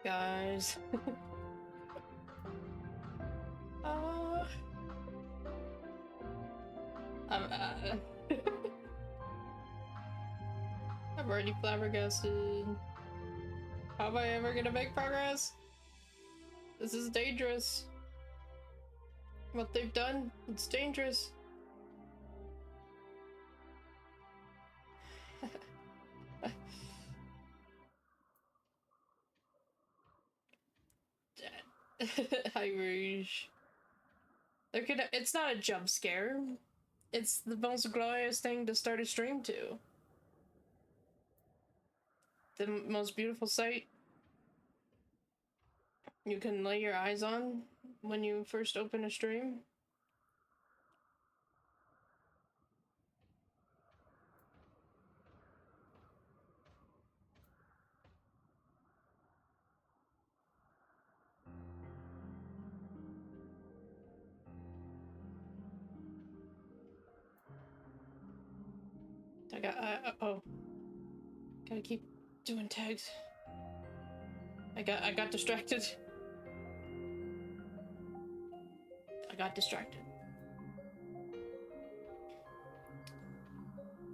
Guys. uh, I'm, I'm already flabbergasted. How am I ever gonna make progress? This is dangerous. What they've done, it's dangerous. Hi, Rouge. It's not a jump scare. It's the most glorious thing to start a stream to. The most beautiful sight you can lay your eyes on when you first open a stream. Oh. Gotta keep doing tags. I got distracted. I got distracted.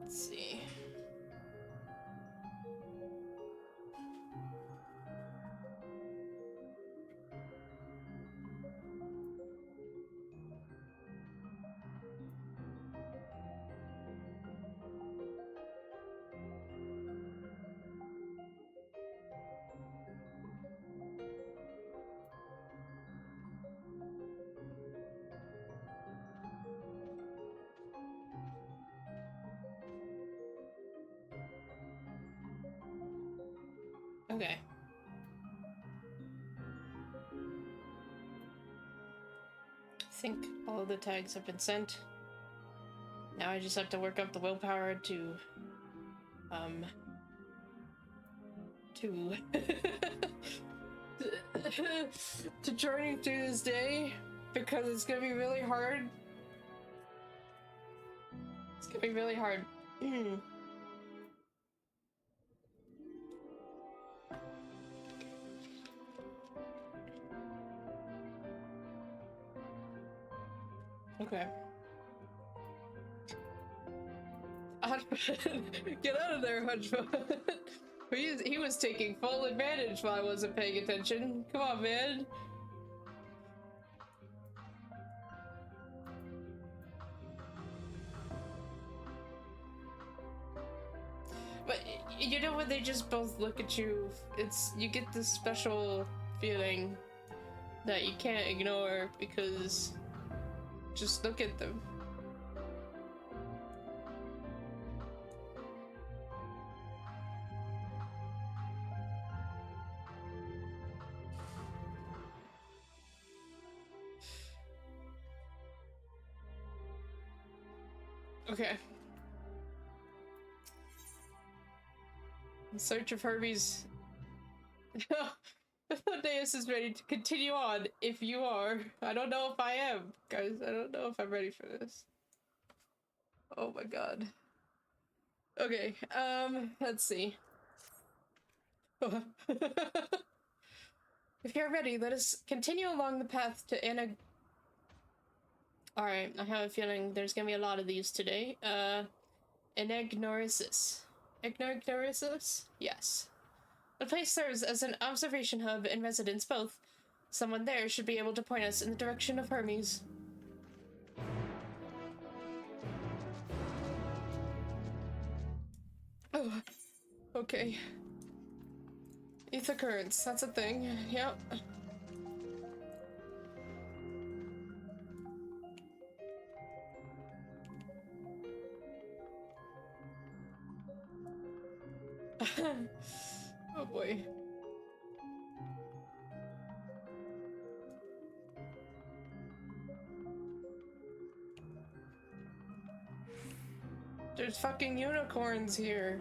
Let's see. Okay. I think all of the tags have been sent. Now I just have to work up the willpower to to journey through this day, because it's gonna be really hard. It's gonna be really hard. Okay. Get out of there, Hunchbone. He was taking full advantage while I wasn't paying attention. Come on, man. But you know when they just both look at you, you get this special feeling that you can't ignore, because just look at them. Okay. In search of Hermes. Hythlodaeus is ready to continue on, if you are. I don't know if I am, guys. I don't know if I'm ready for this. Oh my god. Okay, let's see. If you're ready, let us continue along the path to Alright, I have a feeling there's gonna be a lot of these today. Anagnorisis. Anagnorisis? Yes. The place serves as an observation hub and residence both. Someone there should be able to point us in the direction of Hermes. Oh, okay. Ether currents, that's a thing. Yep. Oh boy. There's fucking unicorns here.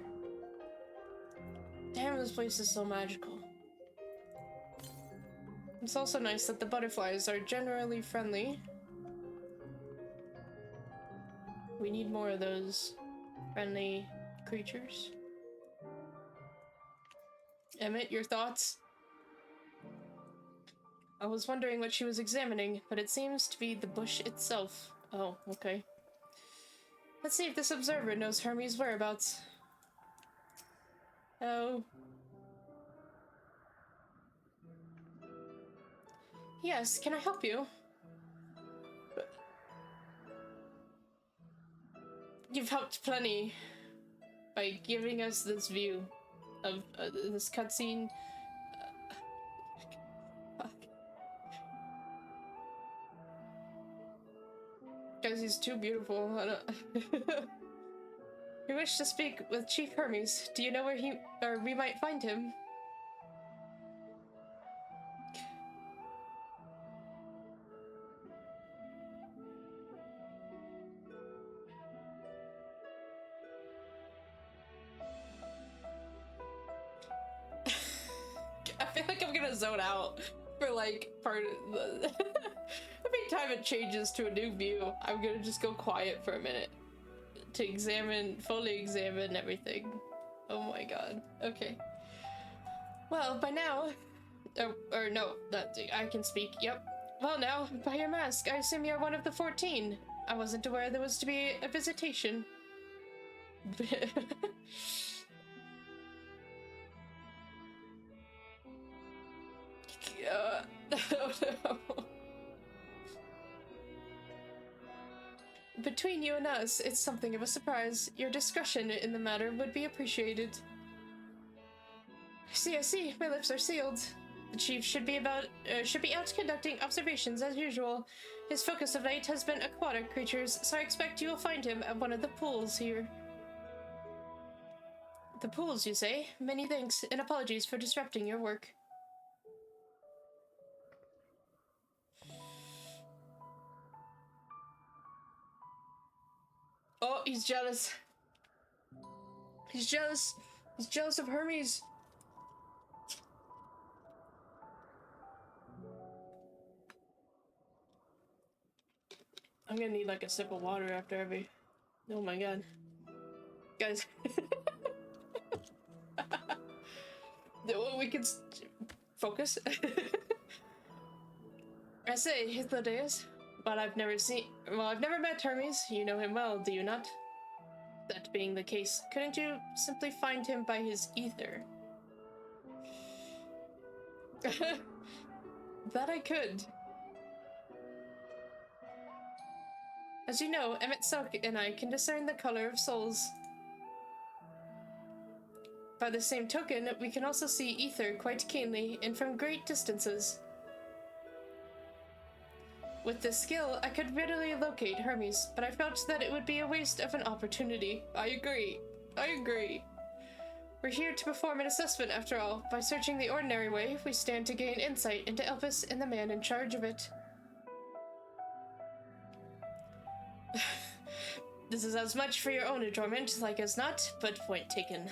Damn, this place is so magical. It's also nice that the butterflies are generally friendly. We need more of those friendly creatures. Emmett, your thoughts? I was wondering what she was examining, but it seems to be the bush itself. Oh, okay. Let's see if this observer knows Hermes' whereabouts. Oh. Yes, can I help you? You've helped plenty by giving us this view of this cutscene. Fuck. Guys, he's too beautiful. I don't... We wish to speak with Chief Hermes. Do you know where we might find him? I feel like I'm gonna zone out for like part of the... Every time it changes to a new view, I'm gonna just go quiet for a minute to fully examine everything. Oh my god. Okay. Well, by now... or no, I can speak, yep. Well now, by your mask, I assume you're one of the 14. I wasn't aware there was to be a visitation. Oh no. Between you and us, it's something of a surprise. Your discretion in the matter would be appreciated. I see. My lips are sealed. The chief should be out conducting observations as usual. His focus of late has been aquatic creatures, so I expect you will find him at one of the pools here. The pools, you say? Many thanks, and apologies for disrupting your work. Oh, he's jealous. He's jealous. He's jealous of Hermes. I'm gonna need like a sip of water after every... Oh my god. Guys. We can focus. I say, Hythlodaeus, but I've never met Hermes. You know him well, do you not? That being the case, couldn't you simply find him by his ether? That I could. As you know, Emet-Selch and I can discern the color of souls. By the same token, we can also see ether quite keenly and from great distances. With this skill, I could readily locate Hermes, but I felt that it would be a waste of an opportunity. I agree. We're here to perform an assessment after all. By searching the ordinary way, we stand to gain insight into Elpis and the man in charge of it. This is as much for your own enjoyment, like as not, but point taken.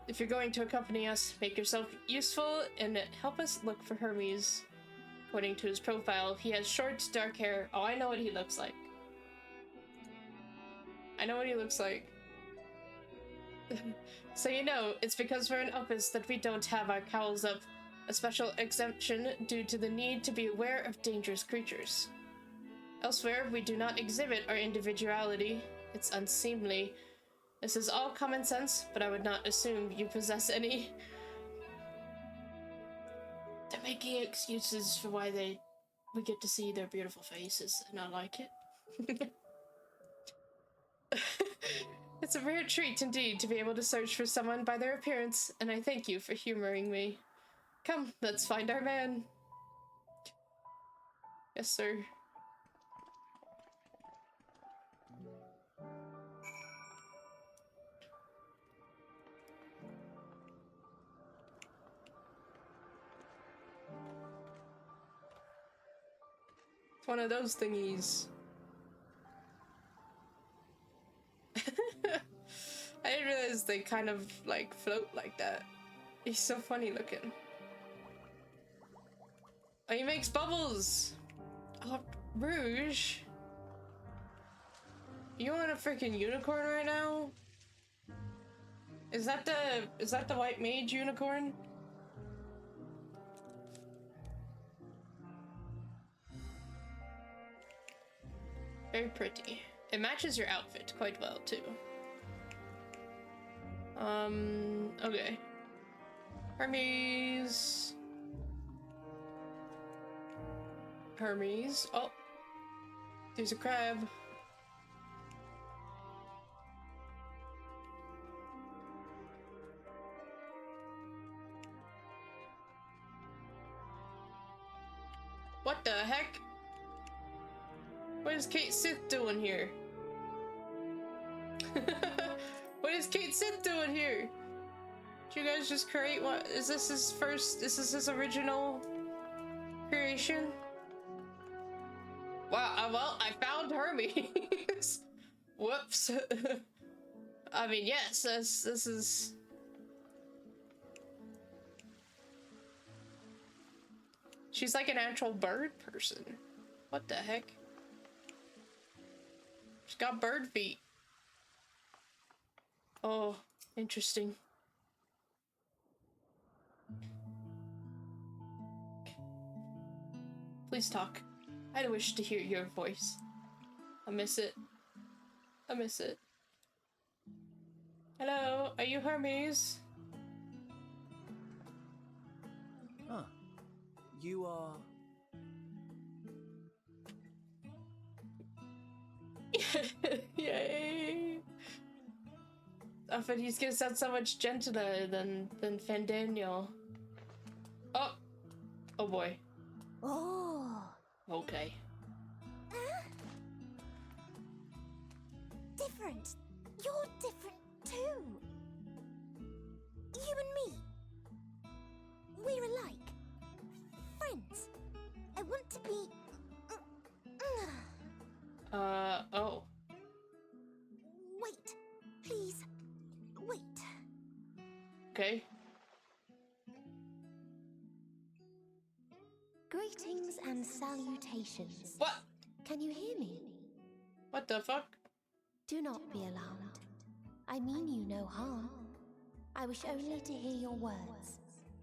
If you're going to accompany us, make yourself useful and help us look for Hermes. According to his profile, he has short, dark hair. Oh, I know what he looks like. So you know, it's because we're in Elpis that we don't have our cowls up. A special exemption due to the need to be aware of dangerous creatures. Elsewhere, we do not exhibit our individuality. It's unseemly. This is all common sense, but I would not assume you possess any. They're making excuses for why we get to see their beautiful faces, and I like it. It's a rare treat indeed to be able to search for someone by their appearance, and I thank you for humoring me. Come, let's find our man. Yes, sir. It's one of those thingies. I didn't realize they kind of like float like that. He's so funny looking. Oh, he makes bubbles! Oh, Rouge! You want a freaking unicorn right now? Is that the white mage unicorn? Very pretty. It matches your outfit quite well, too. Okay. Hermes. Hermes. Oh. There's a crab. What the heck? What is Kate Sith doing here? What is Kate Sith doing here? Did you guys just create what? Is this his first? Is this his original creation? Wow, well, I found Hermes. Whoops. I mean, yes, this is... She's like an actual bird person. What the heck? She's got bird feet. Oh, interesting. Please talk. I wish to hear your voice. I miss it. I miss it. Hello, are you Hermes? Huh. You are... Yay! I thought he's gonna sound so much gentler than Fandaniel. Oh! Oh boy. Oh. Okay. Different. You're different too. You and me. We're alike. Friends. I want to be... Oh. Wait. Please. Wait. Okay. Greetings and salutations. What? Can you hear me? What the fuck? Do not be alarmed. I mean you no harm. I wish only to hear your words,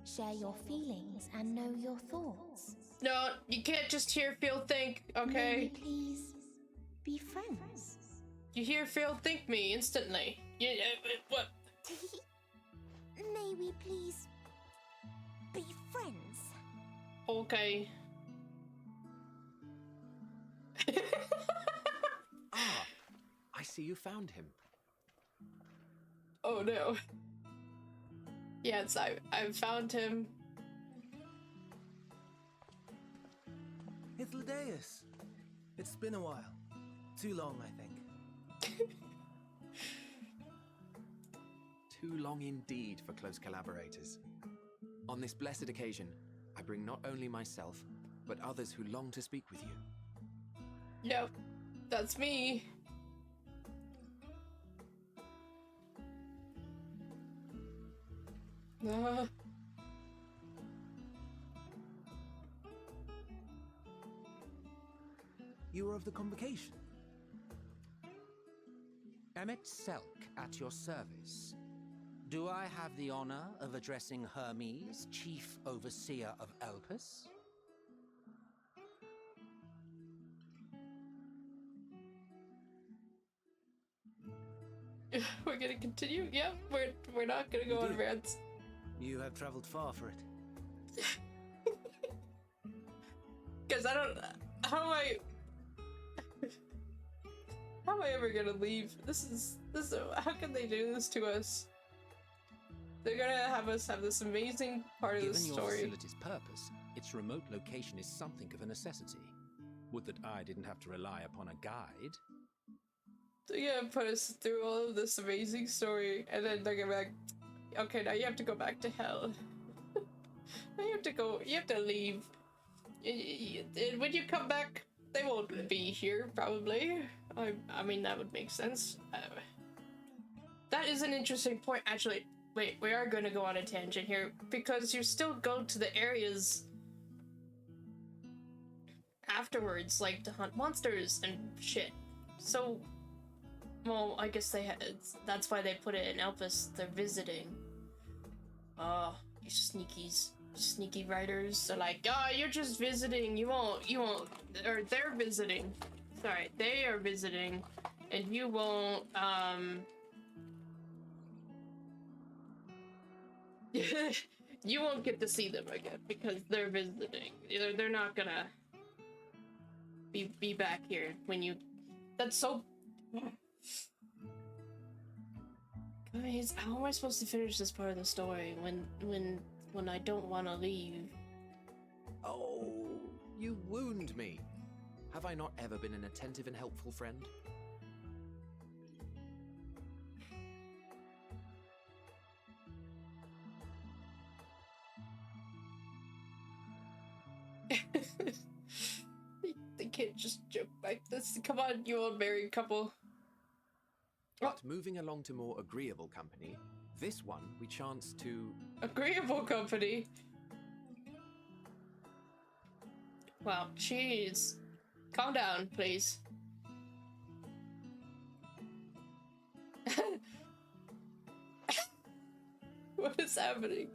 share your feelings, and know your thoughts. No, you can't just hear, feel, think, okay? May we please be friends? You hear, feel, think me instantly. What? May we please be friends? Okay. Ah, I see you found him. Oh no. Yes, I found him. Hythlodaeus. It's been a while. Too long, I think. Too long indeed for close collaborators. On this blessed occasion, I bring not only myself, but others who long to speak with you. Yep, that's me. You were of the convocation. Emet-Selch at your service. Do I have the honor of addressing Hermes, Chief Overseer of Elpis? We're gonna continue? Yep, we're not gonna go on rants. You have traveled far for it. Cause I don't... How am I ever gonna leave? This is... How can they do this to us? They're gonna have us have this amazing part of the Given your story. facility's purpose, its remote location is something of a necessity. Would that I didn't have to rely upon a guide. They're gonna put us through all of this amazing story, and then they're gonna be like, okay, now you have to go back to hell. Now you have to leave. And when you come back, they won't be here, probably. I mean, that would make sense. That is an interesting point, actually. Wait, we are gonna go on a tangent here, because you still go to the areas afterwards, like to hunt monsters and shit. So, well, I guess that's why they put it in Elpis. They're visiting. Oh, you sneaky writers are like, oh, you're just visiting. You won't, or they're visiting. Alright, they are visiting, and you won't, you won't get to see them again because they're visiting. They're not gonna be back here when you. That's so. Guys, how am I supposed to finish this part of the story when I don't want to leave? Oh, you wound me. Have I not ever been an attentive and helpful friend? They can't just joke like this. Come on, you old married couple. But moving along to more agreeable company, this one we chance to... Agreeable company? Wow, jeez. Calm down, please. What is happening?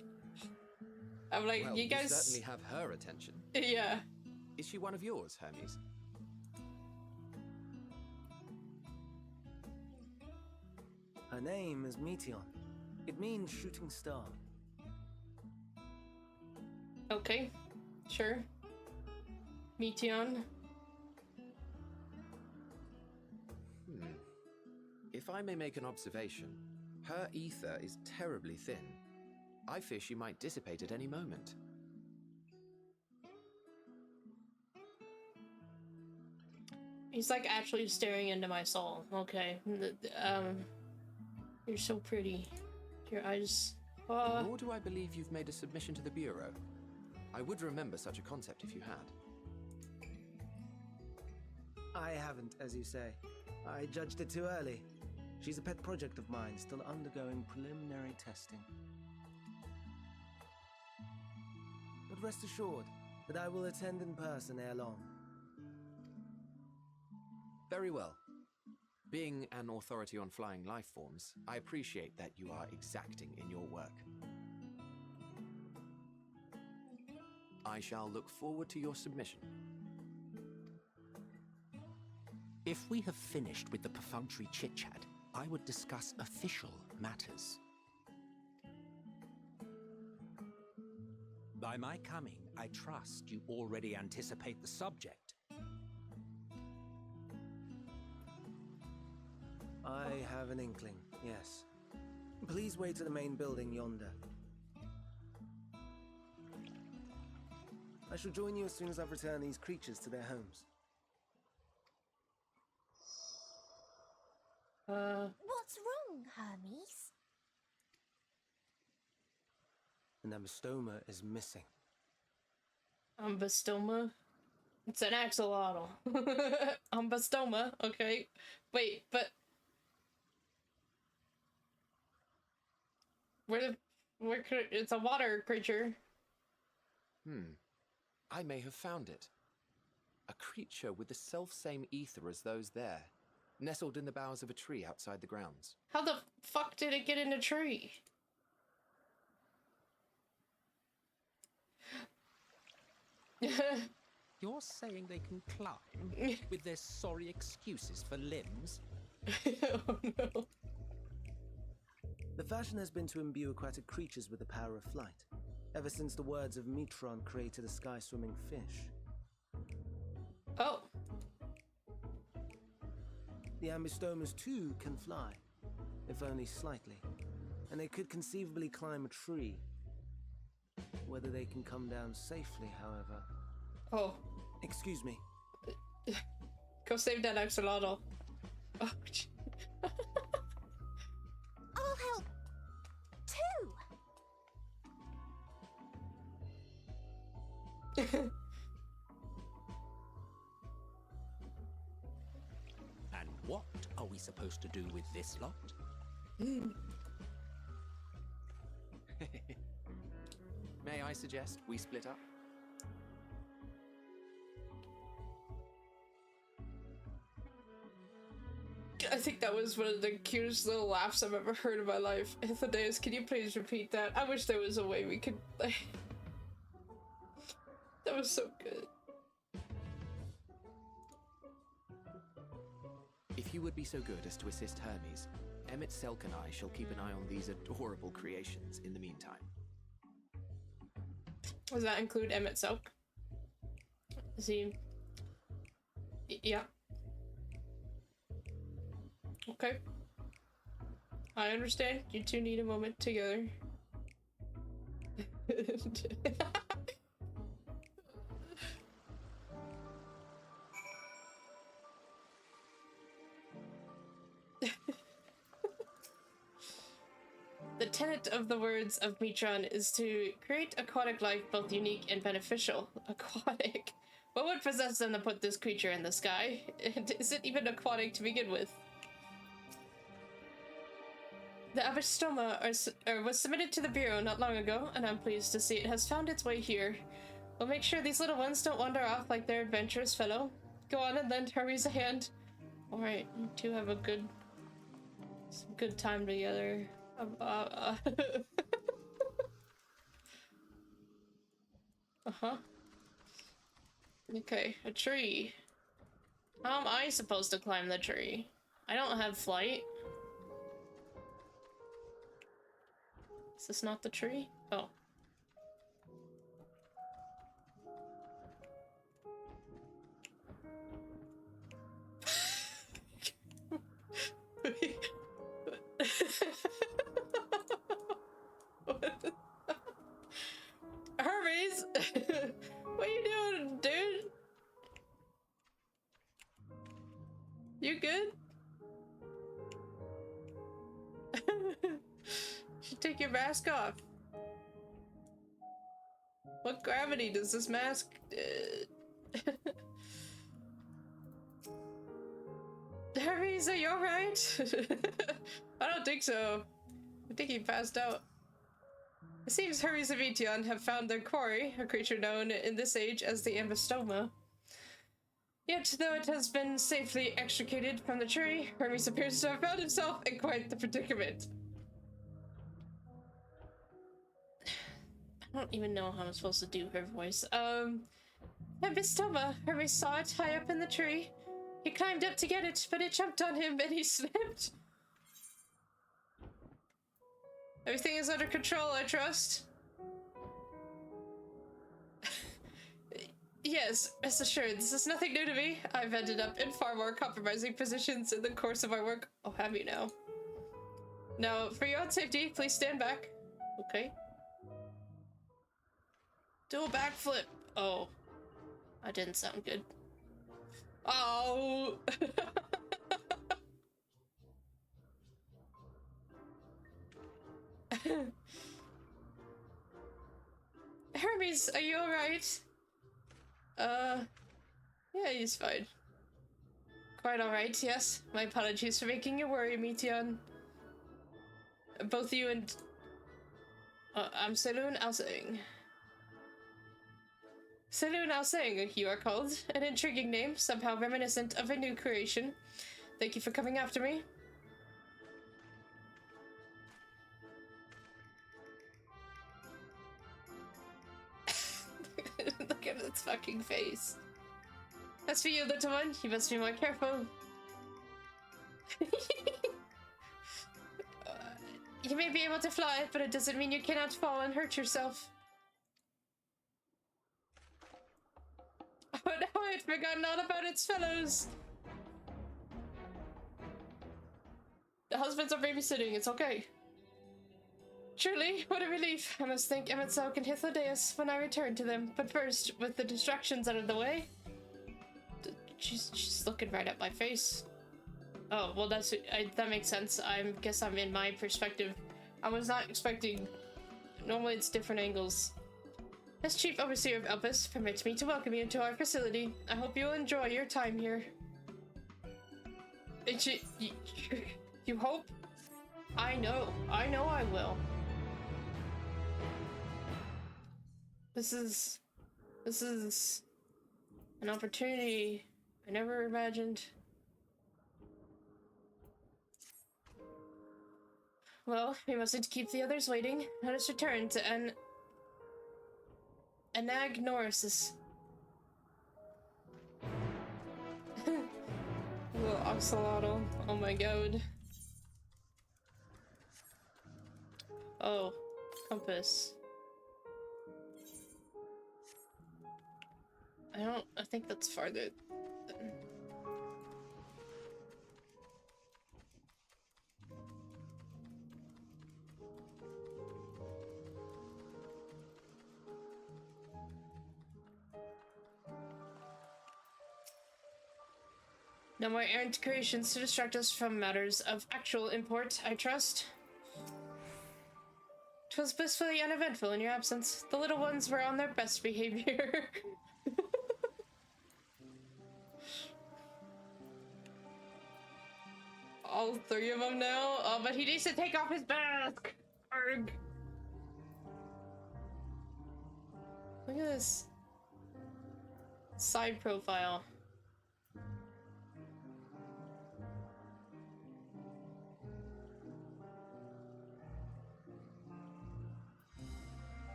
I'm like, well, you guys... certainly have her attention. Yeah. Is she one of yours, Hermes? Her name is Meteion. It means shooting star. Okay, sure. Meteion. If I may make an observation, her ether is terribly thin. I fear she might dissipate at any moment. He's like actually staring into my soul. Okay. You're so pretty. Your eyes. Nor do I believe you've made a submission to the Bureau. I would remember such a concept if you had. I haven't, as you say. I judged it too early. She's a pet project of mine, still undergoing preliminary testing. But rest assured that I will attend in person ere long. Very well. Being an authority on flying life forms, I appreciate that you are exacting in your work. I shall look forward to your submission. If we have finished with the perfunctory chit-chat, I would discuss official matters. By my coming, I trust you already anticipate the subject. I have an inkling, yes. Please wait to the main building yonder. I shall join you as soon as I've returned these creatures to their homes. What's wrong, Hermes? An ambystoma is missing. Ambystoma? It's an axolotl. Ambystoma, okay. Wait, but... Where could it's a water creature. I may have found it. A creature with the self-same ether as those there, nestled in the boughs of a tree outside the grounds. How the fuck did it get in a tree? You're saying they can climb with their sorry excuses for limbs? Oh no. The fashion has been to imbue aquatic creatures with the power of flight, ever since the words of Metron created a sky-swimming fish. Oh. The ambystomas too can fly, if only slightly, and they could conceivably climb a tree. Whether they can come down safely, however... Oh. Excuse me. Go save that axolotl. Oh, I'll help too. And what are we supposed to do with this lot? May I suggest we split up? I think that was one of the cutest little laughs I've ever heard in my life. Hythlodaeus, can you please repeat that? I wish there was a way we could... That was so good. you would be so good as to assist Hermes, Emet-Selch and I shall keep an eye on these adorable creations in the meantime. Does that include Emet-Selch? Is he... Yeah. Okay. I understand. You two need a moment together. The tenet of the words of Meteion is to create aquatic life both unique and beneficial. Aquatic? What would possess them to put this creature in the sky? Is it even aquatic to begin with? The Abystoma was submitted to the Bureau not long ago, and I'm pleased to see it has found its way here. We'll make sure these little ones don't wander off like their adventurous fellow. Go on and lend Hermes a hand. Alright, you two have some good time together. Uh-huh. Okay, a tree. How am I supposed to climb the tree? I don't have flight. Is this not the tree? Oh. Hermes! What are you doing, dude? You good? Should take your mask off. What gravity does this mask... Hermes, are you alright? I don't think so. I think he passed out. It seems Hermes and Meteion have found their quarry, a creature known in this age as the Abystoma. Yet, though it has been safely extricated from the tree, Hermes appears to have found himself in quite the predicament. I don't even know how I'm supposed to do her voice. Abystoma, Hermes saw it high up in the tree. He climbed up to get it, but it jumped on him and he slipped. Everything is under control, I trust. Yes, rest assured, this is nothing new to me. I've ended up in far more compromising positions in the course of my work. Oh, have you now? Now, for your own safety, please stand back. Okay. Do a backflip. Oh. That didn't sound good. Oh. Hermes, are you alright? Yeah, he's fine. Quite alright, yes. My apologies for making you worry, Meteion. Both you and... I'm Saloon Alsing. Saloon Alsing, you are called. An intriguing name, somehow reminiscent of a new creation. Thank you for coming after me. Look at its fucking face. As for you, little one, you must be more careful. You may be able to fly, but it doesn't mean you cannot fall and hurt yourself. Oh no, I'd forgotten all about its fellows. The husbands are babysitting, it's okay. Truly, what a relief. I must thank Emet-Selch and Hythlodaeus when I return to them. But first, with the distractions out of the way... She's looking right at my face. Oh, well that makes sense. I guess I'm in my perspective. I was not expecting... Normally it's different angles. As Chief Overseer of Elpis, permit me to welcome you to our facility. I hope you'll enjoy your time here. You hope? I know I will. This is an opportunity I never imagined. Well, we mustn't keep the others waiting. Let us return to Anagnorisis. Little axolotl. Oh my god. Oh, compass. I think that's farther than... No more errant creations to distract us from matters of actual import, I trust. 'Twas blissfully uneventful in your absence. The little ones were on their best behavior. All three of them now? Oh, but he needs to take off his mask! Arrgh. Look at this. Side profile.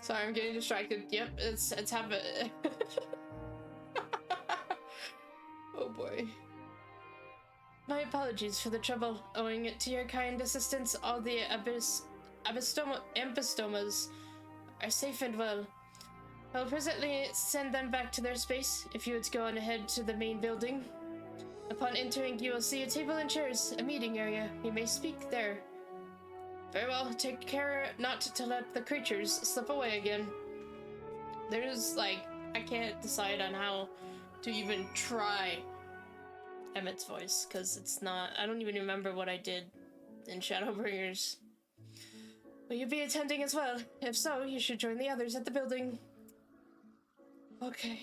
Sorry, I'm getting distracted. Yep, it's happening. Oh boy. My apologies for the trouble. Owing it to your kind assistance, all the ampistomas are safe and well. I'll presently send them back to their space, if you would go on ahead to the main building. Upon entering, you will see a table and chairs, a meeting area. You may speak there. Very well, take care not to let the creatures slip away again. There's, like, I can't decide on how to even try Emmett's voice, because it's not, I don't even remember what I did in Shadowbringers. Will you be attending as well? If so, you should join the others at the building. Okay.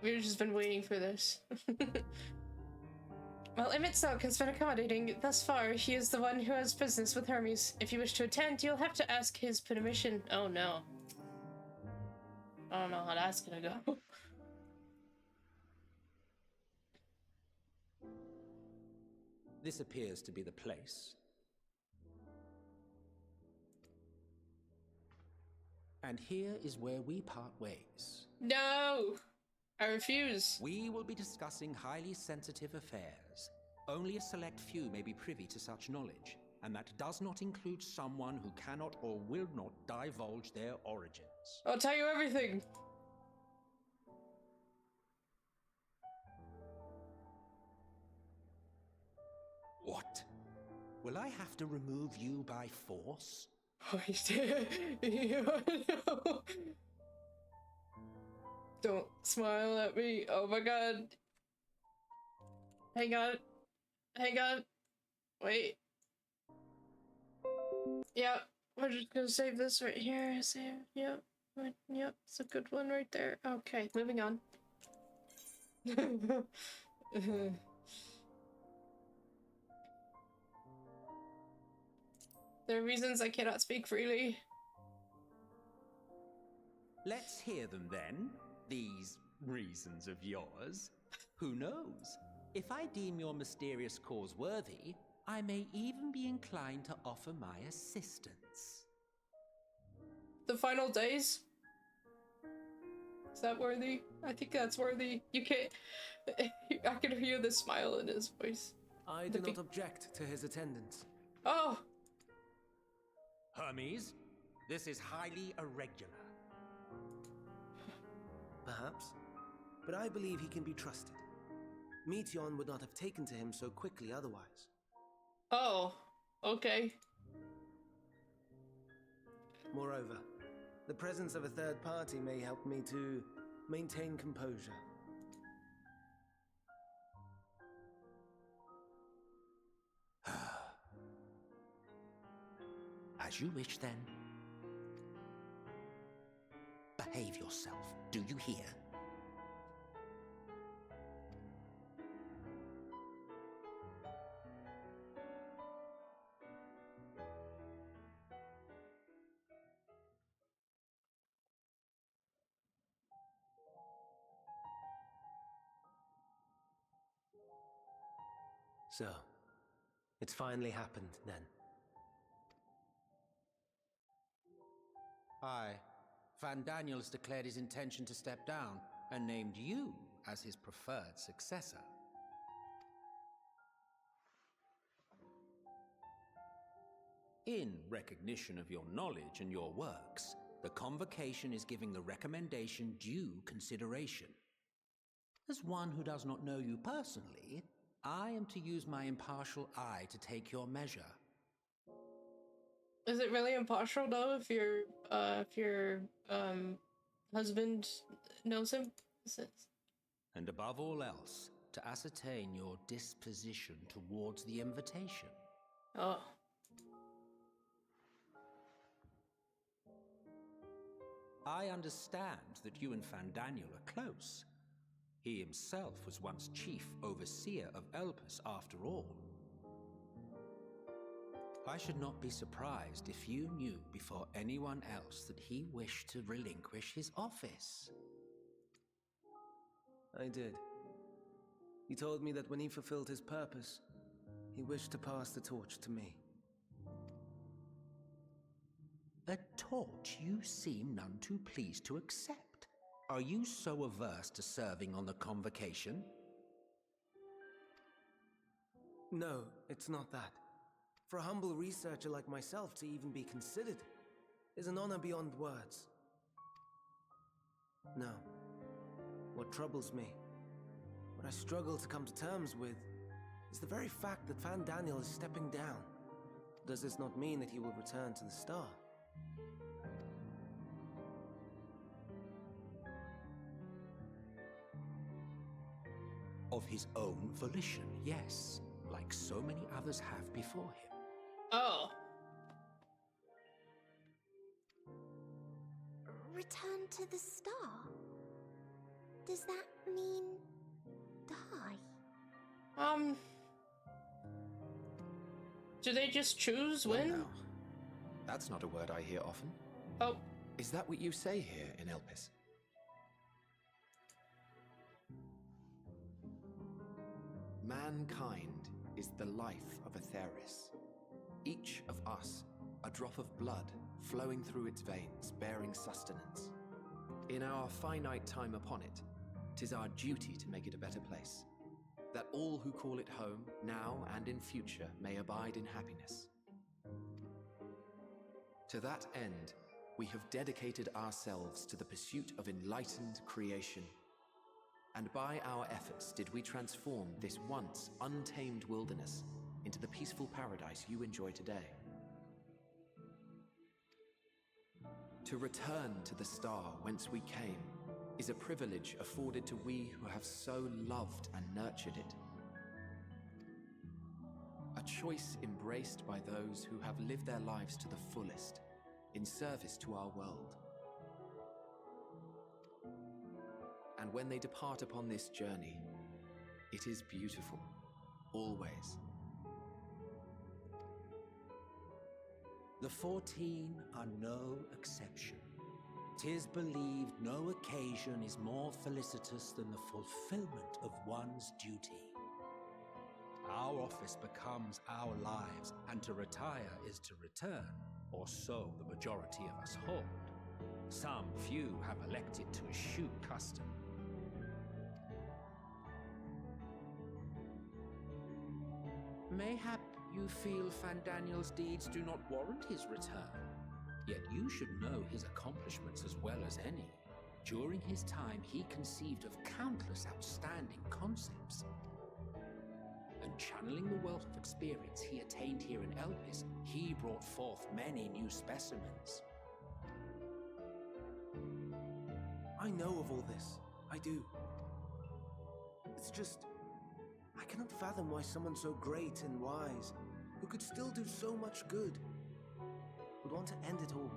We've just been waiting for this. Well, Emet-Selch has been accommodating thus far. He is the one who has business with Hermes. If you wish to attend, you'll have to ask his permission. Oh no. I don't know how that's gonna go. This appears to be the place. And here is where we part ways. No! I refuse. We will be discussing highly sensitive affairs. Only a select few may be privy to such knowledge, and that does not include someone who cannot or will not divulge their origins. I'll tell you everything. What? Will I have to remove you by force? Oh, no. Don't smile at me. Oh my god. Hang on. Hang on. Wait. Yep. We're just gonna save this right here. Save. Yep. Yep. It's a good one right there. Okay. Moving on. There are reasons I cannot speak freely. Let's hear them then. These reasons of yours. Who knows? If I deem your mysterious cause worthy, I may even be inclined to offer my assistance. The final days? Is that worthy? I think that's worthy. You can't... I can hear the smile in his voice. I do not object to his attendance. Oh! Hermes, this is highly irregular. Perhaps, but I believe he can be trusted. Meteion would not have taken to him so quickly otherwise. Oh, okay. Moreover, the presence of a third party may help me to maintain composure. As you wish, then. Behave yourself, do you hear? So, it's finally happened, then. Aye. Van Daniel has declared his intention to step down and named you as his preferred successor. In recognition of your knowledge and your works, the Convocation is giving the recommendation due consideration. As one who does not know you personally, I am to use my impartial eye to take your measure. Is it really impartial though if your husband knows him? And above all else, to ascertain your disposition towards the invitation. Oh. I understand that you and Van Daniel are close. He himself was once chief overseer of Elpis after all. I should not be surprised if you knew before anyone else that he wished to relinquish his office. I did. He told me that when he fulfilled his purpose, he wished to pass the torch to me. A torch you seem none too pleased to accept. Are you so averse to serving on the Convocation? No, it's not that. For a humble researcher like myself to even be considered is an honor beyond words. No. What troubles me, what I struggle to come to terms with, is the very fact that Van Daniel is stepping down. Does this not mean that he will return to the Star? Of his own volition, yes, like so many others have before him. Oh. Return to the Star? Does that mean die? Do they just choose Well, when? now, that's not a word I hear often. Oh. Is that what you say here in Elpis? Mankind is the life of Aetheris. Each of us, a drop of blood flowing through its veins, bearing sustenance. In our finite time upon it, 'tis our duty to make it a better place, that all who call it home, now and in future, may abide in happiness. To that end, we have dedicated ourselves to the pursuit of enlightened creation. And by our efforts did we transform this once untamed wilderness into the peaceful paradise you enjoy today. To return to the star whence we came is a privilege afforded to we who have so loved and nurtured it. A choice embraced by those who have lived their lives to the fullest, in service to our world. And when they depart upon this journey, it is beautiful, always. The 14 are no exception. 'Tis believed no occasion is more felicitous than the fulfillment of one's duty. Our office becomes our lives, and to retire is to return, or so the majority of us hold. Some few have elected to eschew custom. Mayhap you feel Fandaniel's deeds do not warrant his return. Yet you should know his accomplishments as well as any. During his time, he conceived of countless outstanding concepts. And channeling the wealth of experience he attained here in Elpis, he brought forth many new specimens. I know of all this. I do. It's just, I cannot fathom why someone so great and wise, who could still do so much good, would want to end it all.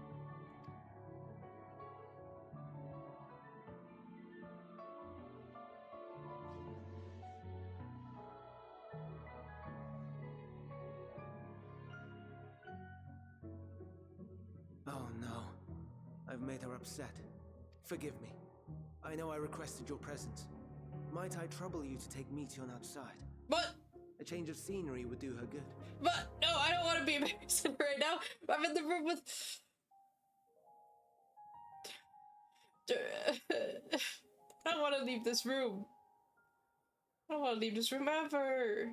Oh no. I've made her upset. Forgive me. I know I requested your presence. Might I trouble you to take Meteion outside? But A change of scenery would do her good. no, I don't want to be a babysitter right now. I'm in the room with. I don't want to leave this room. I don't want to leave this room ever.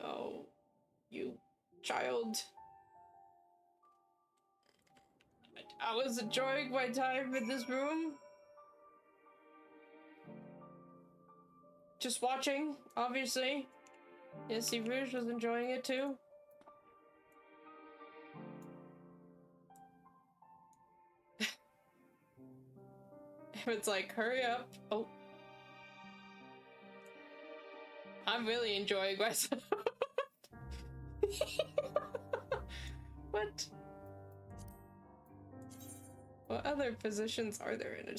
Oh, you child. I was enjoying my time in this room. Just watching, obviously. Yes, Rouge was enjoying it too. It's like, hurry up. Oh. I'm really enjoying myself. What? What other positions are there in a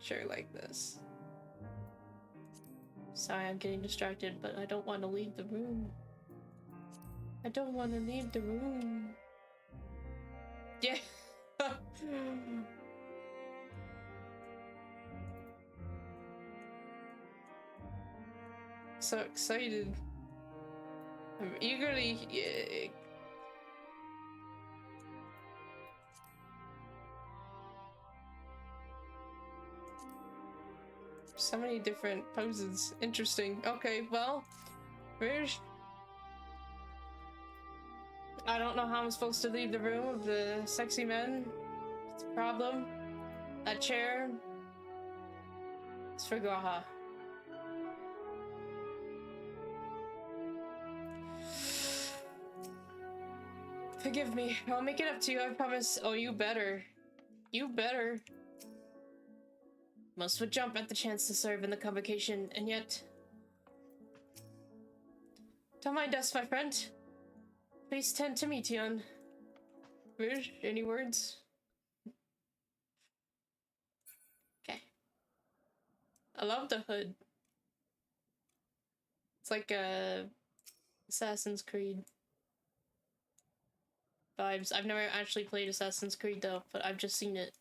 chair like this? Sorry, I'm getting distracted, but I don't want to leave the room. I don't want to leave the room. Yeah. So excited. I'm eagerly. So many different poses. Interesting. Okay, well, Rouge. I don't know how I'm supposed to leave the room of the sexy men. It's a problem. That chair. It's for Gaha. Forgive me. I'll make it up to you, I promise. Oh, you better. You better. Most would jump at the chance to serve in the convocation, and yet... Don't mind us, my friend. Please tend to Meteion. Rouge, any words? Okay. I love the hood. It's like a Assassin's Creed vibes. I've never actually played Assassin's Creed though, but I've just seen it.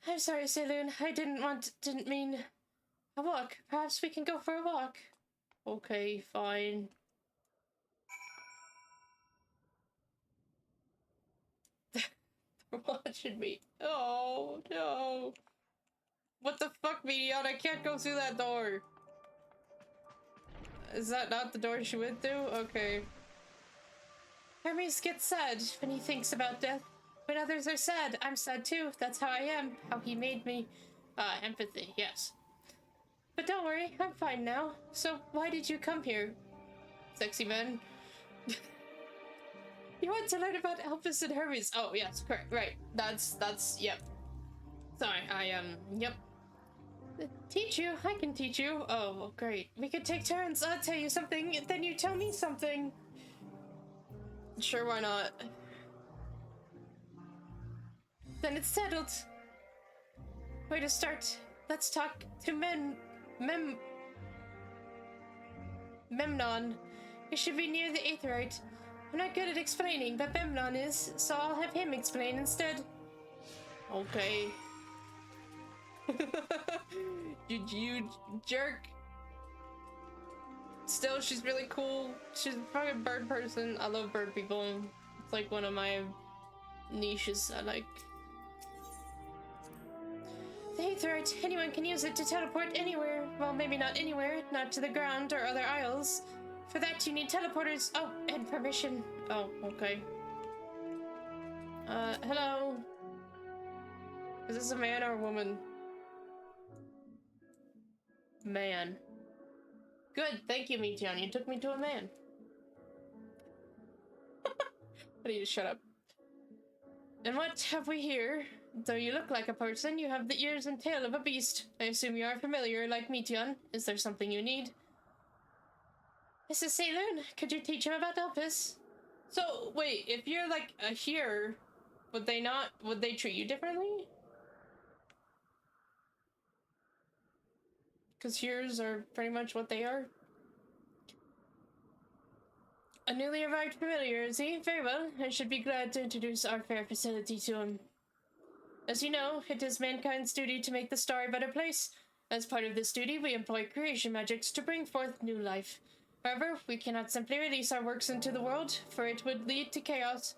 I'm sorry, Saloon. I didn't mean a walk. Perhaps we can go for a walk. Okay, fine. They're watching me. Oh, no. What the fuck, Meteion? I can't go through that door. Is that not the door she went through? Okay. Hermes gets sad when he thinks about death. When others are sad, I'm sad too. That's how I am. How he made me. Empathy, yes. But don't worry, I'm fine now. So, why did you come here? Sexy men. You want to learn about Elpis and Hermes. Oh, yes, correct, right. That's, yep. Sorry, yep. Teach you? I can teach you. Oh, great. We could take turns. I'll tell you something, then you tell me something. Sure, why not? Then it's settled. Where to start? Let's talk to Memnon. It should be near the Aetherite. I'm not good at explaining, but Memnon is, so I'll have him explain instead. Okay. you jerk. Still, she's really cool. She's probably a bird person. I love bird people. It's like one of my niches I like. The Aetherite. Anyone can use it to teleport anywhere. Well, maybe not anywhere. Not to the ground or other isles. For that, you need teleporters. Oh, and permission. Oh, okay. Hello. Is this a man or a woman? Man. Good, thank you, Meteion. You took me to a man. I need to shut up. And what have we here? Though you look like a person, you have the ears and tail of a beast. I assume you are familiar, like Meteion. Is there something you need? Mrs. Saloon, could you teach him about Elpis? So, wait, if you're like a here, would they treat you differently? Because here's are pretty much what they are. A newly arrived familiar, is he? Very well. I should be glad to introduce our fair facility to him. As you know, it is mankind's duty to make the star a better place. As part of this duty, we employ creation magics to bring forth new life. However, we cannot simply release our works into the world, for it would lead to chaos.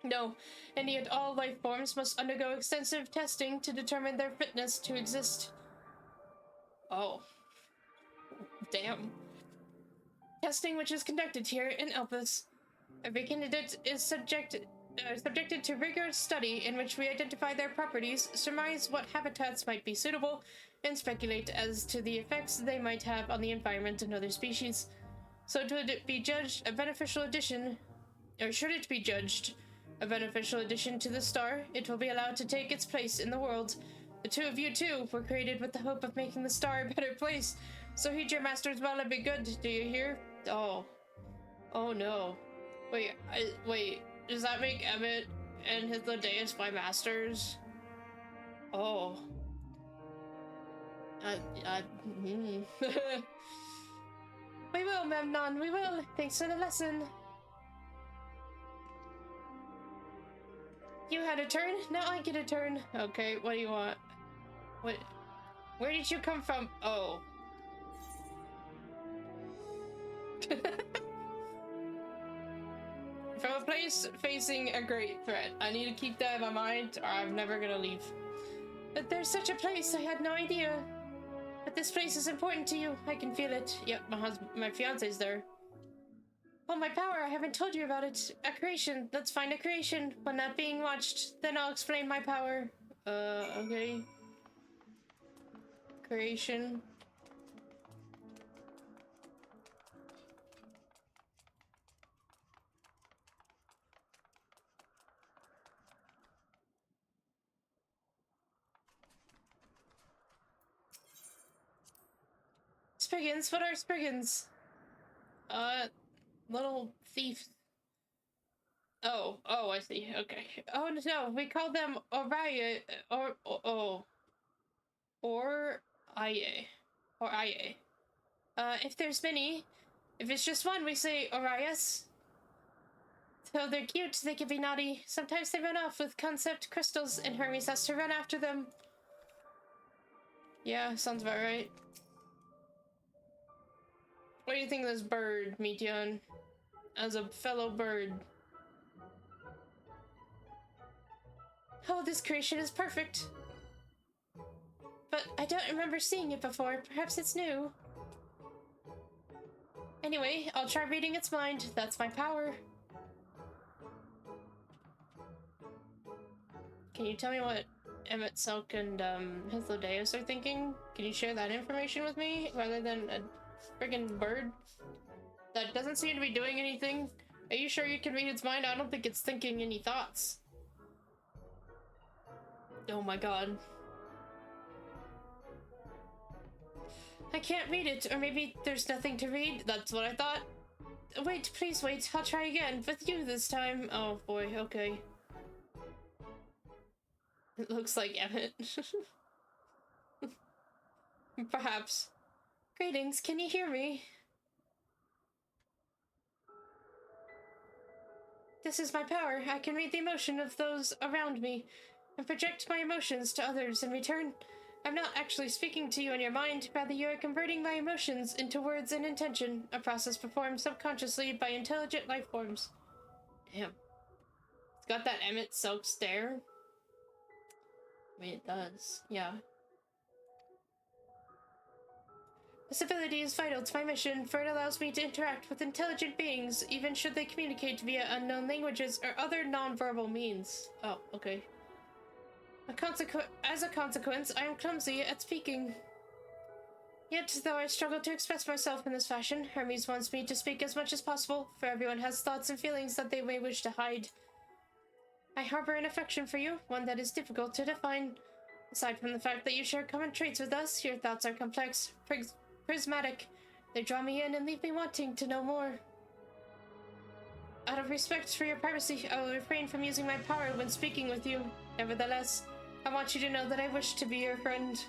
No, any and all life forms must undergo extensive testing to determine their fitness to exist. Oh. Damn. Testing which is conducted here in Elpis. Every candidate is subjected to rigorous study in which we identify their properties, surmise what habitats might be suitable, and speculate as to the effects they might have on the environment and other species. So should it be judged a beneficial addition to the star, it will be allowed to take its place in the world. The two of you, too, were created with the hope of making the star a better place. So heed your masters well and be good, do you hear? Oh. Oh no. Wait, does that make Emmet and Hythlodaeus my masters? Oh. We will, Memnon, we will. Thanks for the lesson. You had a turn, now I get a turn. Okay, what do you want? What? Where did you come from? Oh. From a place facing a great threat. I need to keep that in my mind or I'm never gonna leave. But there's such a place, I had no idea. But this place is important to you, I can feel it. Yep, my fiance's there. Oh, my power, I haven't told you about it. A creation, let's find a creation. When not being watched, then I'll explain my power. Okay. Creation. Spriggans, what are Spriggans? Little thief. Oh, I see, okay. Oh, no, we call them Oriya, or Aye. If there's many, if it's just one, we say Orias. So they're cute, they can be naughty. Sometimes they run off with concept crystals, and Hermes has to run after them. Yeah, sounds about right. What do you think of this bird, Meteion? As a fellow bird. Oh, this creation is perfect. But I don't remember seeing it before. Perhaps it's new. Anyway, I'll try reading its mind. That's my power. Can you tell me what Emet-Selch and Hythlodaeus are thinking? Can you share that information with me rather than a friggin' bird that doesn't seem to be doing anything? Are you sure you can read its mind? I don't think it's thinking any thoughts. Oh my god. I can't read it, or maybe there's nothing to read. That's what I thought. Wait, please wait. I'll try again. With you this time. Oh boy, okay. It looks like Emmet. Perhaps. Greetings, can you hear me? This is my power. I can read the emotion of those around me and project my emotions to others in return. I'm not actually speaking to you in your mind, rather you are converting my emotions into words and intention, a process performed subconsciously by intelligent life forms. Damn. It's got that Emet-Selch stare. I mean, it does. Yeah. This ability is vital to my mission, for it allows me to interact with intelligent beings, even should they communicate via unknown languages or other non-verbal means. Oh, okay. As a consequence, I am clumsy at speaking. Yet, though I struggle to express myself in this fashion, Hermes wants me to speak as much as possible, for everyone has thoughts and feelings that they may wish to hide. I harbor an affection for you, one that is difficult to define. Aside from the fact that you share common traits with us, your thoughts are complex, prismatic. They draw me in and leave me wanting to know more. Out of respect for your privacy, I will refrain from using my power when speaking with you. Nevertheless, I want you to know that I wish to be your friend.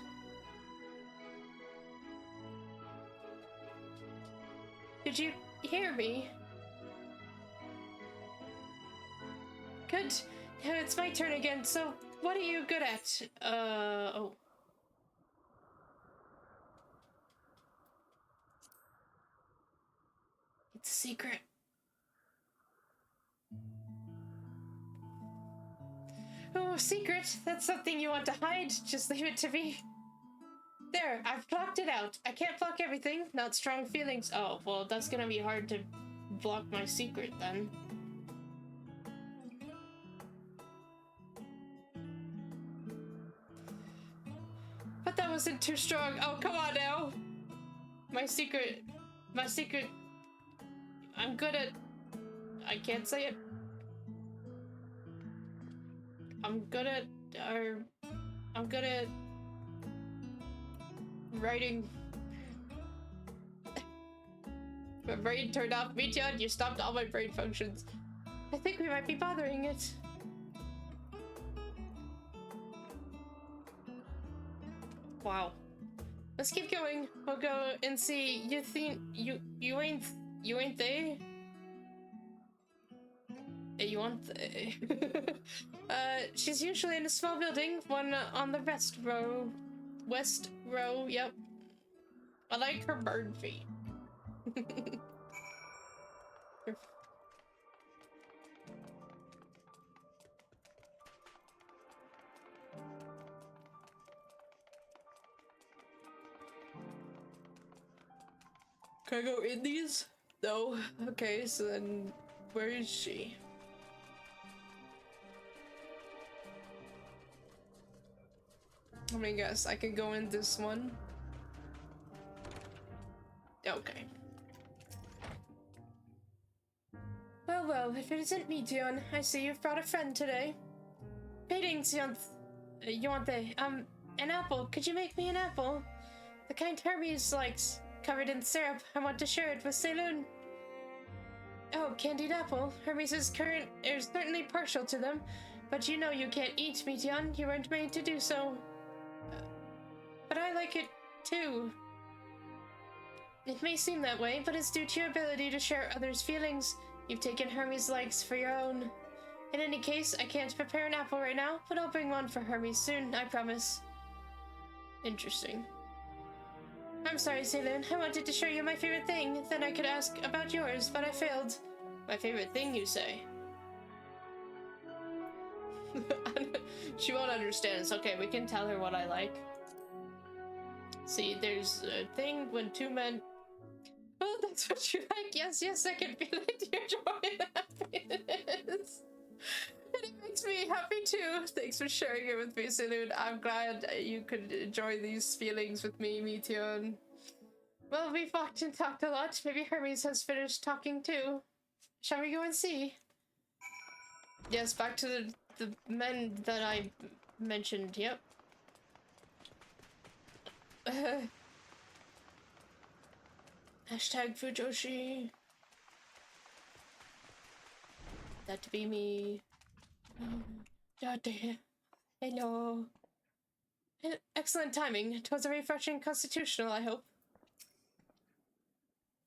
Did you hear me? Good. Now it's my turn again, so what are you good at? Oh. It's a secret. Oh, secret? That's something you want to hide? Just leave it to me. There, I've blocked it out. I can't block everything, not strong feelings. Oh, well, that's gonna be hard to block my secret then. But that wasn't too strong. Oh, come on now. My secret, I'm good at, I can't say it. I'm good at writing. My brain turned off. Meteion, you stopped all my brain functions. I think we might be bothering it. Wow. Let's keep going. We'll go and see. You think you ain't they? You want they? She's usually in a small building, one on the west row. West row, yep. I like her bird feet. Can I go in these? No. Okay, so then where is she? Let me guess, I can go in this one. Okay. Well, if it isn't Meteion, I see you've brought a friend today. Greetings, Yonte. An apple. Could you make me an apple? The kind Hermes likes, covered in syrup. I want to share it with Saloon. Oh, candied apple. Hermes is certainly partial to them, but you know you can't eat, Meteion. You weren't made to do so. But I like it, too. It may seem that way, but it's due to your ability to share others' feelings. You've taken Hermes' likes for your own. In any case, I can't prepare an apple right now, but I'll bring one for Hermes soon, I promise. Interesting. I'm sorry, Saloon. I wanted to show you my favorite thing, then I could ask about yours, but I failed. My favorite thing, you say? She won't understand. It's okay, we can tell her what I like. See, there's a thing when two men... Oh, that's what you like? Yes, I can feel it. Your joy and happiness. And it makes me happy too. Thanks for sharing it with me, Saloon. I'm glad you could enjoy these feelings with me, Meteion. Well, we've walked and talked a lot. Maybe Hermes has finished talking too. Shall we go and see? Yes, back to the men that I mentioned, yep. Hashtag Fujoshi. That be me. Hello. Excellent timing. It was a refreshing constitutional, I hope.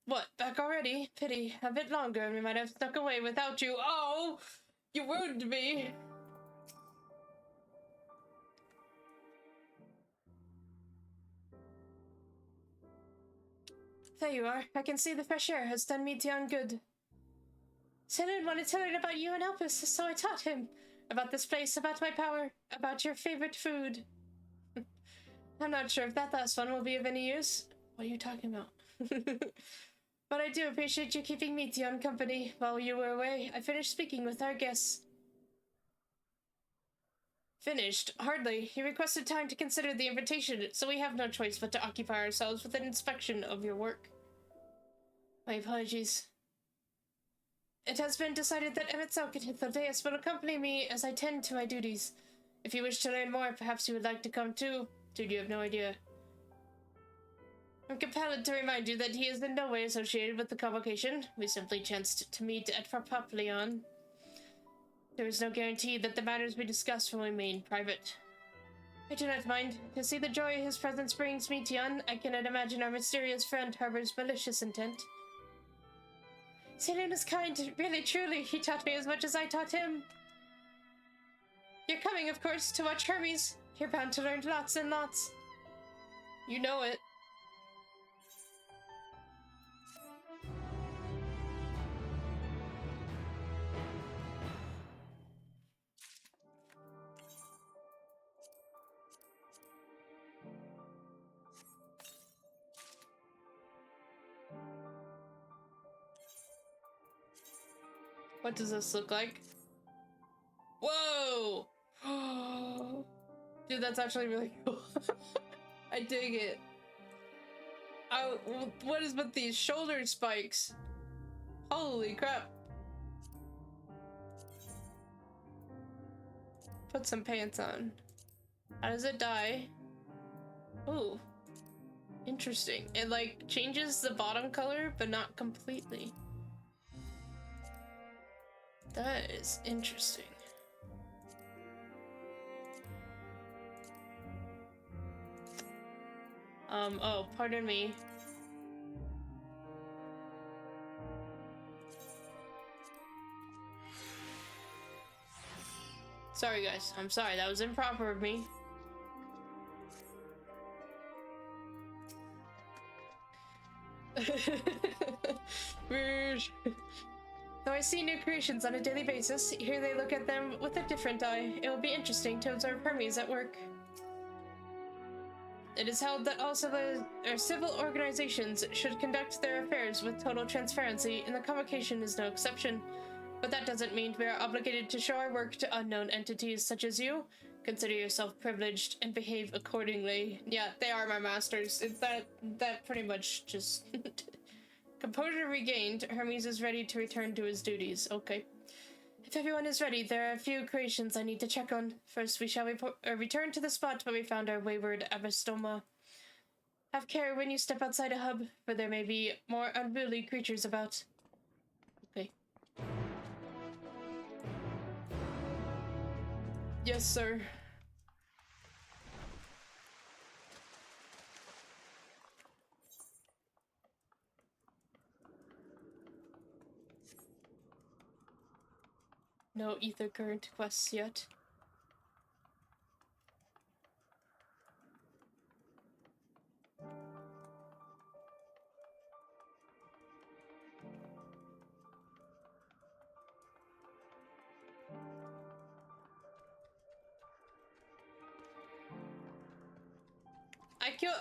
What, back already? Pity. A bit longer and we might have snuck away without you. Oh! You wounded me! There you are. I can see the fresh air has done Meteion good. Saloon wanted to learn about you and Elpis, so I taught him. About this place, about my power, about your favorite food. I'm not sure if that last one will be of any use. What are you talking about? But I do appreciate you keeping Meteion company while you were away. I finished speaking with our guests. Finished? Hardly. He requested time to consider the invitation, so we have no choice but to occupy ourselves with an inspection of your work. My apologies. It has been decided that Emet-Selch and Hythlodaeus will accompany me as I tend to my duties. If you wish to learn more, perhaps you would like to come too. Dude, you have no idea. I'm compelled to remind you that he is in no way associated with the convocation. We simply chanced to meet at Farpopleon. There is no guarantee that the matters we discuss will remain private. I do not mind. To see the joy his presence brings Meteion, I cannot imagine our mysterious friend harbors malicious intent. Selene is kind, really truly. He taught me as much as I taught him. You're coming, of course, to watch Hermes. You're bound to learn lots and lots. You know it. What does this look like? Whoa! Dude, that's actually really cool. I dig it. Oh, what is with these shoulder spikes? Holy crap. Put some pants on. How does it die? Ooh. Interesting. It like changes the bottom color, but not completely. That is interesting. Oh, pardon me. Sorry guys, I'm sorry, that was improper of me. Though I see new creations on a daily basis, here they look at them with a different eye. It will be interesting to observe Hermes at work. It is held that all civil organizations should conduct their affairs with total transparency, and the convocation is no exception. But that doesn't mean we are obligated to show our work to unknown entities such as you. Consider yourself privileged and behave accordingly. Yeah, they are my masters. That pretty much just... Composure regained, Hermes is ready to return to his duties. Okay. If everyone is ready, there are a few creations I need to check on. First, we shall return to the spot where we found our wayward Abystoma. Have care when you step outside a hub, for there may be more unruly creatures about. Okay. Yes, sir. No ether current quests yet.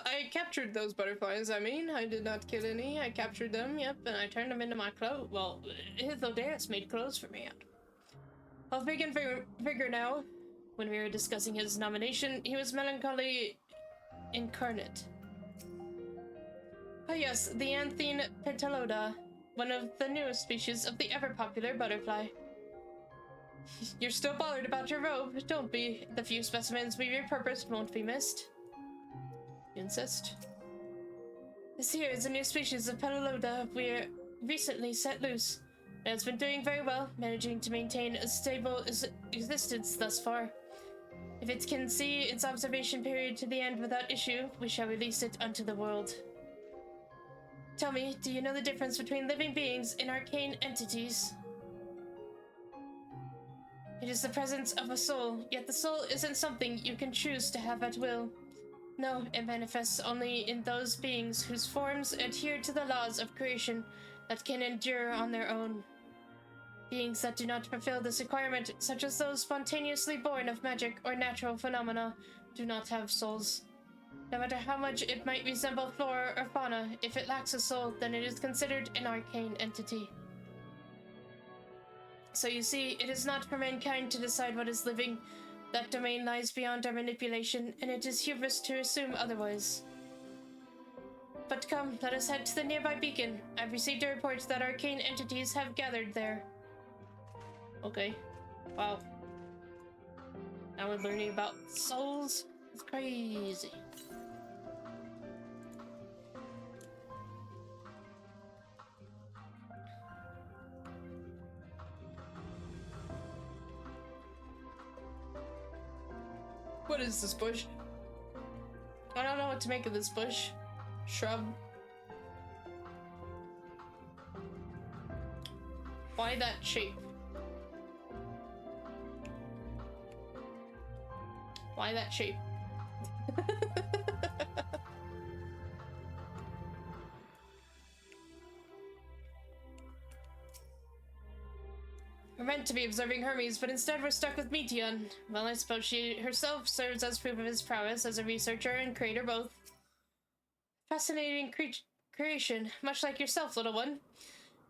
I captured those butterflies, I mean. I did not kill any. I captured them, yep, and I turned them into my clothes. Well, Hythlodaeus made clothes for me. Of big and vigor now. When we were discussing his nomination, he was melancholy incarnate. Oh yes, the Anthene petaloda, one of the newest species of the ever-popular butterfly. You're still bothered about your robe, don't be. The few specimens we repurposed won't be missed. You insist? This here is a new species of petaloda we recently set loose. It has been doing very well, managing to maintain a stable existence thus far. If it can see its observation period to the end without issue, we shall release it unto the world. Tell me, do you know the difference between living beings and arcane entities? It is the presence of a soul, yet the soul isn't something you can choose to have at will. No, it manifests only in those beings whose forms adhere to the laws of creation that can endure on their own. Beings that do not fulfill this requirement, such as those spontaneously born of magic or natural phenomena, do not have souls. No matter how much it might resemble flora or fauna, if it lacks a soul, then it is considered an arcane entity. So you see, it is not for mankind to decide what is living. That domain lies beyond our manipulation, and it is hubris to assume otherwise. But come, let us head to the nearby beacon. I've received a report that arcane entities have gathered there. Okay. Wow. Now we're learning about souls? It's crazy. What is this bush? I don't know what to make of this bush. Shrub. Why that shape? Why that shape? We're meant to be observing Hermes, but instead we're stuck with Meteion. Well, I suppose she herself serves as proof of his prowess as a researcher and creator both. Fascinating creation, much like yourself, little one.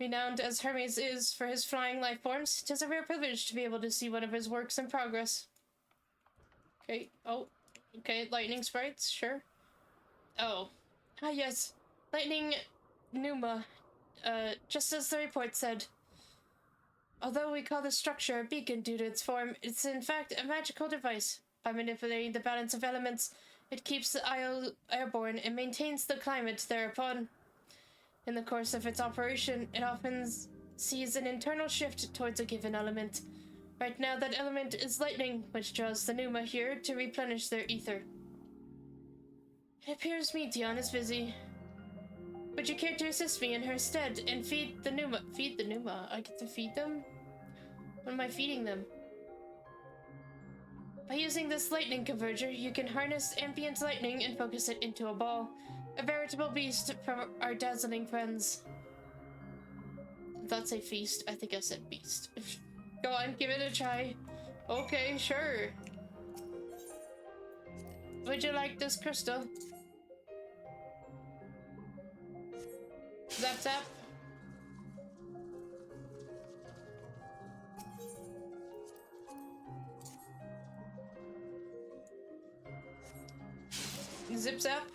Renowned as Hermes is for his flying life forms, 'tis a rare privilege to be able to see one of his works in progress. Okay, oh, okay, lightning sprites, sure. Oh, ah yes, lightning pneuma, just as the report said. Although we call this structure a beacon due to its form, it's in fact a magical device. By manipulating the balance of elements, it keeps the isle airborne and maintains the climate thereupon. In the course of its operation, it often sees an internal shift towards a given element. Right now, that element is lightning, which draws the pneuma here to replenish their ether. It appears Meteion is busy. Would you care to assist me in her stead and feed the pneuma? Feed the pneuma? I get to feed them? What am I feeding them? By using this lightning converger, you can harness ambient lightning and focus it into a ball. A veritable beast from our dazzling friends. That's a feast. I think I said beast. Go on, give it a try. Okay, sure. Would you like this crystal? Zap zap. Zip zap.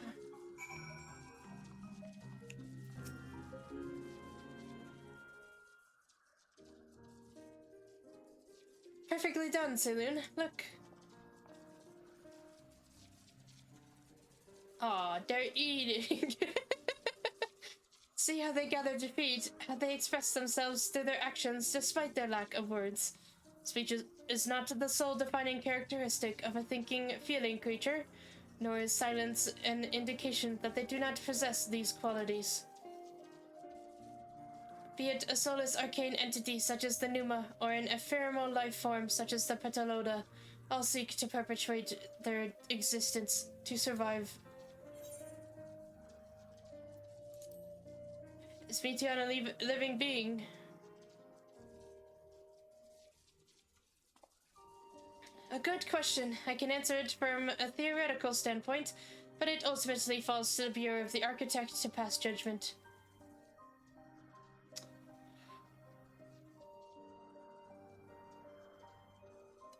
Perfectly done, Saloon. Look. Aw, they're eating. See how they gather to feed, how they express themselves through their actions despite their lack of words. Speech is not the sole defining characteristic of a thinking, feeling creature, nor is silence an indication that they do not possess these qualities. Be it a soulless arcane entity such as the pneuma, or an ephemeral life form such as the Petaloda, all seek to perpetuate their existence, to survive. Is Meteion a living being? A good question. I can answer it from a theoretical standpoint, but it ultimately falls to the Bureau of the Architect to pass judgment.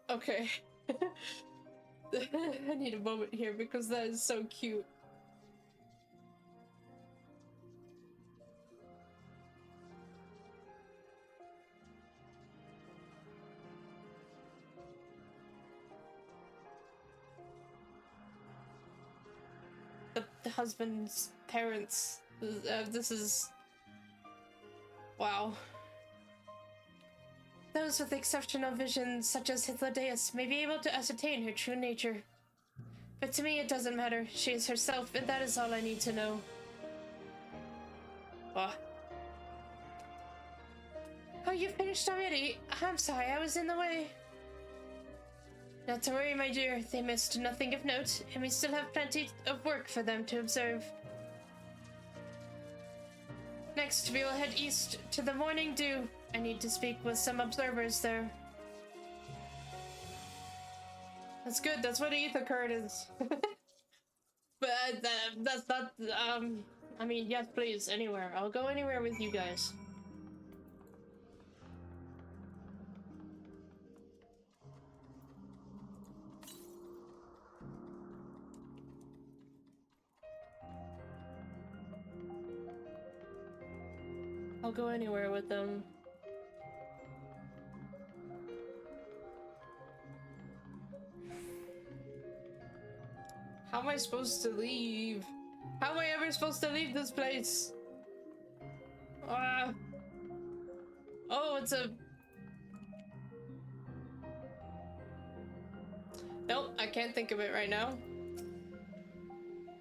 Okay. I need a moment here because that is so cute. The husband's parents. This is... Wow. Those with exceptional vision, such as Hythlodaeus, may be able to ascertain her true nature. But to me it doesn't matter. She is herself, and that is all I need to know. Oh, you finished already? I'm sorry, I was in the way. Not to worry, my dear. They missed nothing of note, and we still have plenty of work for them to observe. Next, we will head east to the Morning Dew. I need to speak with some observers there. That's good, that's what an ether card is. But that's not, I mean, yes, please, anywhere. I'll go anywhere with you guys. I'll go anywhere with them. How am I supposed to leave? How am I ever supposed to leave this place? Oh, it's a... Nope, I can't think of it right now.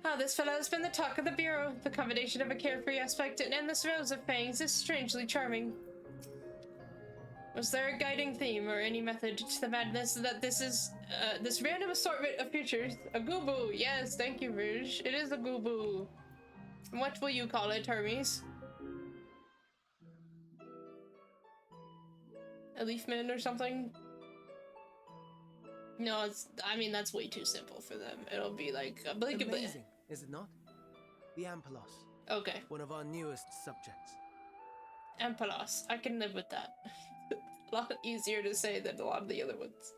Oh, this fellow has been the talk of the Bureau. The combination of a carefree aspect and endless rows of fangs is strangely charming. Was there a guiding theme or any method to the madness that this is, this random assortment of creatures? A gooboo! Yes, thank you, Rouge. It is a gooboo. What will you call it, Hermes? A leafman or something? No, it's, I mean, that's way too simple for them. It'll be like a blink. Amazing, is it not? The Ampelos. Okay. One of our newest subjects. Ampelos. I can live with that. A lot easier to say than a lot of the other ones.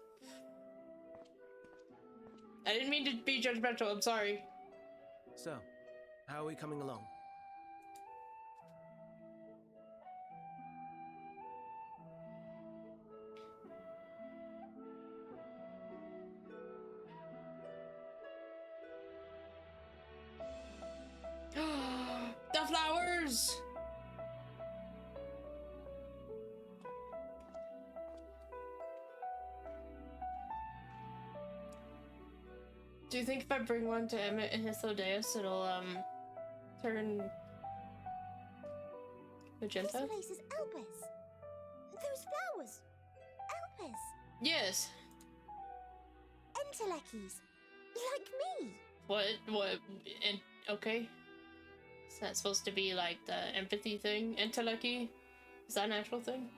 I didn't mean to be judgmental, I'm sorry. So, how are we coming along? The flowers! Do you think if I bring one to Emet and Hythlodaeus, it'll, turn magenta? This place is Elpis. Those flowers. Elpis. Yes. Entelekes. Like me. What, and, okay. Is that supposed to be like the empathy thing? Enteleki? Is that an actual thing?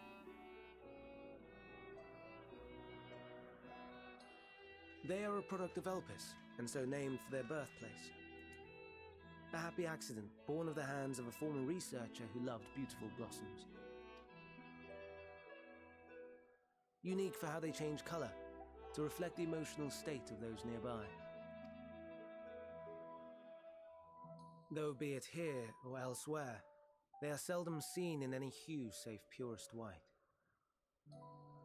They are a product of Elpis, and so named for their birthplace. A happy accident, born of the hands of a former researcher who loved beautiful blossoms. Unique for how they change color, to reflect the emotional state of those nearby. Though be it here or elsewhere, they are seldom seen in any hue save purest white.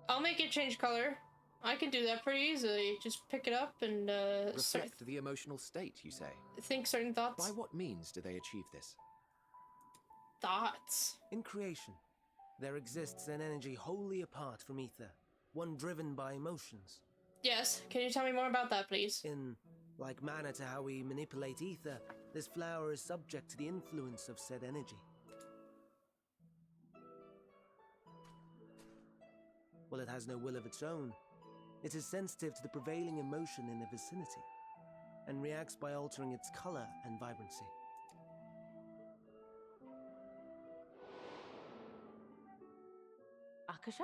I'll make it change color. I can do that pretty easily. Just pick it up and, Reflect the emotional state, you say? think certain thoughts. By what means do they achieve this? Thoughts. In creation, there exists an energy wholly apart from ether, one driven by emotions. Yes, can you tell me more about that, please? In like manner to how we manipulate ether, this flower is subject to the influence of said energy. Well, it has no will of its own. It is sensitive to the prevailing emotion in the vicinity, and reacts by altering its color and vibrancy. Akasha?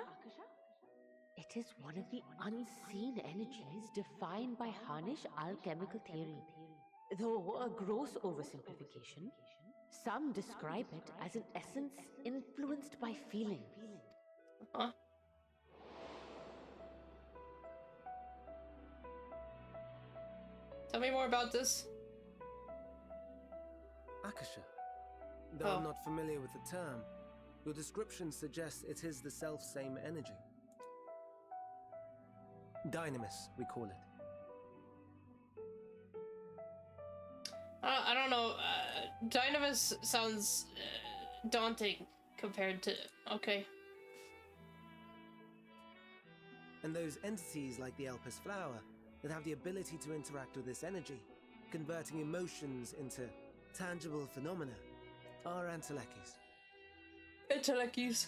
It is one of the unseen energies defined by Harnish alchemical theory. Though a gross oversimplification, some describe it as an essence influenced by feeling. Huh? Tell me more about this. Akasha. Though Oh. I'm not familiar with the term, your description suggests it is the self-same energy. Dynamis, we call it. I don't know. Dynamis sounds daunting compared to... Okay. And those entities like the Elpis flower that have the ability to interact with this energy, converting emotions into tangible phenomena, are Entelekes. Entelekes.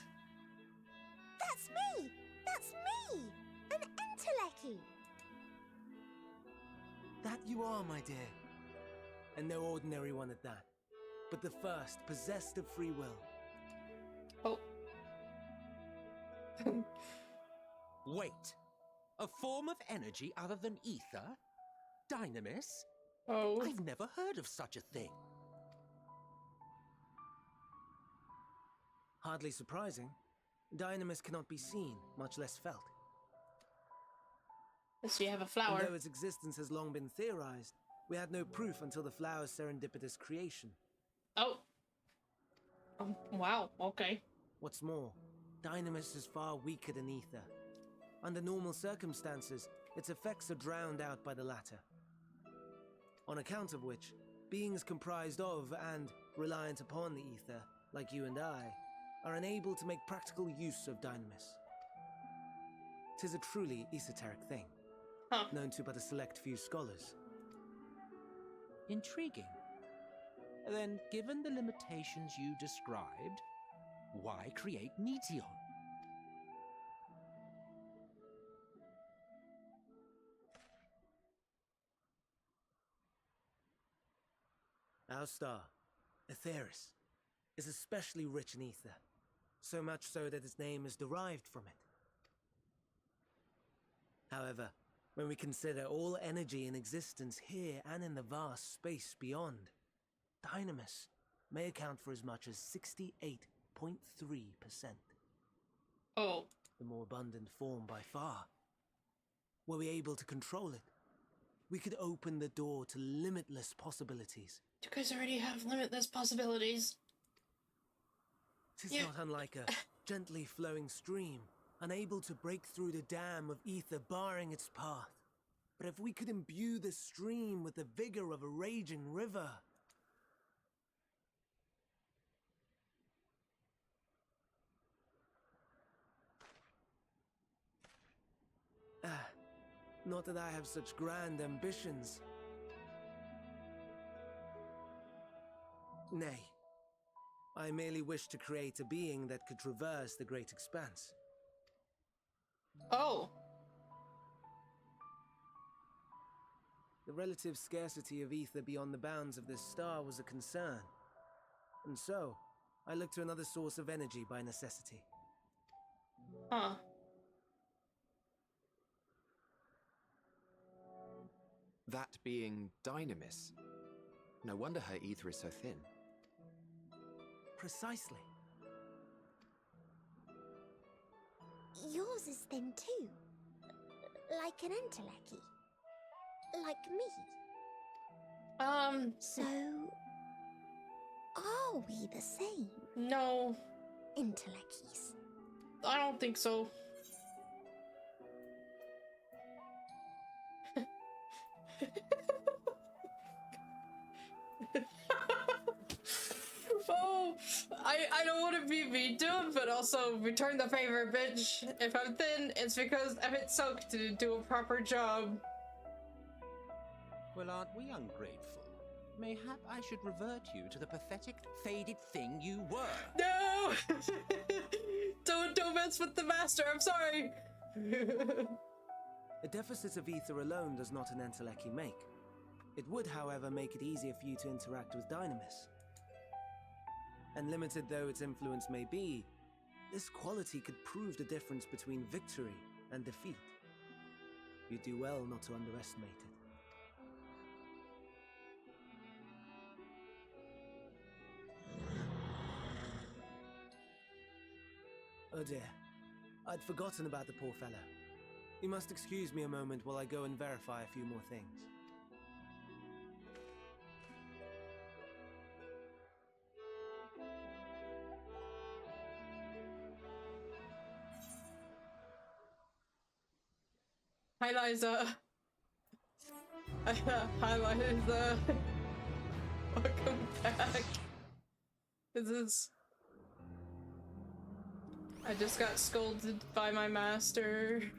That's me! That's me! An Enteleki! That you are, my dear. And no ordinary one at that, but the first possessed of free will. Oh. Wait. A form of energy other than ether? Dynamis? Oh. I've never heard of such a thing. Hardly surprising. Dynamis cannot be seen, much less felt. So you have a And flower. though its existence has long been theorized, we had no proof until the flower's serendipitous creation. Oh. Wow, okay. What's more, Dynamis is far weaker than ether. Under normal circumstances, its effects are drowned out by the latter. On account of which, beings comprised of and reliant upon the ether, like you and I, are unable to make practical use of Dynamis. 'Tis a truly esoteric thing, known to but a select few scholars. Intriguing. Then, given the limitations you described, why create Meteion? Our star, Aetheris, is especially rich in ether, so much so that its name is derived from it. However, when we consider all energy in existence here and in the vast space beyond, Dynamis may account for as much as 68.3%. Oh. The more abundant form by far. Were we able to control it, we could open the door to limitless possibilities. You guys already have limitless possibilities. 'Tis not unlike a gently flowing stream, unable to break through the dam of ether barring its path. But if we could imbue the stream with the vigor of a raging river... Not that I have such grand ambitions. Nay. I merely wish to create a being that could traverse the great expanse. Oh. The relative scarcity of ether beyond the bounds of this star was a concern. And so, I looked to another source of energy by necessity. Huh. That being Dynamis. No wonder her ether is so thin. Precisely. Yours is thin too. Like an entelechy. Like me. So... are we the same? No. Entelechies. I don't think so. Oh, I don't want to be mean to him, but also return the favor, bitch. If I'm thin, it's because Emet-Selch didn't do a proper job. Well, aren't we ungrateful? Mayhap I should revert you to the pathetic, faded thing you were. No! Don't mess with the master, I'm sorry! A deficit of ether alone does not an entelechy make. It would, however, make it easier for you to interact with Dynamis. And limited though its influence may be, this quality could prove the difference between victory and defeat. You do well not to underestimate it. Oh dear, I'd forgotten about the poor fellow. You must excuse me a moment while I go and verify a few more things. Hi, Liza. Hi, Liza. Welcome back. This is... I just got scolded by my master.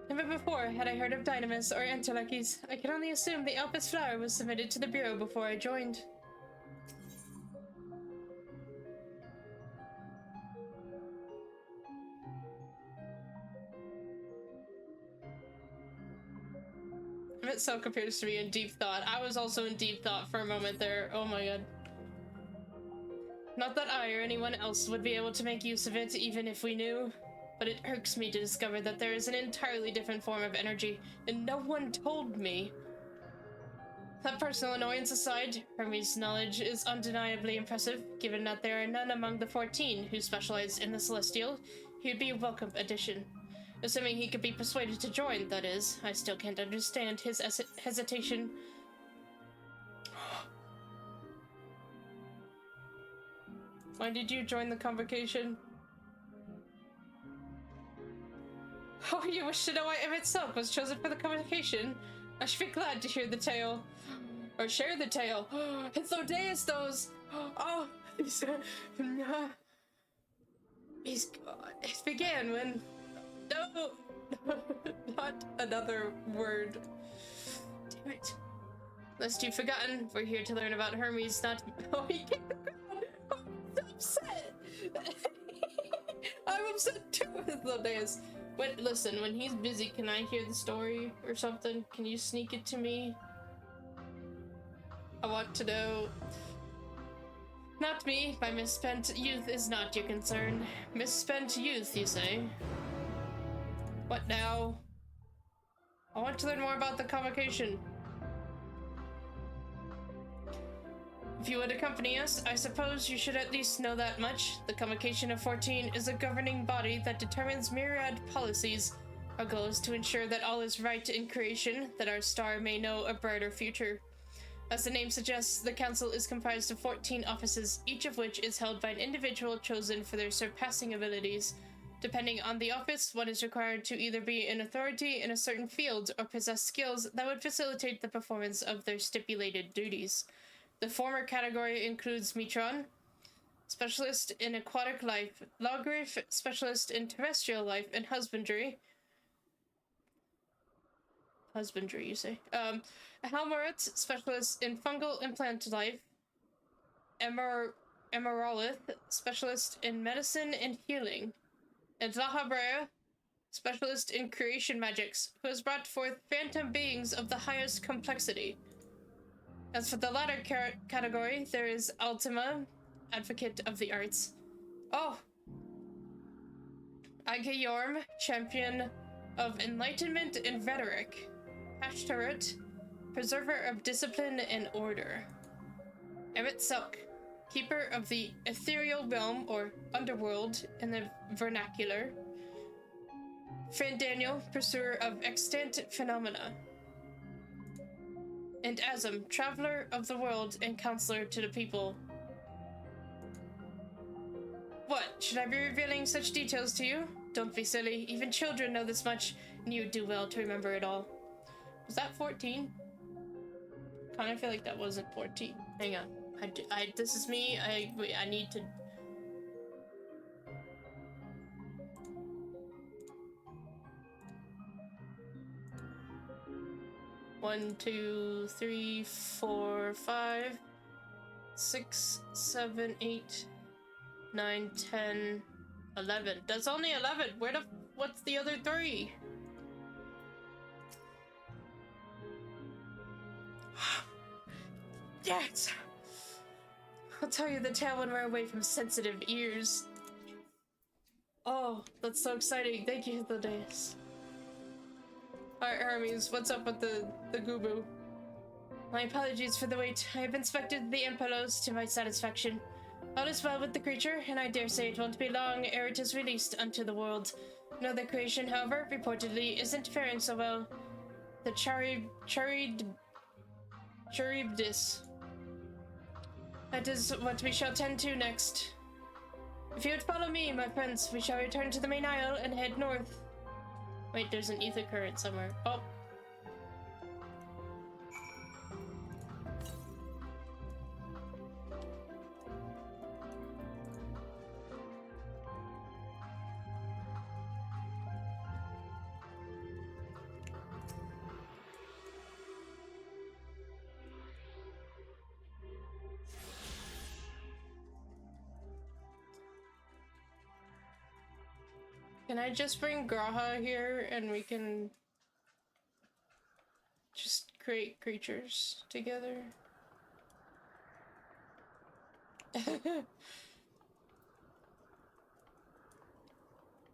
Never before had I heard of Dynamis or Entelechy's. I can only assume the Elpis flower was submitted to the Bureau before I joined. Emet-Selch appears to be in deep thought. I was also in deep thought for a moment there. Oh my god. Not that I or anyone else would be able to make use of it, even if we knew. but it irks me to discover that there is an entirely different form of energy, and no one told me. That personal annoyance aside, Hermes' knowledge is undeniably impressive. Given that there are none among the 14 who specialize in the Celestial, he would be a welcome addition. Assuming he could be persuaded to join, that is. I still can't understand his hesitation. Why did you join the convocation? Oh, you wish to know why Emet-Selch was chosen for the convocation? I should be glad to hear the tale. Or share the tale. Hythlodaeus those! Oh, it began when... No! Not another word. Damn it. Lest you've forgotten, we're here to learn about Hermes, not... Oh, he can't... I'm so upset! I'm upset too, Hythlodaeus. Wait, listen, when he's busy, can I hear the story or something? Can you sneak it to me? I want to know. Not me. My misspent youth is not your concern. Misspent youth, you say? What now? I want to learn more about the convocation. If you would accompany us, I suppose you should at least know that much. The Convocation of 14 is a governing body that determines myriad policies. Our goal is to ensure that all is right in creation, that our star may know a brighter future. As the name suggests, the Council is comprised of 14 offices, each of which is held by an individual chosen for their surpassing abilities. Depending on the office, one is required to either be an authority in a certain field or possess skills that would facilitate the performance of their stipulated duties. The former category includes Meteion, specialist in aquatic life, Lawgriff, specialist in terrestrial life and husbandry. Husbandry, you say? Helmerith, specialist in fungal and plant life. Emerolith, specialist in medicine and healing. And Lahabrea, specialist in creation magics, who has brought forth phantom beings of the highest complexity. As for the latter category, there is Ultima, advocate of the arts. Oh! Ageyorm, champion of enlightenment and rhetoric. Ashtaret, preserver of discipline and order. Emet-Selch, keeper of the ethereal realm or underworld in the vernacular. Daniel, pursuer of extant phenomena. And Azam, traveler of the world and counselor to the people. What? Should I be revealing such details to you? Don't be silly. Even children know this much, and you do well to remember it all. Was that 14? Kinda feel like that wasn't 14. Hang on. This is me. I need to... One, 2, 3, 4, 5, 6, 7, 8, 9, 10, 11. That's only 11. What's the other 3? Yes! I'll tell you the tale when we're away from sensitive ears. Oh, that's so exciting. Thank you, Hythlodaeus. Alright, Hermes, what's up with the Gubu? My apologies for the wait. I have inspected the Impelos to my satisfaction. All is well with the creature, and I dare say it won't be long ere it is released unto the world. Another creation, however, reportedly isn't faring so well. The Charybdis. That is what we shall tend to next. If you would follow me, my friends, we shall return to the main isle and head north. Wait, there's an ether current somewhere. Oh. Can I just bring Graha here and we can just create creatures together?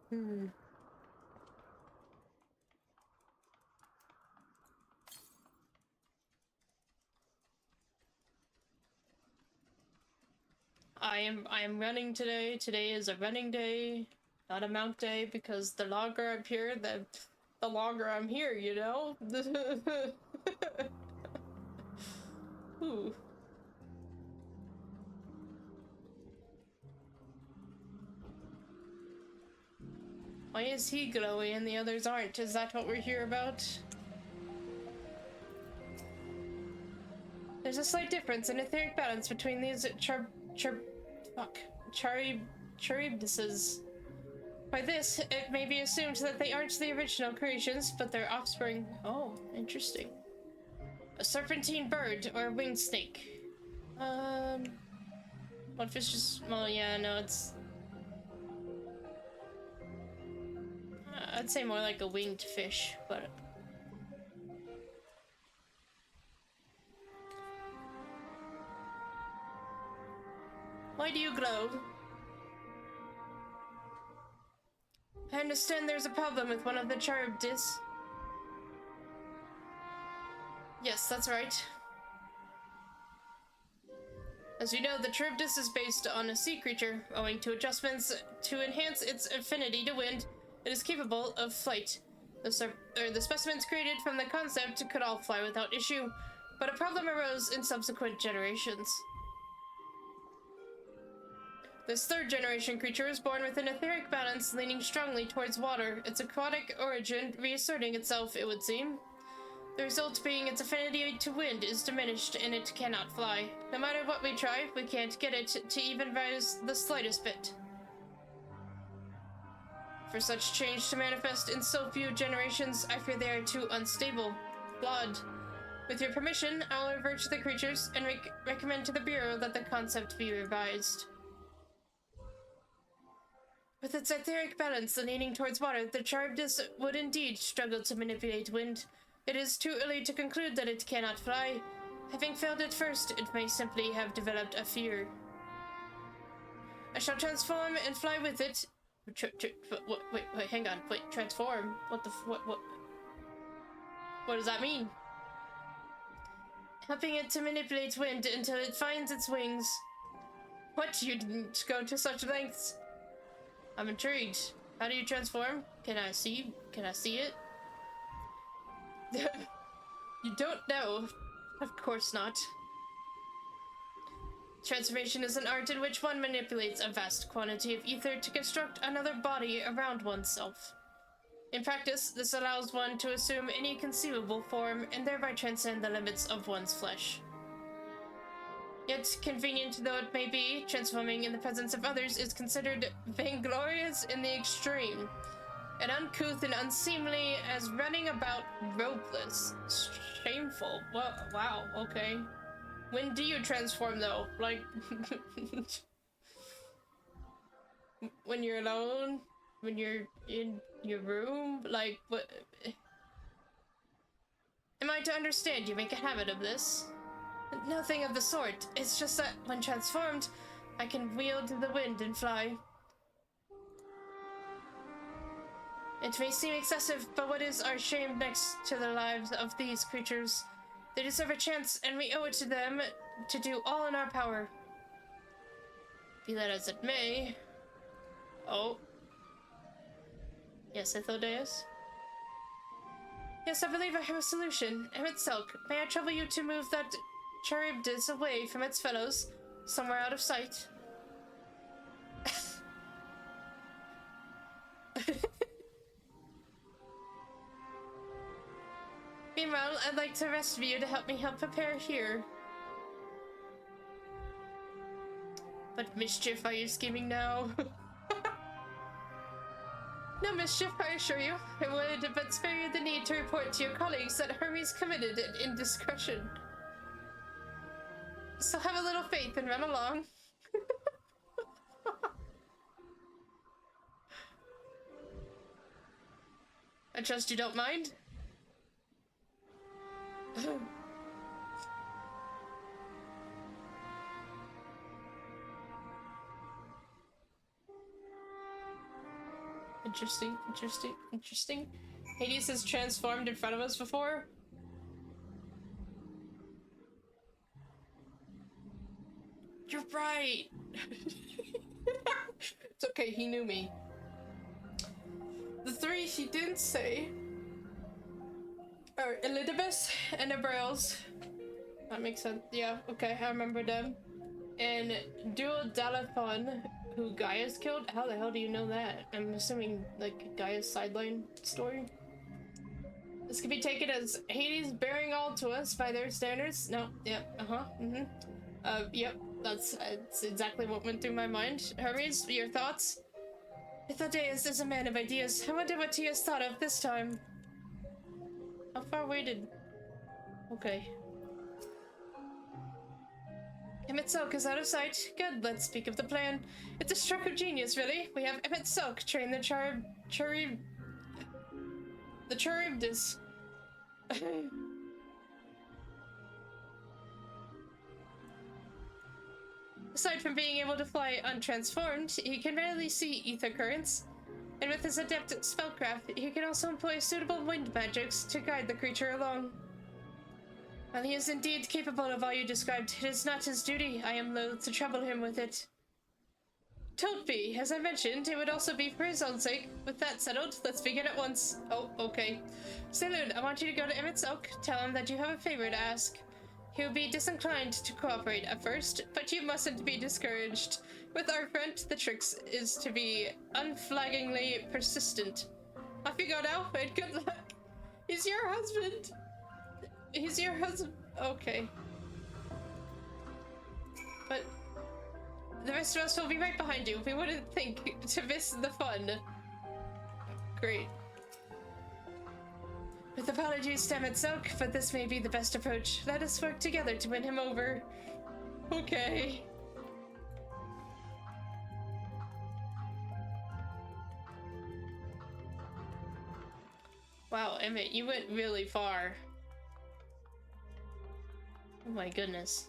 I am running today. Today is a running day, not a mount day, because the longer I'm here, the longer I'm here, you know? Ooh. Why is he glowy and the others aren't? Is that what we're here about? There's a slight difference in etheric balance between these Charybdises. By this, it may be assumed that they aren't the original creations, but their offspring. Oh, interesting. A serpentine bird or a winged snake. What fish is? Well, yeah, no, it's. I'd say more like a winged fish, but. Why do you glow? I understand there's a problem with one of the Charybdis. Yes, that's right. As you know, the Charybdis is based on a sea creature. Owing to adjustments to enhance its affinity to wind, it is capable of flight. The specimens created from the concept could all fly without issue, but a problem arose in subsequent generations. This third generation creature is born with an etheric balance leaning strongly towards water, its aquatic origin reasserting itself, it would seem. The result being its affinity to wind is diminished and it cannot fly. No matter what we try, we can't get it to even rise the slightest bit. For such change to manifest in so few generations, I fear they are too unstable. Flawed. With your permission, I will revert to the creatures and recommend to the Bureau that the concept be revised. With its etheric balance leaning towards water, the Charybdis would indeed struggle to manipulate wind. It is too early to conclude that it cannot fly. Having failed at first, it may simply have developed a fear. I shall transform and fly with it. Wait, hang on. Wait, transform? What does that mean? Helping it to manipulate wind until it finds its wings. What? You didn't go to such lengths? I'm intrigued. How do you transform? Can I see it? You don't know. Of course not. Transformation is an art in which one manipulates a vast quantity of ether to construct another body around oneself. In practice, this allows one to assume any conceivable form and thereby transcend the limits of one's flesh. Yet, convenient though it may be, transforming in the presence of others is considered vainglorious in the extreme, and uncouth and unseemly as running about ropeless. Shameful. Well, wow, okay. When do you transform though? Like, when you're alone? When you're in your room? Like, what? Am I to understand you make a habit of this? Nothing of the sort. It's just that, when transformed, I can wield the wind and fly. It may seem excessive, but what is our shame next to the lives of these creatures? They deserve a chance, and we owe it to them to do all in our power. Be that as it may... Oh. Yes, Hythlodaeus? Yes, I believe I have a solution. Emet-Selch, may I trouble you to move that Charybdis away from its fellows, somewhere out of sight? Meanwhile, I'd like the rest of you to help me prepare here. What mischief are you scheming now? No mischief, I assure you. I would but spare you the need to report to your colleagues that Hermes committed an indiscretion. So have a little faith and run along. I trust you don't mind? Interesting, interesting, interesting. Hades has transformed in front of us before. You're right! It's okay, he knew me. The three he didn't say are Elpis and Emet-Selch. That makes sense. Yeah, okay, I remember them. And Duodalaphon, who Gaius killed? How the hell do you know that? I'm assuming, like, Gaius' sideline story? This could be taken as Hades bearing all to us by their standards. No, yep, yep, that's exactly what went through my mind. Hermes, your thoughts? Hythlodaeus is a man of ideas. I wonder what he has thought of this time. How far away did... Okay. Emet-Selch is out of sight. Good, let's speak of the plan. It's a stroke of genius, really. We have Emet-Selch train the Charybdis. Aside from being able to fly untransformed, he can rarely see ether currents. And with his adept spellcraft, he can also employ suitable wind magics to guide the creature along. While he is indeed capable of all you described, it is not his duty. I am loath to trouble him with it. Don't be. As I mentioned, it would also be for his own sake. With that settled, let's begin at once. Oh, okay. Saloon, I want you to go to Emet-Selch. Tell him that you have a favor to ask. He will be disinclined to cooperate at first, but you mustn't be discouraged. With our friend, the trick is to be unflaggingly persistent. Off you go now, and good luck. He's your husband. He's your husband. Okay. But the rest of us will be right behind you. We wouldn't think to miss the fun. Great. With apologies to Emet-Selch, but this may be the best approach. Let us work together to win him over. Okay. Wow, Emmett, you went really far. Oh my goodness.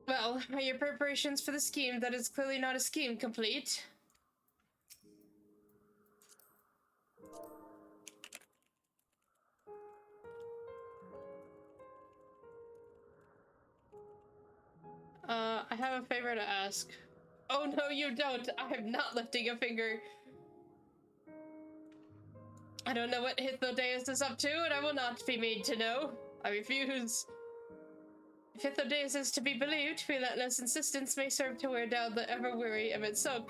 Well, are your preparations for the scheme that is clearly not a scheme complete? I have a favor to ask. Oh no, you don't! I am not lifting a finger! I don't know what Hythlodaeus is up to, and I will not be made to know. I refuse. If Hythlodaeus is to be believed, relentless insistence may serve to wear down the ever-weary Emet-Selch.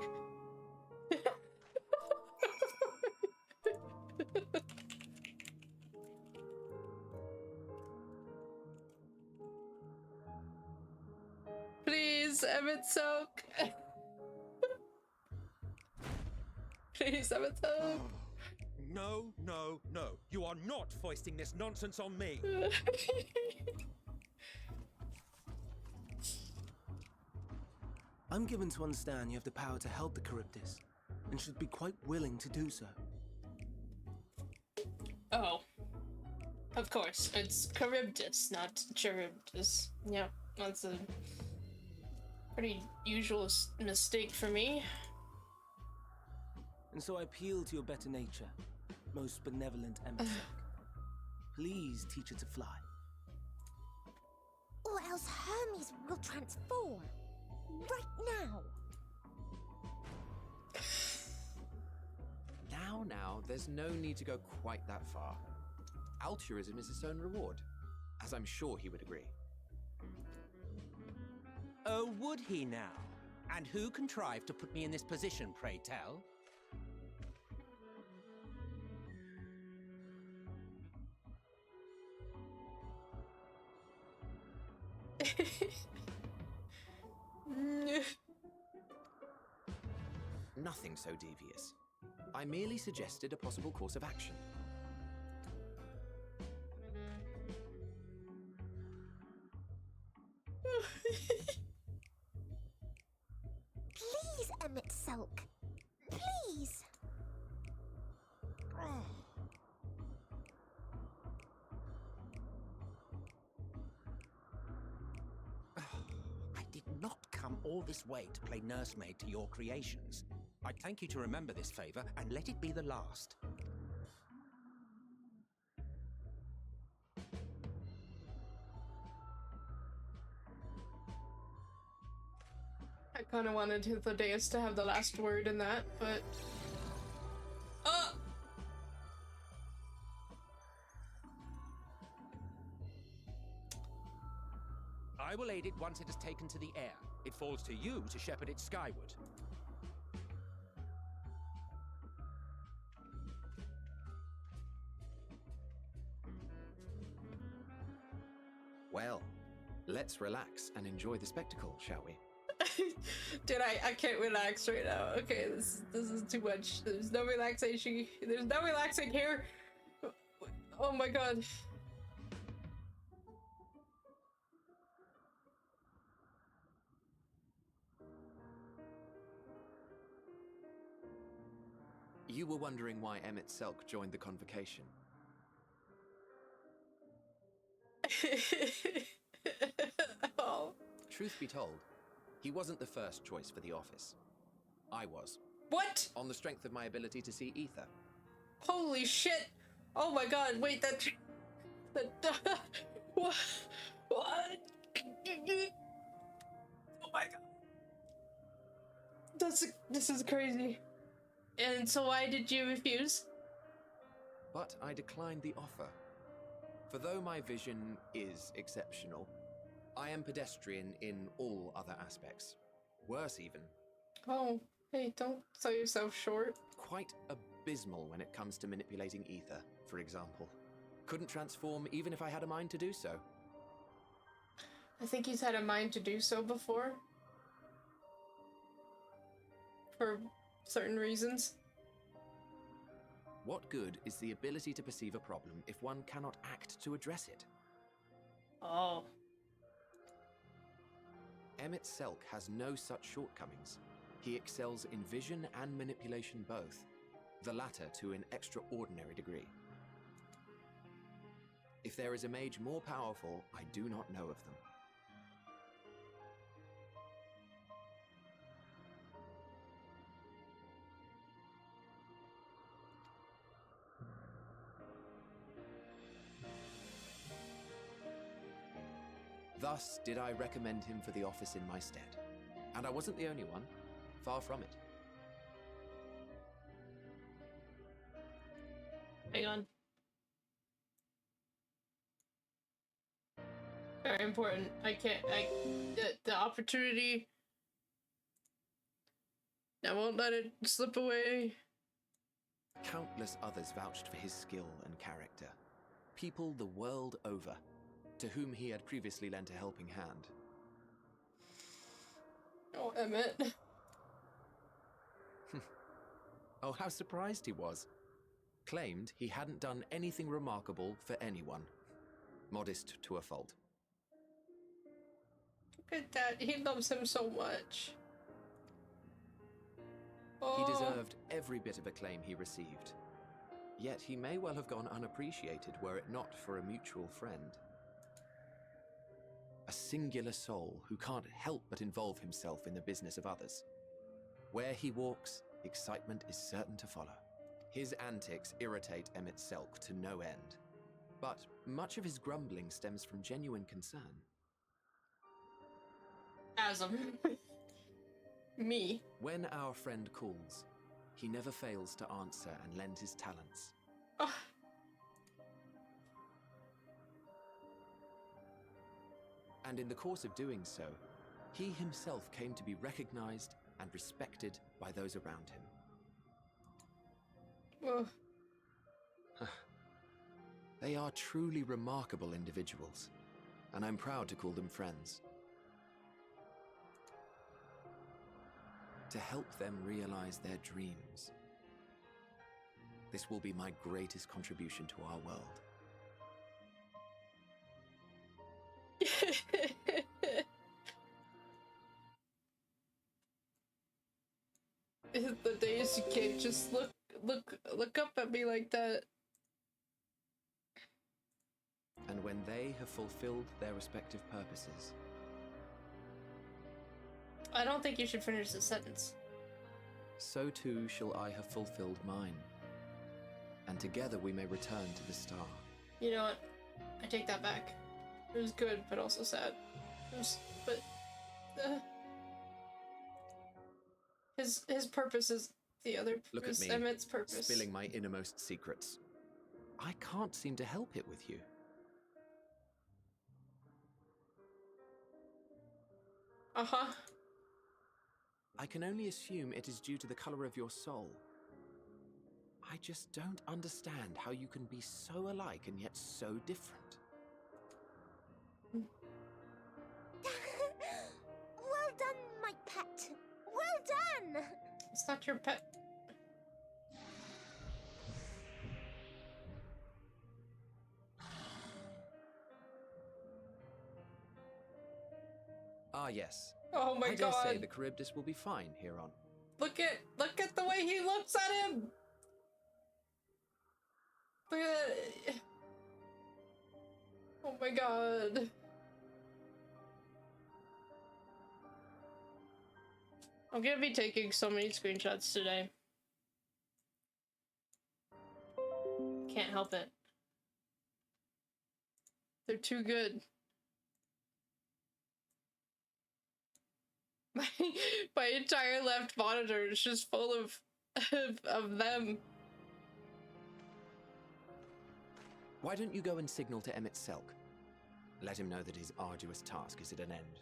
Please, Emet-Selch. Please, Emet-Selch. No, no, no. You are not foisting this nonsense on me. I'm given to understand you have the power to help the Charybdis, and should be quite willing to do so. Oh. Of course, it's Charybdis, not Charybdis. Yep, that's a pretty usual mistake for me. And so I appeal to your better nature, most benevolent Emet-Selch. Please teach her to fly. Or else Hermes will transform. Right now. Now, there's no need to go quite that far. Altruism is its own reward, as I'm sure he would agree. Oh, would he now? And who contrived to put me in this position, pray tell? Nothing so devious. I merely suggested a possible course of action. Please, Emet-Selch. Please. I did not come all this way to play nursemaid to your creations. I'd thank you to remember this favor and let it be the last. I kind of wanted Hythlodaeus to have the last word in that, but... I will aid it once it is taken to the air. It falls to you to shepherd it skyward. Well, let's relax and enjoy the spectacle, shall we? Dude, I can't relax right now. Okay, this is too much. There's no relaxation. There's no relaxing here. Oh my god. You were wondering why Emet-Selch joined the convocation. Oh. Truth be told, he wasn't the first choice for the office. I was. What? On the strength of my ability to see ether. Holy shit! Oh my god, wait, that what? What? Oh my god. This is crazy. And so why did you refuse? But I declined the offer. For though my vision is exceptional, I am pedestrian in all other aspects. Worse even. Oh, hey, don't sell yourself short. Quite abysmal when it comes to manipulating ether, for example. Couldn't transform even if I had a mind to do so. I think he's had a mind to do so before. For certain reasons. What good is the ability to perceive a problem if one cannot act to address it? Oh. Emet-Selch has no such shortcomings. He excels in vision and manipulation both, the latter to an extraordinary degree. If there is a mage more powerful, I do not know of them. Thus did I recommend him for the office in my stead. And I wasn't the only one. Far from it. Hang on. Very important. The opportunity. I won't let it slip away. Countless others vouched for his skill and character. People the world over, to whom he had previously lent a helping hand. Oh, Emmett. Oh, how surprised he was. Claimed he hadn't done anything remarkable for anyone. Modest to a fault. Look at that. He loves him so much. He Oh. deserved every bit of acclaim he received. Yet he may well have gone unappreciated were it not for a mutual friend. A singular soul who can't help but involve himself in the business of others. Where he walks, excitement is certain to follow. His antics irritate Emet-Selch to no end. But much of his grumbling stems from genuine concern. As of me. When our friend calls, he never fails to answer and lend his talents. Oh. And in the course of doing so, he himself came to be recognized and respected by those around him. Oh. They are truly remarkable individuals, and I'm proud to call them friends. To help them realize their dreams. This will be my greatest contribution to our world. The days you can't just look up at me like that. And when they have fulfilled their respective purposes. I don't think you should finish the sentence. So too shall I have fulfilled mine. And together we may return to the star. You know what? I take that back. It was good, but also sad. It was, but his purpose is the other. Look at me, Emmet's purpose. spilling my innermost secrets. I can't seem to help it with you. Uh-huh. I can only assume it is due to the color of your soul. I just don't understand how you can be so alike and yet so different. Well done, my pet. Well done! It's not your pet. Ah, yes. Oh my I dare god. say the Charybdis will be fine here on. Look at the way he looks at him. Look at it. Oh my god. I'm gonna be taking so many screenshots today. Can't help it. They're too good. My entire left monitor is just full of them. Why don't you go and signal to Emet-Selch? Let him know that his arduous task is at an end.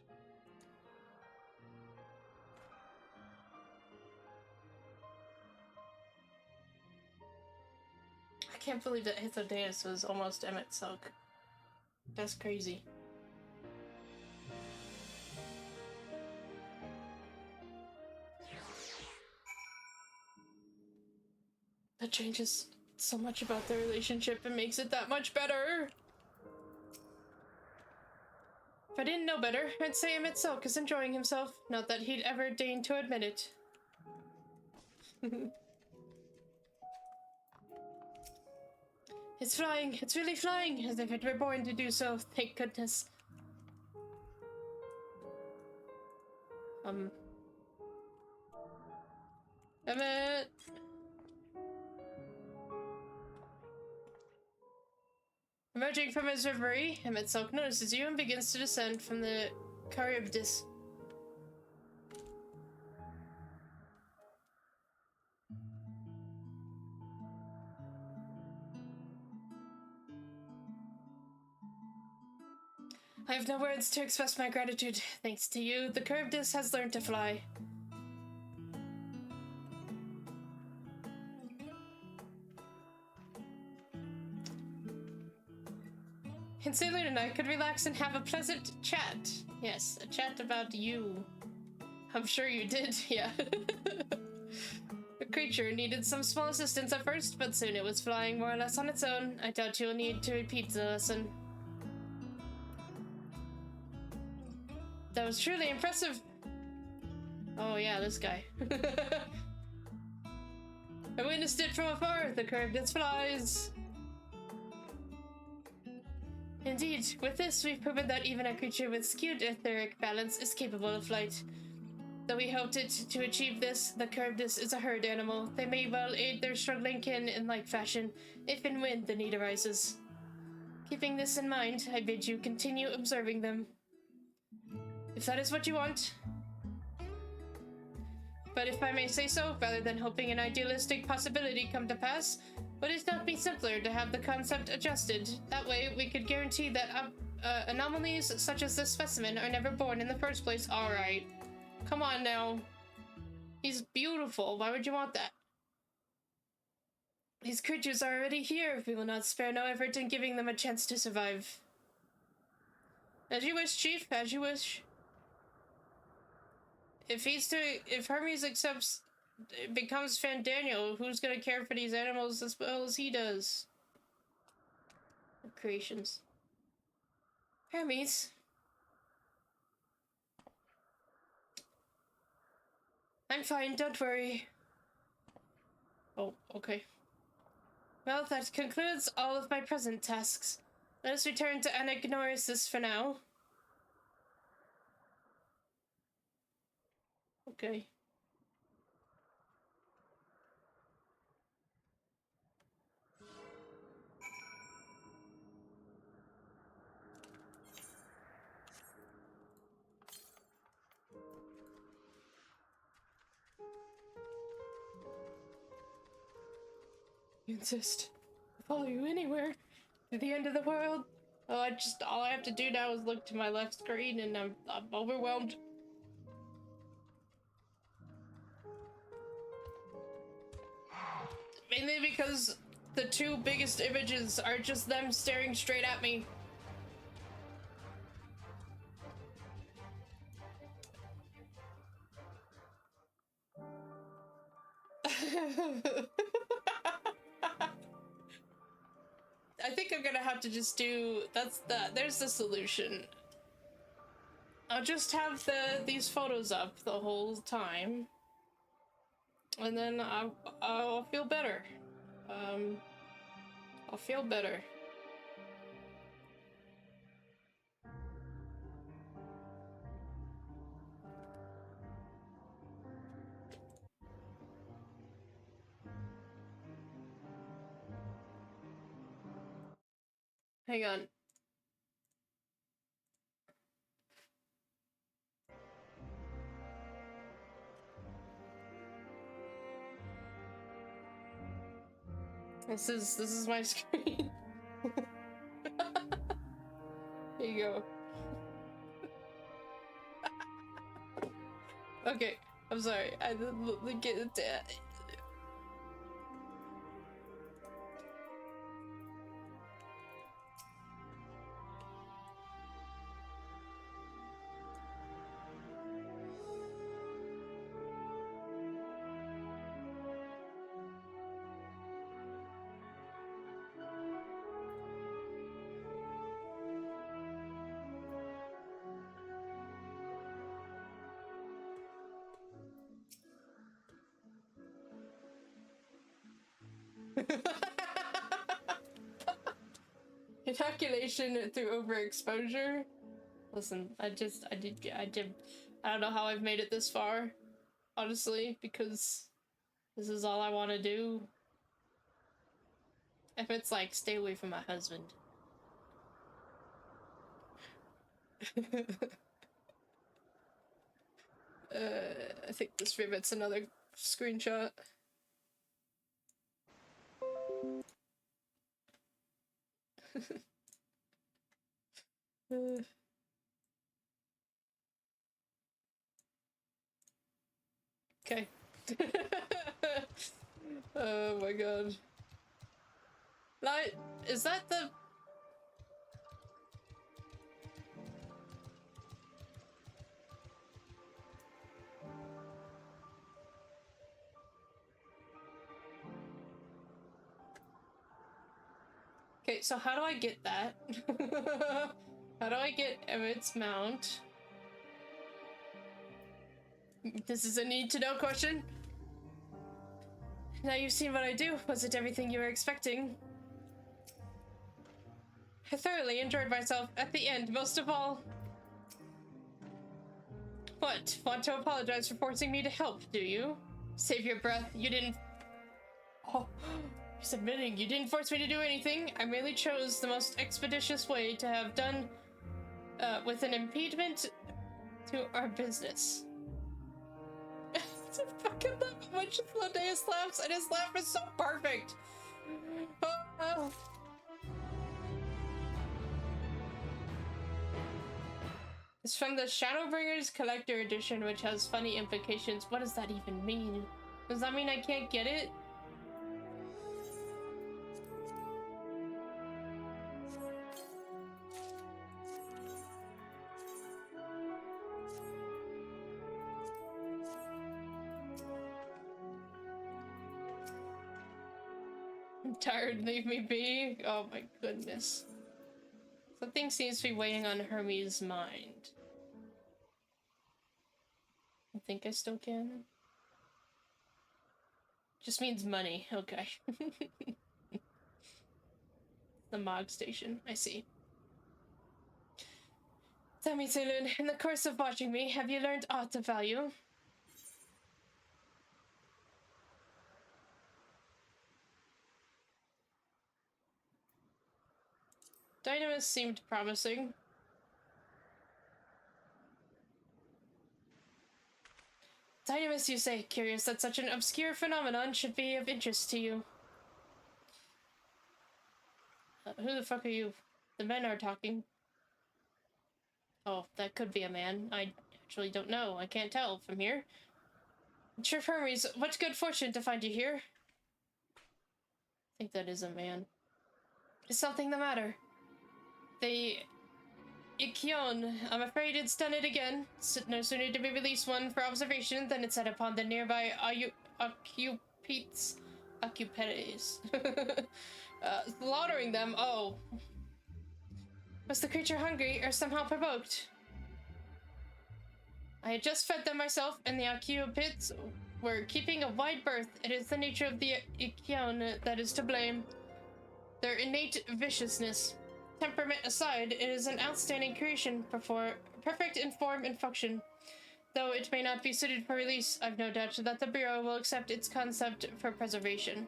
I can't believe that Hythlodaeus was almost Emet-Selch. That's crazy. That changes so much about their relationship and makes it that much better. If I didn't know better, I'd say Emet-Selch is enjoying himself. Not that he'd ever deign to admit it. It's flying. It's really flying, as if it were born to do so. Thank goodness. Emmet! Emerging from his reverie, Emet-Selch notices you and begins to descend from the Charybdis. I have no words to express my gratitude. Thanks to you, the Charybdis has learned to fly. And Sailor and I could relax and have a pleasant chat. Yes, a chat about you. I'm sure you did, yeah. The creature needed some small assistance at first, but soon it was flying more or less on its own. I doubt you'll need to repeat the lesson. That was truly impressive. Oh yeah, this guy. I witnessed it from afar. The Charybdis flies. Indeed, with this, we've proven that even a creature with skewed etheric balance is capable of flight. Though we hoped it to achieve this, the Charybdis is a herd animal. They may well aid their struggling kin in like fashion, if and when the need arises. Keeping this in mind, I bid you continue observing them. If that is what you want. But if I may say so, rather than hoping an idealistic possibility come to pass, would it not be simpler to have the concept adjusted? That way, we could guarantee that anomalies such as this specimen are never born in the first place. Alright. Come on now. He's beautiful. Why would you want that? These creatures are already here. We will not spare no effort in giving them a chance to survive. As you wish, Chief, as you wish. If Hermes becomes Fandaniel, who's gonna care for these animals as well as he does? Creations. Hermes. I'm fine, don't worry. Oh, okay. Well, that concludes all of my present tasks. Let us return to Anagnorisis for now. Okay. You insist. I'll follow you anywhere. To the end of the world. Oh, all I have to do now is look to my left screen and I'm overwhelmed. Mainly because the two biggest images are just them staring straight at me. I think I'm gonna have to just do, there's the solution. I'll just have these photos up the whole time. And then I'll feel better. I'll feel better. Hang on. This is my screen. Here you go. Okay, I'm sorry. I didn't get it. Inoculation through overexposure. Listen, I don't know how I've made it this far, honestly, because this is all I want to do. If it's like, stay away from my husband. I think this Rivet's another screenshot. Okay. Oh my god. Light, is that the... Okay, so how do I get that? How do I get Emmett's mount? This is a need-to-know question. Now you've seen what I do. Was it everything you were expecting? I thoroughly enjoyed myself at the end, most of all. What? Want to apologize for forcing me to help, do you? Save your breath. You didn't... Oh, he's admitting you didn't force me to do anything. I merely chose the most expeditious way to have done with an impediment to our business. I fucking love it when Hythlodaeus laughs, and his laugh is so perfect. Oh. It's from the Shadowbringers Collector Edition, which has funny implications. What does that even mean? Does that mean I can't get it? Tired, leave me be. Oh my goodness. Something seems to be weighing on Hermes' mind. I think I still can. Just means money. Okay. The Mog Station. I see. Tell me, Saloon, in the course of watching me, have you learned aught of value? Dynamis seemed promising. Dynamis, you say? Curious that such an obscure phenomenon should be of interest to you. Who the fuck are you? The men are talking. Oh, that could be a man. I actually don't know. I can't tell from here. Chief Hermes, what good fortune to find you here. I think that is a man. Is something the matter? The Ikion, I'm afraid it's done it again. No sooner did we release one for observation than it set upon the nearby occupites. Slaughtering them, oh. Was the creature hungry or somehow provoked? I had just fed them myself, and the occupites were keeping a wide berth. It is the nature of the Ikion that is to blame. Their innate viciousness. Temperament aside, it is an outstanding creation, perfect in form and function. Though it may not be suited for release, I've no doubt that the Bureau will accept its concept for preservation.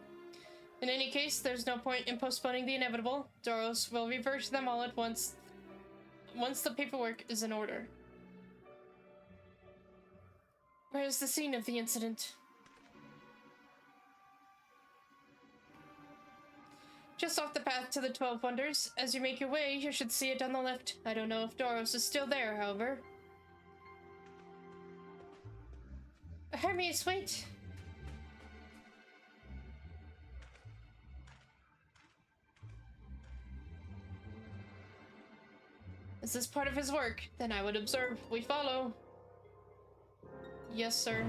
In any case, there's no point in postponing the inevitable. Doros will revert them all at once the paperwork is in order. Where is the scene of the incident? Just off the path to the 12 Wonders. As you make your way, you should see it on the left. I don't know if Doros is still there, however. Hermes, wait! Is this part of his work? Then I would observe. We follow. Yes, sir.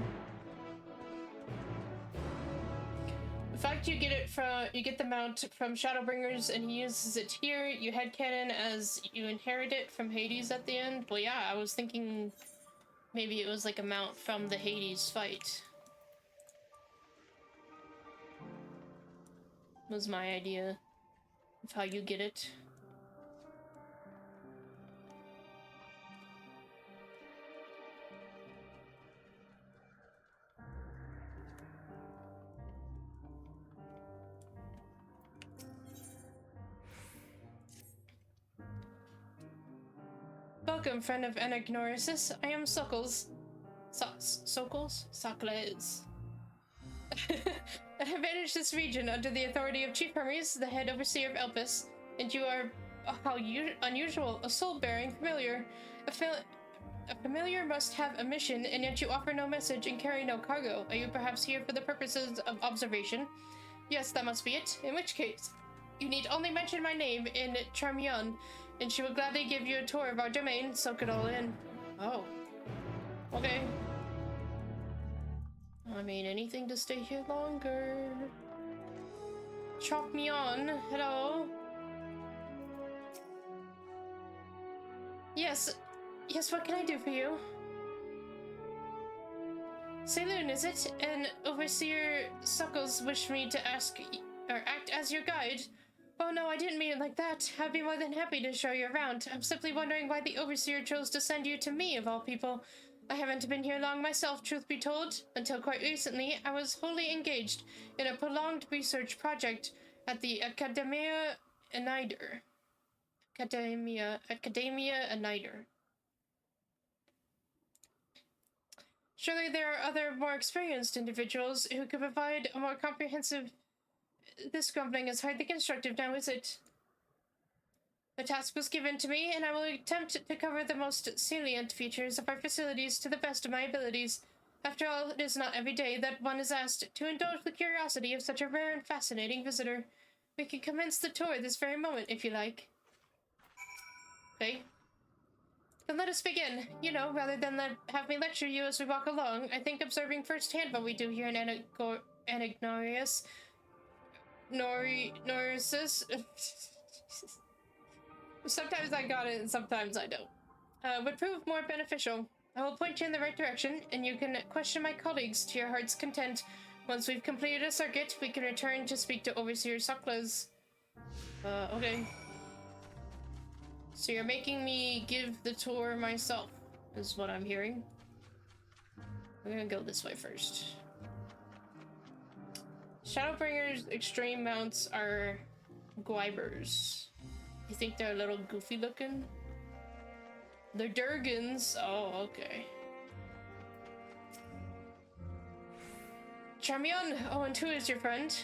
In fact, you get the mount from Shadowbringers, and he uses it here. You headcanon as you inherit it from Hades at the end. Well, yeah, I was thinking maybe it was like a mount from the Hades fight. Was my idea of how you get it. Welcome, friend of Anagnorisis. I am Sockles. Sockles? I have managed this region under the authority of Chief Hermes, the head overseer of Elpis, and you are, how unusual, a soul-bearing familiar. A familiar must have a mission, and yet you offer no message and carry no cargo. Are you perhaps here for the purposes of observation? Yes, that must be it. In which case, you need only mention my name in Charmion, and she will gladly give you a tour of our domain. Soak it all in. Oh. Okay. I mean, anything to stay here longer. Chop me on. Hello. Yes. Yes, what can I do for you? Saloon, is it? And Overseer Suckles wished me to act as your guide. Oh no, I didn't mean it like that. I'd be more than happy to show you around. I'm simply wondering why the Overseer chose to send you to me, of all people. I haven't been here long myself, truth be told. Until quite recently, I was wholly engaged in a prolonged research project at the Academia Anider. Academia Anider. Surely there are other, more experienced individuals who could provide a more comprehensive... This grumbling is hardly constructive, now is it? The task was given to me, and I will attempt to cover the most salient features of our facilities to the best of my abilities. After all, it is not every day that one is asked to indulge the curiosity of such a rare and fascinating visitor. We can commence the tour this very moment, if you like. Okay. Then let us begin. You know, rather than have me lecture you as we walk along, I think observing firsthand what we do here in Anagnorius Norisis. Sometimes I got it and sometimes I don't. Would prove more beneficial. I will point you in the right direction, and you can question my colleagues to your heart's content. Once we've completed a circuit, we can return to speak to Overseer Soklas. Okay. So you're making me give the tour myself, is what I'm hearing. We're gonna go this way first. Shadowbringer's extreme mounts are Gwybers. You think they're a little goofy looking? They're Durgans. Oh, okay. Charmion, oh, and who is your friend?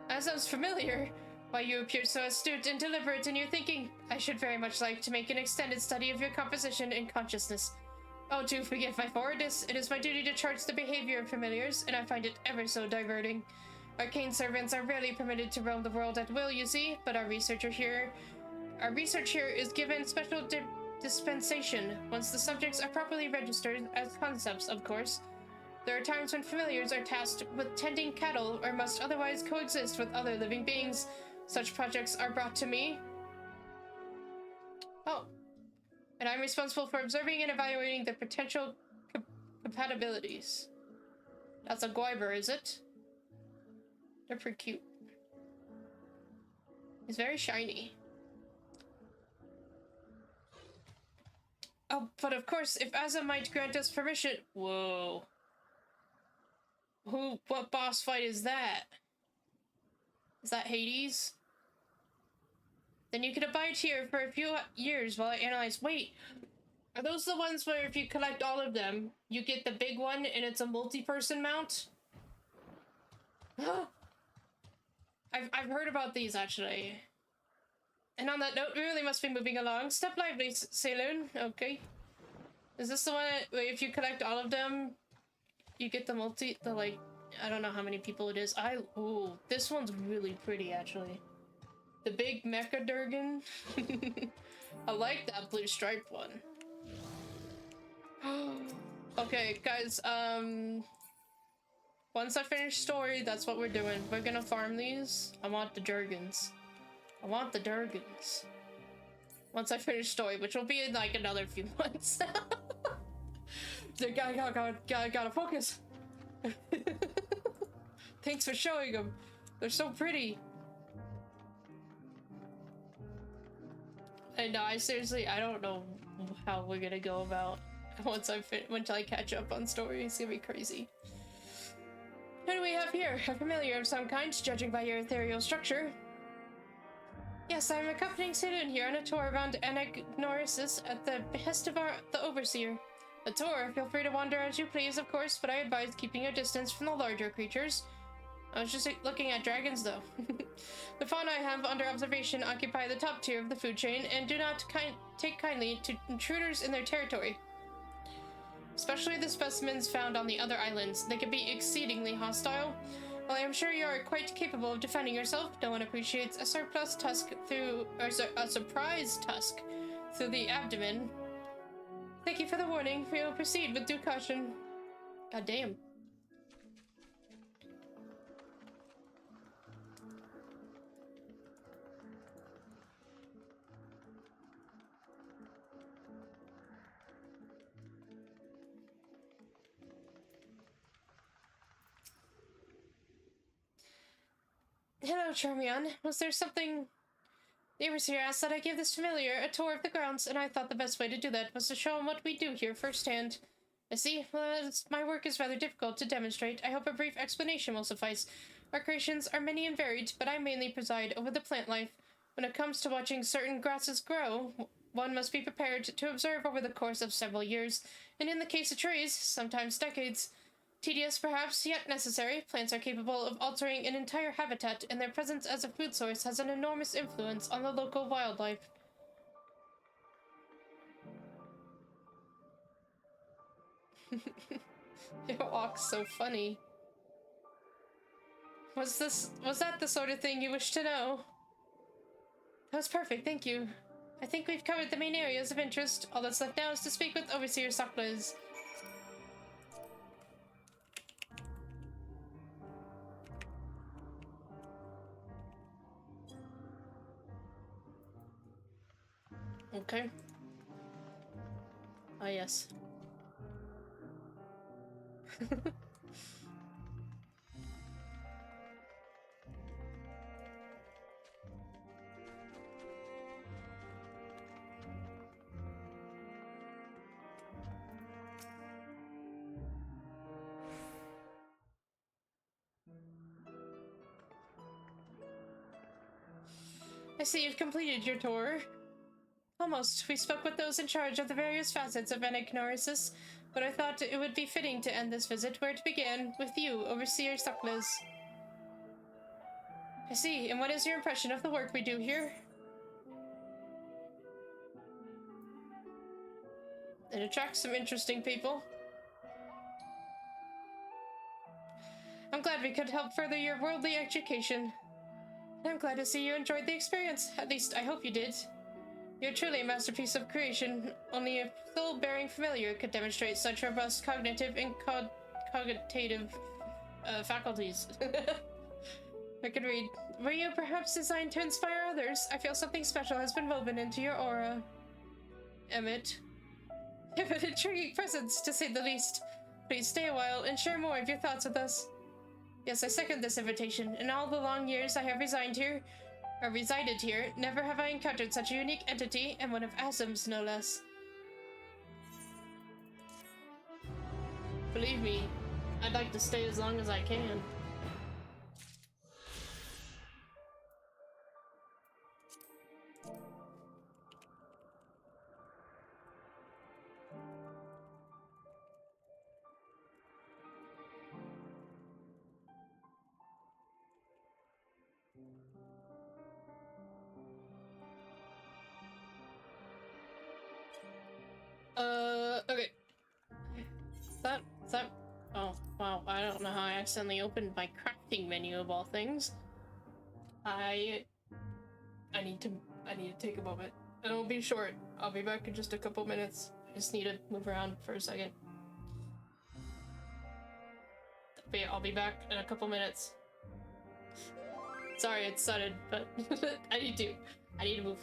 As I was familiar, why you appear so astute and deliberate in your thinking. I should very much like to make an extended study of your composition and consciousness. Oh, do forgive my forwardness. It is my duty to chart the behavior of familiars, and I find it ever so diverting. Arcane servants are rarely permitted to roam the world at will, you see, but our research here is given special dispensation once the subjects are properly registered as concepts, of course. There are times when familiars are tasked with tending cattle or must otherwise coexist with other living beings. Such projects are brought to me. Oh. And I'm responsible for observing and evaluating the potential compatibilities. That's a Gwyber, is it? They're pretty cute. He's very shiny. Oh, but of course, if Asa might grant us permission— Whoa. What boss fight is that? Is that Hades? Then you can abide here for a few years while I analyze— Wait, are those the ones where if you collect all of them, you get the big one and it's a multi-person mount? I've heard about these, actually. And on that note, we really must be moving along. Step lively, Saloon. Okay. Is this the one where if you collect all of them, you get the like, I don't know how many people it is. Ooh, this one's really pretty, actually. The big Mecha Durgan. I like that blue striped one. Okay, guys, once I finish story, that's what we're doing. We're gonna farm these. I want the Durgans. I want the Durgans. Once I finish story, which will be in like another few months. Gotta focus. Thanks for showing them. They're so pretty. And no, I don't know how we're gonna go about once I catch up on story. It's gonna be crazy. Who do we have here? A familiar of some kind, judging by your ethereal structure. Yes, I'm accompanying Saloon here on a tour around Anagnorisis at the behest of the Overseer. A tour, feel free to wander as you please, of course, but I advise keeping your distance from the larger creatures. I was just looking at dragons, though. The fauna I have under observation occupy the top tier of the food chain and do not take kindly to intruders in their territory. Especially the specimens found on the other islands. They can be exceedingly hostile. While I am sure you are quite capable of defending yourself, no one appreciates a surprise tusk through the abdomen. Thank you for the warning. We will proceed with due caution. God damn. Hello, Charmion. Was there something— The Overseer asked that I give this familiar a tour of the grounds, and I thought the best way to do that was to show him what we do here firsthand. I see. Well, my work is rather difficult to demonstrate. I hope a brief explanation will suffice. Our creations are many and varied, but I mainly preside over the plant life. When it comes to watching certain grasses grow, one must be prepared to observe over the course of several years, and in the case of trees, sometimes decades. Tedious, perhaps, yet necessary, plants are capable of altering an entire habitat, and their presence as a food source has an enormous influence on the local wildlife. It walks so funny. Was that the sort of thing you wish to know? That was perfect, thank you. I think we've covered the main areas of interest. All that's left now is to speak with Overseer Soklas. Okay. Ah, yes. I see you've completed your tour. Almost. We spoke with those in charge of the various facets of Anagnosis, but I thought it would be fitting to end this visit where it began, with you, Overseer Suckles. I see. And what is your impression of the work we do here? It attracts some interesting people. I'm glad we could help further your worldly education. I'm glad to see you enjoyed the experience. At least, I hope you did. You're truly a masterpiece of creation. Only a soul-bearing familiar could demonstrate such robust cognitive and cogitative faculties. I could read. Were you perhaps designed to inspire others? I feel something special has been woven into your aura. Emmett. You have an intriguing presence, to say the least. Please stay a while and share more of your thoughts with us. Yes, I second this invitation. In all the long years I have resided here, never have I encountered such a unique entity, and one of Asm's, no less. Believe me, I'd like to stay as long as I can. Okay. That, oh, wow, I don't know how I accidentally opened my crafting menu of all things. I need to take a moment. It'll be short. I'll be back in just a couple minutes. I just need to move around for a second. But yeah, I'll be back in a couple minutes. Sorry, it's sudden, but I need to move.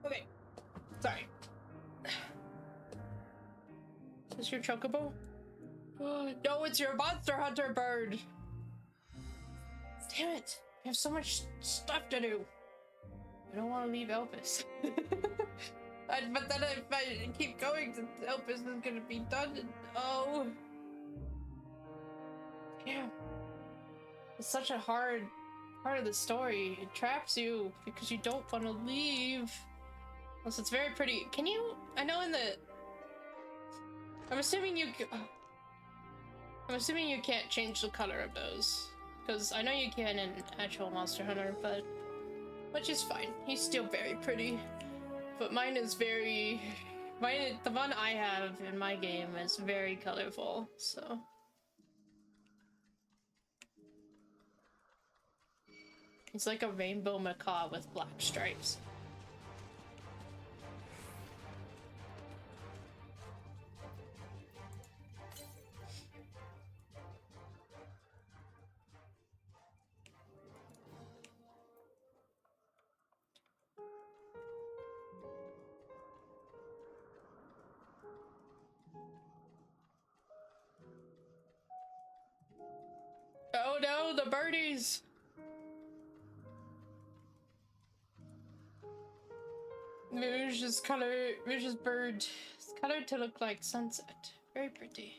Okay, sorry. Is this your chocobo? No, it's your monster hunter bird! Damn it! I have so much stuff to do! I don't want to leave Elpis. But then if I keep going, Elpis is gonna be done and, oh... Damn. It's such a hard part of the story. It traps you because you don't want to leave. Also, it's very pretty. Can you? I know in the. I'm assuming you can't change the color of those, because I know you can in actual Monster Hunter, but which is fine. He's still very pretty, but mine is very. The one I have in my game is very colorful, so. It's like a rainbow macaw with black stripes. Oh no, the birdies! Rouge's bird is colored to look like sunset. Very pretty.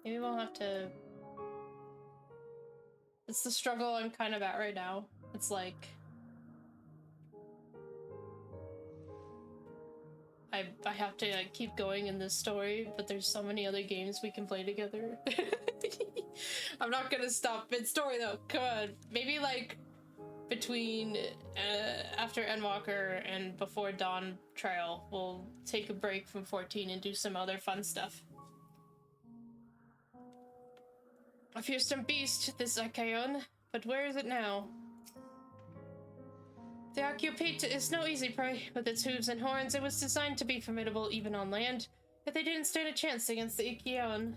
Maybe we'll have to... It's the struggle I'm kind of at right now. It's like... I have to like, keep going in this story, but there's so many other games we can play together. I'm not gonna stop mid-story though. Come on. Maybe like between after Endwalker and before Dawn Trail, we'll take a break from 14 and do some other fun stuff. A fearsome beast, this Achaeon, but where is it now? The Archaeopate is no easy prey. With its hooves and horns, it was designed to be formidable even on land, but they didn't stand a chance against the Achaeon.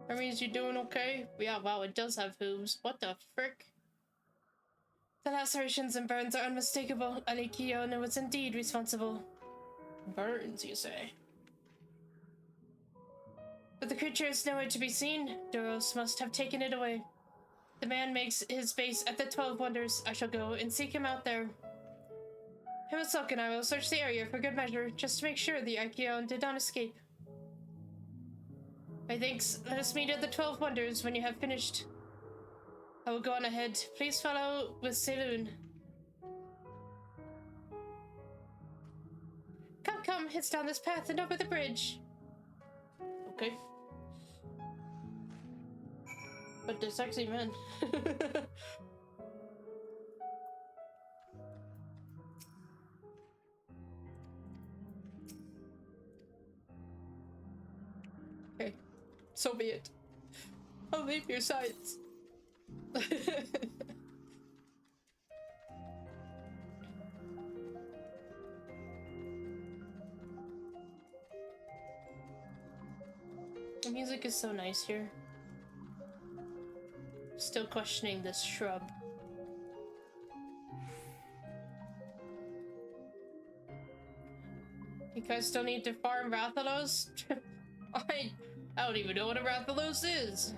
Hermes, you doing okay? Yeah, wow, it does have hooves. What the frick? The lacerations and burns are unmistakable. An Achaeon was indeed responsible. Burns, you say? But the creature is nowhere to be seen. Duros must have taken it away. The man makes his base at the 12 Wonders. I shall go and seek him out there. Emet-Selch and I will search the area for good measure, just to make sure the Achaeon did not escape. My thanks. Let us meet at the 12 Wonders when you have finished. I will go on ahead. Please follow with Selûne. Come, come. It's down this path and over the bridge. Okay. But they're sexy men. Okay. So be it. I'll leave your sides. The music is so nice here. Still questioning this shrub. You guys still need to farm Rathalos? I don't even know what a Rathalos is.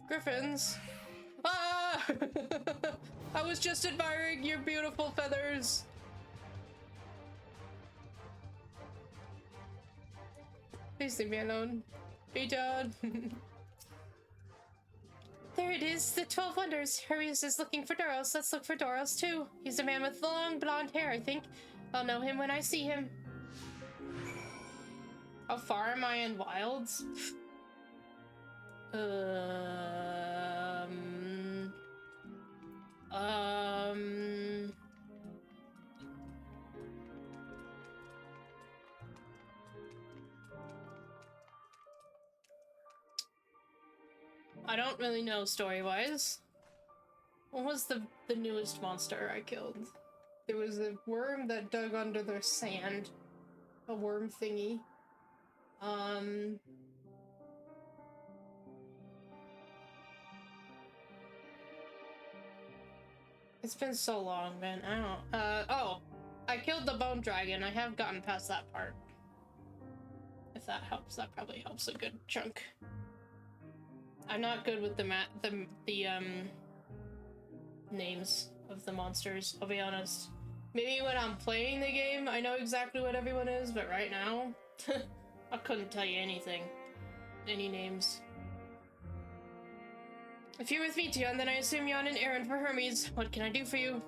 Griffins. Ah! I was just admiring your beautiful feathers. Please leave me alone. Be done. There it is, the 12 Wonders. Hermes is looking for Duros. Let's look for Duros too. He's a man with long blonde hair, I think. I'll know him when I see him. How far am I in Wilds? I don't really know story-wise. What was the newest monster I killed? There was a worm that dug under the sand. A worm thingy. It's been so long, man. I don't... oh! I killed the bone dragon. I have gotten past that part. If that helps, that probably helps a good chunk. I'm not good with the names of the monsters, I'll be honest. Maybe when I'm playing the game, I know exactly what everyone is, but right now, I couldn't tell you anything. Any names. If you're with Meteion, then I assume you're on an errand for Hermes. What can I do for you?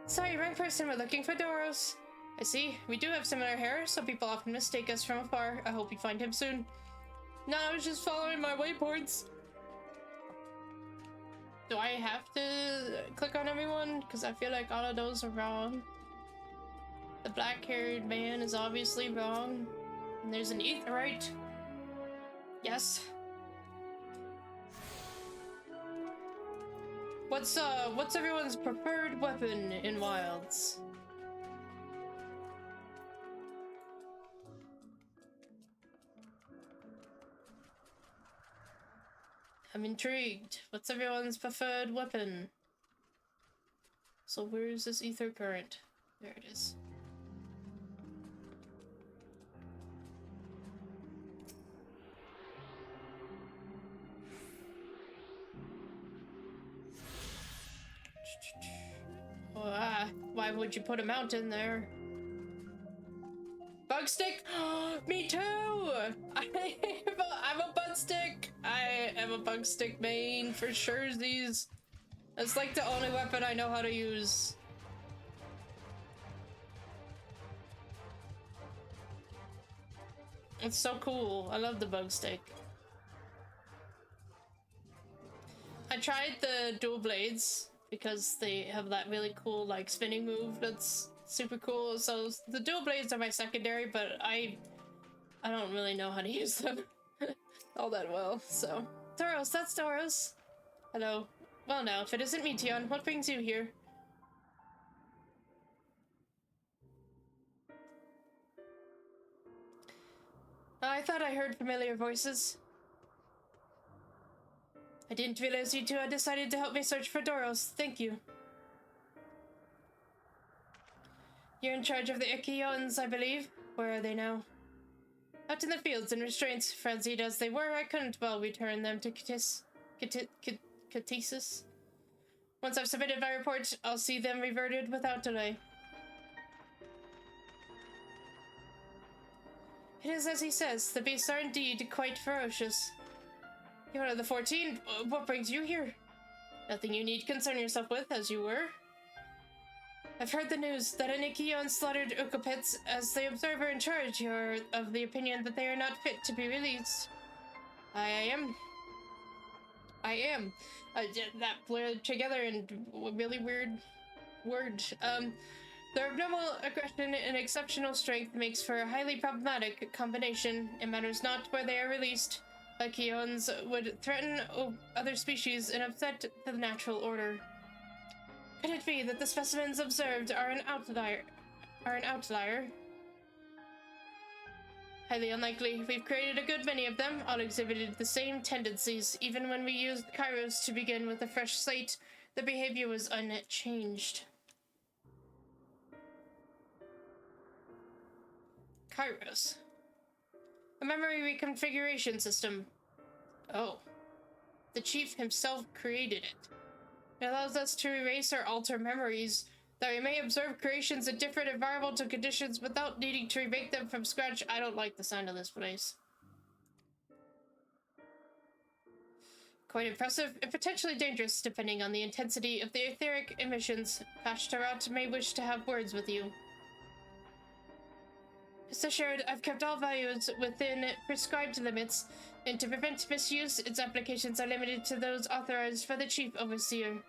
Sorry, wrong person. We're looking for Doros. I see. We do have similar hair, so people often mistake us from afar. I hope you find him soon. No, I was just following my waypoints. Do I have to click on everyone? Because I feel like all of those are wrong. The black-haired man is obviously wrong. And there's an Aetheryte. Yes. What's everyone's preferred weapon in Wilds? I'm intrigued. What's everyone's preferred weapon? So where is this ether current? There it is. Why would you put a mountain there? Bug stick? Me too! I'm a bug stick! I am a bug stick main for surezies. It's like the only weapon I know how to use. It's so cool. I love the bug stick. I tried the dual blades because they have that really cool like spinning move that's super cool. So the dual blades are my secondary, but I don't really know how to use them all that well. So Doros, that's Doros. Hello. Well now, if it isn't Meteion, what brings you here? I thought I heard familiar voices. I didn't realize you two had decided to help me search for Doros. Thank you. You're in charge of the Ichions, I believe. Where are they now? Out in the fields in restraints. Frenzied as they were, I couldn't well return them to Catesis. Once I've submitted my report, I'll see them reverted without delay. It is as he says. The beasts are indeed quite ferocious. You're one of the 14. What brings you here? Nothing you need concern yourself with, as you were. I've heard the news that an Ichion slaughtered Ukapits. As the observer in charge, you're of the opinion that they are not fit to be released. I am. That blurred together in a really weird word. Their abnormal aggression and exceptional strength makes for a highly problematic combination. It matters not where they are released. Ichions would threaten other species and upset the natural order. Could it be that the specimens observed are an outlier? Highly unlikely. We've created a good many of them, all exhibited the same tendencies. Even when we used Kairos to begin with a fresh slate, the behavior was unchanged. Kairos. A memory reconfiguration system. Oh. The chief himself created it. It allows us to erase or alter memories, that we may observe creations in different environmental conditions without needing to remake them from scratch. I don't like the sound of this place. Quite impressive and potentially dangerous, depending on the intensity of the etheric emissions. Pashtarat may wish to have words with you. Rest assured, I've kept all values within prescribed limits, and to prevent misuse, its applications are limited to those authorized by the Chief Overseer.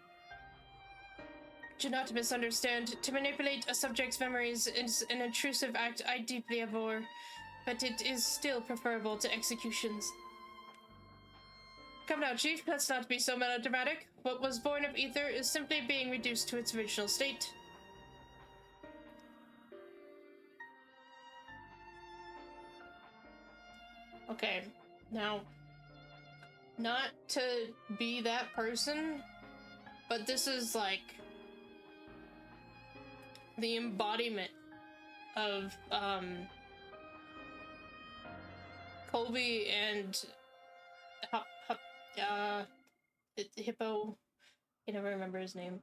Do not misunderstand. To manipulate a subject's memories is an intrusive act I deeply abhor, but it is still preferable to executions. Come now, Chief, let's not be so melodramatic. What was born of ether is simply being reduced to its original state. Okay, now, not to be that person, but this is like the embodiment of Colby and Hippo. I never remember his name.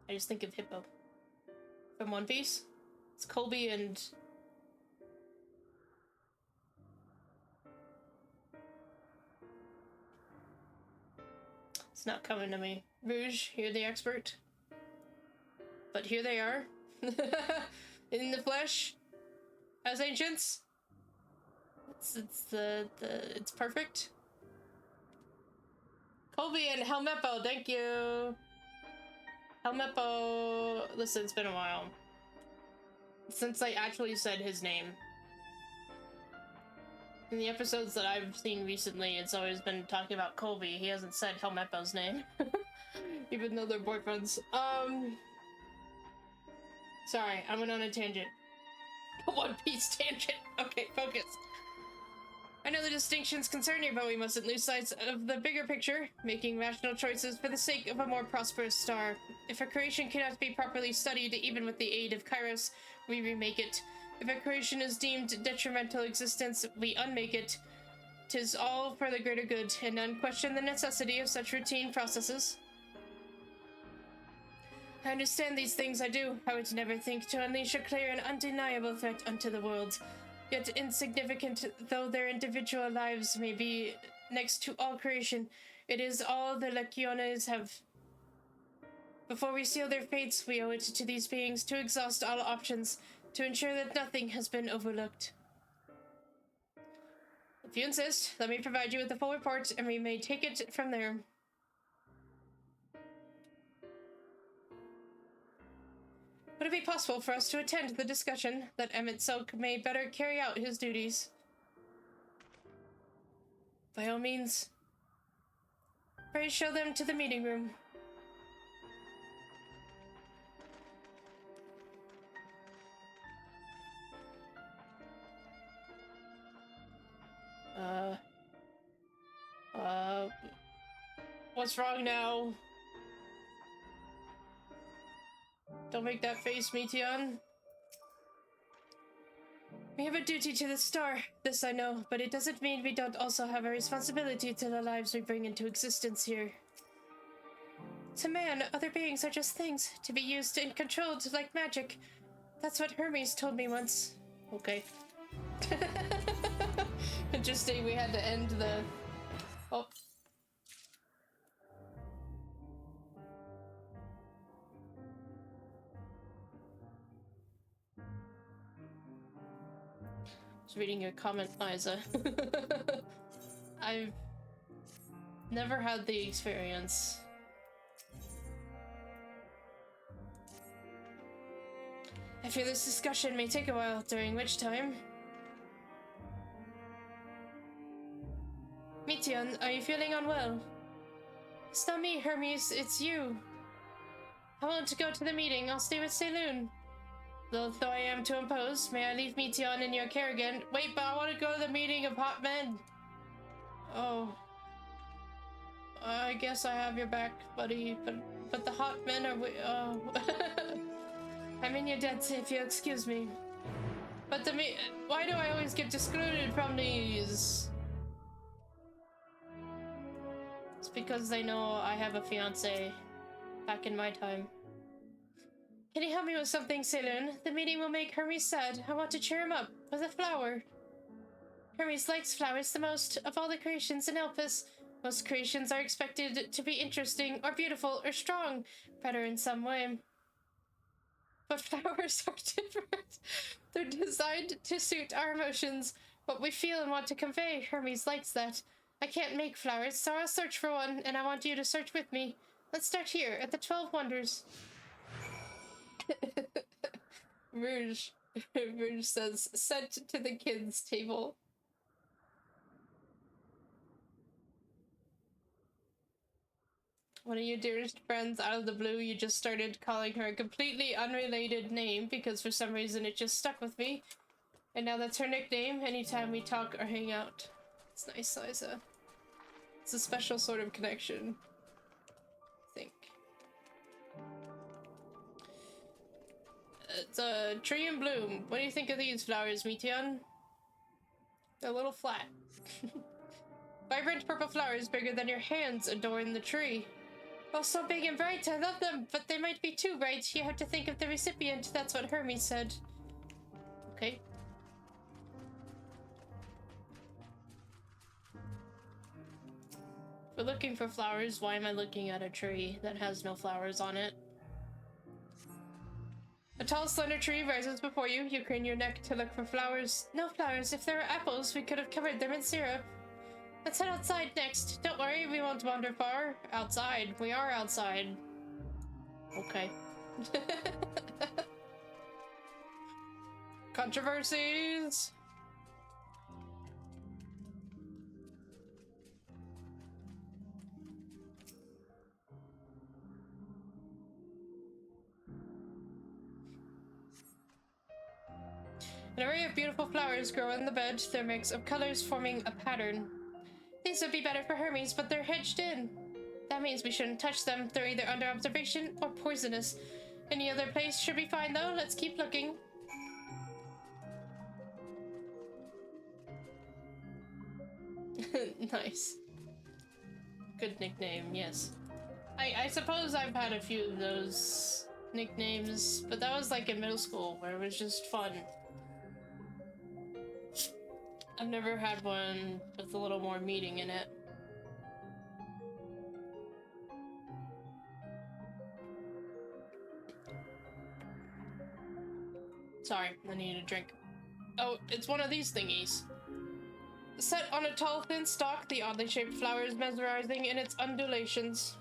I just think of Hippo. From One Piece? It's Colby and... It's not coming to me. Rouge, you're the expert. But here they are. In the flesh. As ancients. It's perfect. Colby and Helmeppo, thank you. Helmeppo, listen, it's been a while since I actually said his name. In the episodes that I've seen recently, it's always been talking about Colby. He hasn't said Helmeppo's name. Even though they're boyfriends. Sorry, I went on a tangent. One Piece tangent. Okay, focus. I know the distinctions concern you, but we mustn't lose sight of the bigger picture, making rational choices for the sake of a more prosperous star. If a creation cannot be properly studied, even with the aid of Kairos, we remake it. If a creation is deemed detrimental existence, we unmake it. 'Tis all for the greater good, and none question the necessity of such routine processes. I understand these things, I do. I would never think to unleash a clear and undeniable threat unto the world. Yet insignificant though their individual lives may be next to all creation, it is all the Legiones have. Before we seal their fates, we owe it to these beings to exhaust all options, to ensure that nothing has been overlooked. If you insist, let me provide you with the full report, and we may take it from there. Would it be possible for us to attend the discussion, that Emet-Selch may better carry out his duties? By all means. Pray show them to the meeting room. What's wrong now? Don't make that face, Meteion. We have a duty to the star, this I know, but it doesn't mean we don't also have a responsibility to the lives we bring into existence here. To man, other beings are just things, to be used and controlled like magic. That's what Hermes told me once. Okay. Interesting, we had to end the... Oh. Reading your comment, Liza. I've never had the experience. I fear this discussion may take a while, during which time... Meteion, are you feeling unwell? It's not me, Hermes, it's you. I want to go to the meeting, I'll stay with Saloon. Though I am to impose, may I leave Meteion in your care again? Wait, but I want to go to the meeting of hot men. Oh. I guess I have your back, buddy, but the hot men are oh. I'm in your debt, if you'll excuse me. But why do I always get excluded from these? It's because they know I have a fiance back in my time. Can you help me with something, Saloon? The meeting will make Hermes sad. I want to cheer him up with a flower. Hermes likes flowers the most of all the creations in Elpis. Most creations are expected to be interesting or beautiful or strong, better in some way. But flowers are different. They're designed to suit our emotions, what we feel and want to convey. Hermes likes that. I can't make flowers, so I'll search for one, and I want you to search with me. Let's start here, at the 12 Wonders. Rouge says, sent to the kids' table. One of your dearest friends, out of the blue, you just started calling her a completely unrelated name because for some reason it just stuck with me. And now that's her nickname anytime we talk or hang out. It's nice, Liza. It's a special sort of connection, I think. It's a tree in bloom. What do you think of these flowers, Meteion? They're a little flat. Vibrant purple flowers bigger than your hands adorn the tree. Oh, so big and bright, I love them, but they might be too bright. You have to think of the recipient, that's what Hermes said. Okay. We're looking for flowers. Why am I looking at a tree that has no flowers on it? A tall, slender tree rises before you. You crane your neck to look for flowers. No flowers. If there were apples, we could have covered them in syrup. Let's head outside next. Don't worry, we won't wander far. Outside. We are outside. Okay. Controversies. An array of beautiful flowers grow in the bed, their mix of colors forming a pattern. These would be better for Hermes, but they're hedged in. That means we shouldn't touch them. They're either under observation or poisonous. Any other place should be fine, though. Let's keep looking. Nice. Good nickname, yes. I suppose I've had a few of those nicknames, but that was like in middle school, where it was just fun. I've never had one with a little more meaning in it. Sorry, I need a drink. Oh, it's one of these thingies. Set on a tall, thin stalk, the oddly shaped flower is mesmerizing in its undulations.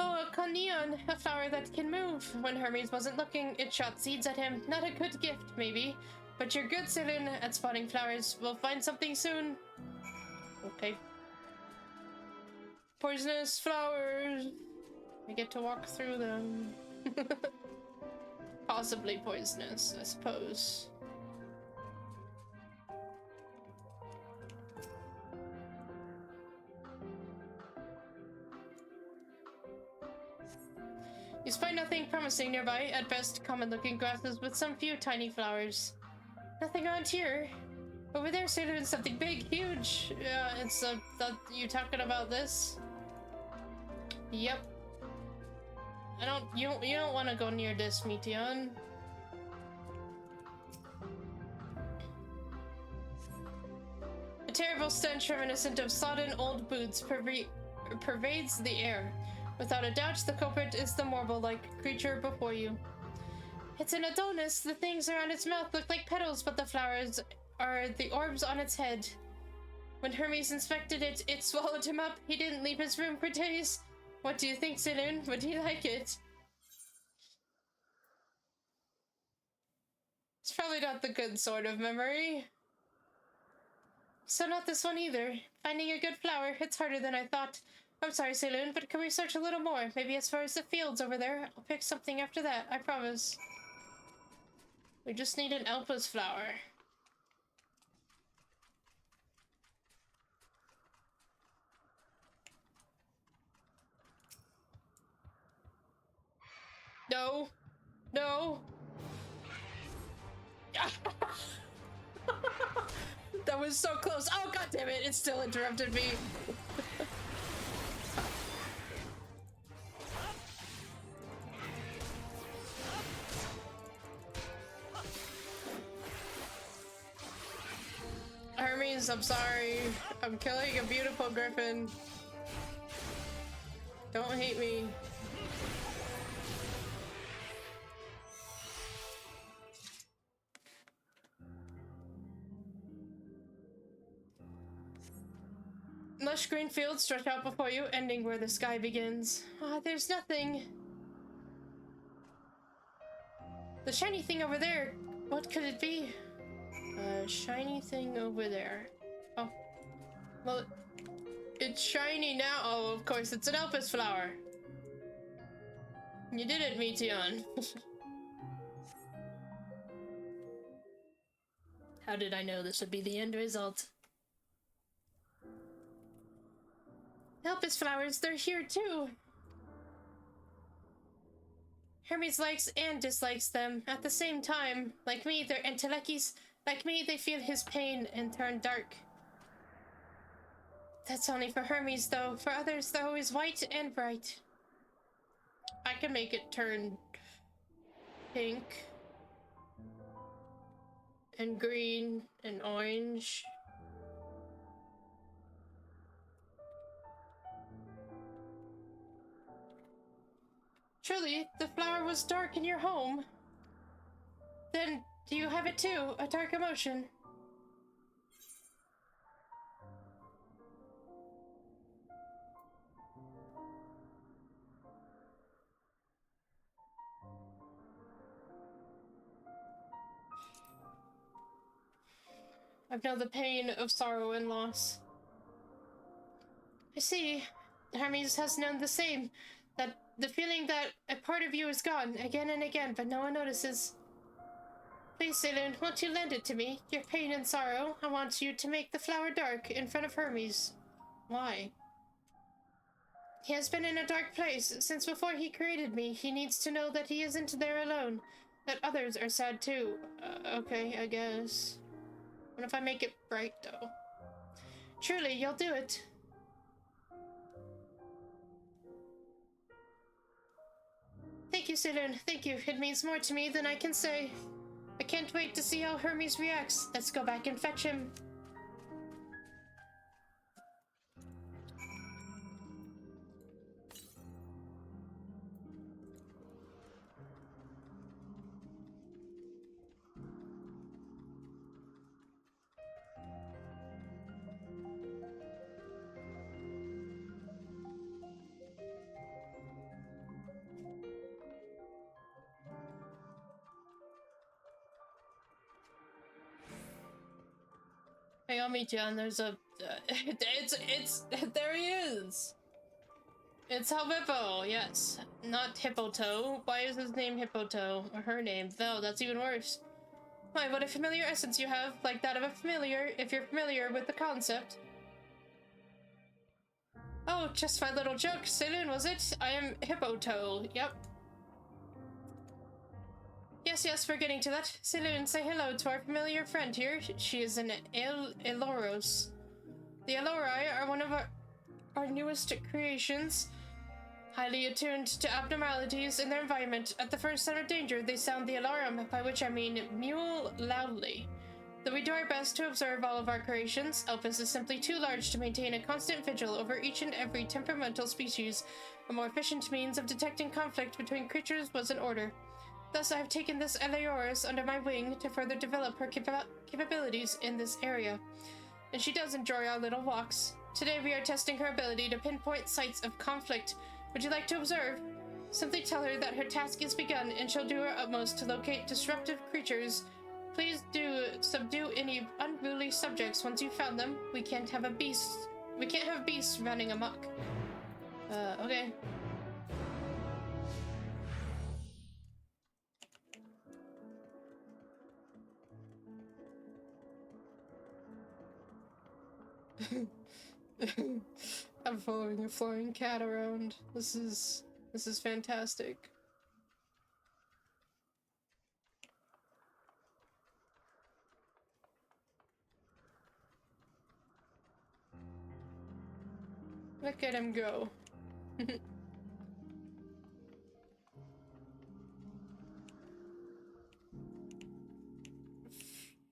Oh, a coneon, a flower that can move. When Hermes wasn't looking, it shot seeds at him. Not a good gift, maybe. But you're good, Saloon, at spotting flowers. We'll find something soon. Okay. Poisonous flowers. I get to walk through them. Possibly poisonous, I suppose. You spy nothing promising nearby. At best, common-looking grasses with some few tiny flowers. Nothing around here. Over there, Saloon, something big, huge. It's you talking about this? Yep. You don't want to go near this, Meteion. A terrible stench reminiscent of sodden old boots pervades the air. Without a doubt, the culprit is the marble-like creature before you. It's an Adonis. The things around its mouth look like petals, but the flowers are the orbs on its head. When Hermes inspected it, it swallowed him up. He didn't leave his room for days. What do you think, Saloon? Would he like it? It's probably not the good sort of memory. So not this one either. Finding a good flower, it's harder than I thought. I'm sorry, Saloon, but can we search a little more? Maybe as far as the fields over there. I'll pick something after that, I promise. We just need an Elpis flower. No. No. That was so close. Oh, god damn it. It still interrupted me. Hermes, I'm sorry. I'm killing a beautiful griffin. Don't hate me. Lush green fields stretch out before you, ending where the sky begins. Ah, there's nothing. The shiny thing over there. What could it be? A shiny thing over there. Oh. Well, it's shiny now. Oh, of course, it's an Elpis flower. You did it, Meteion. How did I know this would be the end result? Elpis flowers, they're here too. Hermes likes and dislikes them at the same time. Like me, they're entelecchies. Like me, they feel his pain and turn dark. That's only for Hermes, though. For others, they're always white and bright. I can make it turn pink and green and orange. Truly, the flower was dark in your home. Then, do you have it too? A dark emotion? I've known the pain of sorrow and loss. I see. Hermes has known the same. That the feeling that a part of you is gone again and again, but no one notices. Please, Saloon, won't you lend it to me? Your pain and sorrow. I want you to make the flower dark in front of Hermes. Why? He has been in a dark place since before he created me. He needs to know that he isn't there alone. That others are sad too. Okay, I guess. What if I make it bright, though? Truly, you'll do it. Thank you, Saloon. Thank you. It means more to me than I can say. I can't wait to see how Hermes reacts. Let's go back and fetch him. Hey, I'll meet you, and there's a... there he is! It's Hippo, yes. Not Hippotoe. Why is his name Hippotoe? Or her name? No, that's even worse. Why, what a familiar essence you have, like that of a familiar, if you're familiar with the concept. Oh, just my little joke. Saloon, was it? I am Hippotoe, yep. Yes, we're getting to that. Saloon, say hello to our familiar friend here. She is an Eloros. The Elori are one of our newest creations, highly attuned to abnormalities in their environment. At the first sign of danger, they sound the alarm, by which I mean mew loudly. Though we do our best to observe all of our creations, Elpis is simply too large to maintain a constant vigil over each and every temperamental species. A more efficient means of detecting conflict between creatures was in order. Thus, I have taken this Eleoris under my wing to further develop her capabilities in this area. And she does enjoy our little walks. Today, we are testing her ability to pinpoint sites of conflict. Would you like to observe? Simply tell her that her task is begun, and she'll do her utmost to locate disruptive creatures. Please do subdue any unruly subjects once you've found them. We can't have beasts running amok. Okay. I'm following a flying cat around. This is fantastic. Look at him go.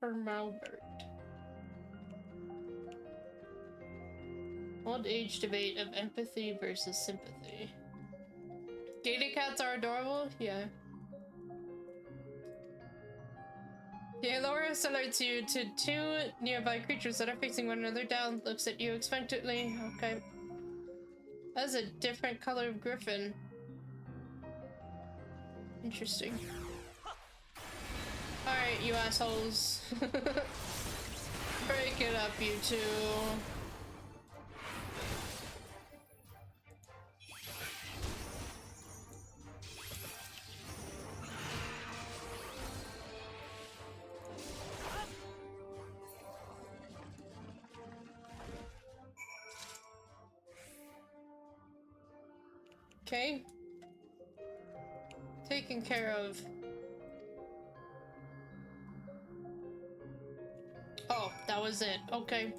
For Malbert. Old age debate of empathy versus sympathy. Gator cats are adorable? Yeah. The Aloris alerts you to two nearby creatures that are facing one another down. Looks at you expectantly. Okay. That's a different color of griffin. Interesting. Alright, you assholes. Break it up, you two. Okay. taken care of. Oh, that was it. Okay.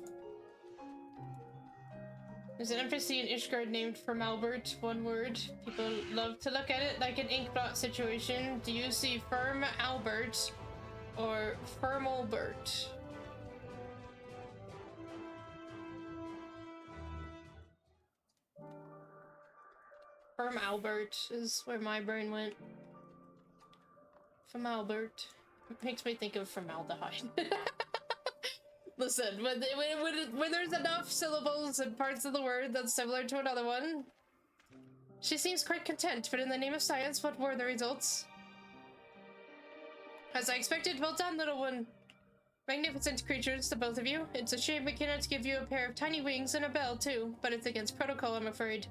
There's an NPC in Ishgard named Firmalbert. One word. People love to look at it like an inkblot situation. Do you see Firm Albert or Firmalbert? Firm Albert is where my brain went. Firmalbert. Makes me think of formaldehyde. Listen, when there's enough syllables and parts of the word that's similar to another one, she seems quite content, but in the name of science, what were the results? As I expected, well done, little one. Magnificent creatures, the both of you. It's a shame we cannot give you a pair of tiny wings and a bell, too, but it's against protocol, I'm afraid.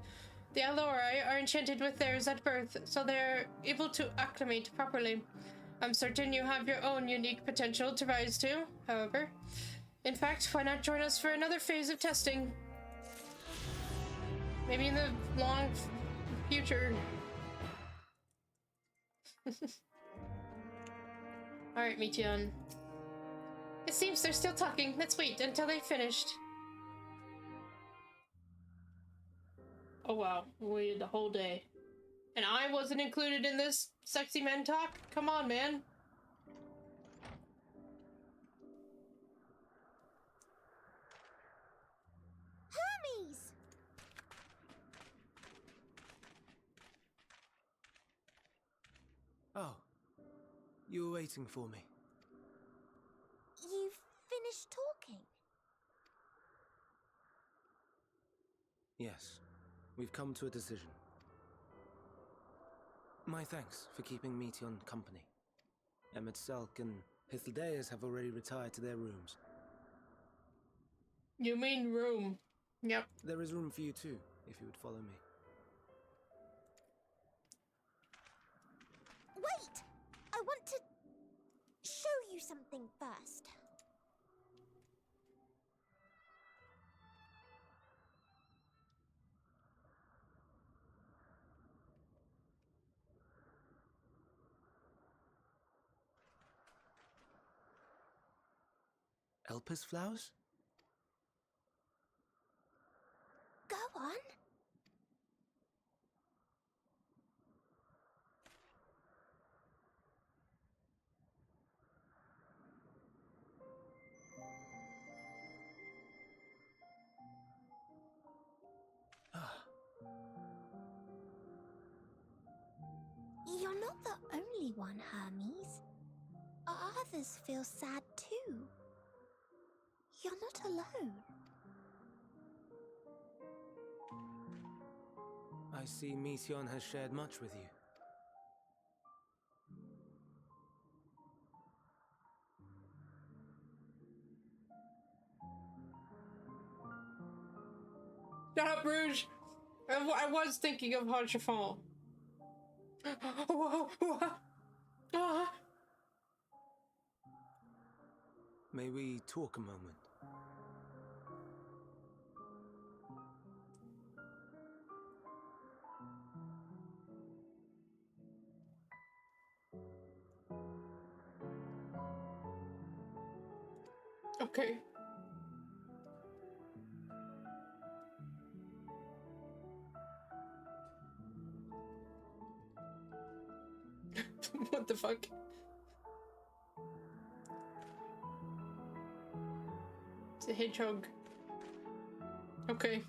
The Alori are enchanted with theirs at birth, so they're able to acclimate properly. I'm certain you have your own unique potential to rise to, however. In fact, why not join us for another phase of testing? Maybe in the long future. Alright, Meteion. It seems they're still talking. Let's wait until they've finished. Oh wow, we waited the whole day. And I wasn't included in this sexy men talk? Come on, man. Hermes! Oh, you were waiting for me. You've finished talking? Yes, we've come to a decision. My thanks for keeping Meteion company. Emet-Selch and Hythlodaeus have already retired to their rooms. You mean room. Yep. There is room for you too, if you would follow me. Wait! I want to show you something first. Elpis flowers? Go on. You're not the only one, Hermes. Others feel sad too. You're not alone. I see Meteion has shared much with you. Shut up, Rouge! I was thinking of Hot Chiffon. May we talk a moment? Okay. What the fuck? It's a hedgehog. Okay.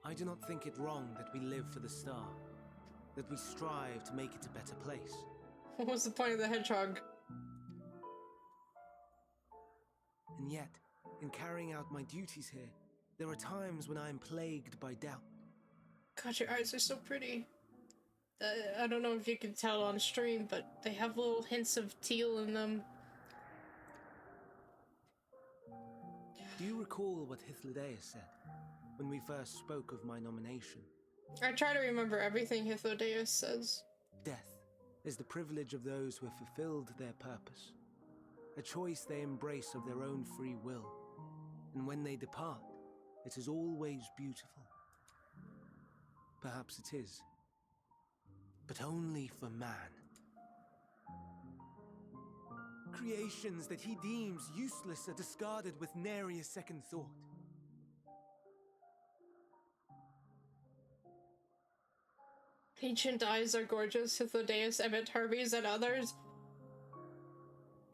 I do not think it wrong that we live for the star, that we strive to make it a better place. What was the point of the hedgehog? And yet, in carrying out my duties here, there are times when I am plagued by doubt. God, your eyes are so pretty. I don't know if you can tell on stream, but they have little hints of teal in them. Do you recall what Hythlodaeus said when we first spoke of my nomination? I try to remember everything Hythlodaeus says. Death is the privilege of those who have fulfilled their purpose, a choice they embrace of their own free will, and when they depart, it is always beautiful. Perhaps it is. but only for man. Creations that he deems useless are discarded with nary a second thought. Ancient eyes are gorgeous, Hythlodaeus, Emet, Hermes, and others.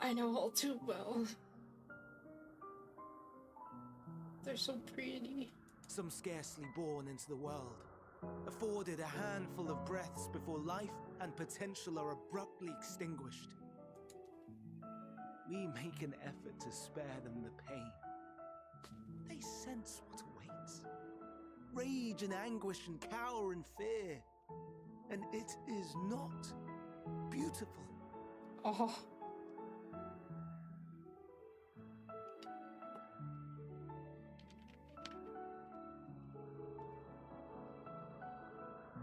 I know all too well. They're so pretty. Some scarcely born into the world, afforded a handful of breaths before life and potential are abruptly extinguished. We make an effort to spare them the pain. They sense what awaits. Rage and anguish and cower and fear. And it is not beautiful. Oh.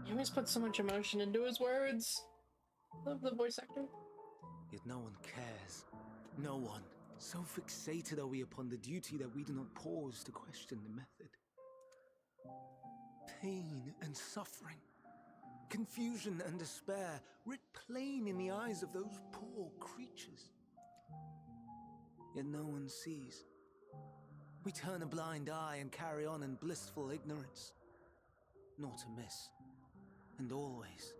He always puts so much emotion into his words. Love the voice actor. Yet no one cares. No one. So fixated are we upon the duty that we do not pause to question the method. Pain and suffering, confusion and despair, writ plain in the eyes of those poor creatures. Yet no one sees. We turn a blind eye and carry on in blissful ignorance. Not amiss. And always,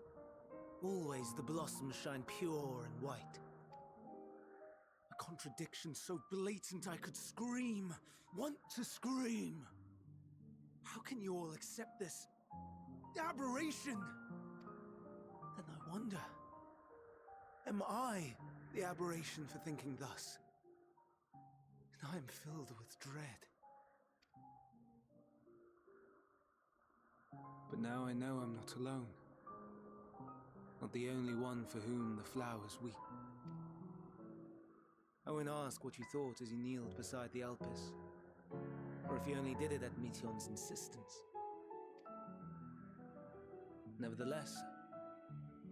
always the blossoms shine pure and white. A contradiction so blatant I could scream, want to scream. How can you all accept this aberration? And I wonder, am I the aberration for thinking thus? And I am filled with dread. But now I know I'm not alone. Not the only one for whom the flowers weep. I won't ask what you thought as you kneeled beside the Elpis, or if you only did it at Meteion's insistence. Nevertheless,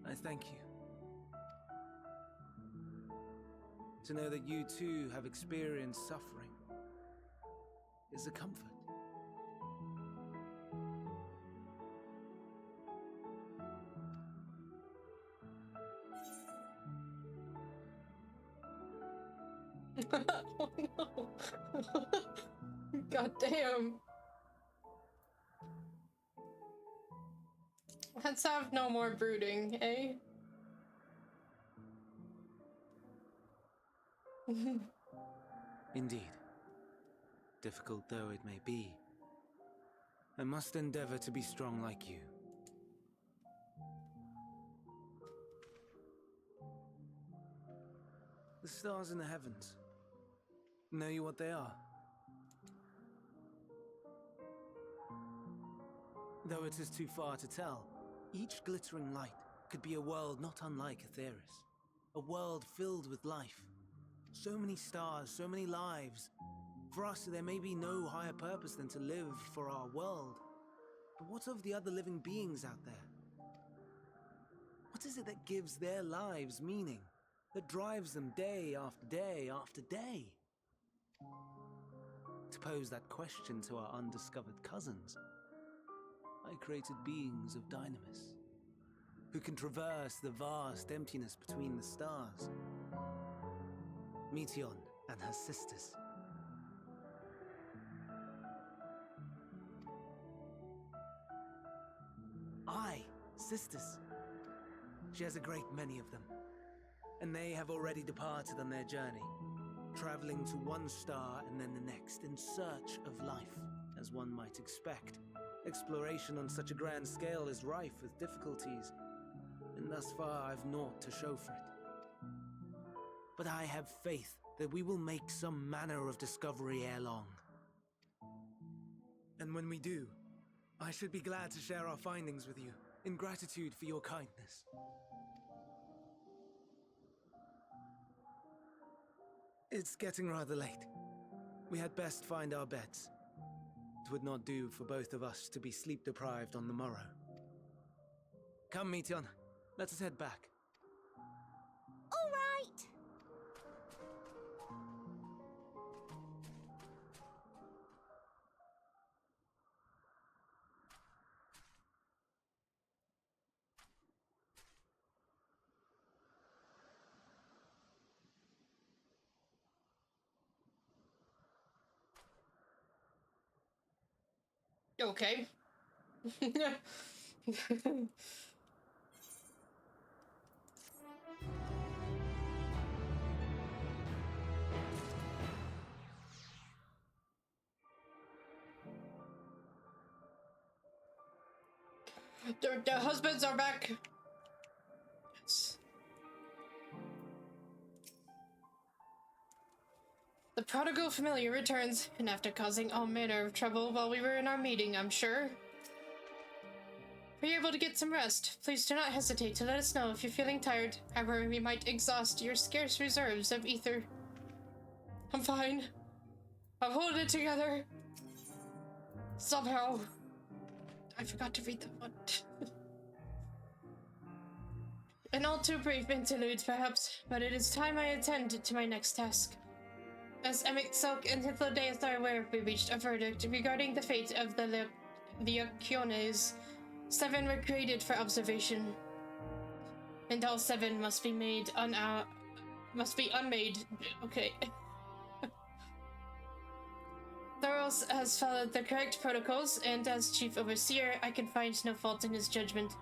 I thank you. To know that you too have experienced suffering is a comfort. Oh no. God damn. Let's have no more brooding, eh? Indeed. Difficult though it may be, I must endeavor to be strong like you. The stars in the heavens. Know you what they are? Though it is too far to tell, each glittering light could be a world not unlike Aetheris. A world filled with life. So many stars, so many lives. For us, there may be no higher purpose than to live for our world. But what of the other living beings out there? What is it that gives their lives meaning? That drives them day after day after day? To pose that question to our undiscovered cousins, I created beings of dynamis, who can traverse the vast emptiness between the stars. Meteion and her sisters. Aye, sisters. She has a great many of them, and they have already departed on their journey, traveling to one star and then the next in search of life, as one might expect. Exploration on such a grand scale is rife with difficulties, and thus far I've naught to show for it. But I have faith that we will make some manner of discovery ere long. And when we do, I should be glad to share our findings with you, in gratitude for your kindness. It's getting rather late. We had best find our beds. It would not do for both of us to be sleep-deprived on the morrow. Come, Meteion. Let us head back. All right! Okay. Their husbands are back. Yes. The prodigal familiar returns, and after causing all manner of trouble while we were in our meeting, I'm sure. Were you able to get some rest? Please do not hesitate to let us know if you're feeling tired. However, we might exhaust your scarce reserves of ether. I'm fine. I'm holding it together. Somehow. I forgot to read that one. An all too brief interlude, perhaps, but it is time I attend to my next task. As Emet-Selch and Hythlodaeus are aware, we reached a verdict regarding the fate of the Leociones. 7 were created for observation, and all 7 must be unmade. Okay. Thoros has followed the correct protocols, and as chief overseer, I can find no fault in his judgment.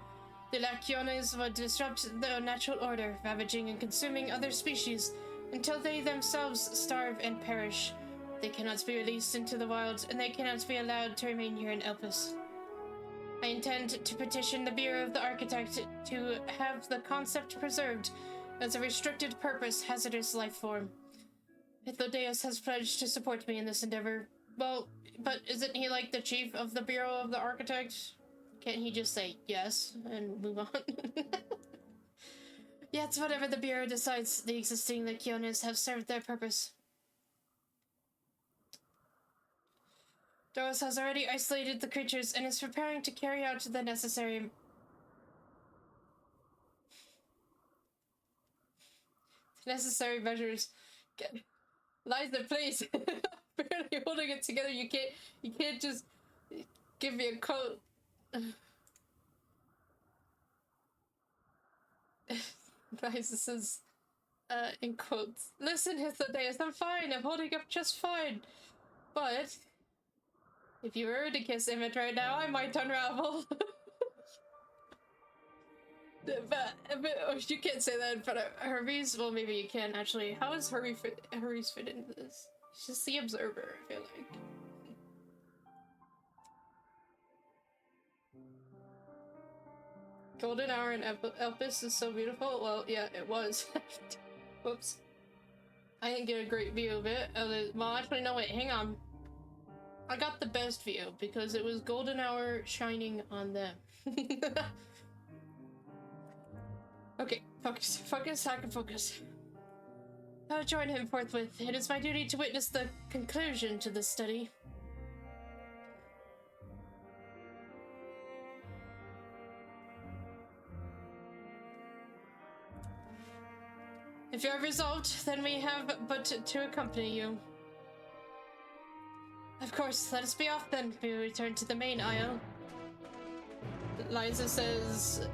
The Leociones would disrupt the natural order, ravaging and consuming other species until they themselves starve and perish. They cannot be released into the wild, and they cannot be allowed to remain here in Elpis. I intend to petition the Bureau of the Architect to have the concept preserved as a restricted purpose hazardous life form. Hythlodaeus has pledged to support me in this endeavor. Well, but isn't he like the chief of the Bureau of the Architect? Can't he just say yes and move on? Yeah, it's whatever the Bureau decides. The existing Leociones have served their purpose. Thoros has already isolated the creatures and is preparing to carry out the necessary measures. Liza, please. Barely holding it together. You can't just give me a quote. Liza says, in quotes, "Listen, Hythlodaeus, I'm fine. I'm holding up just fine. But if you were to kiss Emmett right now, I might unravel." but you can't say that in front of Hermes. Well, maybe you can, actually. How does Hermes fit into this? He's just the observer, I feel like. Golden Hour in Elpis is so beautiful. Well, yeah, it was. Whoops. I didn't get a great view of it. Well, actually, no, wait, hang on. I got the best view because it was Golden Hour shining on them. Okay, focus, I can focus. I'll join him forthwith. It is my duty to witness the conclusion to this study. If you are resolved, then we have but to accompany you. Of course, let us be off then. We will return to the main aisle. Liza says,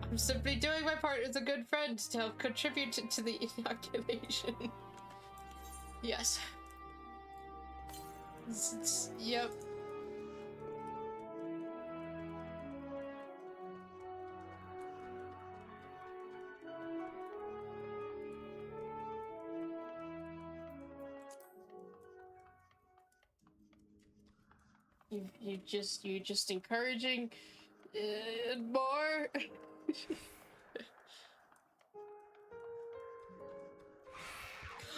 "I'm simply doing my part as a good friend to help contribute to the inoculation." Yes. Yep. You're just encouraging more.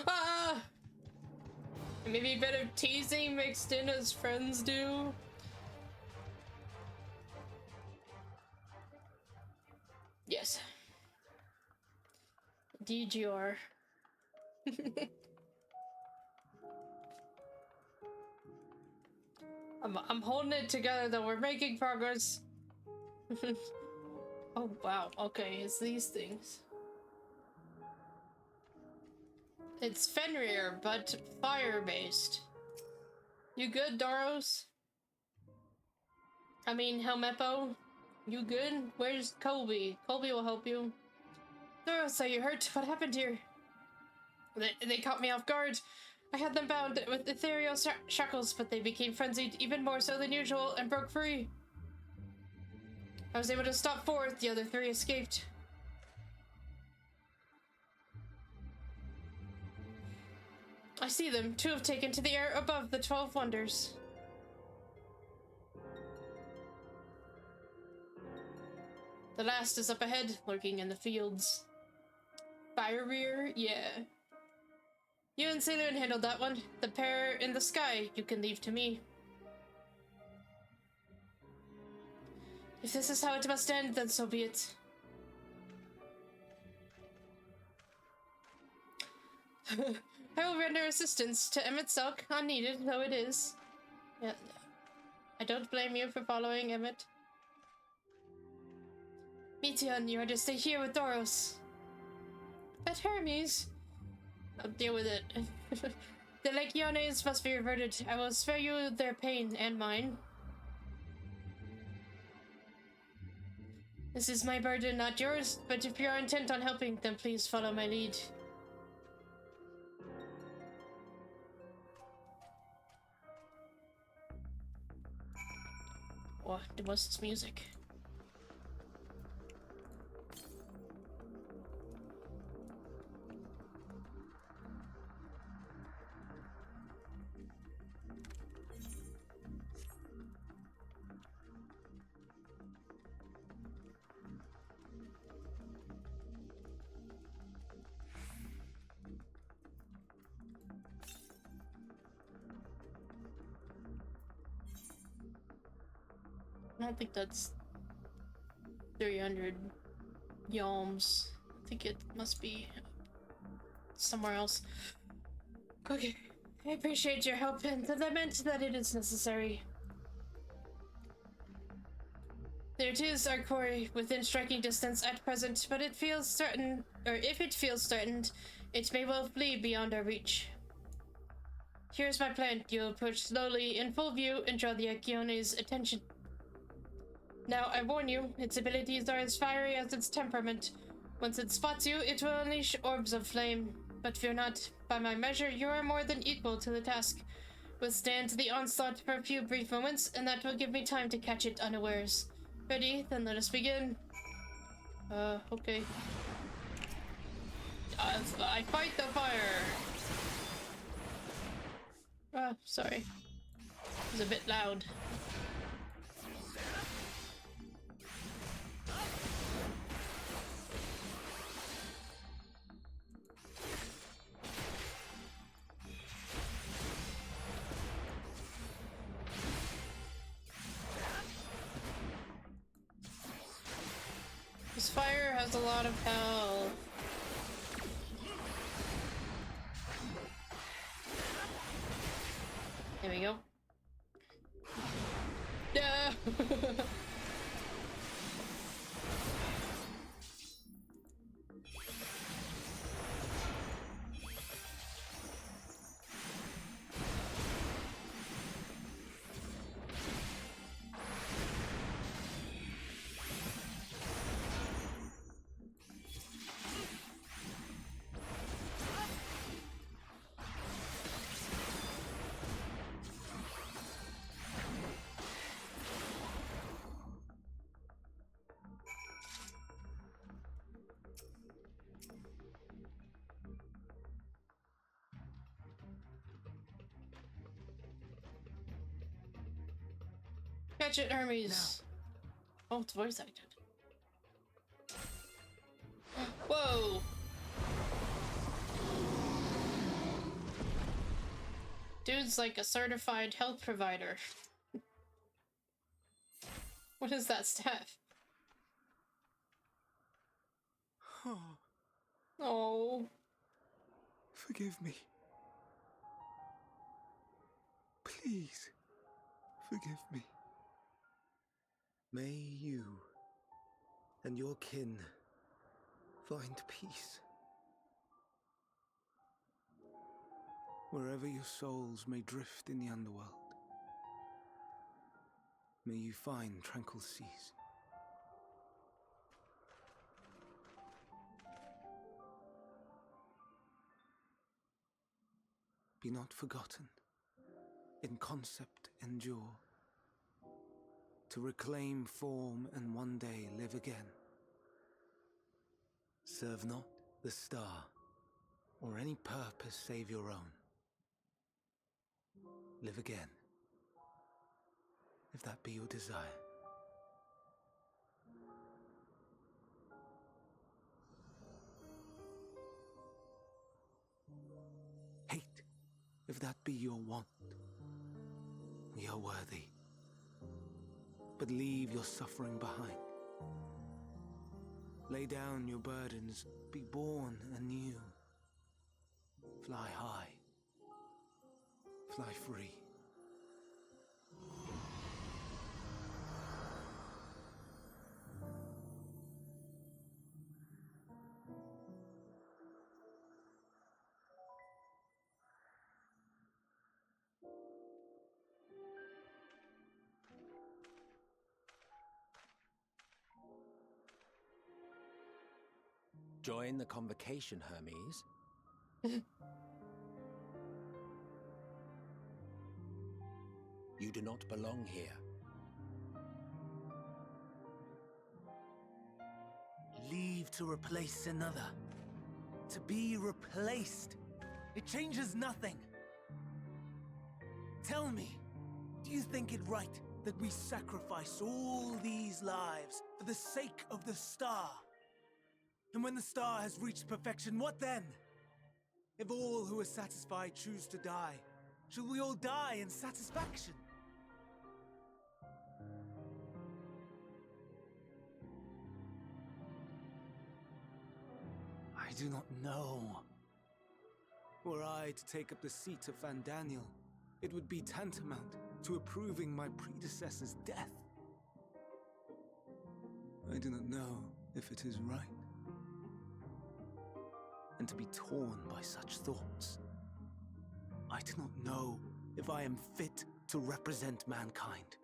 Ah! Maybe a bit of teasing mixed in as friends do. Yes. Indeed you are. I'm holding it together though, we're making progress. Oh wow, okay, it's these things. It's Fenrir, but fire-based. You good, Doros? I mean, Helmeppo? You good? Where's Colby? Colby will help you. Doros, are you hurt? What happened here? They caught me off guard. I had them bound with ethereal shackles, but they became frenzied even more so than usual and broke free. I was able to stop 4, the other 3 escaped. I see them. 2 have taken to the air above the 12 wonders. The last is up ahead, lurking in the fields. Fire rear, yeah. You and Saloon handled that one. The pair in the sky, you can leave to me. If this is how it must end, then so be it. I will render assistance to Emet-Selch, unneeded though it is. Yeah, I don't blame you for following Emet. Meteion, you are to stay here with Doros. But Hermes, I'll deal with it. The Legiones must be reverted. I will spare you their pain and mine. This is my burden, not yours, but if you are intent on helping, then please follow my lead. Oh, what's this music? I don't think that's 300 yalms. I think it must be somewhere else. Okay, I appreciate your help and the lament that it is necessary. There it is, our quarry, within striking distance at present, but it feels certain, or if it feels threatened, it may well flee beyond our reach. Here's my plan. You'll approach slowly in full view and draw the Legiones' attention. Now, I warn you, its abilities are as fiery as its temperament. Once it spots you, it will unleash orbs of flame. But fear not. By my measure, you are more than equal to the task. Withstand the onslaught for a few brief moments, and that will give me time to catch it unawares. Ready? Then let us begin. Okay. I fight the fire! Sorry. It was a bit loud. This fire has a lot of health. There we go. Yeah. Catch it, Hermes. No. Oh, it's voice acted. Whoa! Dude's like a certified health provider. What is that staff? Oh. Forgive me. Please, forgive me. May you and your kin find peace. Wherever your souls may drift in the underworld, may you find tranquil seas. be not forgotten, in concept endure, to reclaim form and one day live again. Serve not the star, or any purpose save your own. Live again, if that be your desire. Hate, if that be your want. We are worthy. But leave your suffering behind. Lay down your burdens, be born anew. Fly high, fly free. Join the convocation, Hermes. You do not belong here. Leave to replace another. To be replaced. It changes nothing. Tell me, do you think it right that we sacrifice all these lives for the sake of the star? And when the star has reached perfection, what then? If all who are satisfied choose to die, shall we all die in satisfaction? I do not know. Were I to take up the seat of Van Daniel, it would be tantamount to approving my predecessor's death. I do not know if it is right. And to be torn by such thoughts, I do not know if I am fit to represent mankind.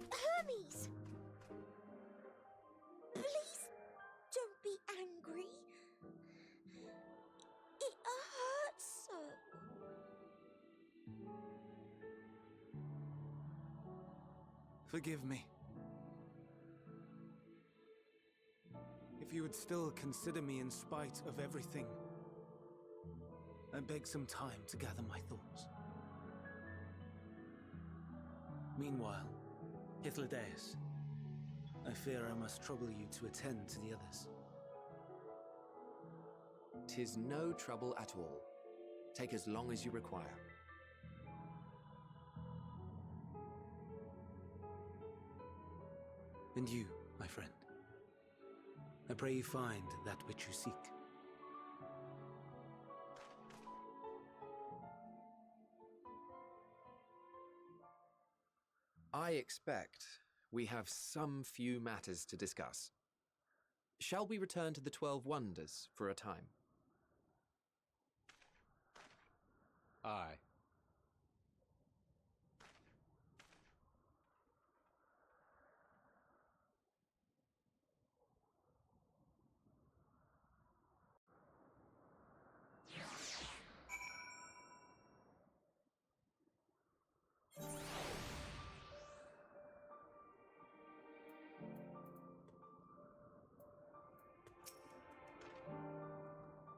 Hermes! Please don't be angry. It hurts so. Forgive me. If you would still consider me in spite of everything, I beg some time to gather my thoughts. Meanwhile, Hythlodaeus, I fear I must trouble you to attend to the others. 'Tis no trouble at all. Take as long as you require. And you, my friend, I pray you find that which you seek. I expect we have some few matters to discuss. Shall we return to the 12 Wonders for a time? Aye.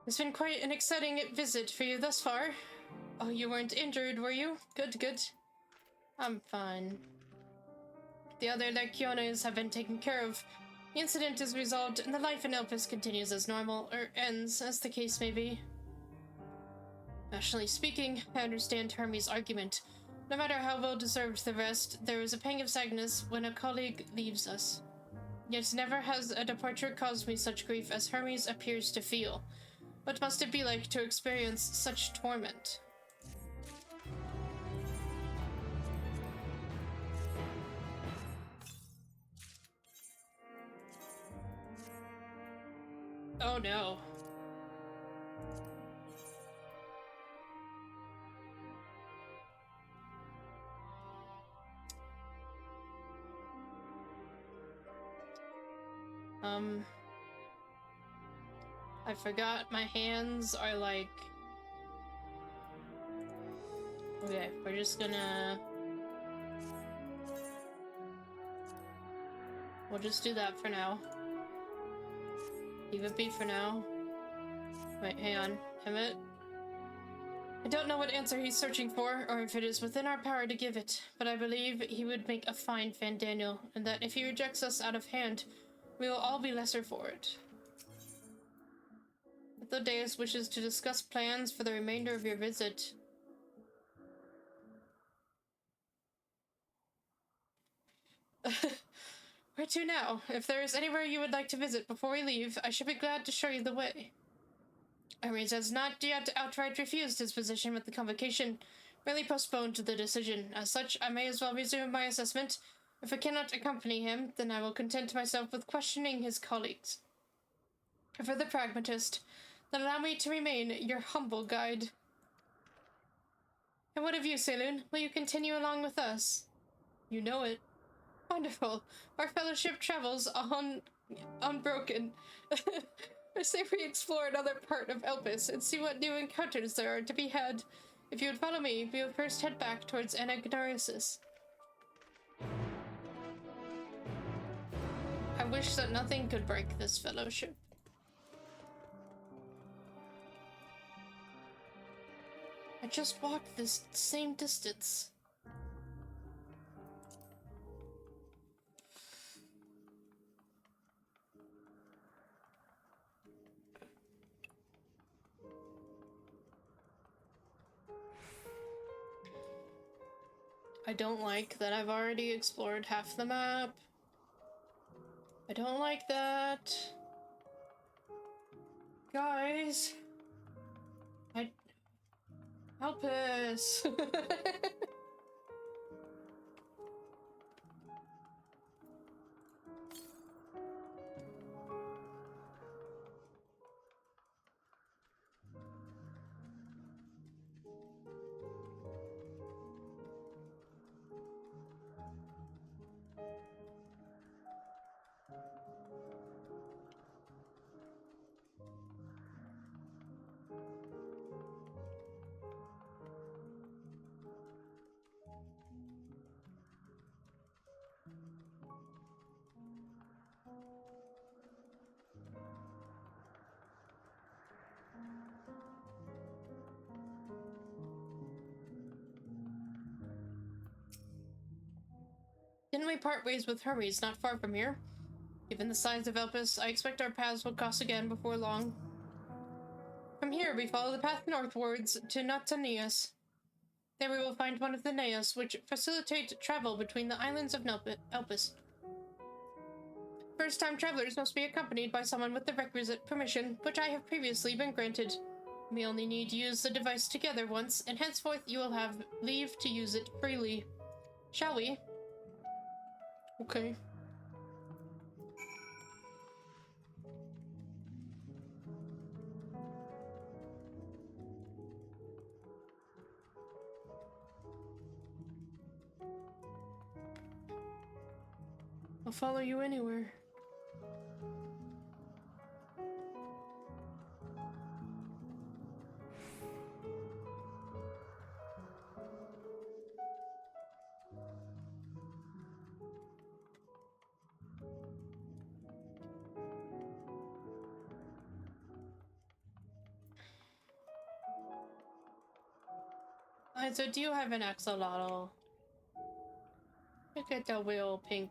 It's been quite an exciting visit for you thus far. Oh, you weren't injured, were you? Good, good. I'm fine. The other Legiones have been taken care of. The incident is resolved, and the life in Elpis continues as normal, or ends, as the case may be. Rationally speaking, I understand Hermes' argument. No matter how well-deserved the rest, there is a pang of sadness when a colleague leaves us. Yet never has a departure caused me such grief as Hermes appears to feel. What must it be like to experience such torment? Oh no. I forgot my hands are like Okay, we're just gonna... We'll just do that for now. Leave it be for now. Wait, hang on. Emmett? I don't know what answer he's searching for, or if it is within our power to give it, but I believe he would make a fine Fandaniel, and that if he rejects us out of hand, we will all be lesser for it. Hythlodaeus wishes to discuss plans for the remainder of your visit. Where to now? If there is anywhere you would like to visit before we leave, I should be glad to show you the way. Hermes has not yet outright refused his position with the convocation, merely postponed the decision. As such, I may as well resume my assessment. If I cannot accompany him, then I will content myself with questioning his colleagues. For the pragmatist, then allow me to remain your humble guide. And what of you, Saloon? Will you continue along with us? You know it. Wonderful. Our fellowship travels unbroken. I say we explore another part of Elpis and see what new encounters there are to be had. If you would follow me, we will first head back towards Anagnorisis. I wish that nothing could break this fellowship. I just walked this same distance. I don't like that I've already explored half the map. I don't like that. Guys. Elpis. Didn't we part ways with Hermes not far from here? Given the size of Elpis, I expect our paths will cross again before long. From here, we follow the path northwards to Natanias. There we will find one of the Neos, which facilitate travel between the islands of Elpis. First-time travelers must be accompanied by someone with the requisite permission, which I have previously been granted. We only need to use the device together once, and henceforth you will have leave to use it freely. Shall we? Okay. I'll follow you anywhere. Alright, so do you have an axolotl? Look at the wheel pink.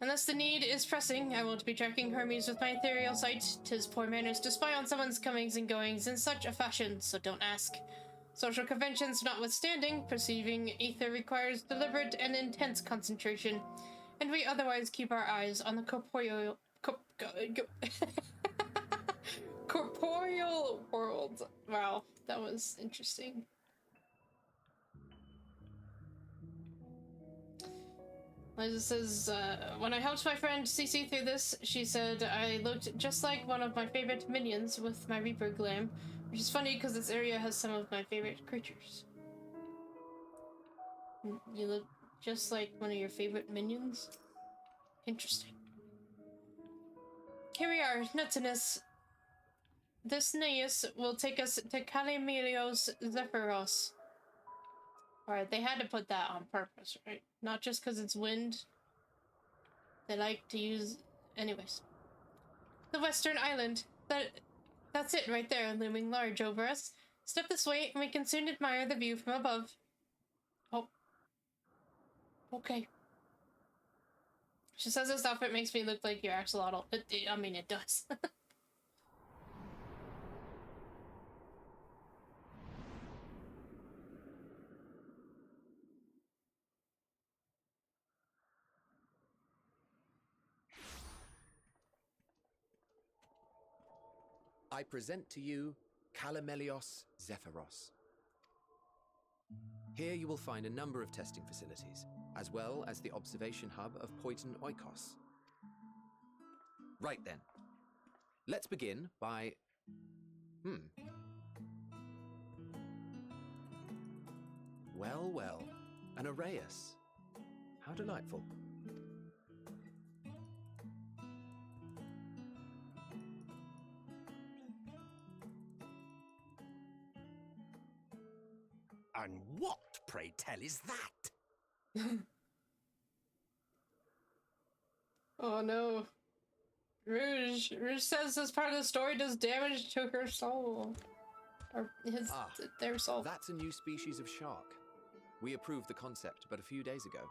Unless the need is pressing, I won't be tracking Hermes with my ethereal sight. 'Tis poor manners to spy on someone's comings and goings in such a fashion, so don't ask. Social conventions notwithstanding, perceiving ether requires deliberate and intense concentration, and we otherwise keep our eyes on the corporeal corporeal world. Wow, that was interesting. Liza says, when I helped my friend CC through this, she said I looked just like one of my favorite minions with my Reaper glam, which is funny because this area has some of my favorite creatures. You look just like one of your favorite minions? Interesting. Here we are, Nutsiness. This Neus will take us to Calimelios Zephyros. Alright, they had to put that on purpose, right? Not just because it's wind. They like to use... Anyways. The Western Island. That's it right there, looming large over us. Step this way, and we can soon admire the view from above. Oh. Okay. She says this outfit makes me look like your axolotl. I mean, it does. I present to you Calimelios Zephyros. Here you will find a number of testing facilities, as well as the observation hub of Poiton Oikos. Right then. Let's begin by... Well, well. An Arrhaeus. How delightful. And what, pray tell, is that? Oh no. Rouge says this part of the story does damage to her soul. Or their soul. That's a new species of shark. We approved the concept but a few days ago.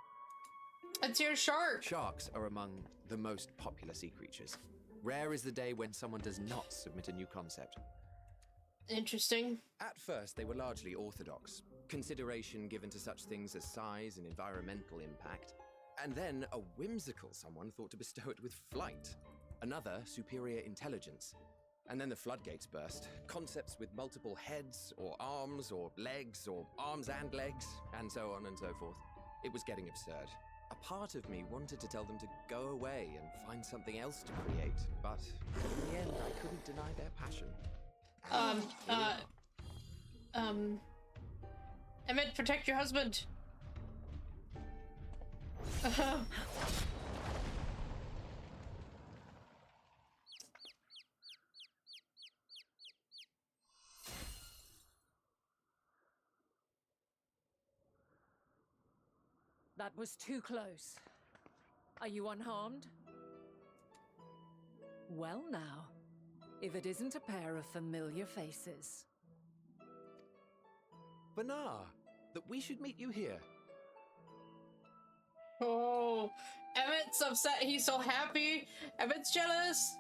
It's your shark! Sharks are among the most popular sea creatures. Rare is the day when someone does not submit a new concept. Interesting. At first, they were largely orthodox, consideration given to such things as size and environmental impact. And then a whimsical someone thought to bestow it with flight. Another, superior intelligence. And then the floodgates burst. Concepts with multiple heads, or arms and legs, and so on and so forth. It was getting absurd. A part of me wanted to tell them to go away and find something else to create, but in the end, I couldn't deny their passion. Emmett, protect your husband! That was too close. Are you unharmed? Well now, if it isn't a pair of familiar faces. Benar, that we should meet you here. Oh, Emmett's upset. He's so happy. Emmett's jealous.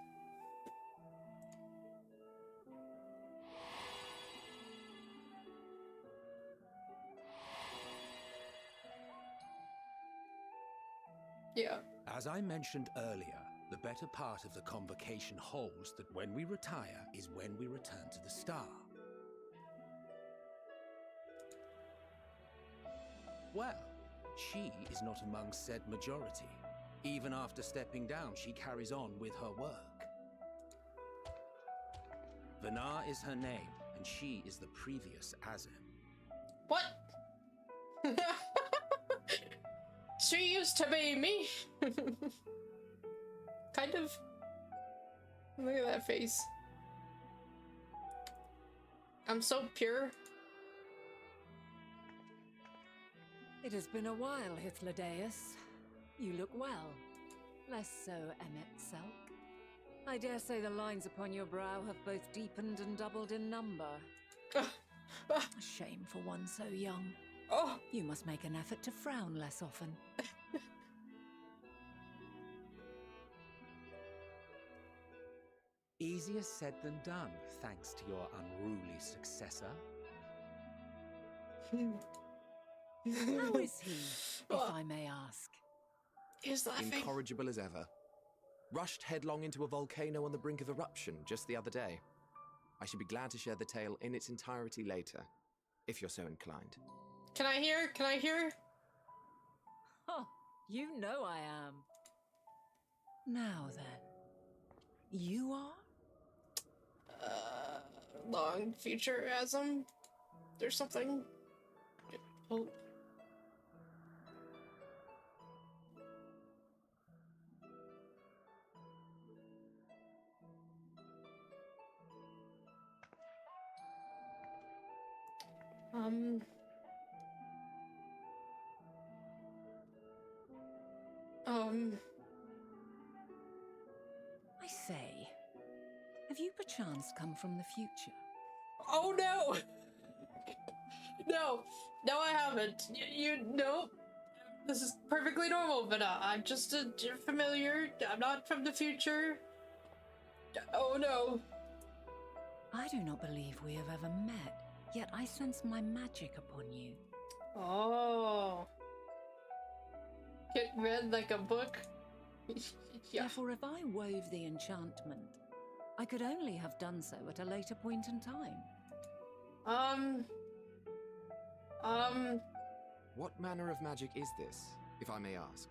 Yeah. As I mentioned earlier, the better part of the convocation holds that when we retire is when we return to the star. Well, she is not among said majority. Even after stepping down, she carries on with her work. Benar is her name, and she is the previous Azem. What? She used to be me. Kind of. Look at that face. I'm so pure. It has been a while, Hythlodaeus. You look well. Less so, Emet-Selch. I dare say the lines upon your brow have both deepened and doubled in number. A shame for one so young. Oh, You must make an effort to frown less often. Easier said than done, thanks to your unruly successor. How is he, if I may ask? he's laughing. Incorrigible as ever. Rushed headlong into a volcano on the brink of eruption just the other day. I should be glad to share the tale in its entirety later, if you're so inclined. Can I hear? Can I hear? Oh, you know I am. Now then, you are? Long futurism. There's something. Oh. I say, have you perchance come from the future? Oh no! No, no, I haven't. No. This is perfectly normal, but I'm just a familiar. I'm not from the future. Oh no. I do not believe we have ever met, yet I sense my magic upon you. Oh. Get read like a book? Yeah. Therefore, if I wove the enchantment, I could only have done so at a later point in time. What manner of magic is this, if I may ask?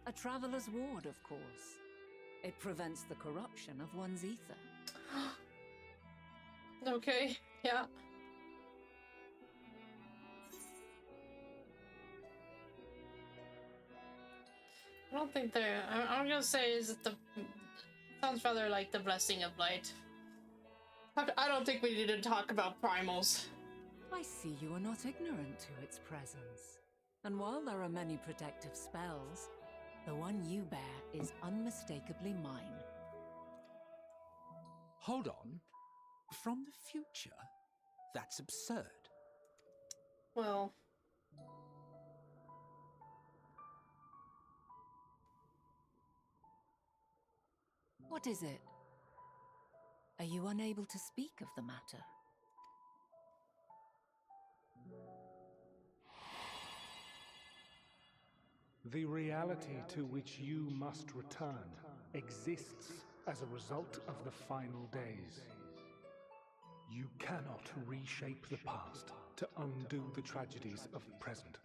A traveler's ward, of course. It prevents the corruption of one's ether. Okay, yeah. I don't think they're... I'm gonna say is it the... Sounds rather like the blessing of light. I don't think we need to talk about primals. I see you are not ignorant to its presence. And while there are many protective spells, the one you bear is unmistakably mine. Hold on. From the future? That's absurd. Well... What is it? Are you unable to speak of the matter? The reality to which you must return exists as a result of the final days. You cannot reshape the past to undo the tragedies of the present.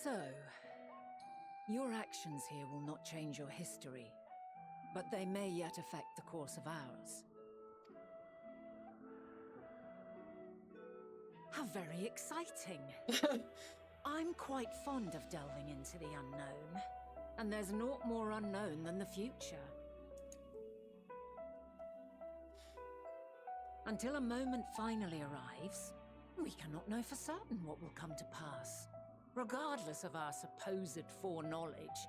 So, your actions here will not change your history, but they may yet affect the course of ours. How very exciting! I'm quite fond of delving into the unknown, and there's naught more unknown than the future. Until a moment finally arrives, we cannot know for certain what will come to pass, regardless of our supposed foreknowledge,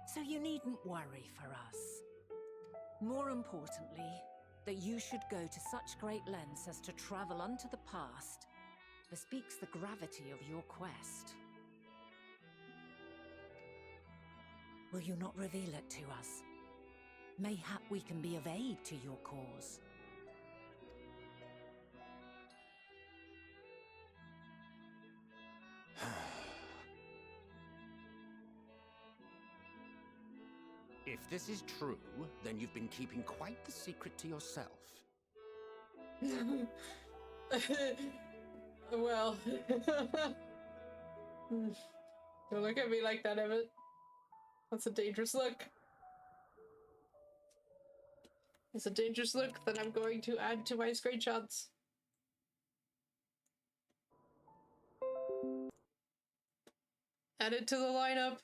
so you needn't worry for us. More importantly, that you should go to such great lengths as to travel unto the past bespeaks the gravity of your quest. Will you not reveal it to us? Mayhap we can be of aid to your cause. If this is true, then you've been keeping quite the secret to yourself. Well... Don't look at me like that, Emmett. That's a dangerous look. It's a dangerous look that I'm going to add to my screenshots. Add it to the lineup.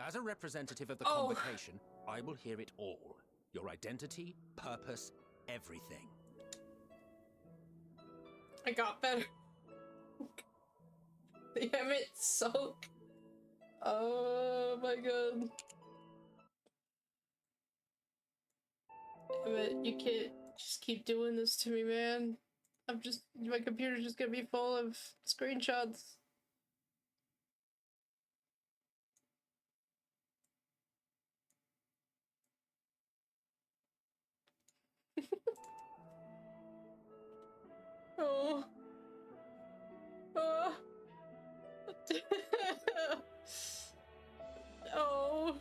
As a representative of the convocation, I will hear it all. Your identity, purpose, everything. I got better. The Emet-Selch. Oh my god. Emmett, you can't just keep doing this to me, man. My computer's just gonna be full of screenshots. Oh. Oh. Oh.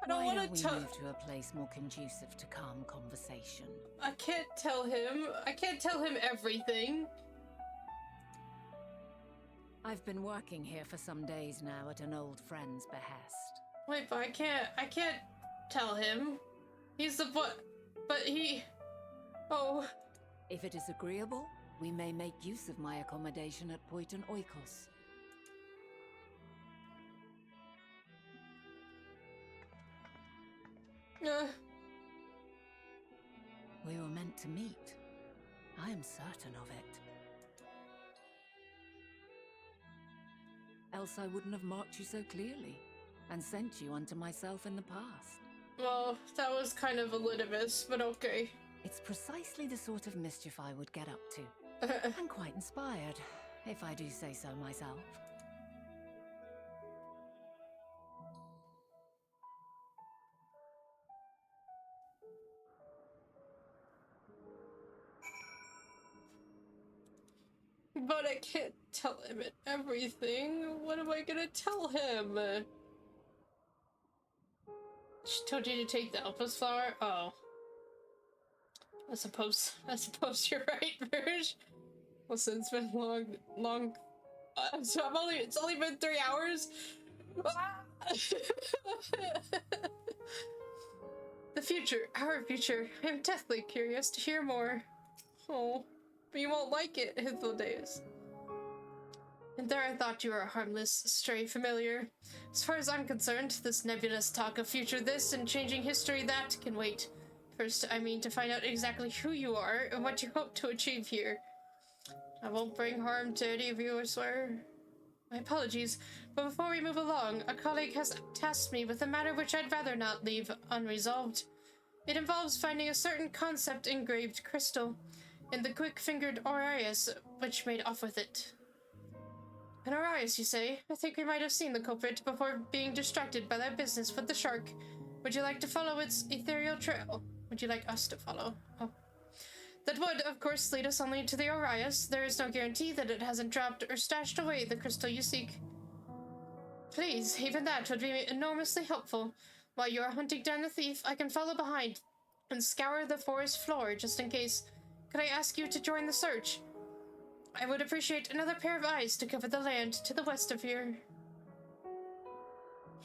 I don't want to tell. Move to a place more conducive to calm conversation. I can't tell him. I can't tell him everything. I've been working here for some days now at an old friend's behest. Wait, but I can't tell him. He's the but he... Oh. If it is agreeable, we may make use of my accommodation at Poiton Oikos. We were meant to meet. I am certain of it. Else I wouldn't have marked you so clearly, and sent you unto myself in the past. Well, that was kind of Elidibus, but okay. It's precisely the sort of mischief I would get up to. I'm quite inspired, if I do say so myself. But I can't tell him everything. What am I gonna tell him? She told you to take the Elpis flower? Oh. I suppose you're right, Verge. Listen, it's been long. So it's only been 3 hours. The future, our future. I'm deathly curious to hear more. Oh, but you won't like it, Hythlodaeus. And there I thought you were a harmless, stray familiar. As far as I'm concerned, this nebulous talk of future this and changing history that can wait. First, I mean to find out exactly who you are and what you hope to achieve here. I won't bring harm to any of you, I swear. My apologies, but before we move along, a colleague has tasked me with a matter which I'd rather not leave unresolved. It involves finding a certain concept engraved crystal in the quick-fingered Orias, which made off with it. An Orias, you say? I think we might have seen the culprit before being distracted by that business with the shark. Would you like to follow its ethereal trail? Would you like us to follow? Oh. That would, of course, lead us only to the Orias. There is no guarantee that it hasn't dropped or stashed away the crystal you seek. Please, even that would be enormously helpful. While you are hunting down the thief, I can follow behind and scour the forest floor just in case. Could I ask you to join the search? I would appreciate another pair of eyes to cover the land to the west of here.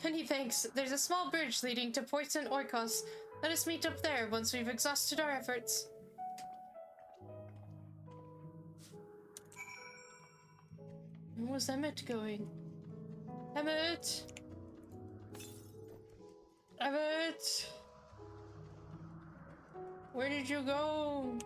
Many thanks. There's a small bridge leading to Poiton Oikos. Let us meet up there once we've exhausted our efforts. Where was Emmet going? Emmet! Emmet! Where did you go?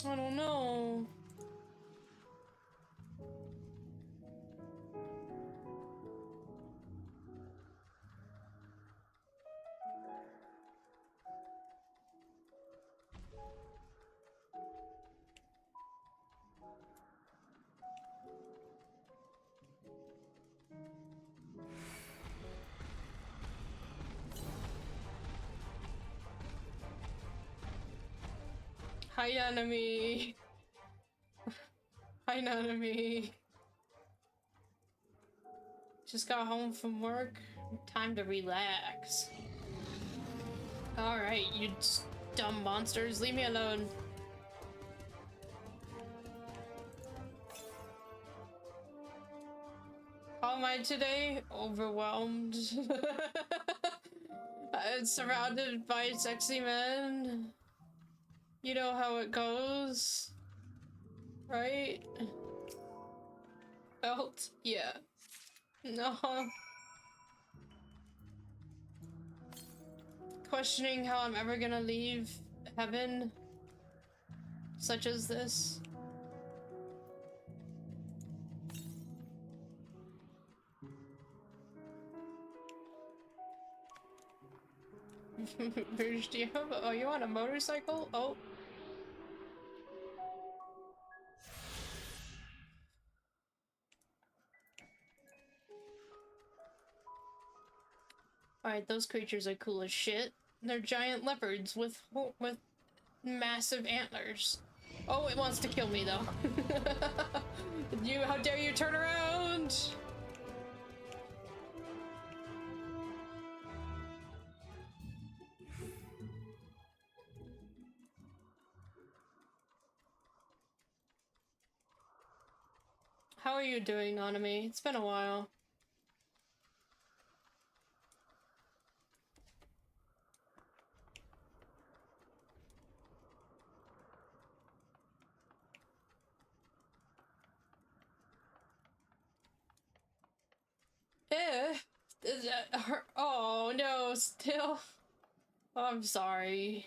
I don't know. Hi, enemy. Hi, enemy. Just got home from work. Time to relax. Alright, you dumb monsters. Leave me alone. How am I today? Overwhelmed. I'm surrounded by sexy men. You know how it goes. Right? Felt? Yeah. No. Questioning how I'm ever gonna leave heaven. Such as this. Bruce, do you have oh, you on a motorcycle? Oh. Alright, those creatures are cool as shit. They're giant leopards with massive antlers. Oh, it wants to kill me though. How dare you turn around? How are you doing, Nanami? It's been a while. Oh no, still. I'm sorry.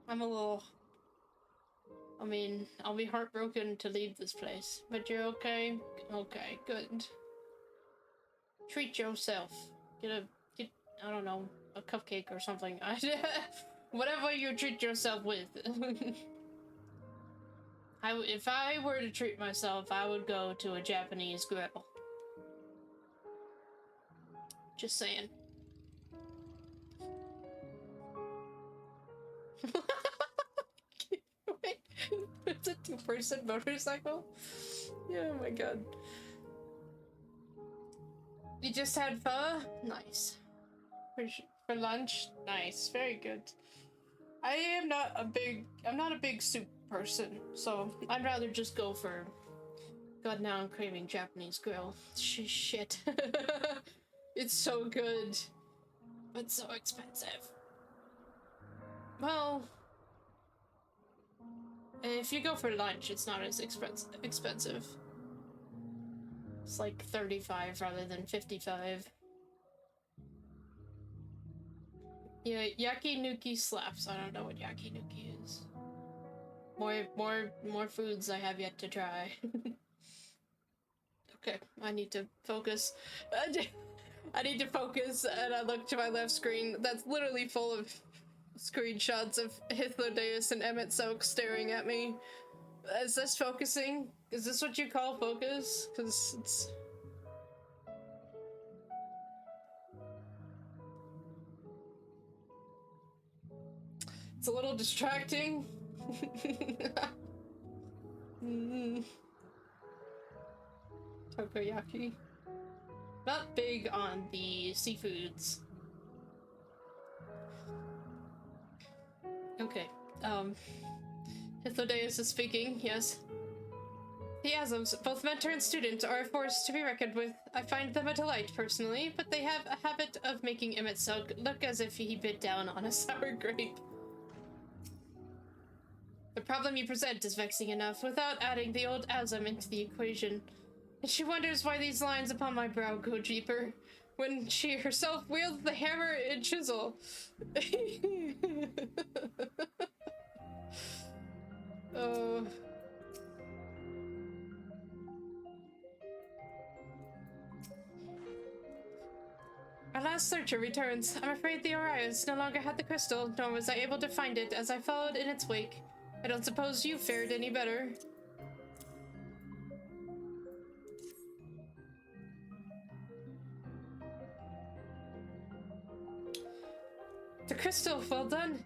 I'm a little... I mean, I'll be heartbroken to leave this place, but you're okay? Okay, good. Treat yourself. Get, I don't know, a cupcake or something. Whatever you treat yourself with. If I were to treat myself, I would go to a Japanese grill. Just saying. Wait, it's a two-person motorcycle? Yeah, oh my god. You just had pho? Nice. For lunch? Nice, very good. I'm not a big soup person, so I'd rather just go for... God, now I'm craving Japanese grill. Shit. It's so good, but so expensive. Well, if you go for lunch, it's not as expensive. It's like 35 rather than 55. Yeah, yakinuki slaps. I don't know what yakinuki is. More foods I have yet to try. Okay, I need to focus. I need to focus, and I look to my left screen. That's literally full of screenshots of Hythlodaeus and Emet-Selch staring at me. Is this focusing? Is this what you call focus? Because it's a little distracting. Takoyaki. Not big on the seafoods. Okay, Hythlodaeus is speaking, yes. The Asms, both mentor and student, are a force to be reckoned with. I find them a delight, personally, but they have a habit of making Emet-Selch look as if he bit down on a sour grape. The problem you present is vexing enough, without adding the old Asm into the equation. And she wonders why these lines upon my brow go deeper, when she herself wields the hammer and chisel. Oh. Our last searcher returns. I'm afraid the Orions no longer had the crystal, nor was I able to find it as I followed in its wake. I don't suppose you fared any better. The crystal, well done.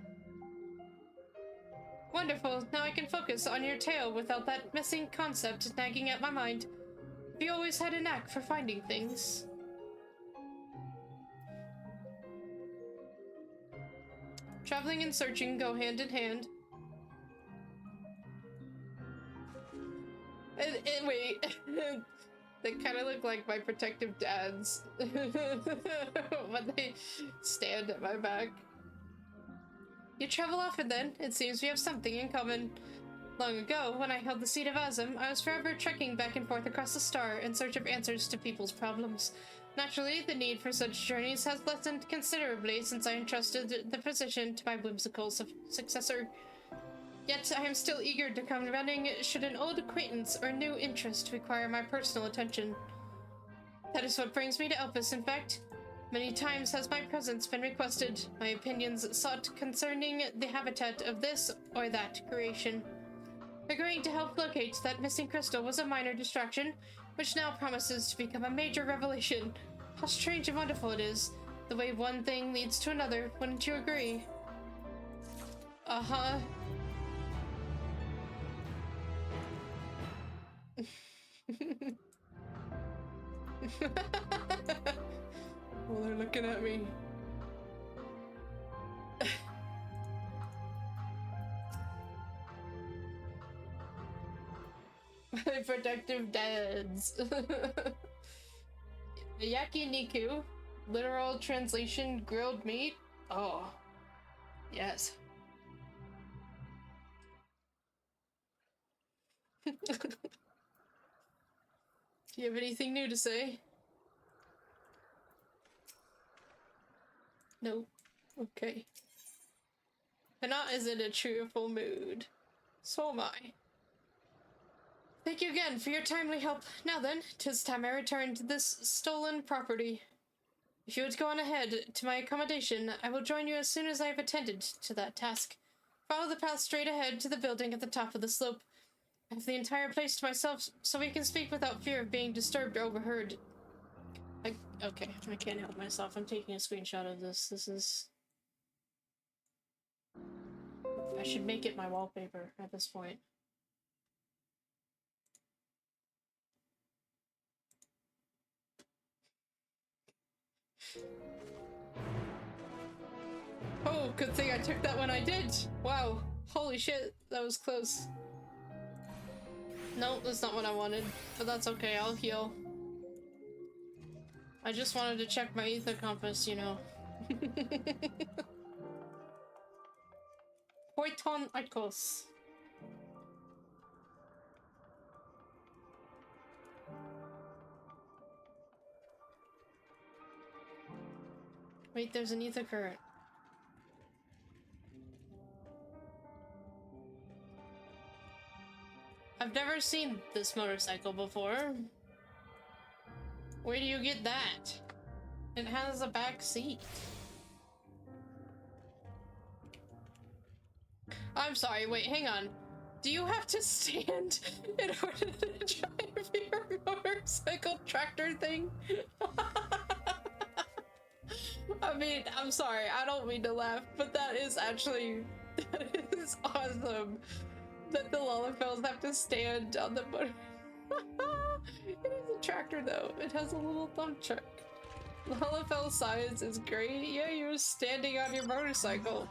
Wonderful, now I can focus on your tale without that missing concept nagging at my mind. You always had a knack for finding things. Traveling and searching go hand in hand. Wait, they kind of look like my protective dads when they stand at my back. You travel often then. It seems we have something in common. Long ago, when I held the seat of Azim, I was forever trekking back and forth across the star in search of answers to people's problems. Naturally, the need for such journeys has lessened considerably since I entrusted the position to my whimsical successor. Yet I am still eager to come running should an old acquaintance or new interest require my personal attention. That is what brings me to Elpis, in fact. Many times has my presence been requested, my opinions sought concerning the habitat of this or that creation. Agreeing to help locate that missing crystal was a minor distraction, which now promises to become a major revelation. How strange and wonderful it is, the way one thing leads to another, wouldn't you agree? Uh-huh. Well, they're looking at me. Protective dads. Yakiniku, literal translation, grilled meat. Oh, yes. Do you have anything new to say? No. Okay. Hana is in a cheerful mood. So am I. Thank you again for your timely help. Now then, 'tis time I return to this stolen property. If you would go on ahead to my accommodation, I will join you as soon as I have attended to that task. Follow the path straight ahead to the building at the top of the slope. I have the entire place to myself, so we can speak without fear of being disturbed or overheard. Okay, I can't help myself. I'm taking a screenshot of this. This is... I should make it my wallpaper at this point. Oh, good thing I took that when I did! Wow. Holy shit, that was close. No, that's not what I wanted. But that's okay, I'll heal. I just wanted to check my ether compass, you know. Poiton Icos. Wait, there's an ether current. I've never seen this motorcycle before. Where do you get that? It has a back seat. I'm sorry, wait, hang on. Do you have to stand in order to drive your motorcycle tractor thing? I mean, I'm sorry, I don't mean to laugh, but that is actually, that is awesome. That the Lullafells have to stand on the motor. It is a tractor though, it has a little dump truck. Lullafell science is great. Yeah, you're standing on your motorcycle.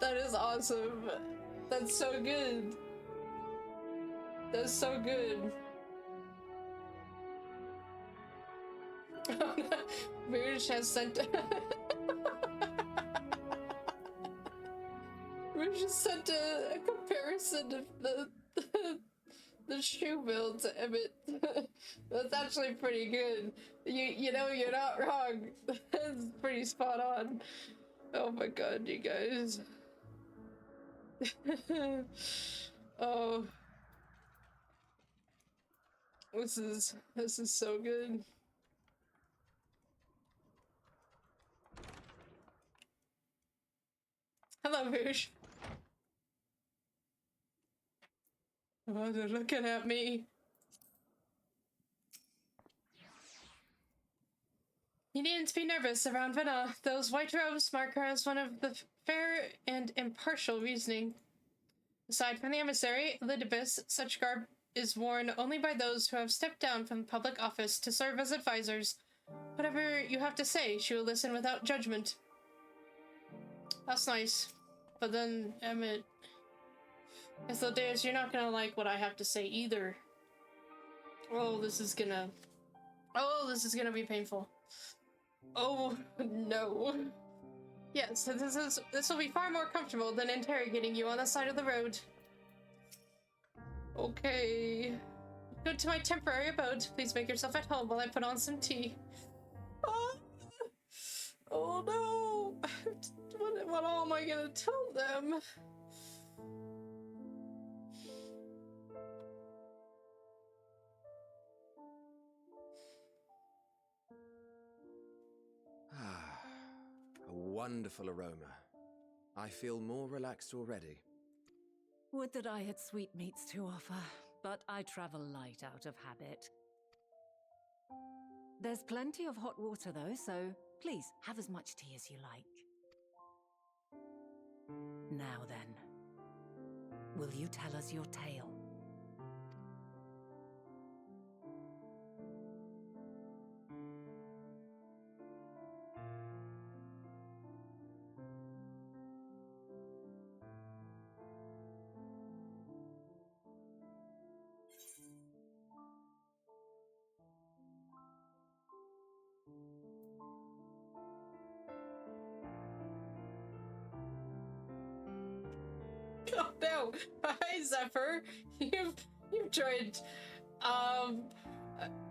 That is awesome. That's so good. That's so good. Rouge has sent Rouge has sent a comparison of the shoe build to Emmett. That's actually pretty good. You know, you're not wrong. That's pretty spot on. Oh my god, you guys. Oh. This is so good. Hello, Rouge. Oh, they're looking at me. You needn't be nervous around Vanna. Those white robes mark her as one of the fair and impartial reasoning. Aside from the emissary, Elpis, such garb is worn only by those who have stepped down from public office to serve as advisors. Whatever you have to say, she will listen without judgment. That's nice. But then, Emmett... Hythlodaeus, you're not gonna like what I have to say either. Oh, this is gonna be painful. Oh, no. Yes, this will be far more comfortable than interrogating you on the side of the road. Okay. Go to my temporary abode. Please make yourself at home while I put on some tea. Oh, oh no. What all am I gonna tell them? A wonderful aroma. I feel more relaxed already. Would that I had sweetmeats to offer, but I travel light out of habit. There's plenty of hot water though, so please have as much tea as you like. Now then, will you tell us your tale? Oh, hi Zephyr. You've joined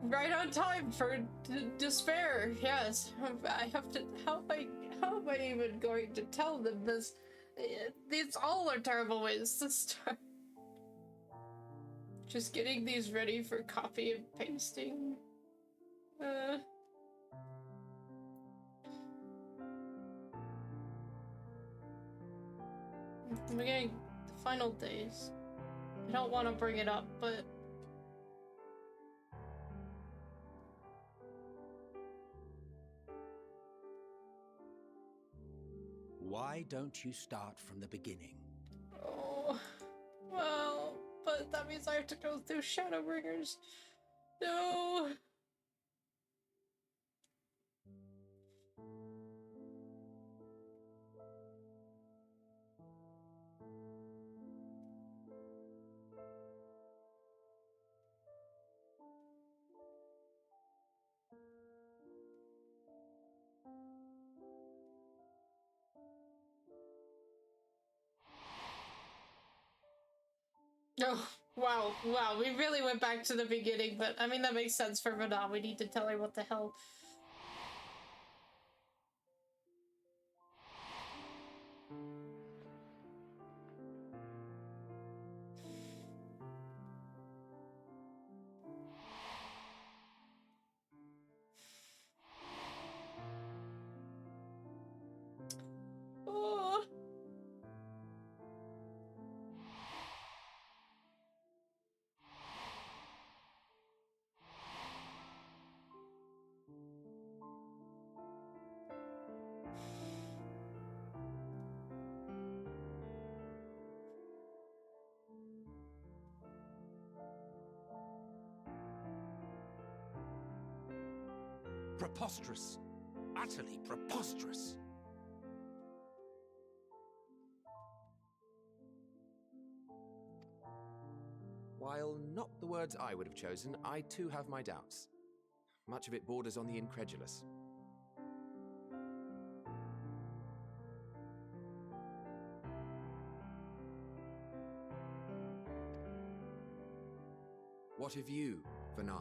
right on time for despair. Yes, I have to. How am I even going to tell them this? These all are terrible ways to start. Just getting these ready for copy and pasting. I'm getting the final days. I don't want to bring it up, but Why don't you start from the beginning? oh, well, but that means I have to go through Shadowbringers. No. Oh, wow, we really went back to the beginning, but I mean, that makes sense for Vana. We need to tell her what the hell. Oh. Preposterous. Utterly preposterous. While not the words I would have chosen, I too have my doubts. Much of it borders on the incredulous. What of you, Vana?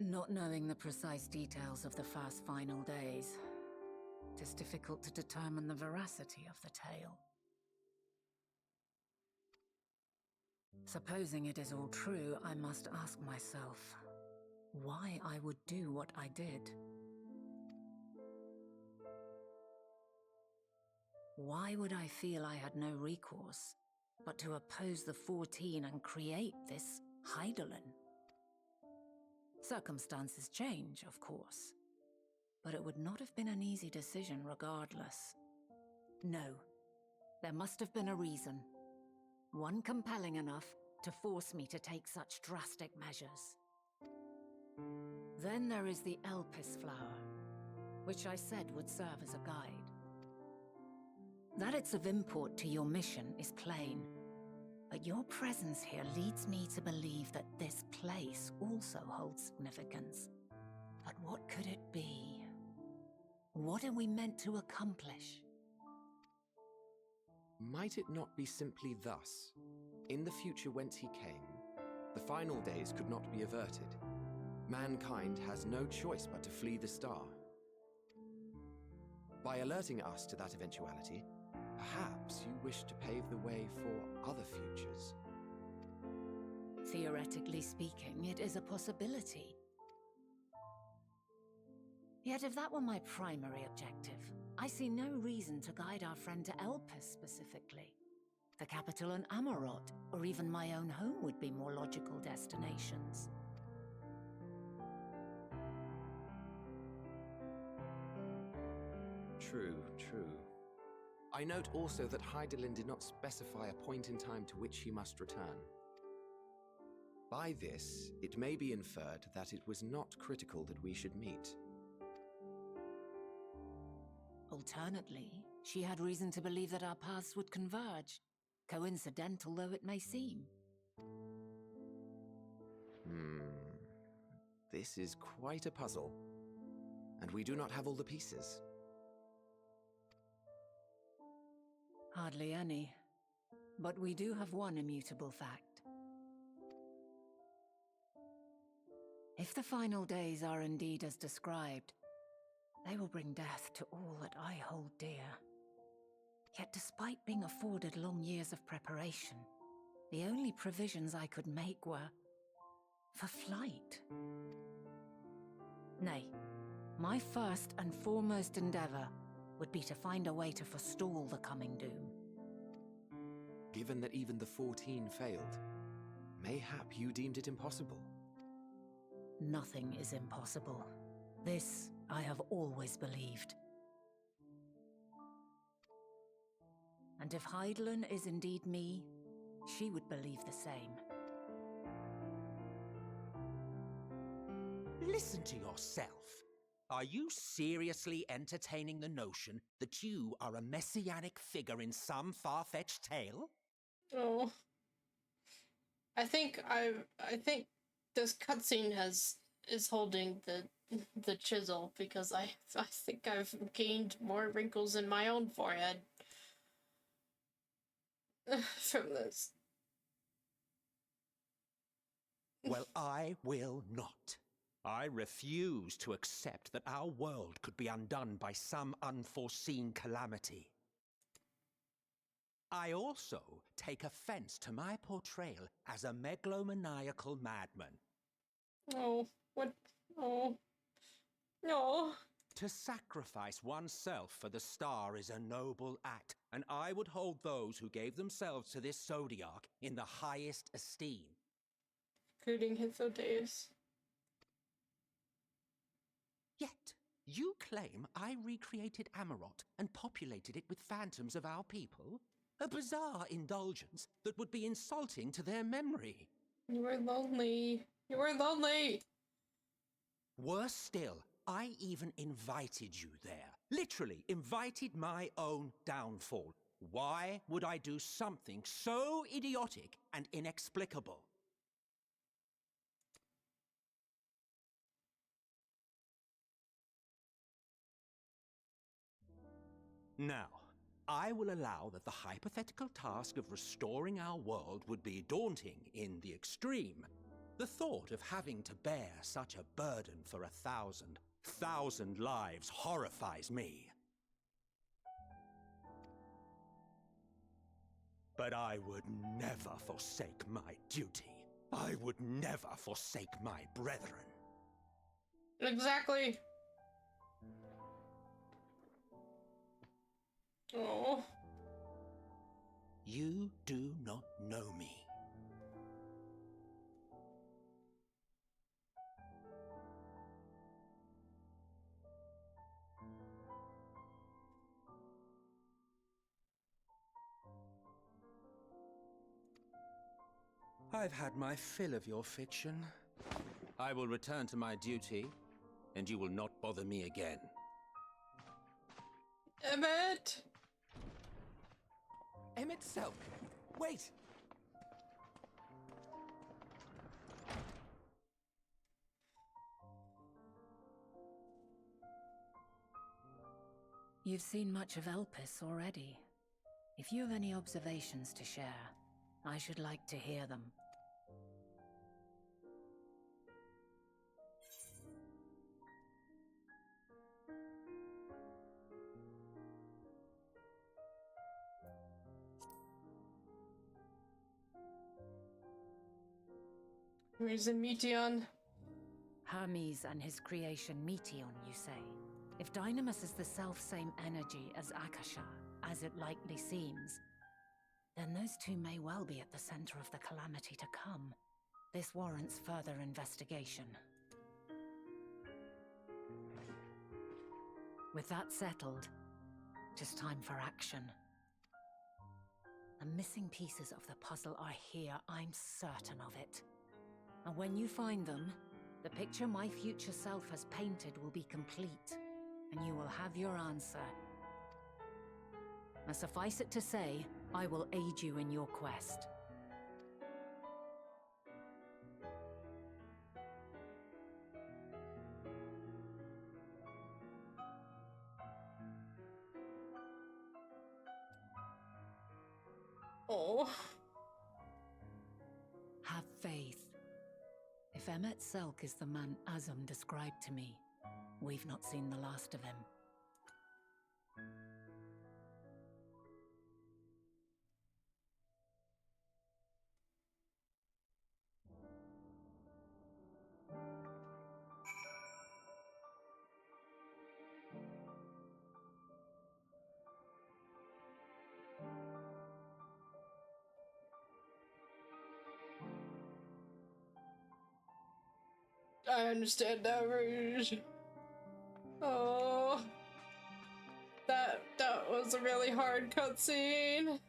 Not knowing the precise details of the first final days, it is difficult to determine the veracity of the tale. Supposing it is all true, I must ask myself why I would do what I did. Why would I feel I had no recourse but to oppose the 14 and create this Hythlodaeus? Circumstances change, of course, but it would not have been an easy decision regardless. No, there must have been a reason. One compelling enough to force me to take such drastic measures. Then there is the Elpis flower, which I said would serve as a guide. That it's of import to your mission is plain, but your presence here leads me to believe that this place also holds significance. But what could it be? What are we meant to accomplish? Might it not be simply thus? In the future whence he came, the final days could not be averted. Mankind has no choice but to flee the star. By alerting us to that eventuality, perhaps you wish to pave the way for other futures. Theoretically speaking, it is a possibility. Yet if that were my primary objective, I see no reason to guide our friend to Elpis specifically. The capital and Amarot, or even my own home would be more logical destinations. True. I note also that Hythlodaeus did not specify a point in time to which he must return. By this, it may be inferred that it was not critical that we should meet. Alternately, she had reason to believe that our paths would converge, coincidental though it may seem. This is quite a puzzle. and we do not have all the pieces. Hardly any. But we do have one immutable fact. If the final days are indeed as described, they will bring death to all that I hold dear. Yet despite being afforded long years of preparation, the only provisions I could make were for flight. Nay, my first and foremost endeavor would be to find a way to forestall the coming doom. Given that even the 14 failed, mayhap you deemed it impossible. Nothing is impossible. This I have always believed. And if Hythlodaeus is indeed me, she would believe the same. Listen to yourself. Are you seriously entertaining the notion that you are a messianic figure in some far-fetched tale? Oh. I think this cutscene is holding the chisel, because I think I've gained more wrinkles in my own forehead from this. Well, I will not. I refuse to accept that our world could be undone by some unforeseen calamity. I also take offense to my portrayal as a megalomaniacal madman. Oh, what? Oh. No. To sacrifice oneself for the star is a noble act, and I would hold those who gave themselves to this zodiac in the highest esteem. Including Hythlodaeus. Yet, you claim I recreated Amarot and populated it with phantoms of our people? A bizarre indulgence that would be insulting to their memory. You were lonely. You were lonely! Worse still, I even invited you there. Literally invited my own downfall. Why would I do something so idiotic and inexplicable? Now, I will allow that the hypothetical task of restoring our world would be daunting in the extreme. The thought of having to bear such a burden for 1,000 lives horrifies me. But I would never forsake my duty. I would never forsake my brethren. Exactly. Oh. You do not know me. I've had my fill of your fiction. I will return to my duty, and you will not bother me again. Emmet! Emet-Selch! Wait! You've seen much of Elpis already. If you have any observations to share, I should like to hear them. Hermes and Meteion. Hermes and his creation Meteion, you say? If Dynamis is the self-same energy as Akasha, as it likely seems, then those two may well be at the center of the calamity to come. This warrants further investigation. With that settled, it is time for action. The missing pieces of the puzzle are here, I'm certain of it. And when you find them, the picture my future self has painted will be complete, and you will have your answer. And suffice it to say, I will aid you in your quest. Oh. Have faith. If Emet-Selch is the man Azum described to me, we've not seen the last of him. I understand now, Rouge. Oh, that was a really hard cutscene.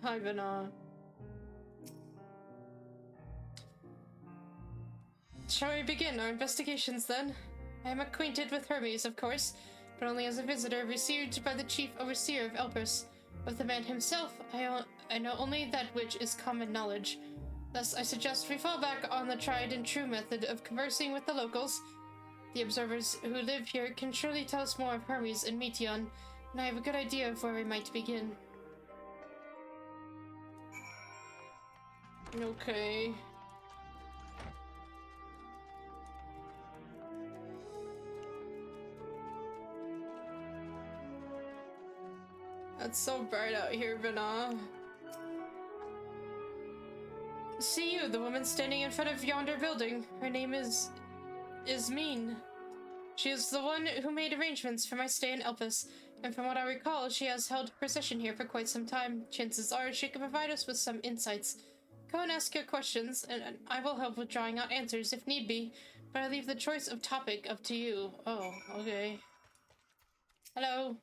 Hi, Vana. Shall we begin our investigations then? I am acquainted with Hermes, of course, but only as a visitor received by the chief overseer of Elpis. Of the man himself, I know only that which is common knowledge. Thus, I suggest we fall back on the tried and true method of conversing with the locals. The observers who live here can surely tell us more of Hermes and Meteion, and I have a good idea of where we might begin. Okay. It's so bright out here, Vana. See you, the woman standing in front of yonder building. Her name is Min. She is the one who made arrangements for my stay in Elpis, and from what I recall, she has held a position here for quite some time. Chances are she can provide us with some insights. Go and ask your questions, and I will help with drawing out answers if need be, but I leave the choice of topic up to you. Oh, okay. Hello.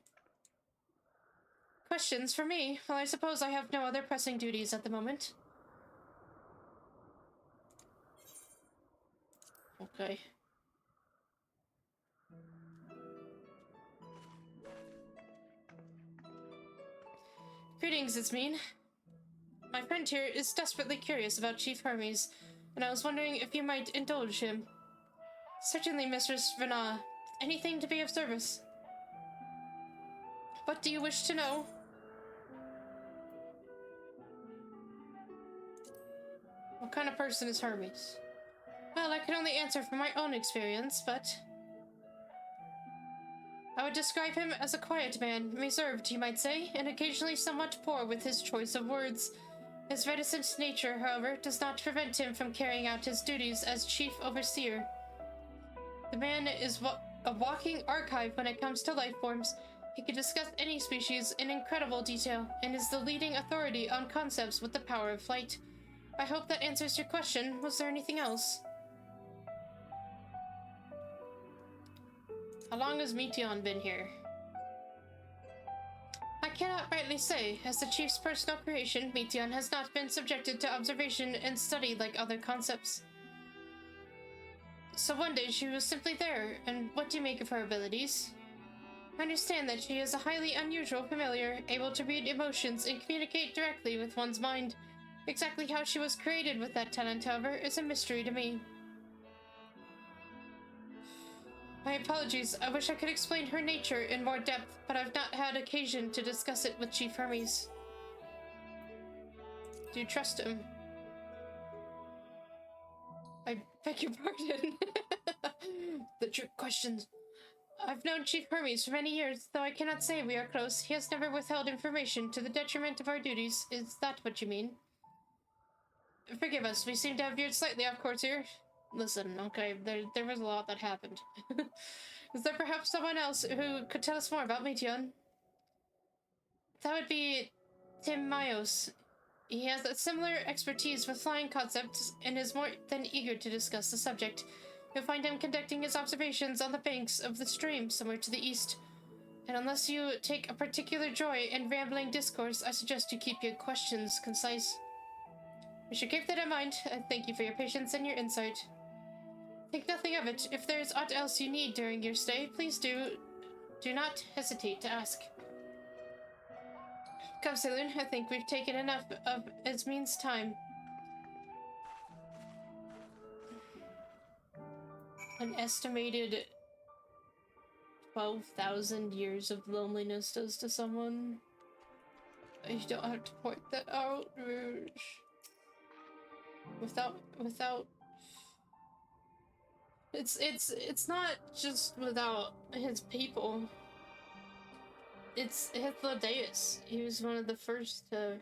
Questions for me? Well, I suppose I have no other pressing duties at the moment. Okay. Greetings, it's Min. My friend here is desperately curious about Chief Hermes, and I was wondering if you might indulge him. Certainly, Mistress Vana. Anything to be of service. What do you wish to know? What kind of person is Hermes? Well, I can only answer from my own experience, but I would describe him as a quiet man, reserved, you might say, and occasionally somewhat poor with his choice of words. His reticent nature, however, does not prevent him from carrying out his duties as chief overseer. The man is a walking archive when it comes to life forms. He can discuss any species in incredible detail, and is the leading authority on concepts with the power of flight. I hope that answers your question. Was there anything else? How long has Meteion been here? I cannot rightly say. As the chief's personal creation, Meteion has not been subjected to observation and study like other concepts. So one day she was simply there, and what do you make of her abilities? I understand that she is a highly unusual familiar, able to read emotions and communicate directly with one's mind. Exactly how she was created with that talent, however, is a mystery to me. My apologies. I wish I could explain her nature in more depth, but I've not had occasion to discuss it with Chief Hermes. Do you trust him? I beg your pardon. The trick questions. I've known Chief Hermes for many years, though I cannot say we are close. He has never withheld information to the detriment of our duties. Is that what you mean? Forgive us, we seem to have veered slightly off course here. Listen, okay, there was a lot that happened. Is there perhaps someone else who could tell us more about Meteion? That would be Tim Myos. He has a similar expertise with flying concepts and is more than eager to discuss the subject. You'll find him conducting his observations on the banks of the stream somewhere to the east. And unless you take a particular joy in rambling discourse, I suggest you keep your questions concise. We should keep that in mind. Thank you for your patience and your insight. Think nothing of it. If there is aught else you need during your stay, please do not hesitate to ask. Come, Saloon. I think we've taken enough of Esmin's time. an estimated 12,000 years of loneliness does to someone. You don't have to point that out, Rouge. Without it's not just without his people. It's Hythlodaeus. He was one of the first to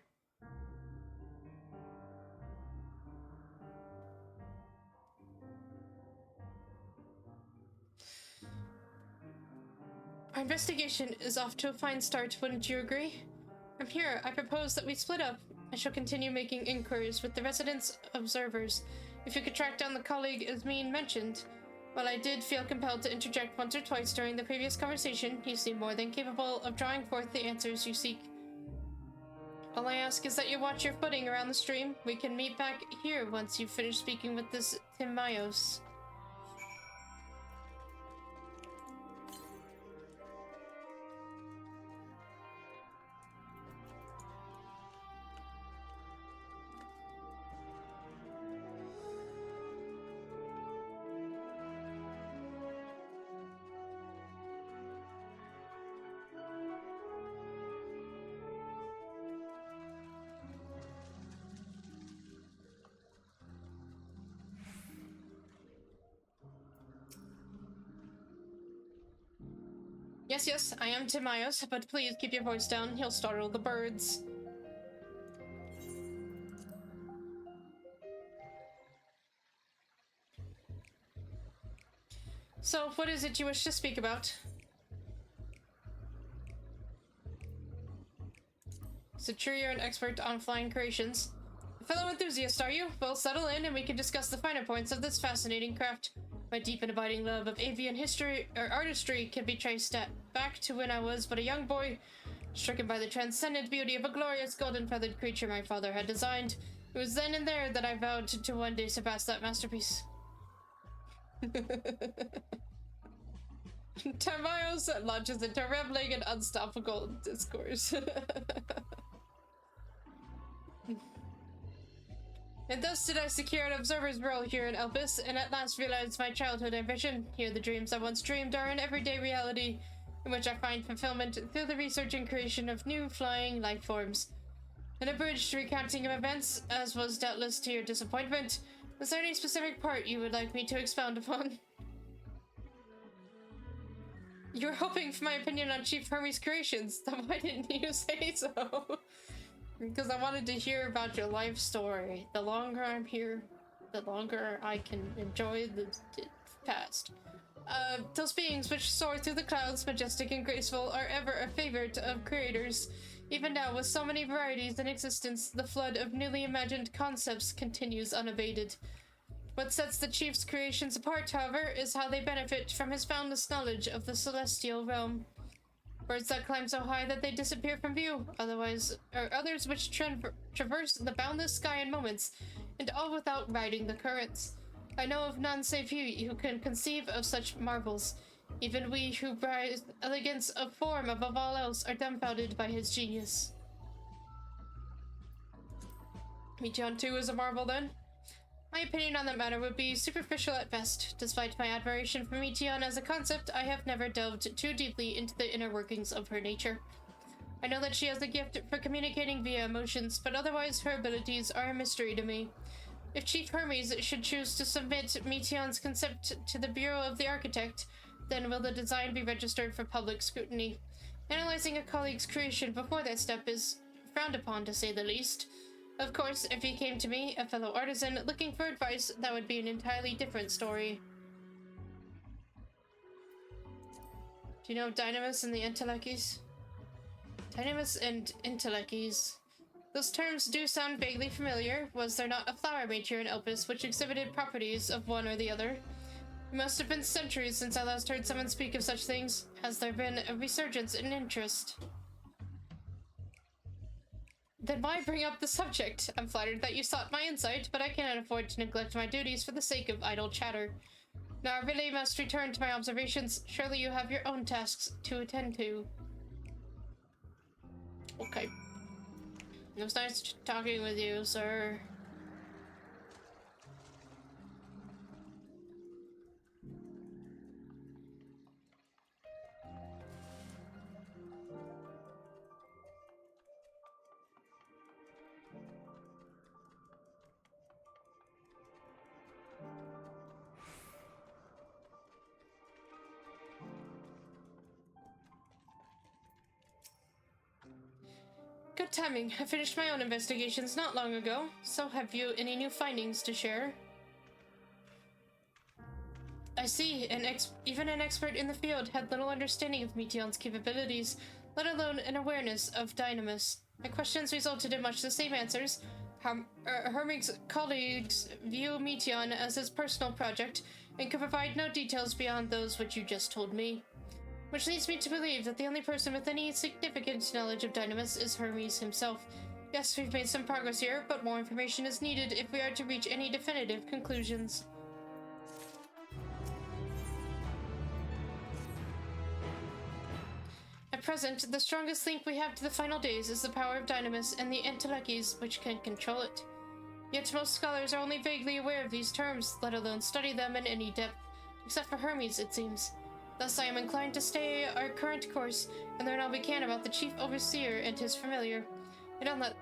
Our investigation is off to a fine start, wouldn't you agree? From here, I propose that we split up. I shall continue making inquiries with the residents' observers. If you could track down the colleague Asmin mentioned. While I did feel compelled to interject once or twice during the previous conversation, you seem more than capable of drawing forth the answers you seek. All I ask is that you watch your footing around the stream. We can meet back here once you've finished speaking with this Timaeus. Yes, I am Timaeus, but please keep your voice down. He'll startle the birds. So, what is it you wish to speak about? So, sure you're an expert on flying creations. A fellow enthusiast, are you? Well, settle in and we can discuss the finer points of this fascinating craft. My deep and abiding love of avian history or artistry can be traced back to when I was but a young boy, stricken by the transcendent beauty of a glorious golden-feathered creature my father had designed. It was then and there that I vowed to one day surpass that masterpiece. Timaeus launches into rambling and unstoppable discourse. And thus did I secure an observer's role here in Elpis, and at last realized my childhood ambition. Here the dreams I once dreamed are an everyday reality, in which I find fulfillment through the research and creation of new flying life forms. An abridged recounting of events, as was doubtless to your disappointment. Was there any specific part you would like me to expound upon? You were hoping for my opinion on Chief Hermes' creations, then why didn't you say so? Because I wanted to hear about your life story. The longer I'm here, the longer I can enjoy the past. Those beings which soar through the clouds, majestic and graceful, are ever a favorite of creators. Even now, with so many varieties in existence, the flood of newly imagined concepts continues unabated. What sets the Chief's creations apart, however, is how they benefit from his boundless knowledge of the celestial realm. Birds that climb so high that they disappear from view, others which traverse the boundless sky in moments, and all without riding the currents. I know of none save he who can conceive of such marvels. Even we who prize elegance of form above all else are dumbfounded by his genius. Meteion too is a marvel, then? My opinion on that matter would be superficial at best. Despite my admiration for Meteion as a concept, I have never delved too deeply into the inner workings of her nature. I know that she has a gift for communicating via emotions, but otherwise her abilities are a mystery to me. If Chief Hermes should choose to submit Meteion's concept to the Bureau of the Architect, then will the design be registered for public scrutiny? Analyzing a colleague's creation before that step is frowned upon, to say the least. Of course, if he came to me, a fellow artisan, looking for advice, that would be an entirely different story. Do you know Dynamis and the Entelechies? Dynamis and Entelechies. Those terms do sound vaguely familiar. Was there not a flower made here in Elpis which exhibited properties of one or the other? It must have been centuries since I last heard someone speak of such things. Has there been a resurgence in interest? Then why bring up the subject? I'm flattered that you sought my insight, but I cannot afford to neglect my duties for the sake of idle chatter. Now I really must return to my observations. Surely you have your own tasks to attend to. Okay. It was nice talking with you, sir. Good timing. I finished my own investigations not long ago, so have you any new findings to share? I see. Even an expert in the field had little understanding of Meteion's capabilities, let alone an awareness of Dynamis. My questions resulted in much the same answers. Hermig's colleagues view Meteion as his personal project and could provide no details beyond those which you just told me. Which leads me to believe that the only person with any significant knowledge of Dynamis is Hermes himself. Yes, we've made some progress here, but more information is needed if we are to reach any definitive conclusions. At present, the strongest link we have to the final days is the power of Dynamis and the entelechies which can control it. Yet most scholars are only vaguely aware of these terms, let alone study them in any depth, except for Hermes, it seems. Thus I am inclined to stay our current course and learn all we can about the Chief Overseer and his familiar. And on that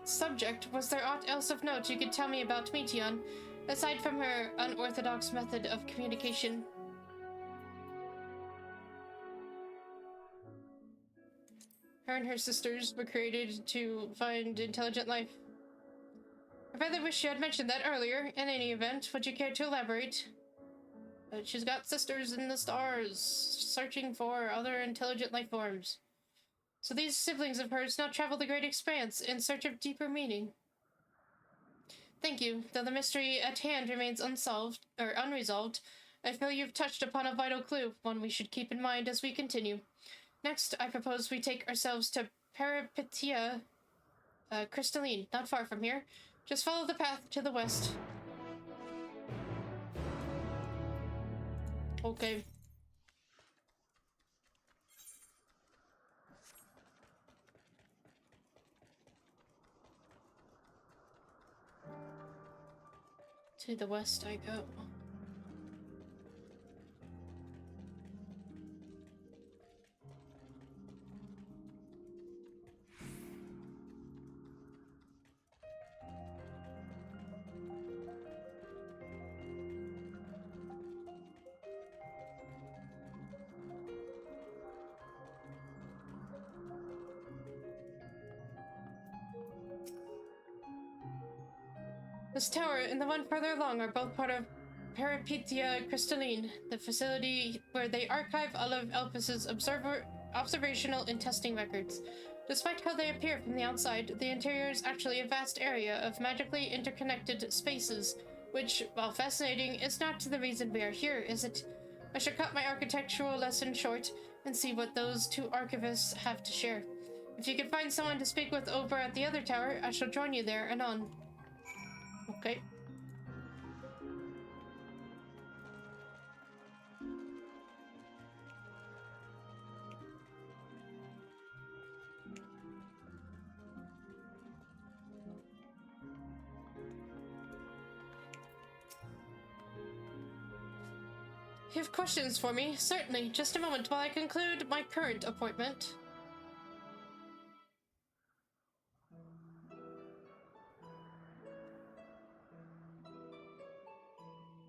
subject, was there aught else of note you could tell me about Meteion, aside from her unorthodox method of communication? Her and her sisters were created to find intelligent life. I rather wish you had mentioned that earlier. In any event, would you care to elaborate? She's got sisters in the stars, searching for other intelligent life forms. So these siblings of hers now travel the great expanse in search of deeper meaning. Thank you. Though the mystery at hand remains unresolved, I feel you've touched upon a vital clue, one we should keep in mind as we continue. Next, I propose we take ourselves to Peripetia Crystalline, not far from here. Just follow the path to the west. Okay. To the west I go. This tower and the one further along are both part of Peripetia Crystalline, the facility where they archive all of Elpis's observational and testing records. Despite how they appear from the outside, the interior is actually a vast area of magically interconnected spaces, which, while fascinating, is not the reason we are here, is it? I should cut my architectural lesson short and see what those two archivists have to share. If you can find someone to speak with over at the other tower, I shall join you there anon. Okay. You have questions for me? Certainly. Just a moment while I conclude my current appointment.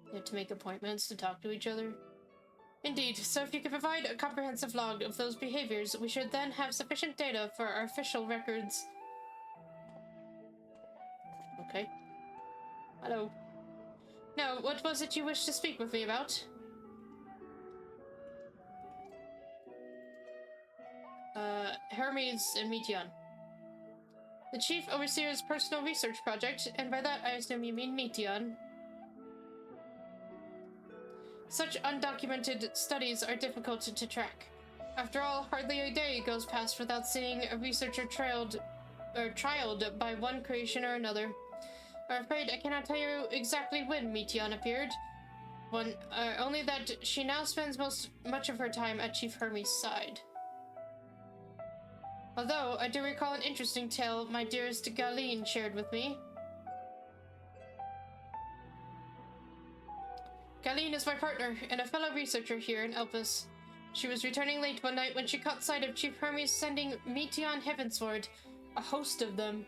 You have to make appointments to talk to each other? Indeed, so if you could provide a comprehensive log of those behaviors, we should then have sufficient data for our official records. Okay. Hello. Now, what was it you wished to speak with me about? Hermes and Meteion. The Chief Overseer's personal research project, and by that I assume you mean Meteion. Such undocumented studies are difficult to track. After all, hardly a day goes past without seeing a researcher trialed by one creation or another. I'm afraid I cannot tell you exactly when Meteion appeared. Only that she now spends much of her time at Chief Hermes' side. Although, I do recall an interesting tale my dearest Galeen shared with me. Galeen is my partner and a fellow researcher here in Elpis. She was returning late one night when she caught sight of Chief Hermes sending Meteion heavensward, a host of them.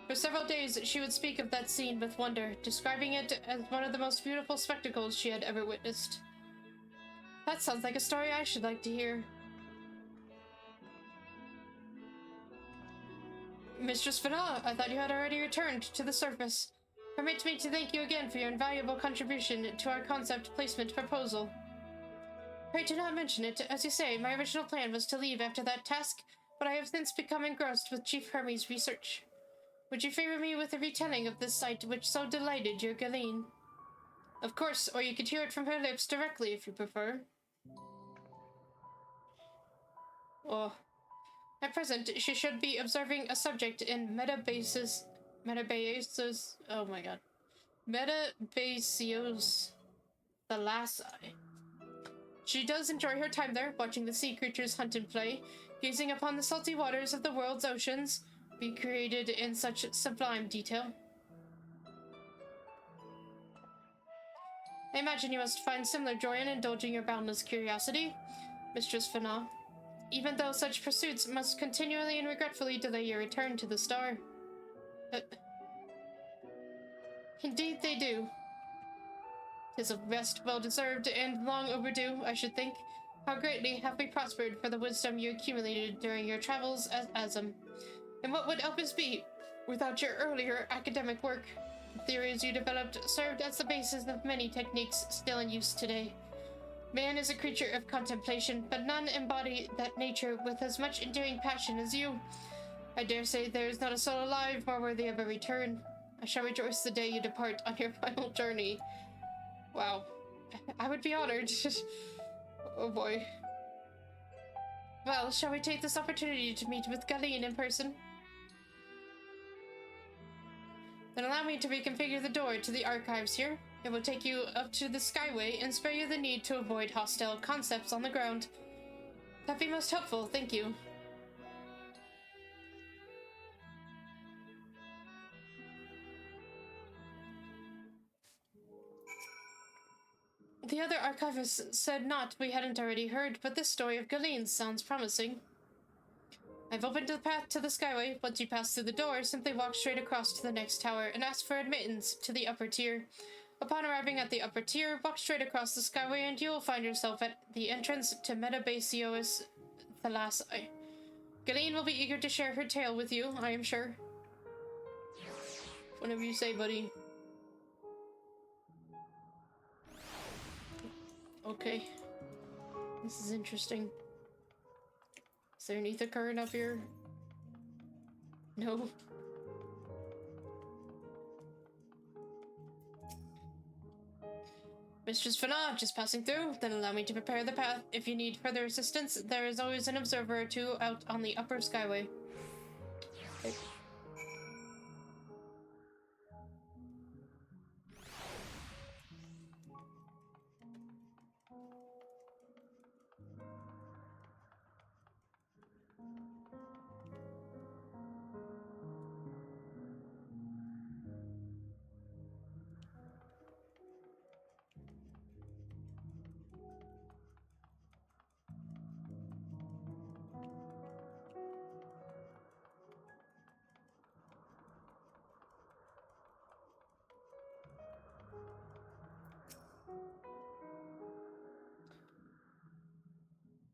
For several days, she would speak of that scene with wonder, describing it as one of the most beautiful spectacles she had ever witnessed. That sounds like a story I should like to hear. Mistress Fana, I thought you had already returned to the surface. Permit me to thank you again for your invaluable contribution to our concept placement proposal. Pray do not mention it. As you say, my original plan was to leave after that task, but I have since become engrossed with Chief Hermes' research. Would you favor me with a retelling of this sight which so delighted your Galeen? Of course, or you could hear it from her lips directly if you prefer. Oh. At present, she should be observing a subject in Metabasis, oh my god. Metabasios Thalassae. She does enjoy her time there, watching the sea creatures hunt and play, gazing upon the salty waters of the world's oceans, be created in such sublime detail. I imagine you must find similar joy in indulging your boundless curiosity, Mistress Fana, even though such pursuits must continually and regretfully delay your return to the star. Indeed they do. 'Tis a rest well-deserved and long overdue, I should think. How greatly have we prospered for the wisdom you accumulated during your travels as Asm. And what would Elpis be without your earlier academic work? The theories you developed served as the basis of many techniques still in use today. Man is a creature of contemplation, but none embody that nature with as much enduring passion as you. I dare say there is not a soul alive more worthy of a return. I shall rejoice the day you depart on your final journey. Wow. I would be honored. Oh boy. Well, shall we take this opportunity to meet with Galeen in person? Then allow me to reconfigure the door to the archives here. It will take you up to the Skyway and spare you the need to avoid hostile concepts on the ground. That'd be most helpful, thank you. The other archivist said not we hadn't already heard, but this story of Galeen's sounds promising. I've opened the path to the Skyway. Once you pass through the door, simply walk straight across to the next tower and ask for admittance to the upper tier. Upon arriving at the upper tier, walk straight across the Skyway and you will find yourself at the entrance to Metabasios Thalassae. Galeen will be eager to share her tale with you, I am sure. Whatever you say, buddy. Okay. This is interesting. Is there an ether current up here? No. Mistress Fana, just passing through, then allow me to prepare the path. If you need further assistance, there is always an observer or two out on the upper Skyway. Okay.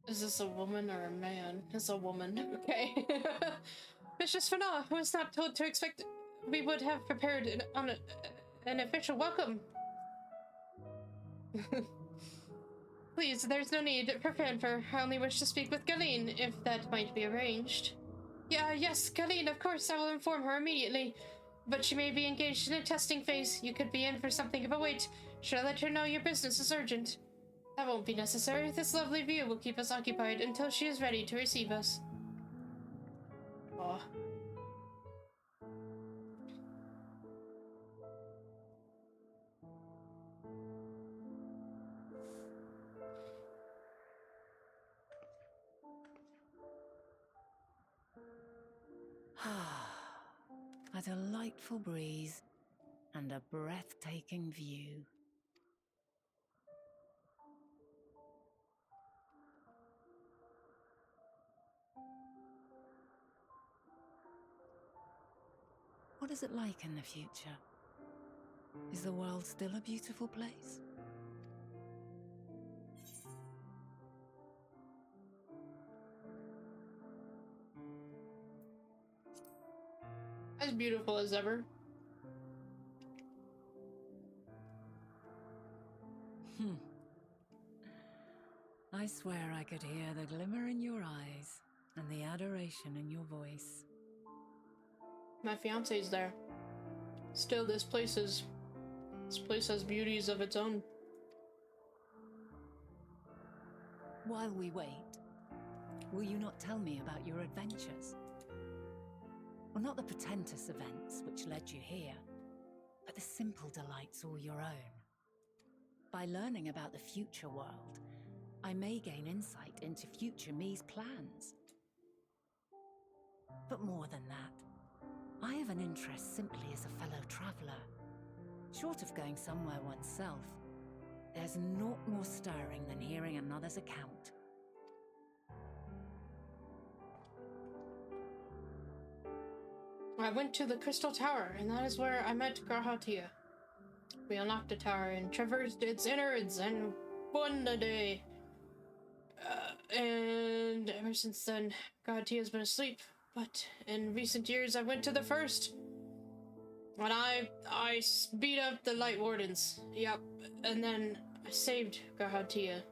Is this a woman or a man? It's a woman. Okay. Mistress Fana, who was not told to expect we would have prepared an official welcome. Please, there's no need for fanfare. I only wish to speak with Galeen, if that might be arranged. Yes, Galeen, of course, I will inform her immediately. But she may be engaged in a testing phase. You could be in for something of a wait. Should I let her know your business is urgent? That won't be necessary. This lovely view will keep us occupied until she is ready to receive us. Oh. A delightful breeze and a breathtaking view. What is it like in the future? Is the world still a beautiful place? as beautiful as ever. I swear I could hear the glimmer in your eyes and the adoration in your voice. My fiance's there. Still, this place has beauties of its own. While we wait, will you not tell me about your adventures? Well, not the portentous events which led you here, but the simple delights all your own. By learning about the future world, I may gain insight into future me's plans. But more than that, I have an interest simply as a fellow traveler. Short of going somewhere oneself, there's naught more stirring than hearing another's account. I went to the Crystal Tower, and that is where I met Garhatia. We unlocked the tower and traversed its innards and won the day. And ever since then, Garhatia's been asleep. But in recent years, I went to the first. And I beat up the Light Wardens. Yep. And then I saved Garhatia.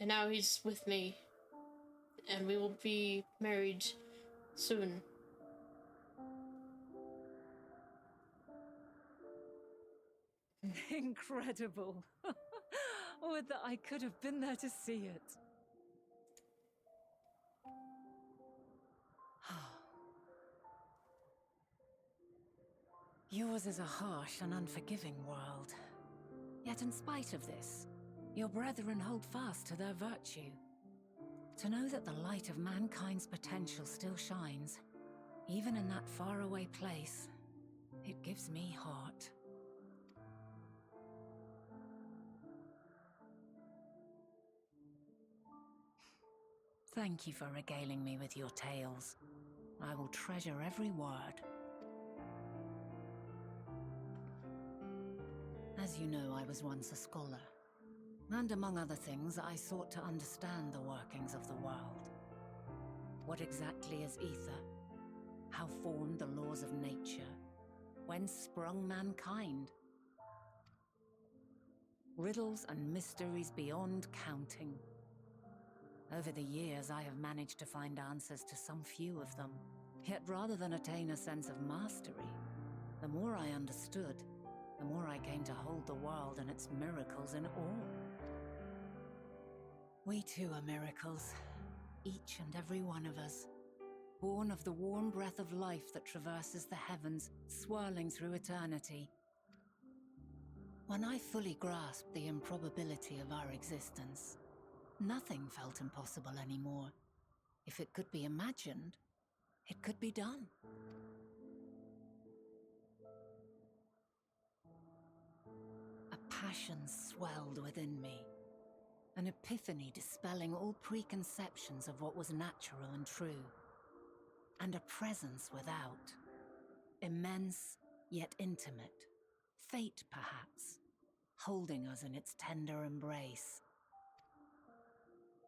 And now he's with me. And we will be married soon. Incredible. Would that I could have been there to see it. Yours is a harsh and unforgiving world. Yet in spite of this, your brethren hold fast to their virtue. To know that the light of mankind's potential still shines, even in that faraway place, it gives me heart. Thank you for regaling me with your tales. I will treasure every word. As you know, I was once a scholar. And among other things, I sought to understand the workings of the world. What exactly is ether? How formed the laws of nature? Whence sprung mankind? Riddles and mysteries beyond counting. Over the years, I have managed to find answers to some few of them. Yet rather than attain a sense of mastery, the more I understood, the more I came to hold the world and its miracles in awe. We too are miracles, each and every one of us, born of the warm breath of life that traverses the heavens, swirling through eternity. When I fully grasped the improbability of our existence, nothing felt impossible anymore. If it could be imagined, it could be done. A passion swelled within me, an epiphany dispelling all preconceptions of what was natural and true, and a presence without, immense yet intimate, fate perhaps, holding us in its tender embrace.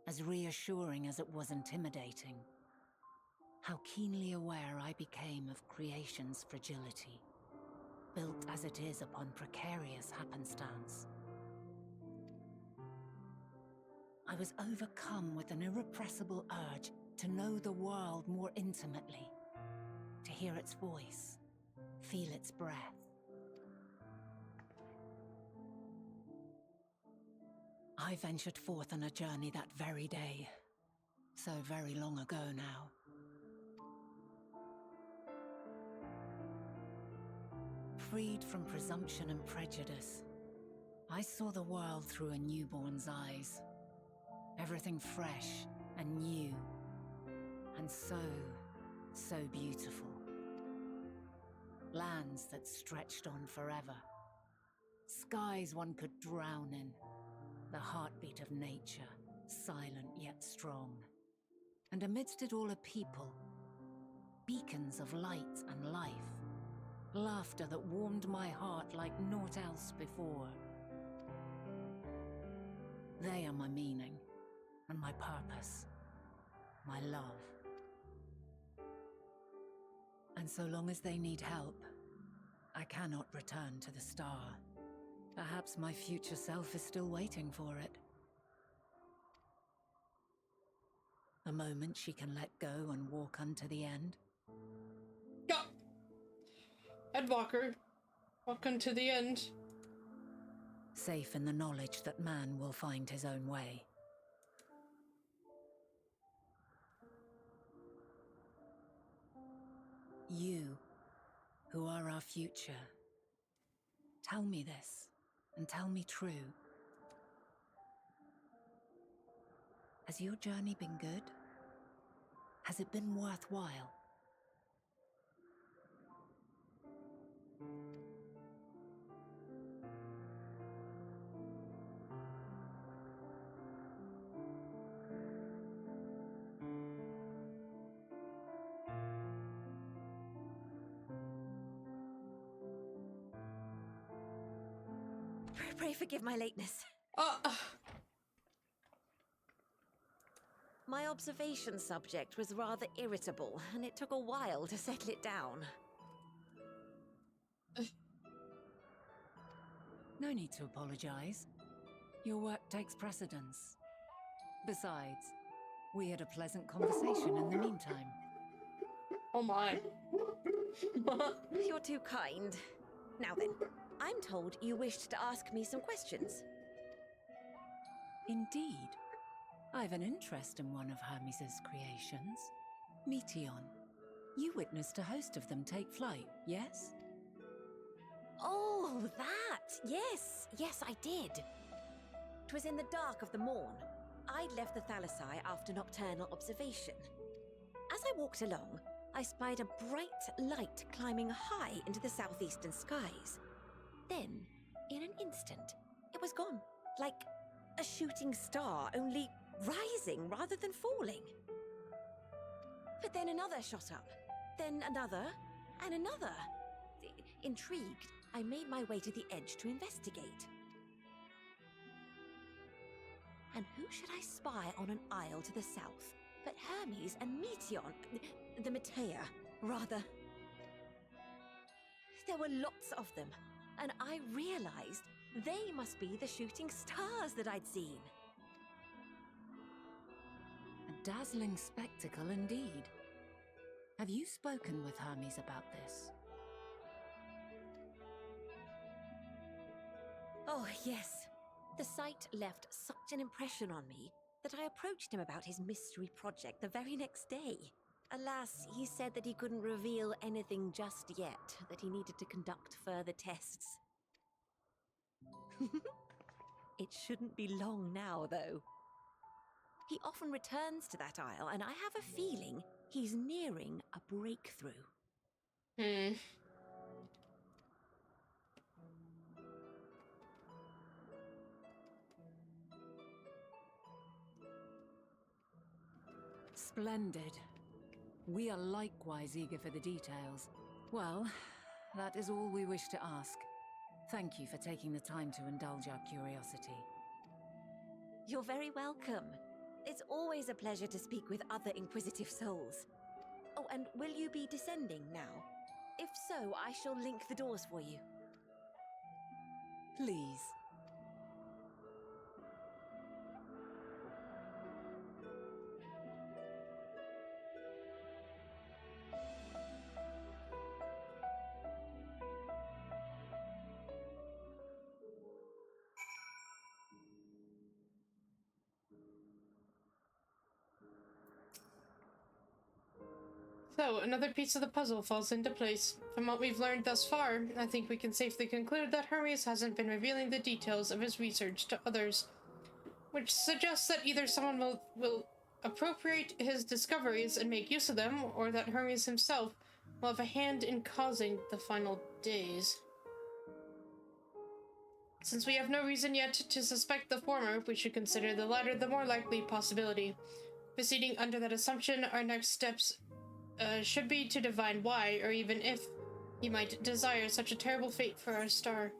As reassuring as it was intimidating, how keenly aware I became of creation's fragility, built as it is upon precarious happenstance. I was overcome with an irrepressible urge to know the world more intimately, to hear its voice, feel its breath. I ventured forth on a journey that very day, so very long ago now. Freed from presumption and prejudice, I saw the world through a newborn's eyes. Everything fresh and new, and so beautiful. Lands that stretched on forever. Skies one could drown in. The heartbeat of nature, silent yet strong. And amidst it all a people, beacons of light and life. Laughter that warmed my heart like naught else before. They are my meaning, and my purpose, my love. And And so long as they need help, I cannot return to the star. Perhaps my future self is still waiting for it. A moment she can let go and walk unto the end. Yeah. Headwalker. Walk unto the end. Safe in the knowledge that man will find his own way. You, who are our future, tell me this, and tell me true. Has your journey been good? Has it been worthwhile? Pray forgive my lateness. My observation subject was rather irritable, and it took a while to settle it down. No need to apologize. Your work takes precedence. Besides, we had a pleasant conversation in the meantime. Oh my. You're too kind. Now then, I'm told you wished to ask me some questions. Indeed. I've an interest in one of Hermes' creations. Meteion. You witnessed a host of them take flight, yes? Oh, that! Yes, I did. 'Twas in the dark of the morn. I'd left the Thalassai after nocturnal observation. As I walked along, I spied a bright light climbing high into the southeastern skies. Then, in an instant, it was gone, like a shooting star, only rising rather than falling. But then another shot up, then another, and another. Intrigued, I made my way to the edge to investigate. And who should I spy on an isle to the south but Hermes and Meteion, the Meteion, rather. There were lots of them, and I realized they must be the shooting stars that I'd seen. A dazzling spectacle indeed. Have you spoken with Hermes about this? Oh, yes. The sight left such an impression on me that I approached him about his mystery project the very next day. Alas, he said that he couldn't reveal anything just yet, that he needed to conduct further tests. It shouldn't be long now, though. He often returns to that isle, and I have a feeling he's nearing a breakthrough. Splendid. We are likewise eager for the details. Well, that is all we wish to ask. Thank you for taking the time to indulge our curiosity. You're very welcome. It's always a pleasure to speak with other inquisitive souls. Oh, and will you be descending now? If so, I shall link the doors for you. Please. So, another piece of the puzzle falls into place. From what we've learned thus far, I think we can safely conclude that Hermes hasn't been revealing the details of his research to others, which suggests that either someone will appropriate his discoveries and make use of them, or that Hermes himself will have a hand in causing the final days. Since we have no reason yet to suspect the former, we should consider the latter the more likely possibility. Proceeding under that assumption, our next steps should be to divine why, or even if, he might desire such a terrible fate for our star.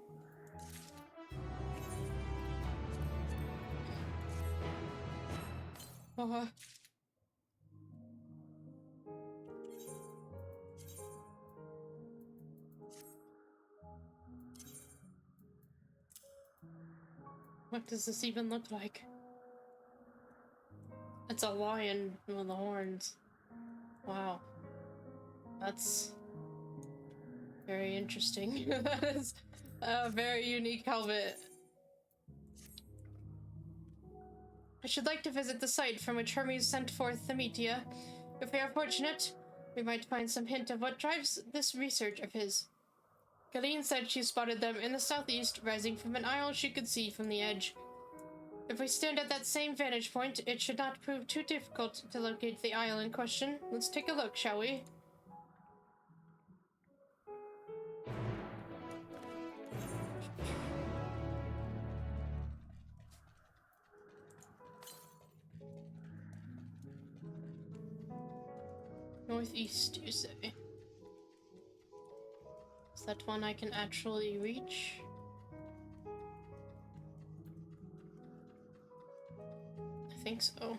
What does this even look like? It's a lion with the horns. Wow. That's very interesting. That is a very unique helmet. I should like to visit the site from which Hermes sent forth the Meteor. If we are fortunate, we might find some hint of what drives this research of his. Galeen said she spotted them in the southeast, rising from an isle she could see from the edge. If we stand at that same vantage point, it should not prove too difficult to locate the isle in question. Let's take a look, shall we? Northeast, you say? Is that one I can actually reach? I think so.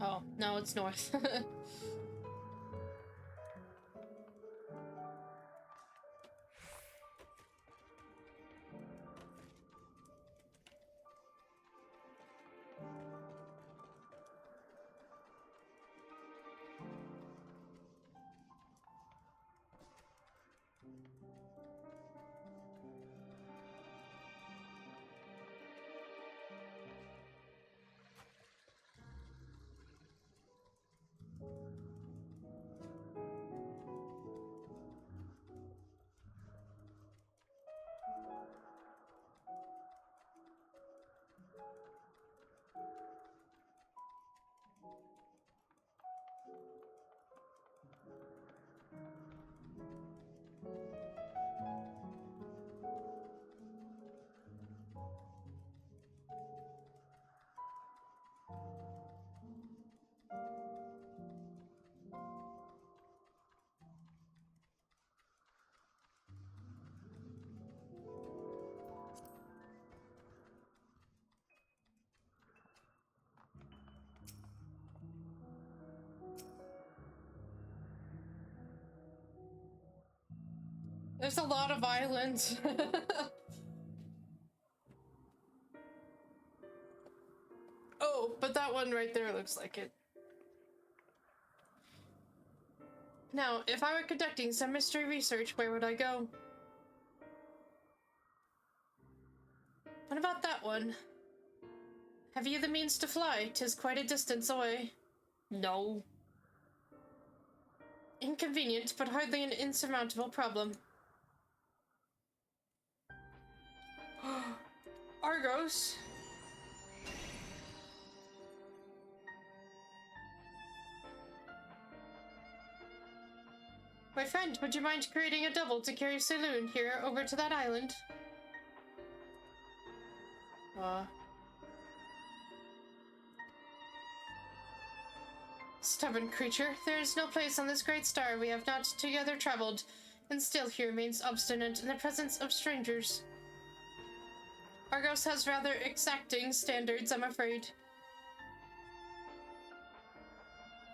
Oh, no, it's north. There's a lot of islands. Oh, but that one right there looks like it. Now, if I were conducting some mystery research, where would I go? What about that one? Have you the means to fly? 'Tis quite a distance away. No. Inconvenient, but hardly an insurmountable problem. Argos? My friend, would you mind creating a double to carry Saloon here over to that island? Stubborn creature, there is no place on this great star we have not together traveled, and still he remains obstinate in the presence of strangers. Argos has rather exacting standards, I'm afraid.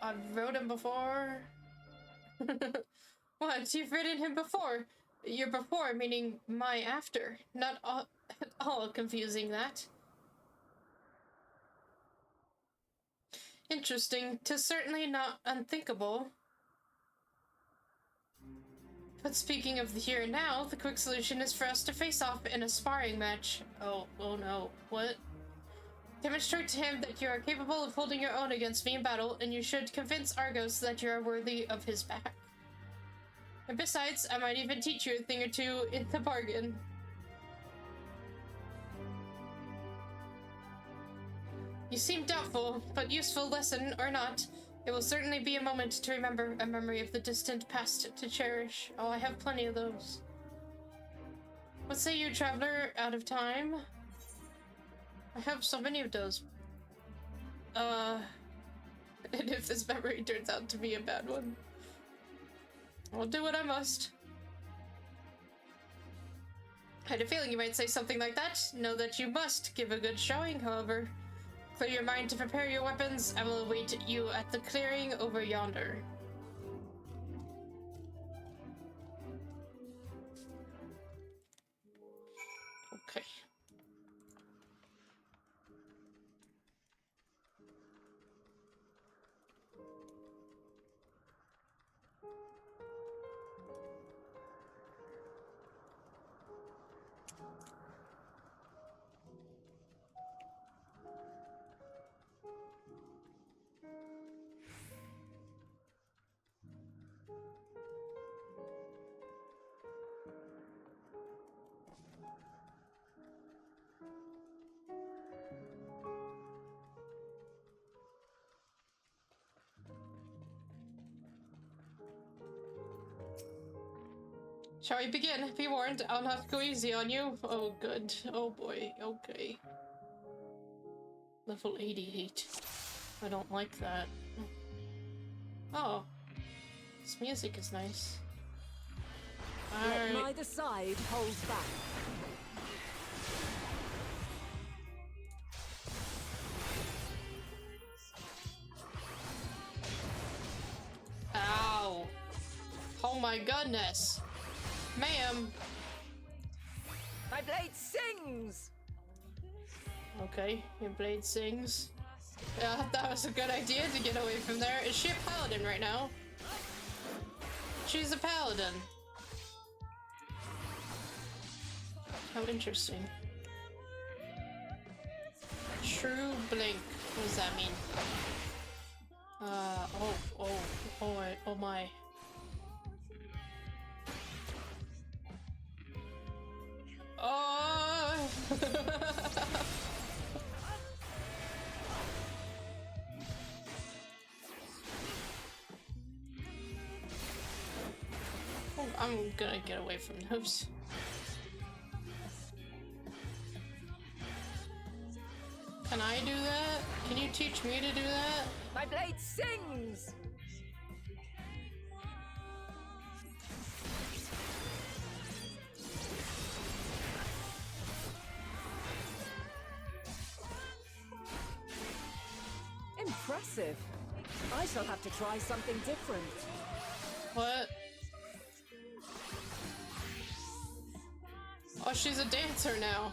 I've rode him before. What? You've ridden him before? Your before meaning my after. Not all confusing, that. Interesting. 'Tis certainly not unthinkable. But speaking of the here and now, the quick solution is for us to face off in a sparring match. Oh no. What? Demonstrate to him that you are capable of holding your own against me in battle, and you should convince Argos that you are worthy of his back. And besides, I might even teach you a thing or two in the bargain. You seem doubtful, but useful lesson or not, it will certainly be a moment to remember, a memory of the distant past to cherish. Oh, I have plenty of those. What say you, traveler, out of time? I have so many of those. And if this memory turns out to be a bad one, I'll do what I must. I had a feeling you might say something like that. Know that you must give a good showing, however. Clear your mind to prepare your weapons. I will await you at the clearing over yonder. Okay. Shall we begin? Be warned, I'll have to go easy on you. Oh, good. Oh boy. Okay. Level 88. I don't like that. Oh. This music is nice. Let Alright. neither side hold back. Ow. Oh my goodness. Ma'am. My blade sings! Okay, your blade sings. Yeah, that was a good idea to get away from there. Is she a paladin right now? She's a paladin. How interesting. True blink. What does that mean? Oh my. Oh! Oh, I'm gonna get away from those. Can I do that? Can you teach me to do that? My blade sings! Impressive. I shall have to try something different. What? Oh, she's a dancer now.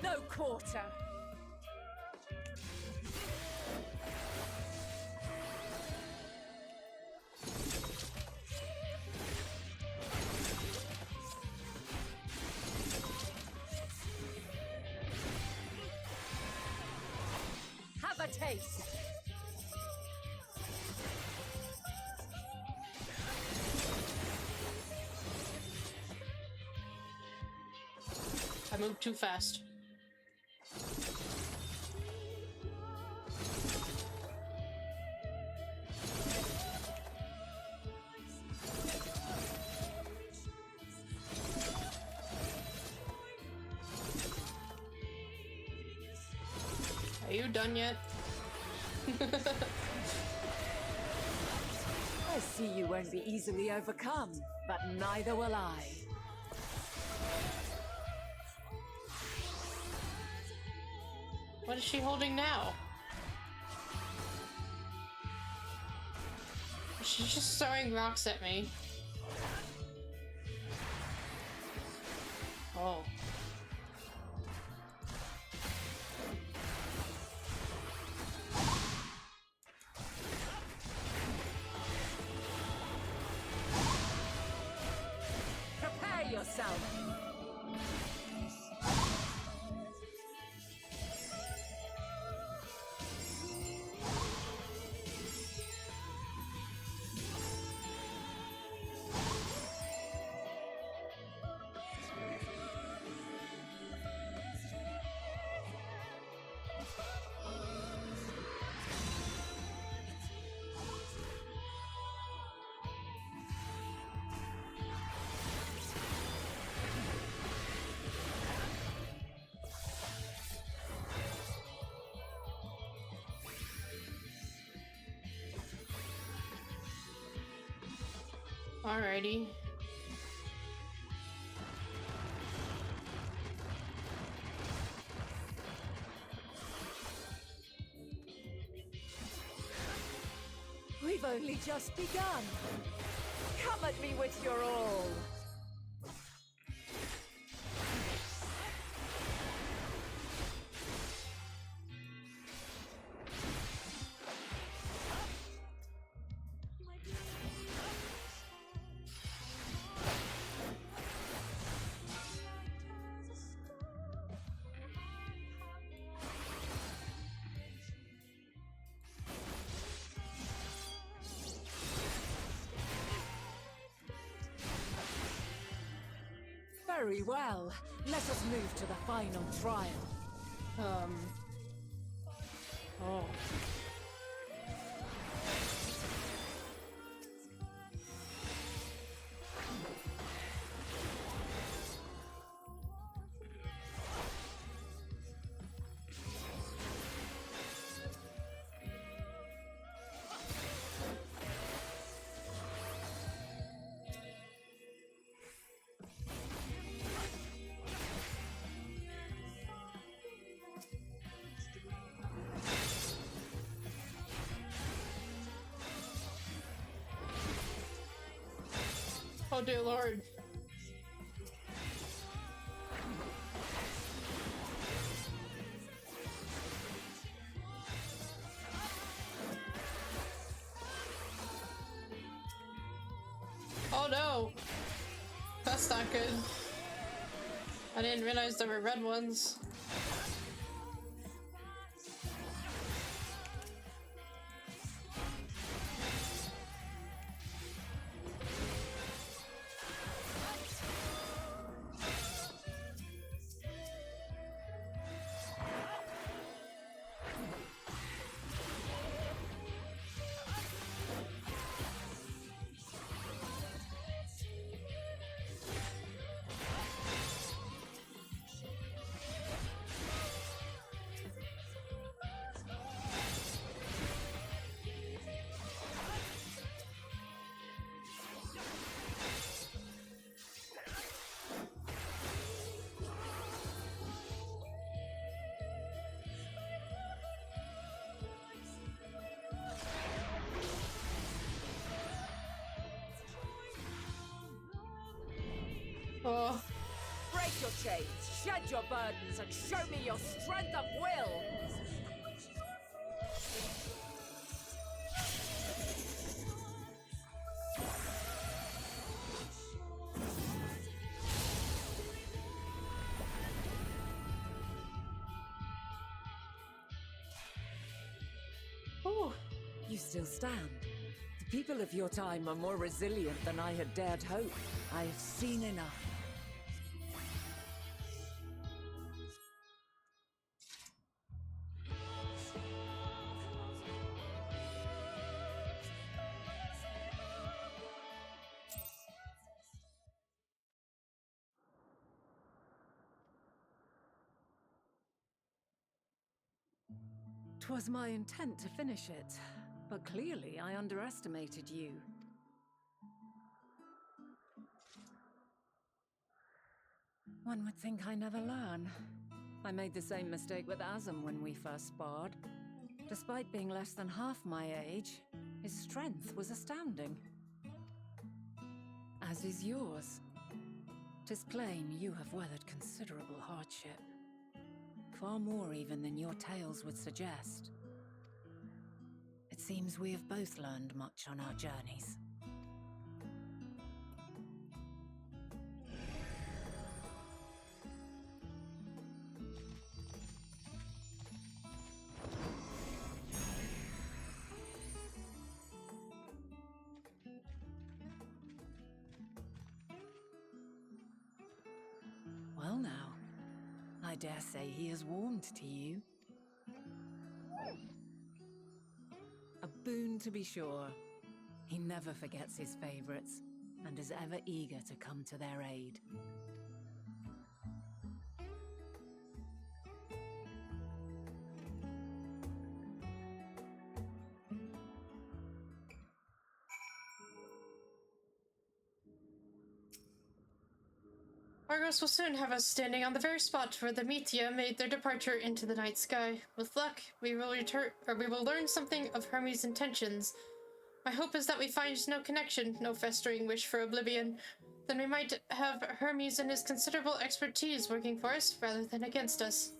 No quarter. Have a taste. I moved too fast. Are you done yet? I see you won't be easily overcome, but neither will I. What is she holding now? She's just throwing rocks at me. Oh. Prepare yourself. Alrighty. We've only just begun. Strike me with your all. Very well. Let us move to the final trial. Oh. Oh dear Lord. Oh no! That's not good. I didn't realize there were red ones. Oh. Break your chains, shed your burdens, and show me your strength of will! Ooh. You still stand. The people of your time are more resilient than I had dared hope. I have seen enough. Twas my intent to finish it, but clearly I underestimated you. One would think I never learn. I made the same mistake with Azam when we first sparred. Despite being less than half my age, his strength was astounding. As is yours. 'Tis plain you have weathered considerable hardship. Far more even than your tales would suggest. It seems we have both learned much on our journeys. Well now, I dare say he has warmed to you. A boon to be sure. He never forgets his favorites, and is ever eager to come to their aid. Argos will soon have us standing on the very spot where the Meteion made their departure into the night sky. With luck, we will learn something of Hermes' intentions My hope is that we find no connection, no festering wish for oblivion. Then we might have Hermes and his considerable expertise working for us rather than against us.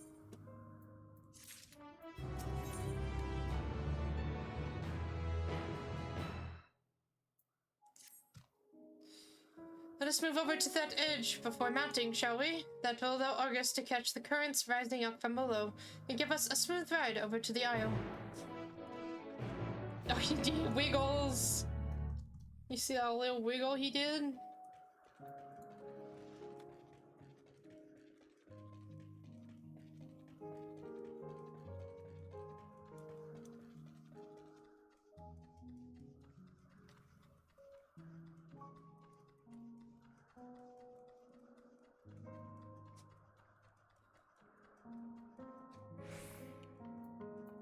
Let us move over to that edge before mounting, shall we? That will allow Argus to catch the currents rising up from below and give us a smooth ride over to the Isle. Oh, he wiggles! You see that little wiggle he did?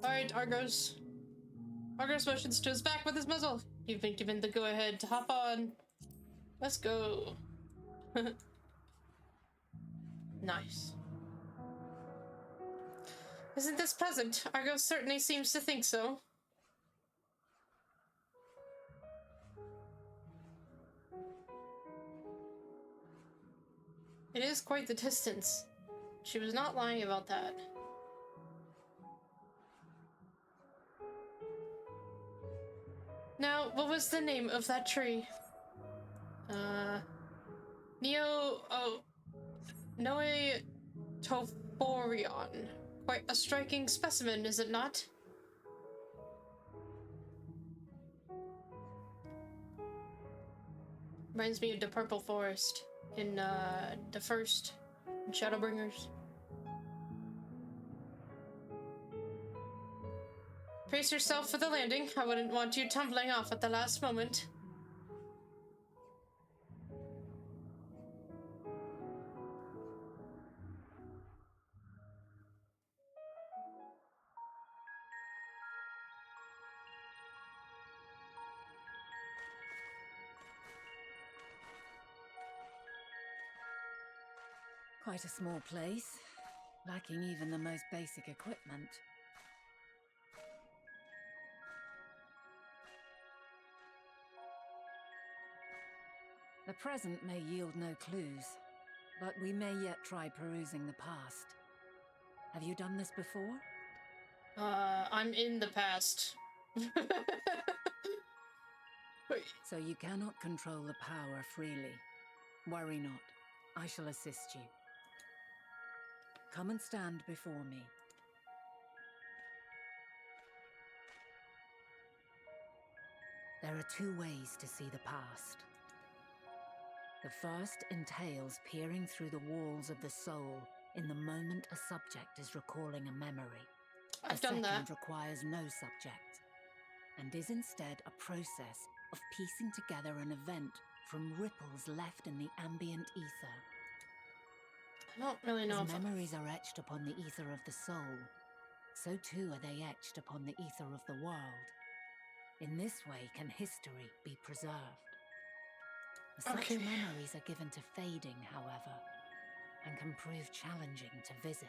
Alright, Argos. Argos motions to his back with his muzzle. You've been given the go-ahead to hop on. Let's go. Nice. Isn't this pleasant? Argos certainly seems to think so. It is quite the distance. She was not lying about that. Now, what was the name of that tree? Noe Tophorion. Quite a striking specimen, is it not? Reminds me of the Purple Forest in, the first Shadowbringers. Brace yourself for the landing. I wouldn't want you tumbling off at the last moment. Quite a small place, lacking even the most basic equipment. The present may yield no clues, but we may yet try perusing the past. Have you done this before? I'm in the past. So you cannot control the power freely. Worry not, I shall assist you. Come and stand before me. There are two ways to see the past. The first entails peering through the walls of the soul in the moment a subject is recalling a memory. I've done that. The second requires no subject, and is instead a process of piecing together an event from ripples left in the ambient ether. I don't really know As memories are etched upon the ether of the soul, so too are they etched upon the ether of the world. In this way can history be preserved. Such memories are given to fading, however, and can prove challenging to visit.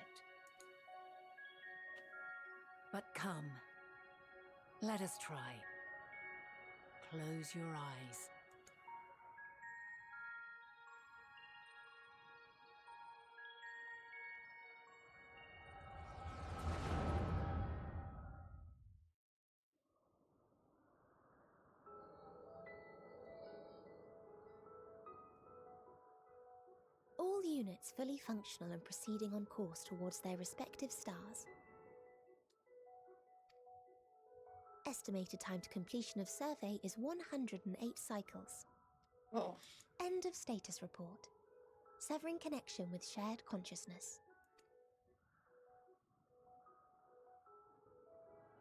But come, let us try. Close your eyes. All units fully functional and proceeding on course towards their respective stars. Estimated time to completion of survey is 108 cycles. Oh. End of status report. Severing connection with shared consciousness.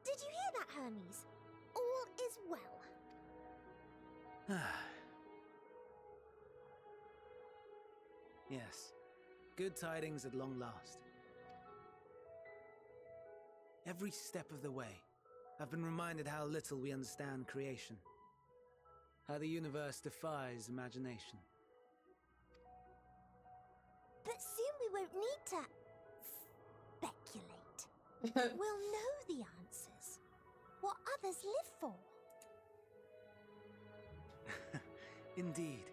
Did you hear that, Hermes? All is well. Yes, good tidings at long last. Every step of the way, I've been reminded how little we understand creation. How the universe defies imagination. But soon we won't need to speculate. We'll know the answers. What others live for. Indeed.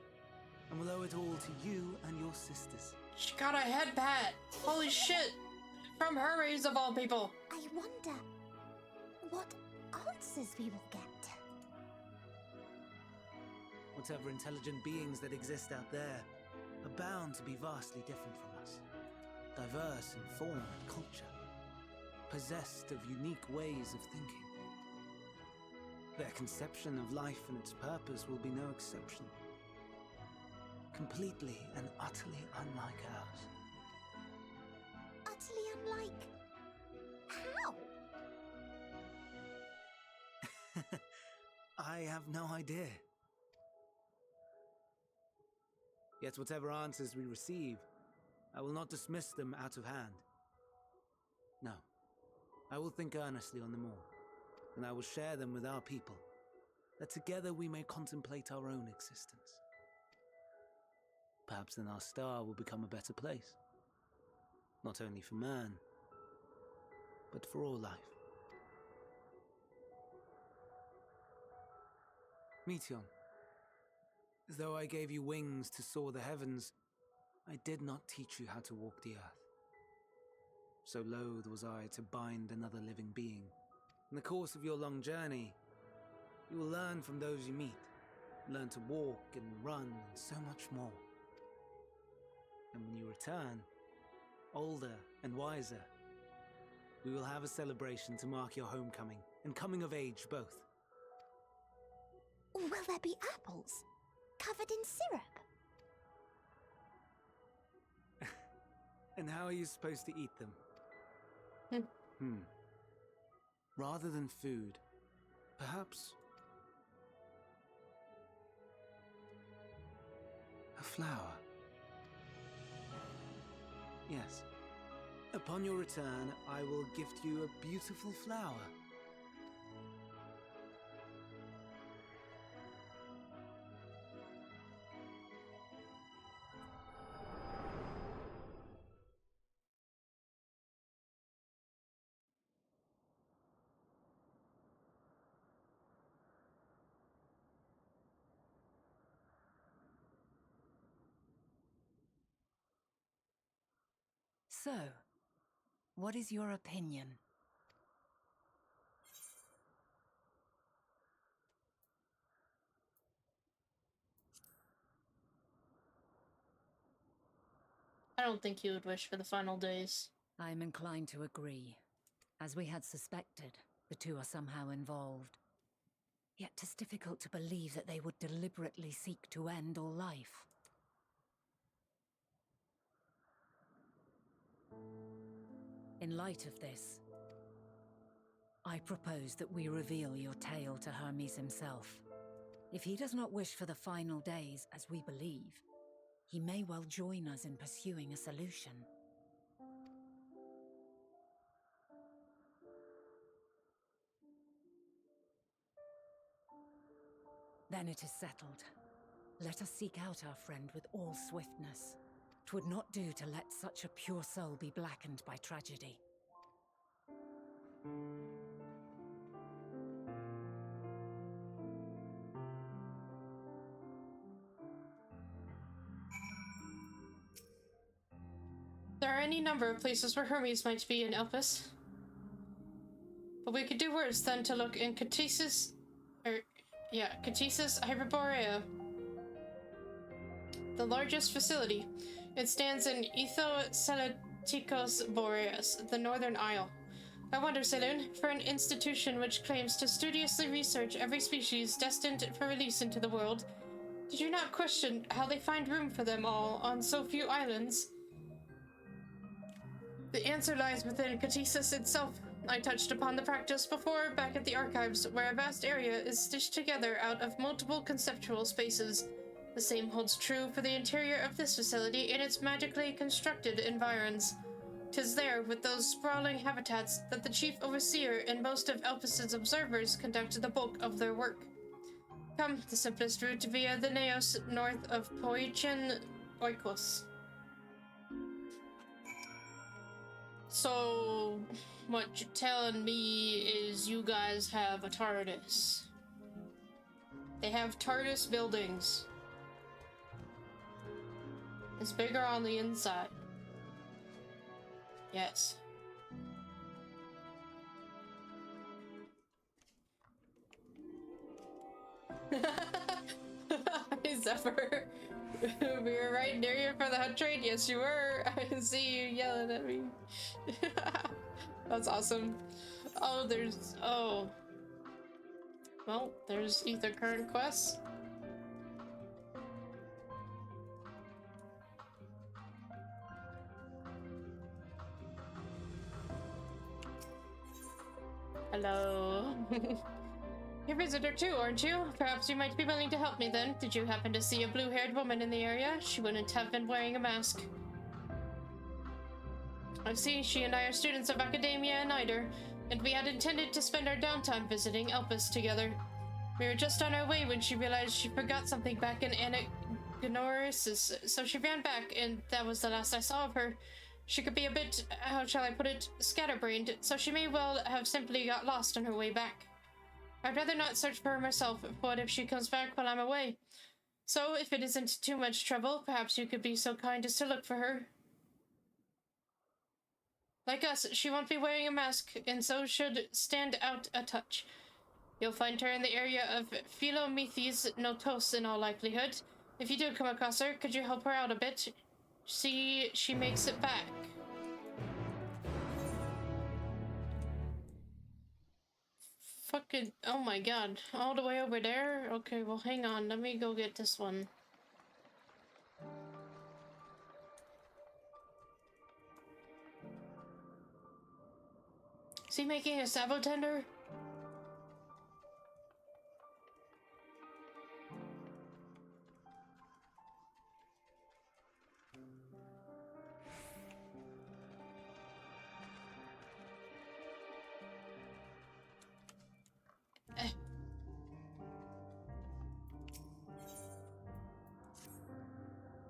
And we'll owe it all to you and your sisters. She got a head pat. Holy shit. From Hermes of all people. I wonder what answers we will get. Whatever intelligent beings that exist out there are bound to be vastly different from us. Diverse in form and culture. Possessed of unique ways of thinking. Their conception of life and its purpose will be no exception. Completely and utterly unlike ours. Utterly unlike... how? I have no idea. Yet whatever answers we receive, I will not dismiss them out of hand. No, I will think earnestly on them all, and I will share them with our people, that together we may contemplate our own existence. Perhaps then our star will become a better place, not only for man, but for all life. Meteion, though I gave you wings to soar the heavens, I did not teach you how to walk the earth. So loath was I to bind another living being. In the course of your long journey, you will learn from those you meet, learn to walk and run and so much more. And when you return, older and wiser, we will have a celebration to mark your homecoming and coming of age both. Will there be apples covered in syrup? And how are you supposed to eat them? Rather than food, perhaps a flower. Yes. Upon your return, I will gift you a beautiful flower. So, what is your opinion? I don't think you would wish for the final days. I am inclined to agree. As we had suspected, the two are somehow involved. Yet 'tis difficult to believe that they would deliberately seek to end all life. In light of this, I propose that we reveal your tale to Hermes himself. If he does not wish for the final days, as we believe, he may well join us in pursuing a solution. Then it is settled. Let us seek out our friend with all swiftness. 'Twould not do to let such a pure soul be blackened by tragedy. There are any number of places where Hermes might be in Elpis. But we could do worse than to look in Catesis Hyperborea, the largest facility. It stands in Hythlodaeus Boreas, the Northern Isle. I wonder, Saloon, for an institution which claims to studiously research every species destined for release into the world, did you not question how they find room for them all on so few islands? The answer lies within Catesis itself. I touched upon the practice before back at the archives, where a vast area is stitched together out of multiple conceptual spaces. The same holds true for the interior of this facility in its magically constructed environs. 'Tis there, with those sprawling habitats, that the chief overseer and most of Elpis's observers conduct the bulk of their work. Come, the simplest route via the Neos north of Poichin Oikos. So, what you're telling me is you guys have a TARDIS? They have TARDIS buildings. It's bigger on the inside. Yes. Hi, Zephyr. We were right near you for the hunt trade. Yes, you were. I can see you yelling at me. That's awesome. Oh, there's... Oh. Well, there's Ether Current quests. Hello. You're a visitor too, aren't you? Perhaps you might be willing to help me then. Did you happen to see a blue-haired woman in the area? She wouldn't have been wearing a mask. I see. She and I are students of Academia and Eider, and we had intended to spend our downtime visiting Elpis together. We were just on our way when she realized she forgot something back in Anagnorisis, so she ran back, and that was the last I saw of her. She could be a bit, how shall I put it, scatterbrained, so she may well have simply got lost on her way back. I'd rather not search for her myself, but if she comes back while I'm away. So, if it isn't too much trouble, perhaps you could be so kind as to look for her. Like us, she won't be wearing a mask, and so should stand out a touch. You'll find her in the area of Philomethes Notos in all likelihood. If you do come across her, could you help her out a bit? See, she makes it back. Fucking, oh my god, all the way over there? Okay, well hang on, let me go get this one. Is he making a sabo tender?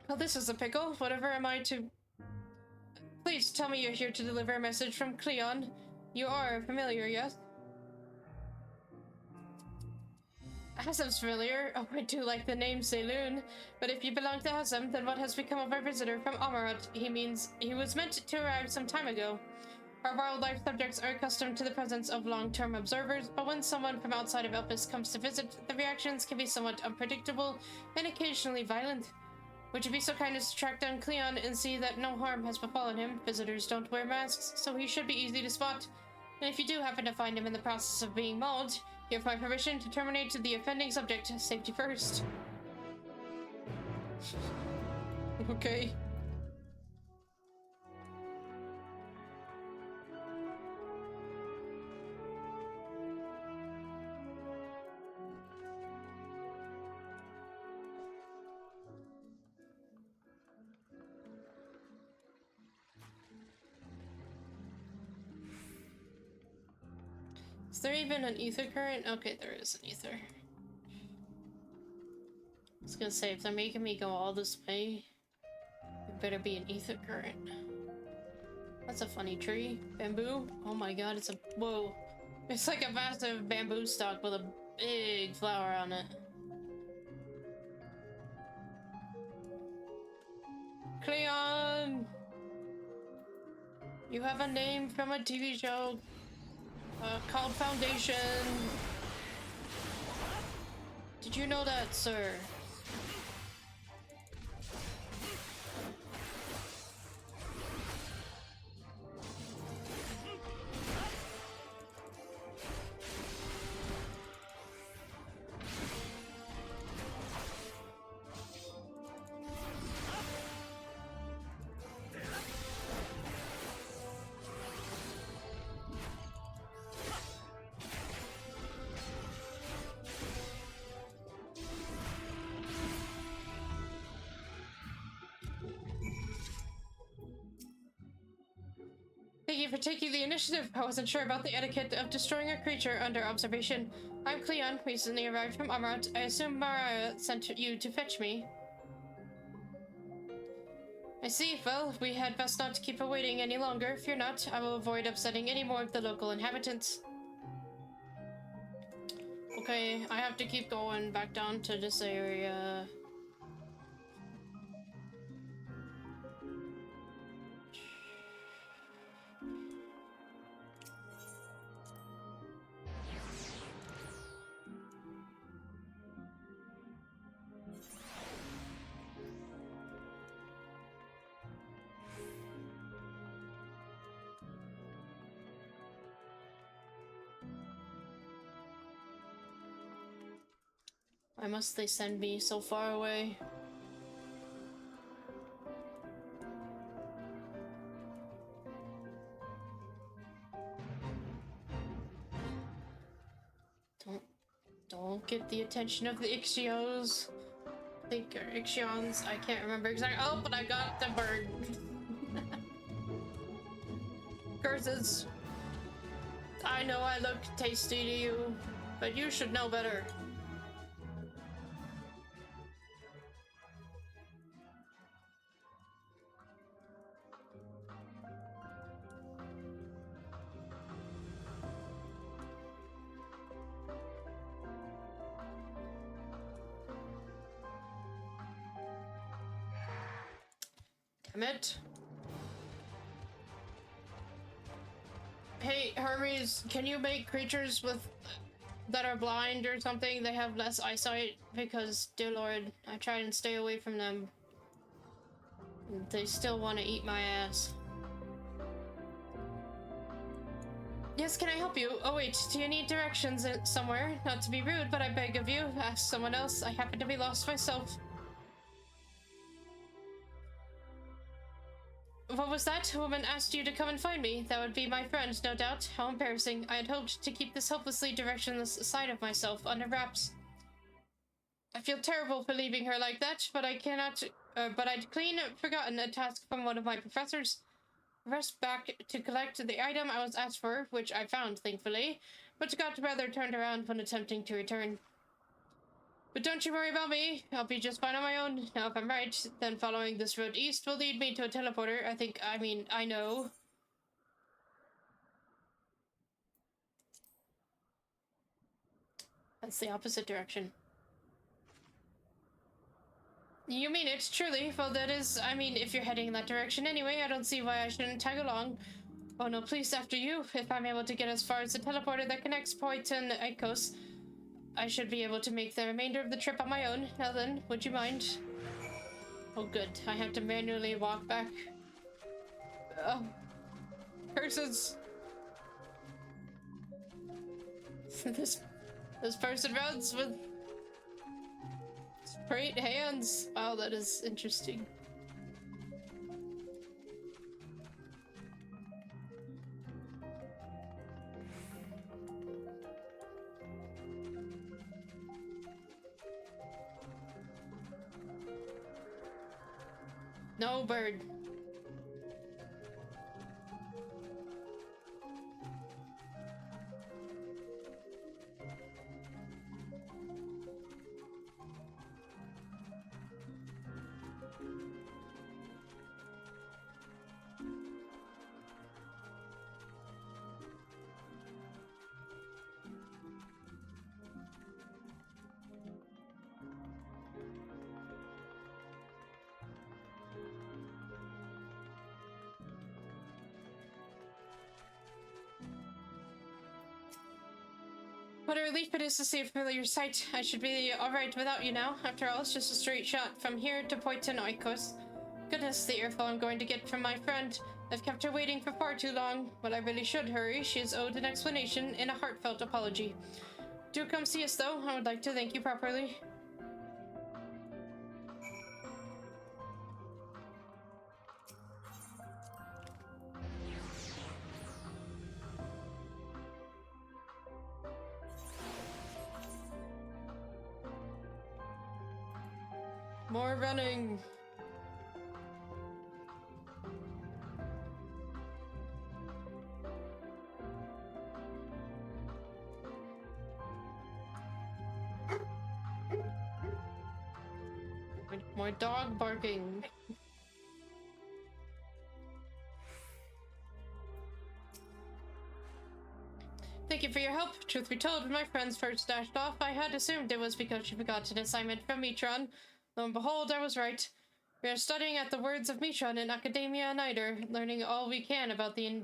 Well, this is a pickle. Whatever am I to... Please tell me you're here to deliver a message from Cleon. You are familiar, yes? Hasam's familiar. Oh, I do like the name Saloon. But if you belong to Hasam, then what has become of our visitor from Amarat? He was meant to arrive some time ago. Our wildlife subjects are accustomed to the presence of long-term observers, but when someone from outside of Elpis comes to visit, the reactions can be somewhat unpredictable and occasionally violent. Would you be so kind as to track down Cleon and see that no harm has befallen him? Visitors don't wear masks, so he should be easy to spot. And if you do happen to find him in the process of being mauled, you have my permission to terminate the offending subject. Safety first. Okay. Is there even an ether current? Okay, there is an ether. I was gonna say, if they're making me go all this way, it better be an ether current. That's a funny tree. Bamboo? Oh my god, it's a... Whoa. It's like a massive bamboo stalk with a big flower on it. Cleon! You have a name from a TV show called Foundation. Did you know that, sir? Thank you for taking the initiative. I wasn't sure about the etiquette of destroying a creature under observation. I'm Cleon, recently arrived from Amarat. I assume Mariah sent you to fetch me. I see. Well, we had best not keep her waiting any longer. Fear not, I will avoid upsetting any more of the local inhabitants. Okay, I have to keep going back down to this area. Why must they send me so far away? Don't get the attention of the Ixios. I think, or Ixions, I can't remember exactly. Oh, but I got the bird. Curses. I know I look tasty to you, but you should know better. Damn it. Hey, Hermes, can you make creatures that are blind or something? They have less eyesight because, dear lord, I try and stay away from them. They still want to eat my ass. Yes, can I help you? Oh wait, do you need directions somewhere? Not to be rude, but I beg of you, ask someone else. I happen to be lost myself. What was that? A woman asked you to come and find me. That would be my friend, no doubt. How embarrassing. I had hoped to keep this hopelessly directionless side of myself under wraps. I feel terrible for leaving her like that, but I cannot... but I'd clean forgotten a task from one of my professors. Rest back to collect the item I was asked for, which I found, thankfully, but got rather turned around when attempting to return. But don't you worry about me. I'll be just fine on my own. Now, if I'm right, then following this road east will lead me to a teleporter. I know. That's the opposite direction. You mean it, truly. Well, that is, if you're heading in that direction anyway, I don't see why I shouldn't tag along. Oh no, please, after you. If I'm able to get as far as the teleporter that connects Point and Icos, I should be able to make the remainder of the trip on my own. Now then, would you mind? Oh good, I have to manually walk back. Oh. Curses! This person runs with straight hands. Wow, that is interesting. No bird. What a relief it is to see a familiar sight. I should be alright without you now. After all, it's just a straight shot from here to Poitin Oikos. Goodness, the earful I'm going to get from my friend. I've kept her waiting for far too long, but I really should hurry. She is owed an explanation in a heartfelt apology. Do come see us, though. I would like to thank you properly. More running. More dog barking. thank you for your help. Truth be told, when my friends first dashed off, I had assumed it was because she forgot an assignment from Metron. Lo and behold, I was right. We are studying at the words of Metron in Academia Nider, learning all we can about the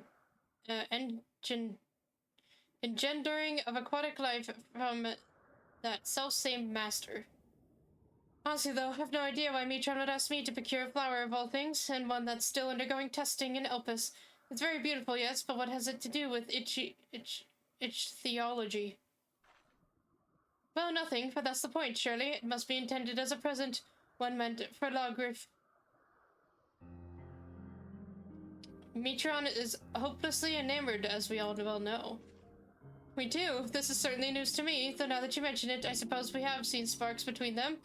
engendering of aquatic life from that self-same master. Honestly, though, I have no idea why Metron would ask me to procure a flower of all things, and one that's still undergoing testing in Elpis. It's very beautiful, yes, but what has it to do with itch theology? Well, nothing, but that's the point, surely. It must be intended as a present, one meant for Lawgriff. Metron is hopelessly enamored, as we all well know. We do. This is certainly news to me, though now that you mention it, I suppose we have seen sparks between them.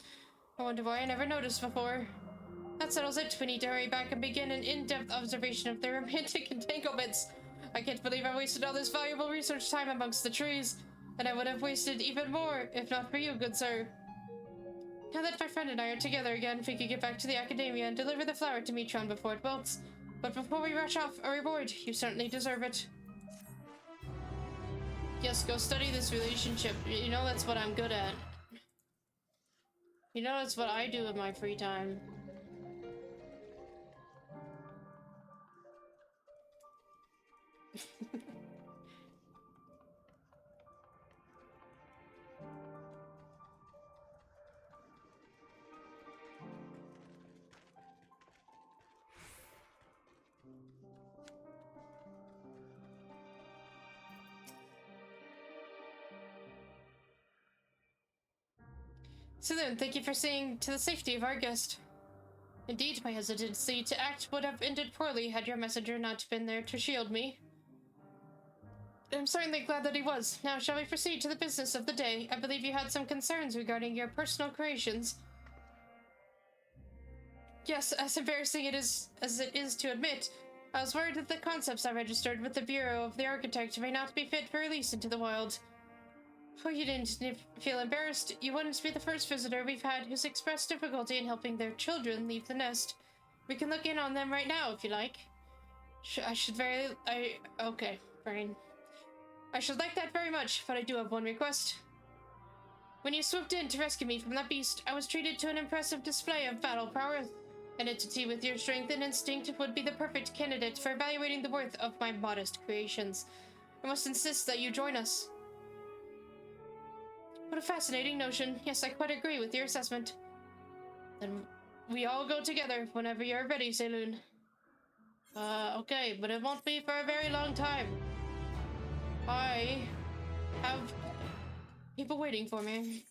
I wonder why I never noticed before. That settles it. We need to hurry back and begin an in-depth observation of their romantic entanglements. I can't believe I wasted all this valuable research time amongst the trees, and I would have wasted even more, if not for you, good sir. Now that my friend and I are together again, we could get back to the Academia and deliver the flower to Metron before it wilts. But before we rush off, a reward. You certainly deserve it. Yes, go study this relationship. You know that's what I'm good at. You know that's what I do in my free time. So then, thank you for seeing to the safety of our guest. Indeed, my hesitancy to act would have ended poorly had your messenger not been there to shield me. I'm certainly glad that he was. Now, shall we proceed to the business of the day? I believe you had some concerns regarding your personal creations. Yes, as embarrassing as it is to admit, I was worried that the concepts I registered with the Bureau of the Architect may not be fit for release into the wild. Oh, you didn't feel embarrassed. You wouldn't be the first visitor we've had who's expressed difficulty in helping their children leave the nest. We can look in on them right now, if you like. Okay, fine. I should like that very much, but I do have one request. When you swooped in to rescue me from that beast, I was treated to an impressive display of battle prowess. An entity with your strength and instinct would be the perfect candidate for evaluating the worth of my modest creations. I must insist that you join us. What a fascinating notion. Yes, I quite agree with your assessment. Then we all go together whenever you're ready, Saloon. Okay, but it won't be for a very long time. I have people waiting for me.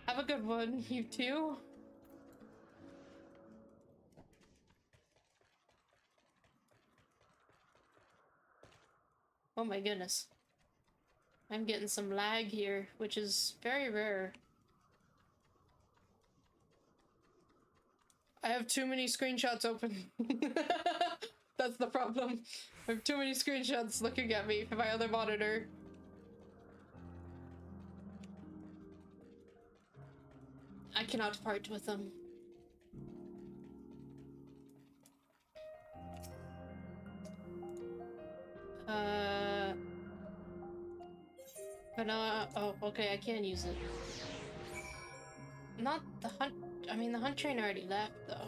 Have a good one, you too. Oh my goodness. I'm getting some lag here, which is very rare. I have too many screenshots open. That's the problem. I have too many screenshots looking at me from my other monitor. I cannot part with them. Vanilla. Oh, okay, I can use it. Not the hunt. I mean, the hunt train already left, though.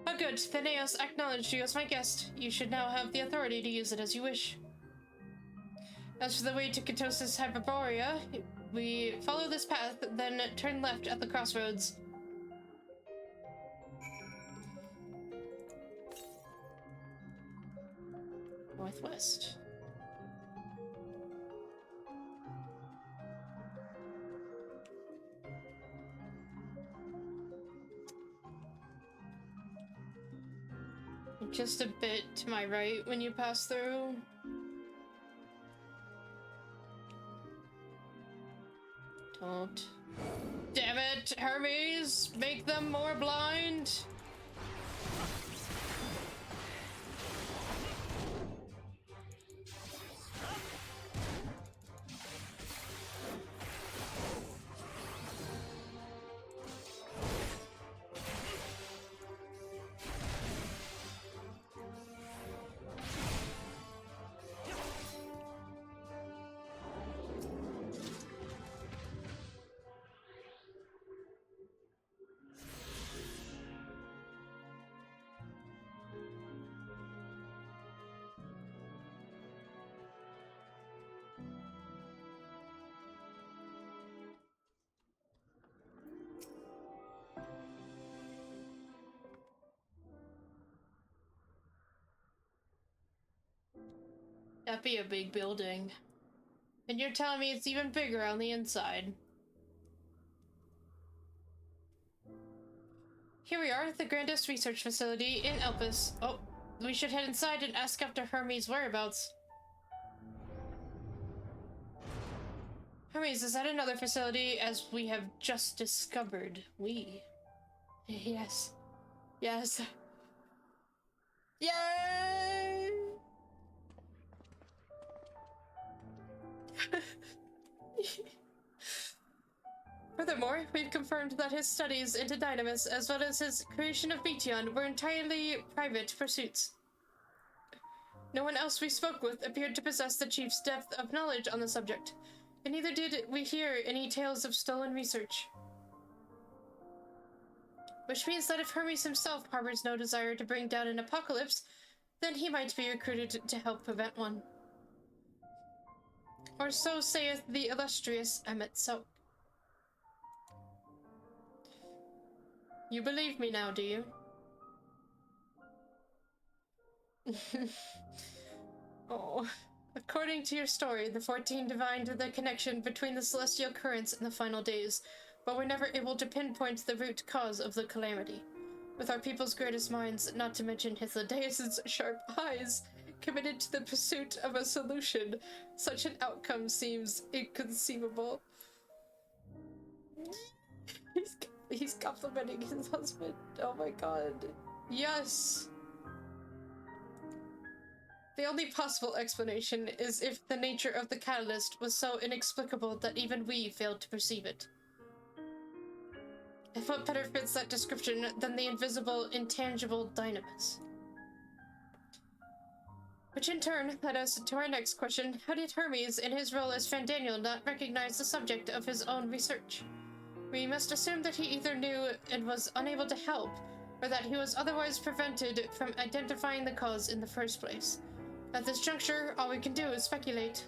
Oh, good. Theneos acknowledged you as my guest. You should now have the authority to use it as you wish. As for the way to Ketosis Hyperborea, we follow this path, then turn left at the crossroads. Northwest. Just a bit to my right when you pass through. Don't. Damn it, Hermes! Make them more blind! That'd be a big building. And you're telling me it's even bigger on the inside. Here we are, the grandest research facility in Elpis. Oh, we should head inside and ask after Hermes' whereabouts. Hermes is at another facility, as we have just discovered. Yes. Yes. Yay! Furthermore, we've confirmed that his studies into Dynamis, as well as his creation of Meteion, were entirely private pursuits. No one else we spoke with appeared to possess the chief's depth of knowledge on the subject, and neither did we hear any tales of stolen research. Which means that if Hermes himself harbors no desire to bring down an apocalypse, then he might be recruited to help prevent one. Or so saith the illustrious Emet-Selch. You believe me now, do you? Oh. According to your story, the 14 divined the connection between the celestial currents and the final days, but were never able to pinpoint the root cause of the calamity. With our people's greatest minds, not to mention Hythlodaeus' sharp eyes, committed to the pursuit of a solution, such an outcome seems inconceivable. He's complimenting his husband. Oh my god. Yes! The only possible explanation is if the nature of the catalyst was so inexplicable that even we failed to perceive it. If what better fits that description than the invisible, intangible Dynamis? Which in turn led us to our next question. How did Hermes, in his role as Fandaniel, not recognize the subject of his own research? We must assume that he either knew and was unable to help, or that he was otherwise prevented from identifying the cause in the first place. At this juncture, all we can do is speculate.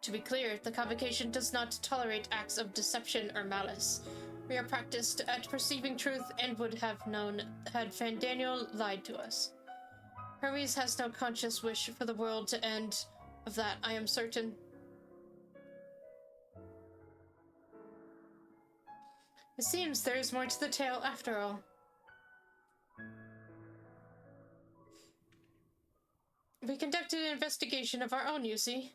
To be clear, the convocation does not tolerate acts of deception or malice. We are practiced at perceiving truth and would have known had Fandaniel lied to us. Hermes has no conscious wish for the world to end. Of that, I am certain. It seems there is more to the tale after all. We conducted an investigation of our own, you see.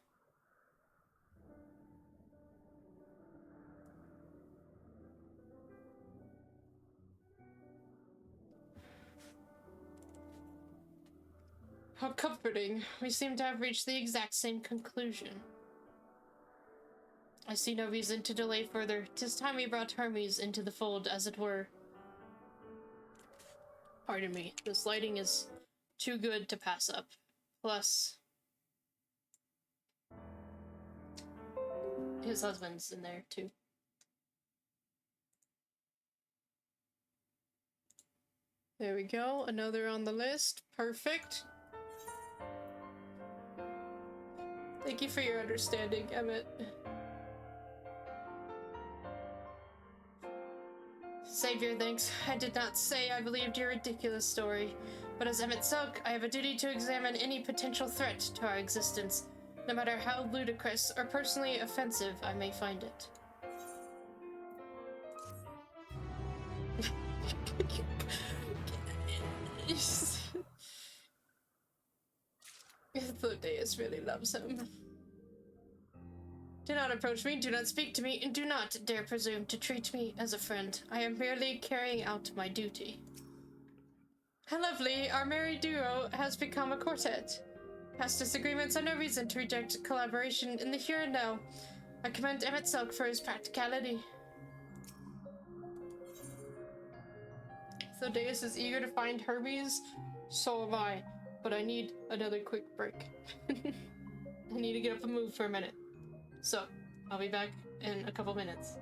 How comforting. We seem to have reached the exact same conclusion. I see no reason to delay further. 'Tis time we brought Hermes into the fold, as it were. Pardon me. This lighting is too good to pass up. Plus, his husband's in there, too. There we go. Another on the list. Perfect. Thank you for your understanding, Emmett. Savior, thanks. I did not say I believed your ridiculous story, but as Emet-Selch, I have a duty to examine any potential threat to our existence, no matter how ludicrous or personally offensive I may find it. Hythlodaeus really loves him. Do not approach me, do not speak to me, and do not dare presume to treat me as a friend. I am merely carrying out my duty. How lovely, our merry duo has become a quartet. Past disagreements are no reason to reject collaboration in the here and now. I commend Emet-Selch for his practicality. Hythlodaeus is eager to find Hermes, so am I. But I need another quick break. I need to get up and move for a minute. So, I'll be back in a couple minutes.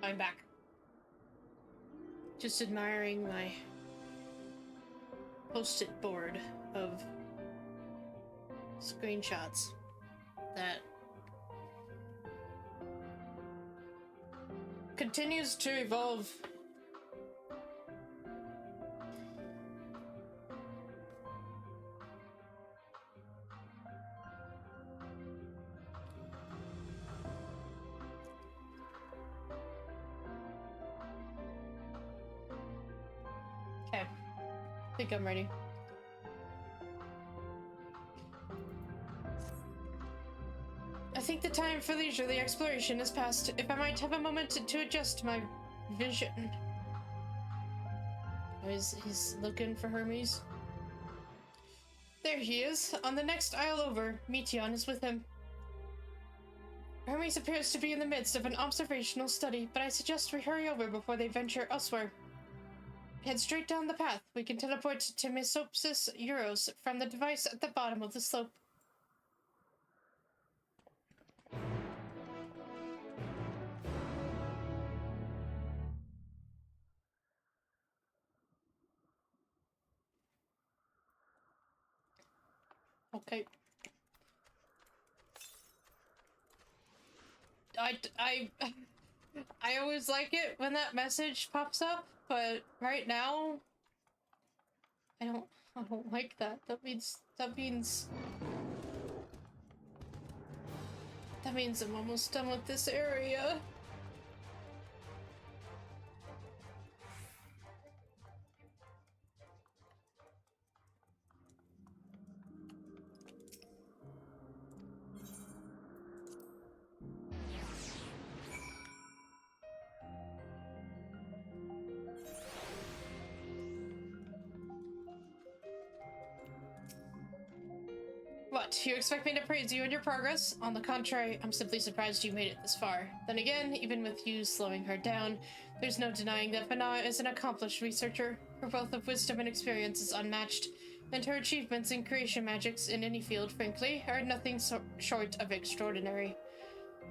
I'm back. Just admiring my post-it board of screenshots that continues to evolve. Okay, I think I'm ready. I think the time for leisurely exploration is past. If I might have a moment to adjust my vision. Oh, he's looking for Hermes. There he is, on the next aisle over. Meteion is with him. Hermes appears to be in the midst of an observational study, but I suggest we hurry over before they venture elsewhere. Head straight down the path. We can teleport to Mesopsis Euros from the device at the bottom of the slope. Okay. I always like it when that message pops up, but right now I don't like that. That means I'm almost done with this area. What, you expect me to praise you and your progress? On the contrary, I'm simply surprised you made it this far. Then again, even with you slowing her down, there's no denying that Vanna is an accomplished researcher. Her wealth of wisdom and experience is unmatched, and her achievements in creation magics in any field, frankly, are nothing short of extraordinary.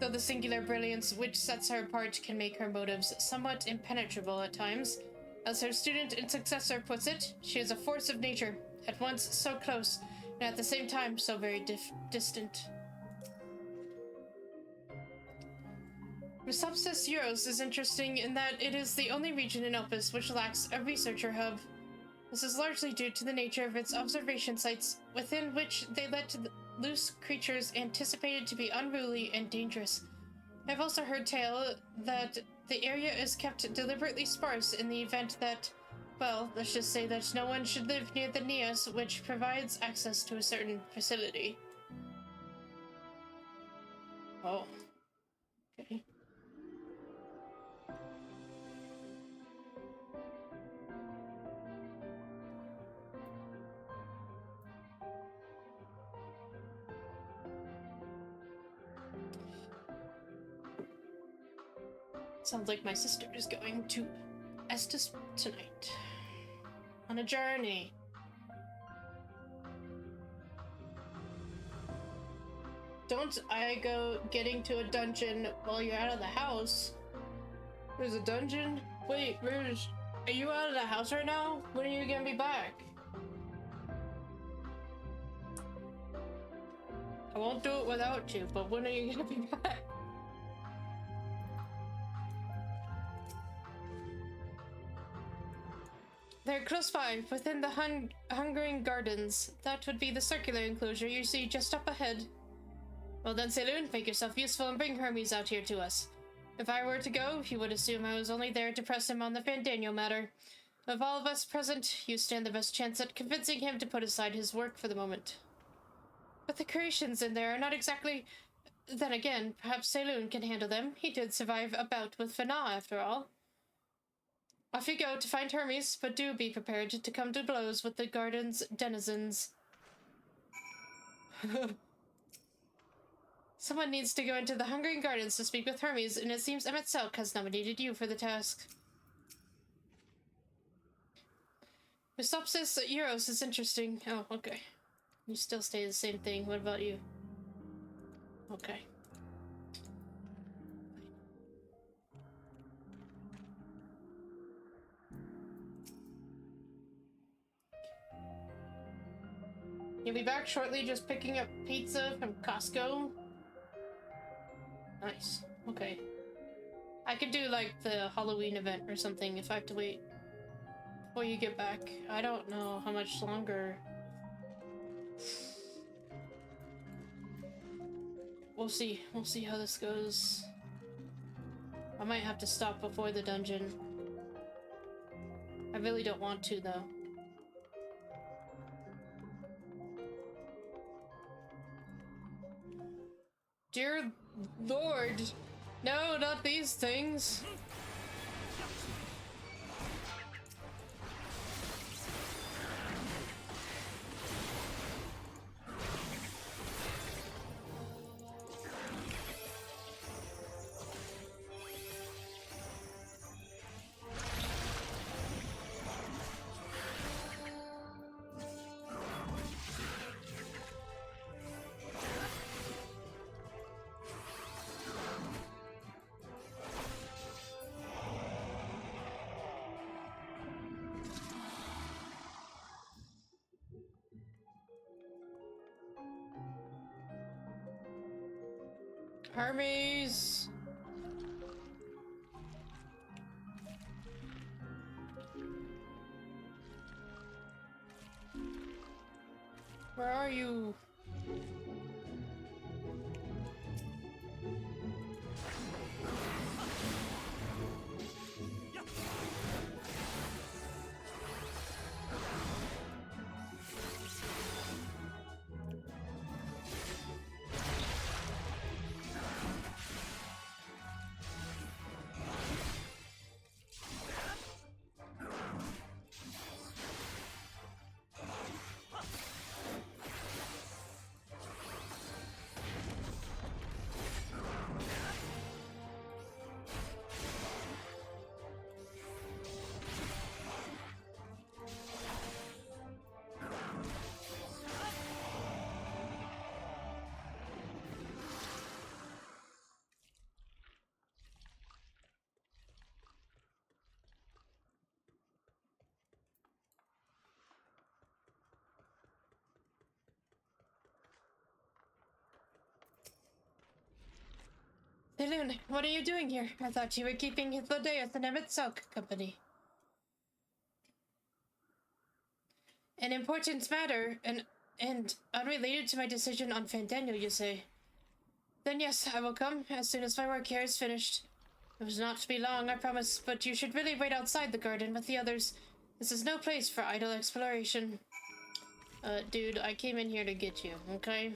Though the singular brilliance which sets her apart can make her motives somewhat impenetrable at times, as her student and successor puts it, she is a force of nature, at once so close, and at the same time so very distant. Mesopsis Euros is interesting in that it is the only region in Elpis which lacks a researcher hub. This is largely due to the nature of its observation sites, within which they let loose creatures anticipated to be unruly and dangerous. I've also heard tale that the area is kept deliberately sparse in the event that, well, let's just say that no one should live near the Neos, which provides access to a certain facility. Oh. Okay. Sounds like my sister is going to Estes tonight. On a journey. Don't I go getting to a dungeon while you're out of the house? There's a dungeon? Wait, Rouge, are you out of the house right now? When are you gonna be back? I won't do it without you, but when are you gonna be back? They're close by, within the Hungering Gardens. That would be the circular enclosure you see just up ahead. Well then, Saloon, make yourself useful and bring Hermes out here to us. If I were to go, you would assume I was only there to press him on the Fandaniel matter. Of all of us present, you stand the best chance at convincing him to put aside his work for the moment. But the creations in there are not exactly... Then again, perhaps Saloon can handle them. He did survive a bout with Vanna, after all. Off you go to find Hermes, but do be prepared to come to blows with the garden's denizens. Someone needs to go into the Hungering Gardens to speak with Hermes, and it seems Emet-Selch has nominated you for the task. Mesopsis Euros is interesting. Oh, okay. You still stay the same thing. What about you? Okay. You'll be back shortly, just picking up pizza from Costco. Nice. Okay. I could do like the Halloween event or something if I have to wait before you get back. I don't know how much longer. We'll see. We'll see how this goes. I might have to stop before the dungeon. I really don't want to, though. Dear Lord! No, not these things! Hermes! Where are you? Lilun, what are you doing here? I thought you were keeping Hythlodaeus and Emet-Selch company. An important matter, and unrelated to my decision on Fandaniel, you say? Then yes, I will come as soon as my work here is finished. It was not to be long, I promise, but you should really wait outside the garden with the others. This is no place for idle exploration. Dude, I came in here to get you, okay?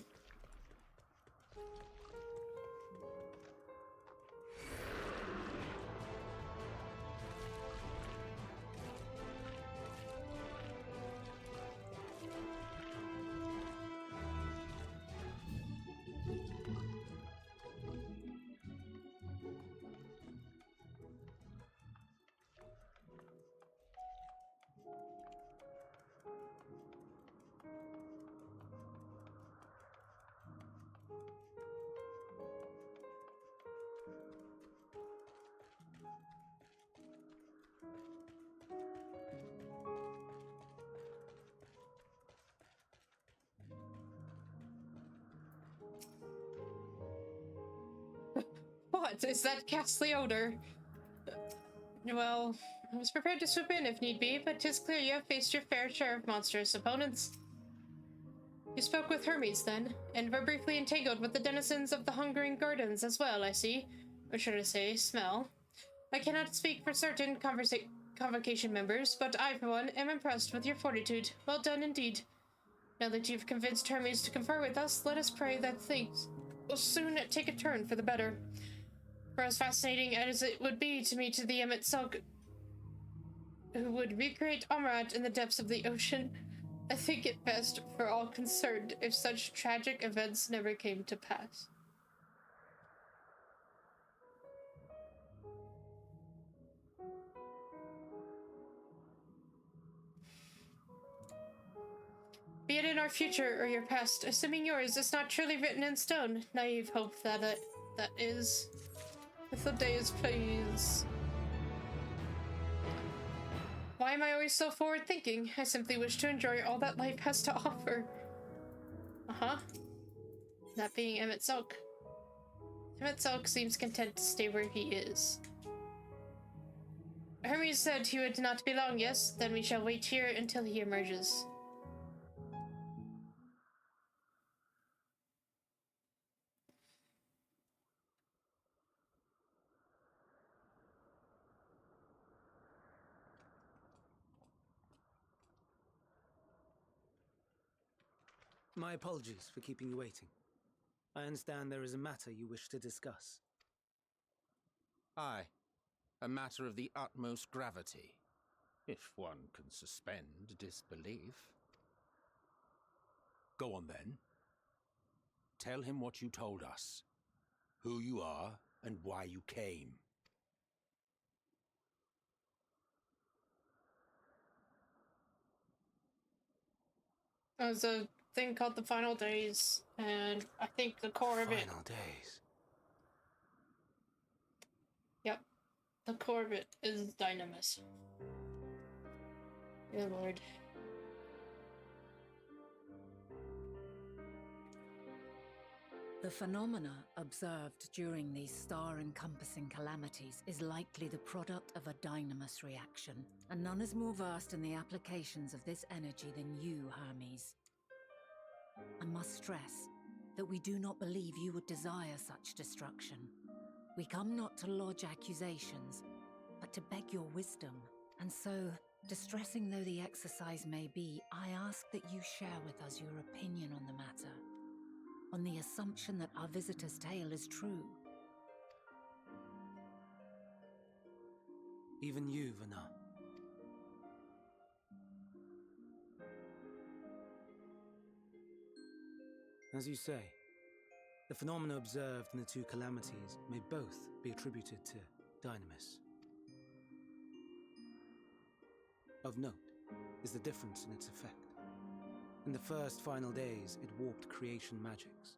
What? Is that ghastly odor? Well, I was prepared to swoop in if need be, but 'tis clear you have faced your fair share of monstrous opponents. You spoke with Hermes, then, and were briefly entangled with the denizens of the Hungering Gardens as well, I see. Or should I say, smell. I cannot speak for certain convocation members, but I, for one, am impressed with your fortitude. Well done indeed. Now that you've convinced Hermes to confer with us, let us pray that things will soon take a turn for the better. For as fascinating as it would be to meet the Emet-Selch who would recreate Omrat in the depths of the ocean, I think it best for all concerned if such tragic events never came to pass. Be it in our future or your past, assuming yours is not truly written in stone, naive hope that is. Hythlodaeus, please. Why am I always so forward-thinking? I simply wish to enjoy all that life has to offer. Uh-huh. That being Emet-Selch. Emet-Selch seems content to stay where he is. Hermes said he would not be long, yes? Then we shall wait here until he emerges. My apologies for keeping you waiting. I understand there is a matter you wish to discuss. Aye. A matter of the utmost gravity, if one can suspend disbelief. Go on then. Tell him what you told us, who you are, and why you came. There's a thing called the Final Days, and I think the core of it... Final Days? Yep. The core of it is Dynamis. Dear Lord. The phenomena observed during these star-encompassing calamities is likely the product of a dynamis reaction, and none is more versed in the applications of this energy than you, Hermes. I must stress that we do not believe you would desire such destruction. We come not to lodge accusations, but to beg your wisdom. And so, distressing though the exercise may be, I ask that you share with us your opinion on the matter, on the assumption that our visitor's tale is true. Even you, Vana. As you say, the phenomena observed in the two calamities may both be attributed to Dynamis. Of note is the difference in its effect. In the first final days, it warped creation magics.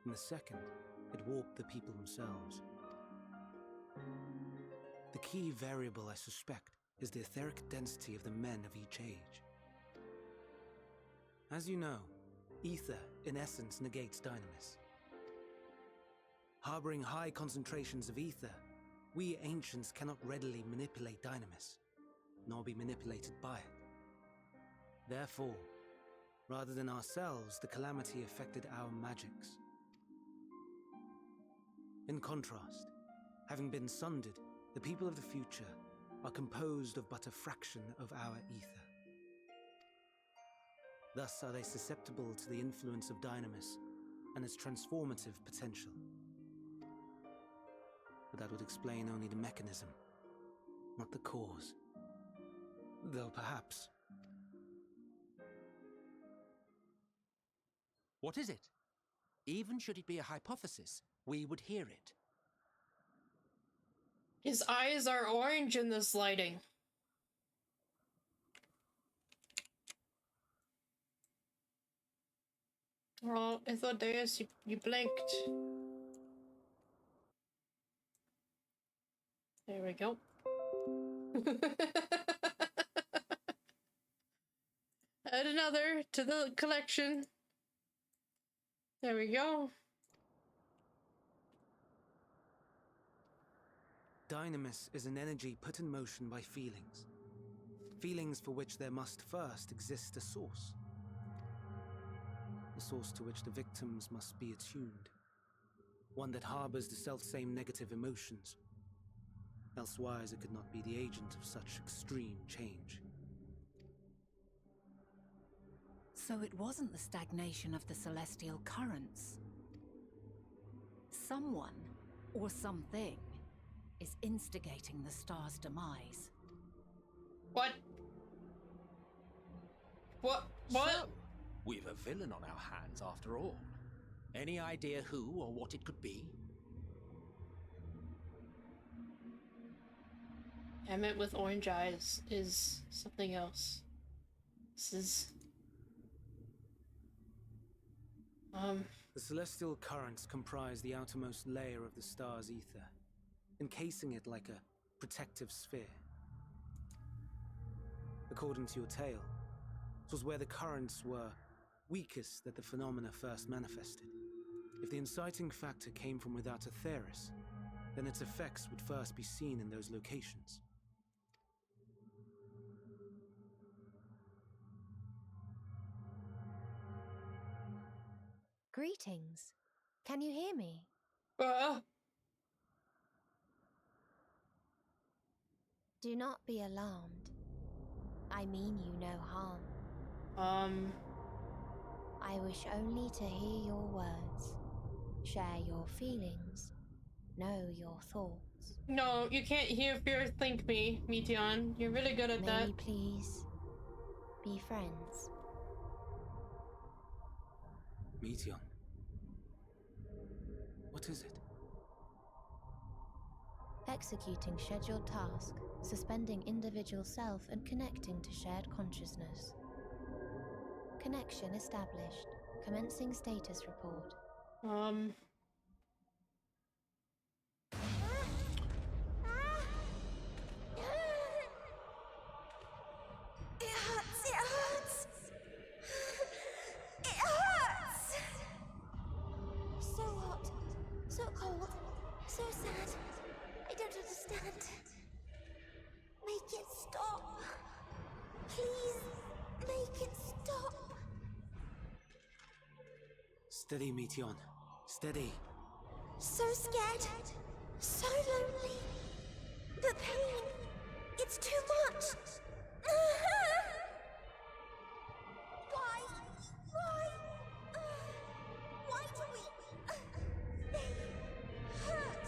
In the second, it warped the people themselves. The key variable, I suspect, is the etheric density of the men of each age. As you know, ether, in essence, negates Dynamis. Harboring high concentrations of ether, we ancients cannot readily manipulate Dynamis, nor be manipulated by it. Therefore, rather than ourselves, the calamity affected our magics. In contrast, having been sundered, the people of the future are composed of but a fraction of our ether. Thus are they susceptible to the influence of Dynamis and its transformative potential. But that would explain only the mechanism, not the cause. Though perhaps... What is it? Even should it be a hypothesis, we would hear it. His eyes are orange in this lighting. Oh, Hythlodaeus, you blinked. There we go. Add another to the collection. There we go. Dynamis is an energy put in motion by feelings. Feelings for which there must first exist a source. A source to which the victims must be attuned. One that harbors the self-same negative emotions. Elsewise, it could not be the agent of such extreme change. So it wasn't the stagnation of the celestial currents. Someone, or something, is instigating the star's demise. What? What? So, we've a villain on our hands after all. Any idea who or what it could be? Emmet with orange eyes is something else. This is... The celestial currents comprise the outermost layer of the star's ether, encasing it like a protective sphere. According to your tale, it was where the currents were weakest that the phenomena first manifested. If the inciting factor came from without Aetheris, then its effects would first be seen in those locations. Greetings. Can you hear me? Do not be alarmed. I mean you no harm. I wish only to hear your words, share your feelings, know your thoughts. No, you can't hear, fear, think me, Meteion. You're really good at that. May we please be friends? Meteion. What is it? Executing scheduled task, suspending individual self and connecting to shared consciousness. Connection established. Commencing status report. It hurts! It hurts! So hot, so cold, so sad. I don't understand. Make it stop. Please, make it stop. Steady, Meteion. Steady. So scared. So lonely. The pain. It's too much. Why? Why do we... They hurt.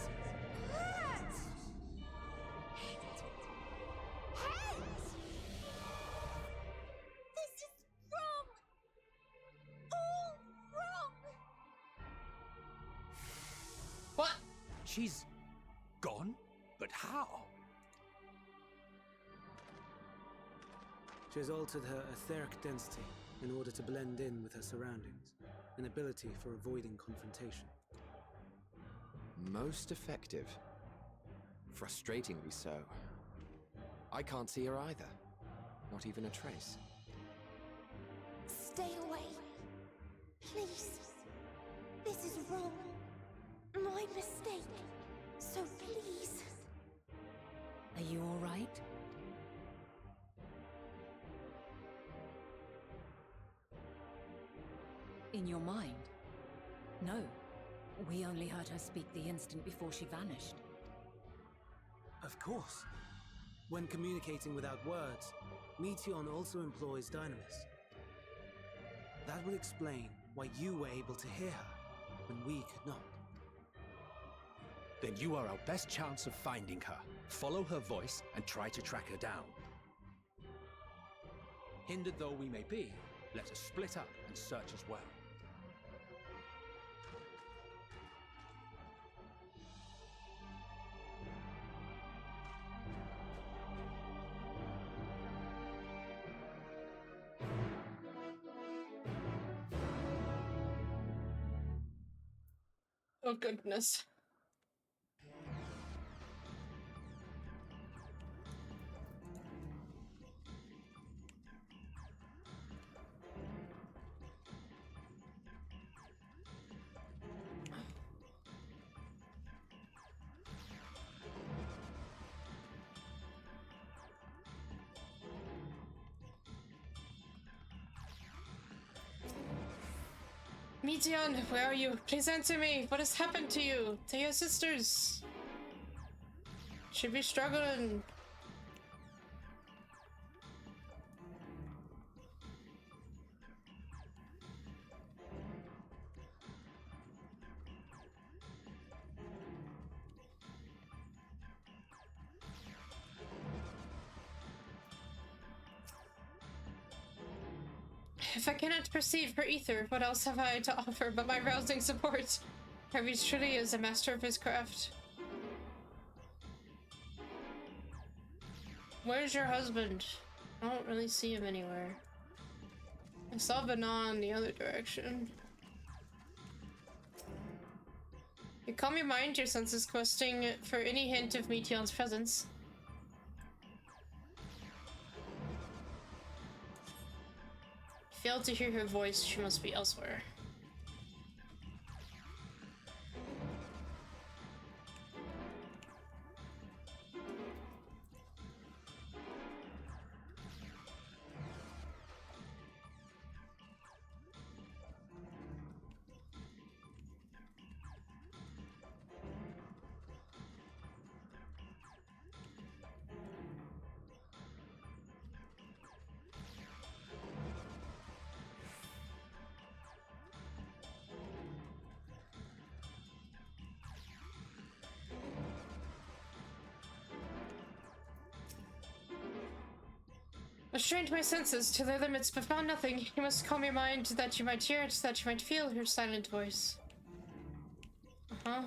Hate. This is wrong. All wrong. What? She's gone? But how? She has altered her etheric density in order to blend in with her surroundings, an ability for avoiding confrontation. Most effective. Frustratingly so. I can't see her either. Not even a trace. Stay away. Please. This is wrong. My mistake. So please. Are you all right? In your mind? No. We only heard her speak the instant before she vanished. Of course. When communicating without words, Meteion also employs dynamis. That would explain why you were able to hear her when we could not. Then you are our best chance of finding her. Follow her voice and try to track her down. Hindered though we may be, let us split up and search as well. Oh goodness. Meteion, where are you? Please answer me. What has happened to you? To your sisters? Should be struggling. If I cannot perceive her ether, what else have I to offer but my rousing support? Hermes truly is a master of his craft. Where's your husband? I don't really see him anywhere. I saw Banan in the other direction. You calm your mind, your senses questing for any hint of Meteion's presence. failed to hear her voice. She must be elsewhere. I strained my senses to their limits, but found nothing. You must calm your mind that you might hear it, that you might feel her silent voice. Uh-huh.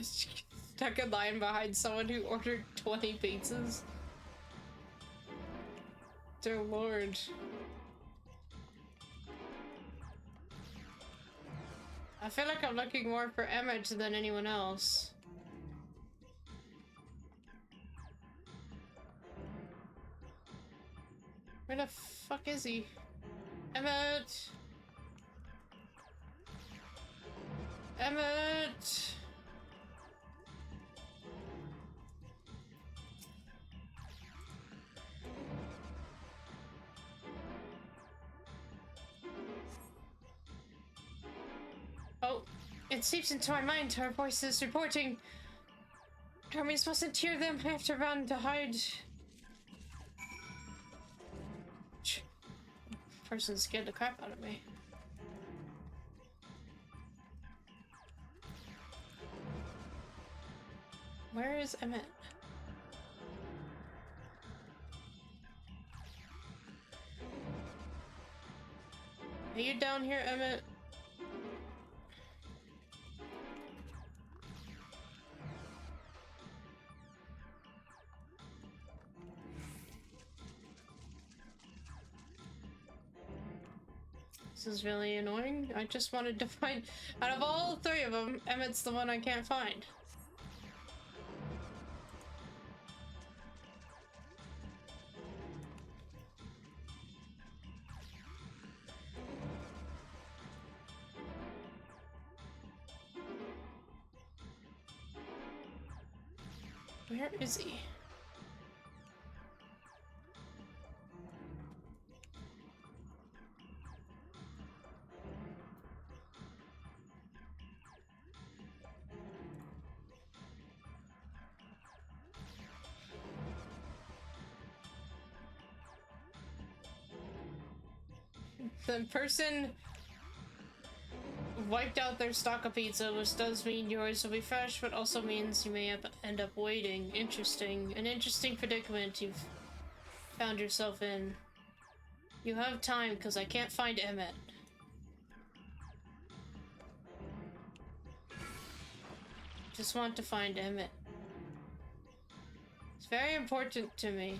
Stuck in line behind someone who ordered 20 pizzas. Dear Lord. I feel like I'm looking more for Emmet than anyone else. Where the fuck is he? Emmet! Emmet! Oh, it seeps into my mind. Her voice is reporting. Hermes mustn't hear them. I have to run to hide. Person scared the crap out of me. Where is Emmet? Are you down here, Emmet? This is really annoying. I just wanted to find... Out of all three of them, Emmet's the one I can't find. Where is he? The person wiped out their stock of pizza, which does mean yours will be fresh, but also means you may end up waiting. Interesting. An interesting predicament you've found yourself in. You have time, because I can't find Emmet. Just want to find Emmet. It's very important to me.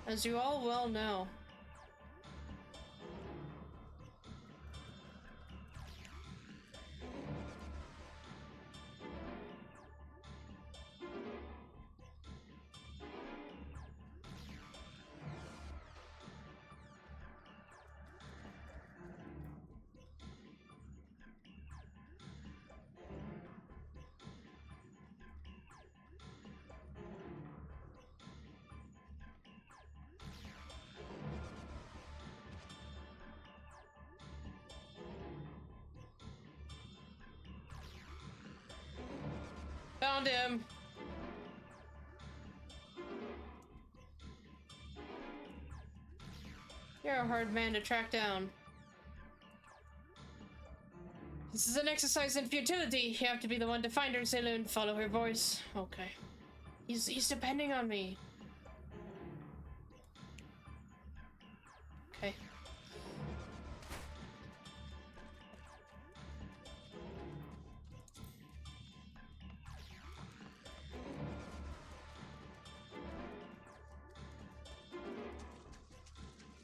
As you all well know. Found him. You're a hard man to track down. This is an exercise in futility. You have to be the one to find her, Zayloon. Follow her voice. Okay. He's depending on me. Okay.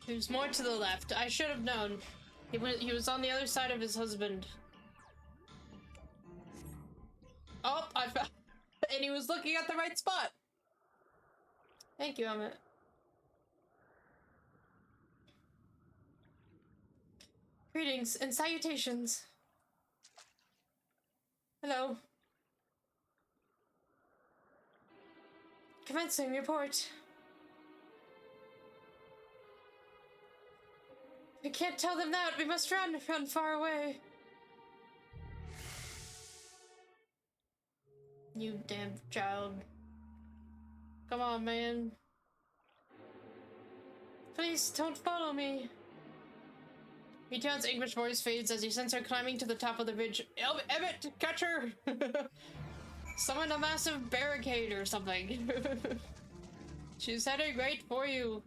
There's more to the left. I should have known. He was on the other side of his husband. Oh, I found... And he was looking at the right spot. Thank you, Emmet. Greetings and salutations. Hello. Commencing report. I can't tell them that. We must run far away. You damn child. Come on, man. Please don't follow me. Meteion's English voice fades as you sense her climbing to the top of the ridge. Emmet, catch her! Summon a massive barricade or something. She's heading right for you.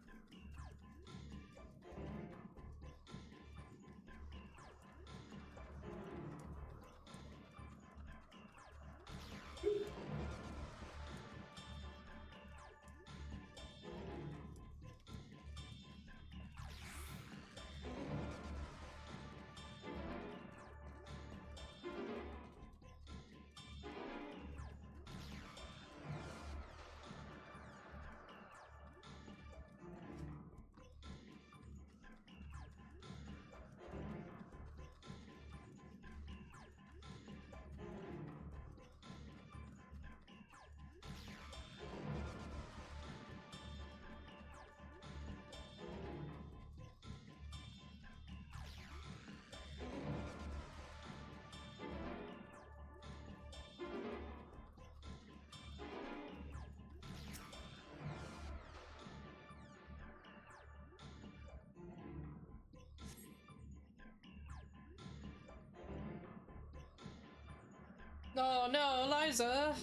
Oh no, Eliza.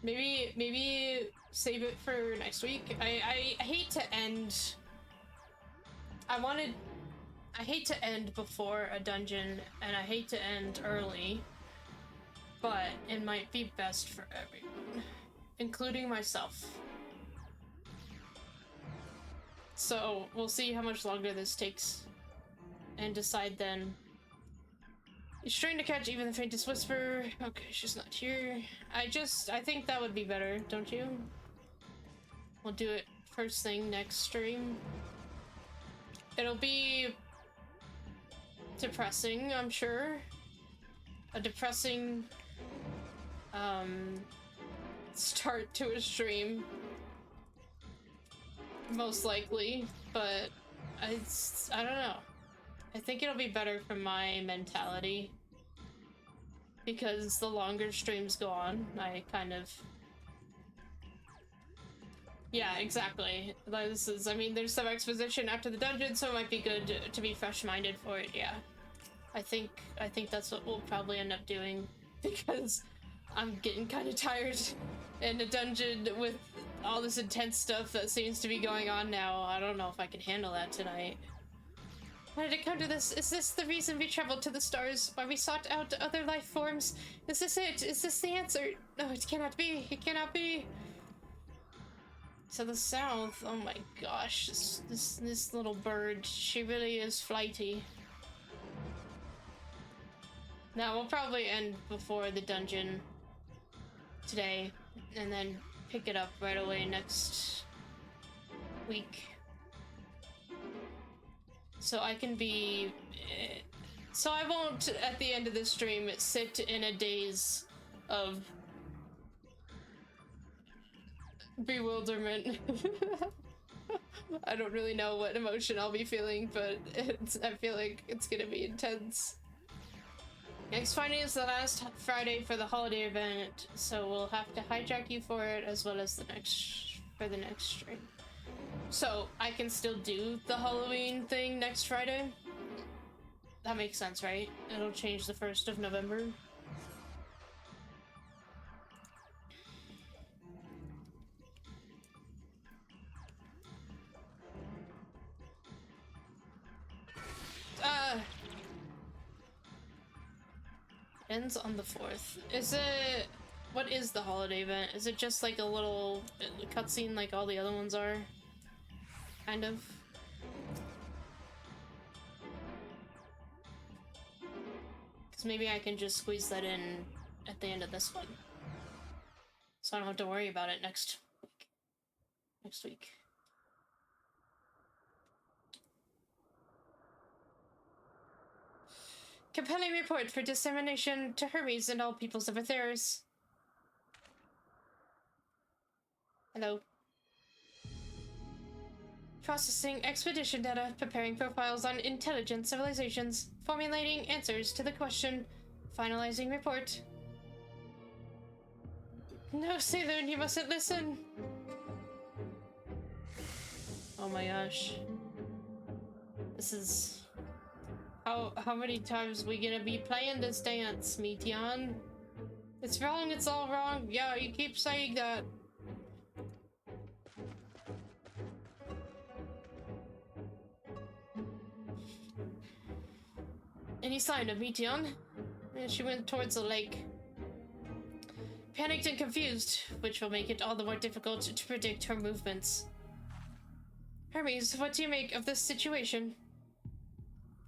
maybe save it for next week. I hate to end. I hate to end before a dungeon, and I hate to end early, but it might be best for everyone, including myself. So we'll see how much longer this takes and decide then. You're trying to catch even the faintest whisper. Okay, she's not here. I think that would be better, don't you? We'll do it first thing next stream. It'll be depressing, I'm sure. A depressing start to a stream. Most likely, but I don't know. I think it'll be better for my mentality, because the longer streams go on, I kind of... Yeah, exactly. This is, I mean, there's some exposition after the dungeon, so it might be good to be fresh-minded for it, yeah. I think that's what we'll probably end up doing, because I'm getting kind of tired in a dungeon with all this intense stuff that seems to be going on now. I don't know if I can handle that tonight. Why did it come to this? Is this the reason we traveled to the stars? Why we sought out other life forms? Is this it? Is this the answer? No, it cannot be. It cannot be. To the south. Oh my gosh. This little bird. She really is flighty. Now, we'll probably end before the dungeon today, and then pick it up right away next week. So I can be... So I won't, at the end of the stream, sit in a daze of bewilderment. I don't really know what emotion I'll be feeling, but I feel like it's gonna be intense. Next Friday is the last Friday for the holiday event, so we'll have to hijack you for it as well as the next stream. So I can still do the Halloween thing next Friday? That makes sense, right? It'll change the 1st of November. Ends on the 4th. Is it... What is the holiday event? Is it just like a little cutscene like all the other ones are? Kind of. So maybe I can just squeeze that in at the end of this one. So I don't have to worry about it next week. Compelling report for dissemination to Hermes and all peoples of Aetheris. Hello. Processing expedition data, preparing profiles on intelligent civilizations, formulating answers to the question, finalizing report. No, Saloon, you mustn't listen. Oh my gosh. This is... How many times we gonna be playing this dance, Meteion? It's wrong, it's all wrong. Yeah, you keep saying that. Any sign of Meteion? She went towards the lake. Panicked and confused, which will make it all the more difficult to predict her movements. Hermes, what do you make of this situation?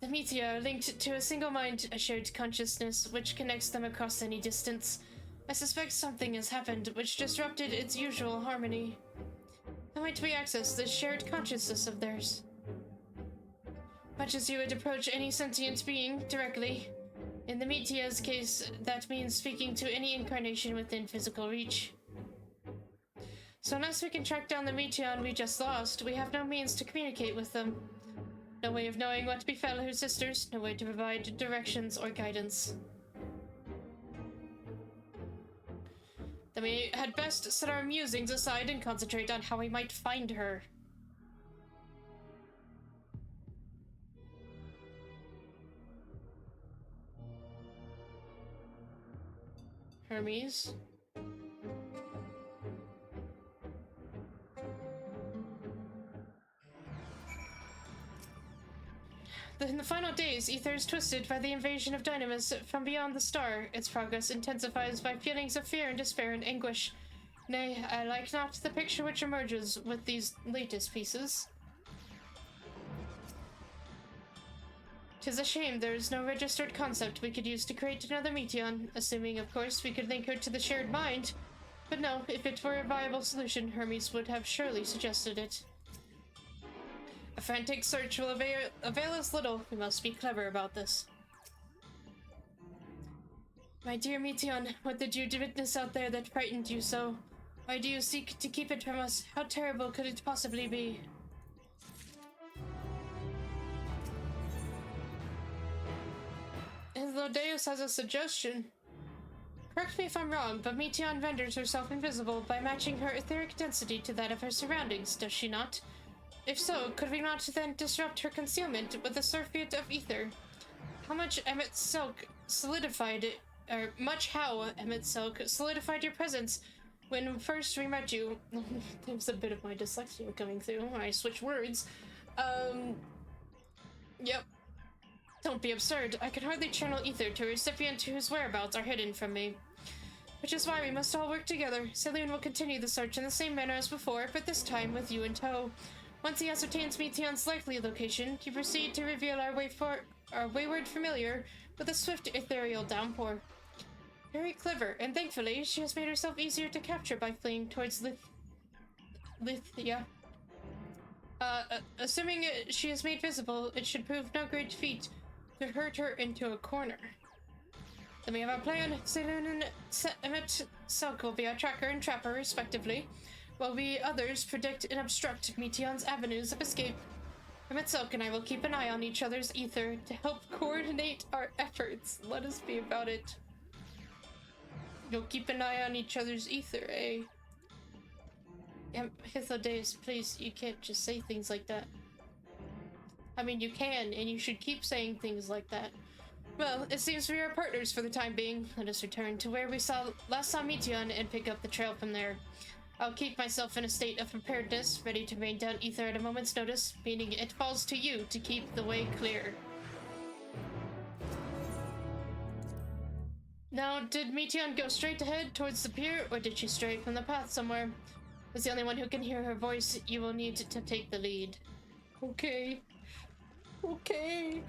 The Meteor are linked to a single mind, a shared consciousness, which connects them across any distance. I suspect something has happened which disrupted its usual harmony. How might we access this shared consciousness of theirs? Much as you would approach any sentient being directly. In the Meteor's case, that means speaking to any incarnation within physical reach. So unless we can track down the Meteion we just lost, we have no means to communicate with them. No way of knowing what befell her sisters, no way to provide directions or guidance. Then we had best set our musings aside and concentrate on how we might find her. Hermes? In the final days, Ether is twisted by the invasion of Dynamis from beyond the star. Its progress intensifies by feelings of fear and despair and anguish. Nay, I like not the picture which emerges with these latest pieces. 'Tis a shame there is no registered concept we could use to create another Meteion, assuming, of course, we could link her to the shared mind. But no, if it were a viable solution, Hermes would have surely suggested it. A frantic search will avail us little. We must be clever about this. My dear Meteion, what did you witness out there that frightened you so? Why do you seek to keep it from us? How terrible could it possibly be? Hythlodaeus has a suggestion. Correct me if I'm wrong, but Meteion renders herself invisible by matching her etheric density to that of her surroundings, does she not? If so, could we not then disrupt her concealment with a surfeit of ether? How Emet-Selch solidified your presence when first we met you. There's a bit of my dyslexia coming through when I switch words. Yep. Don't be absurd. I can hardly channel ether to a recipient whose whereabouts are hidden from me. Which is why we must all work together. Saloon will continue the search in the same manner as before, but this time with you in tow. Once he ascertains Meteion's likely location, you proceed to reveal our wayward familiar with a swift ethereal downpour. Very clever, and thankfully, she has made herself easier to capture by fleeing towards Lithia. Assuming she is made visible, it should prove no great feat to hurt her into a corner. Then we have our plan. Saloon and Emet-Selch will be our tracker and trapper, respectively, while we others predict and obstruct Meteion's avenues of escape. Emet-Selch and I will keep an eye on each other's ether to help coordinate our efforts. Let us be about it. You'll keep an eye on each other's ether, eh? Hythlodaeus, please, you can't just say things like that. I mean, you can, and you should keep saying things like that. Well, it seems we are partners for the time being. Let us return to where we last saw Meteion and pick up the trail from there. I'll keep myself in a state of preparedness, ready to rain down ether at a moment's notice, meaning it falls to you to keep the way clear. Now, did Meteion go straight ahead towards the pier, or did she stray from the path somewhere? As the only one who can hear her voice, you will need to take the lead. Okay. Okay.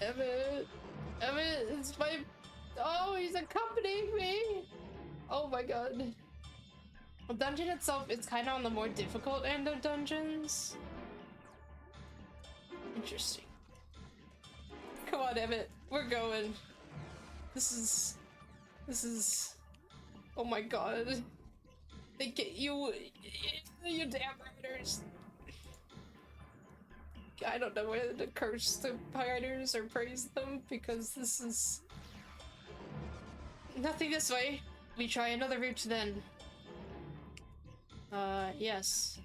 Emmett! Emmett, it's my... Oh, he's accompanying me! Oh my god. The dungeon itself is kind of on the more difficult end of dungeons. Interesting. Come on, Emmett. We're going. This is... Oh my god. They get you... You damn riders. I don't know whether to curse the riders or praise them, because this is... Nothing this way. We try another route then. Yes.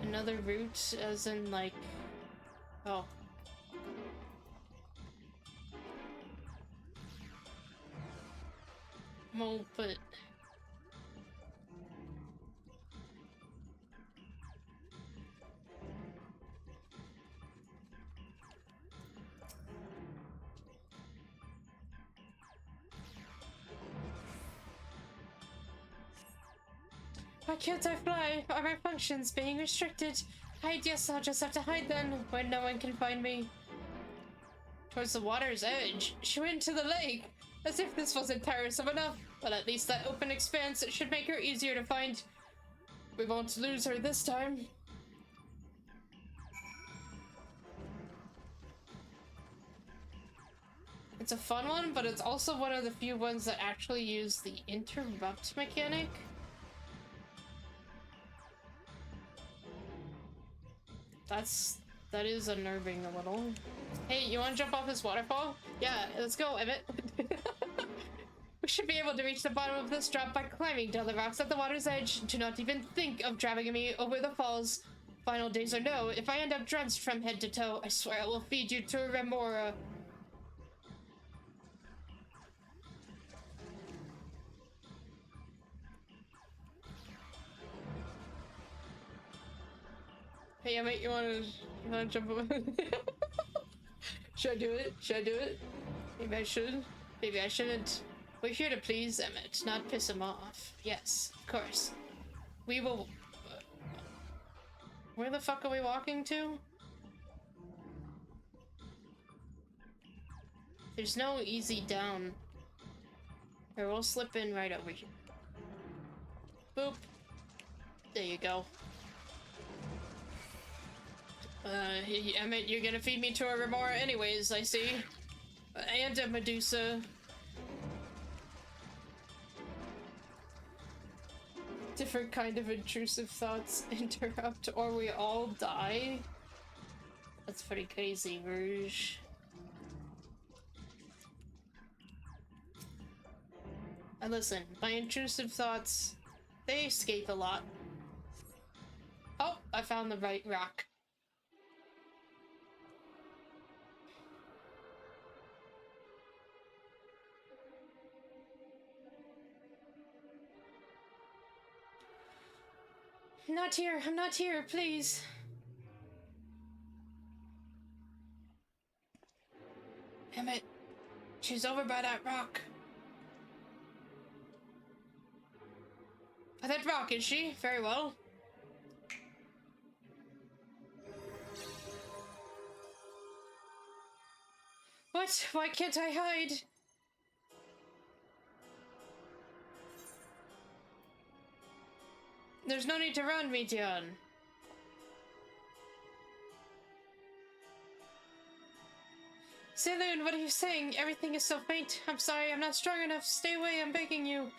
Another route, as in, like... Oh. Well, but... Why can't I fly? Are my functions being restricted? Hide, yes, I'll just have to hide then, when no one can find me. Towards the water's edge. She went to the lake! As if this wasn't tiresome enough. But at least that open expanse should make her easier to find. We won't lose her this time. It's a fun one, but it's also one of the few ones that actually use the interrupt mechanic. That is unnerving a little. Hey, you wanna jump off this waterfall? Yeah, let's go, Emmett. We should be able to reach the bottom of this drop by climbing down the rocks at the water's edge. Do not even think of dragging me over the falls. Final days or no, if I end up drenched from head to toe, I swear I will feed you to a remora. Hey, Emmett, you wanna jump over? Should I do it? Should I do it? Maybe I should. Maybe I shouldn't. We're here to please Emmett, not piss him off. Yes, of course. We will... Where the fuck are we walking to? There's no easy down. Here, we'll slip in right over here. Boop. There you go. Emmett, you're gonna feed me to a remora anyways, I see. And a Medusa. Different kind of intrusive thoughts interrupt or we all die. That's pretty crazy, Rouge. And listen, my intrusive thoughts, they escape a lot. Oh, I found the right rock. I'm not here, please. Emmett, she's over by that rock. By that rock, is she? Very well. What? Why can't I hide? There's no need to run, Meteion. Saloon, what are you saying? Everything is so faint. I'm sorry, I'm not strong enough. Stay away, I'm begging you.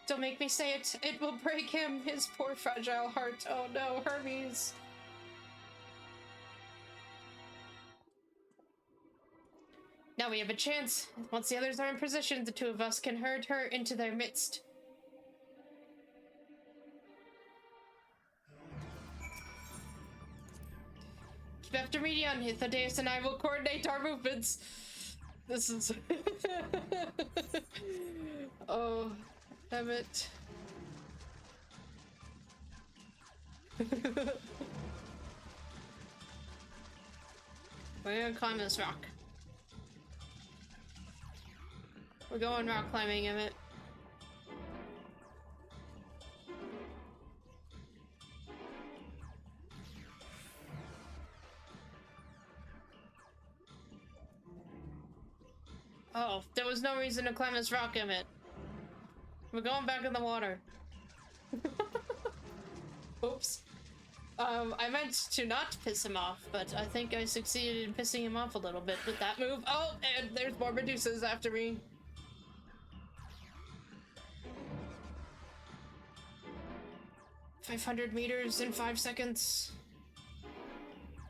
Don't make me say it. It will break him. His poor fragile heart. Oh no, Hermes. Now we have a chance. Once the others are in position, the two of us can herd her into their midst. Keep after Meteion. Hythlodaeus and I will coordinate our movements. This is... Oh, Emmett. We're gonna climb this rock. We're going rock climbing, Emmett. Oh, there was no reason to climb this rock, Emmett. We're going back in the water. Oops. I meant to not piss him off, but I think I succeeded in pissing him off a little bit with that move. Oh, and there's more Medusas after me. "500 meters in 5 seconds.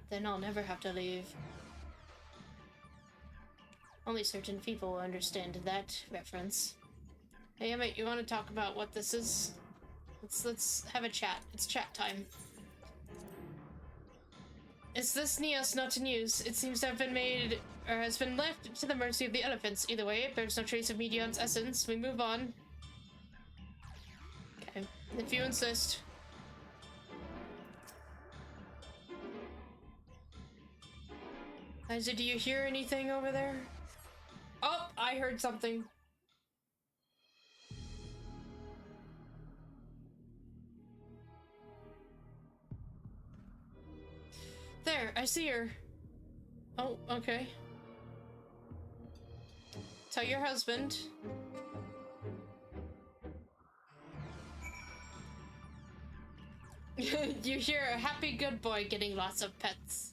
Then I'll never have to leave." Only certain people will understand that reference. Hey, Emmett, you want to talk about what this is? Let's have a chat. It's chat time. Is this Neos not in use? It seems to have been made, or has been left to the mercy of the elephants. Either way, it bears no trace of Meteion's essence. We move on. Okay, if you insist. Liza, do you hear anything over there? Oh, I heard something. There, I see her. Oh, okay. Tell your husband. You hear a happy good boy getting lots of pets.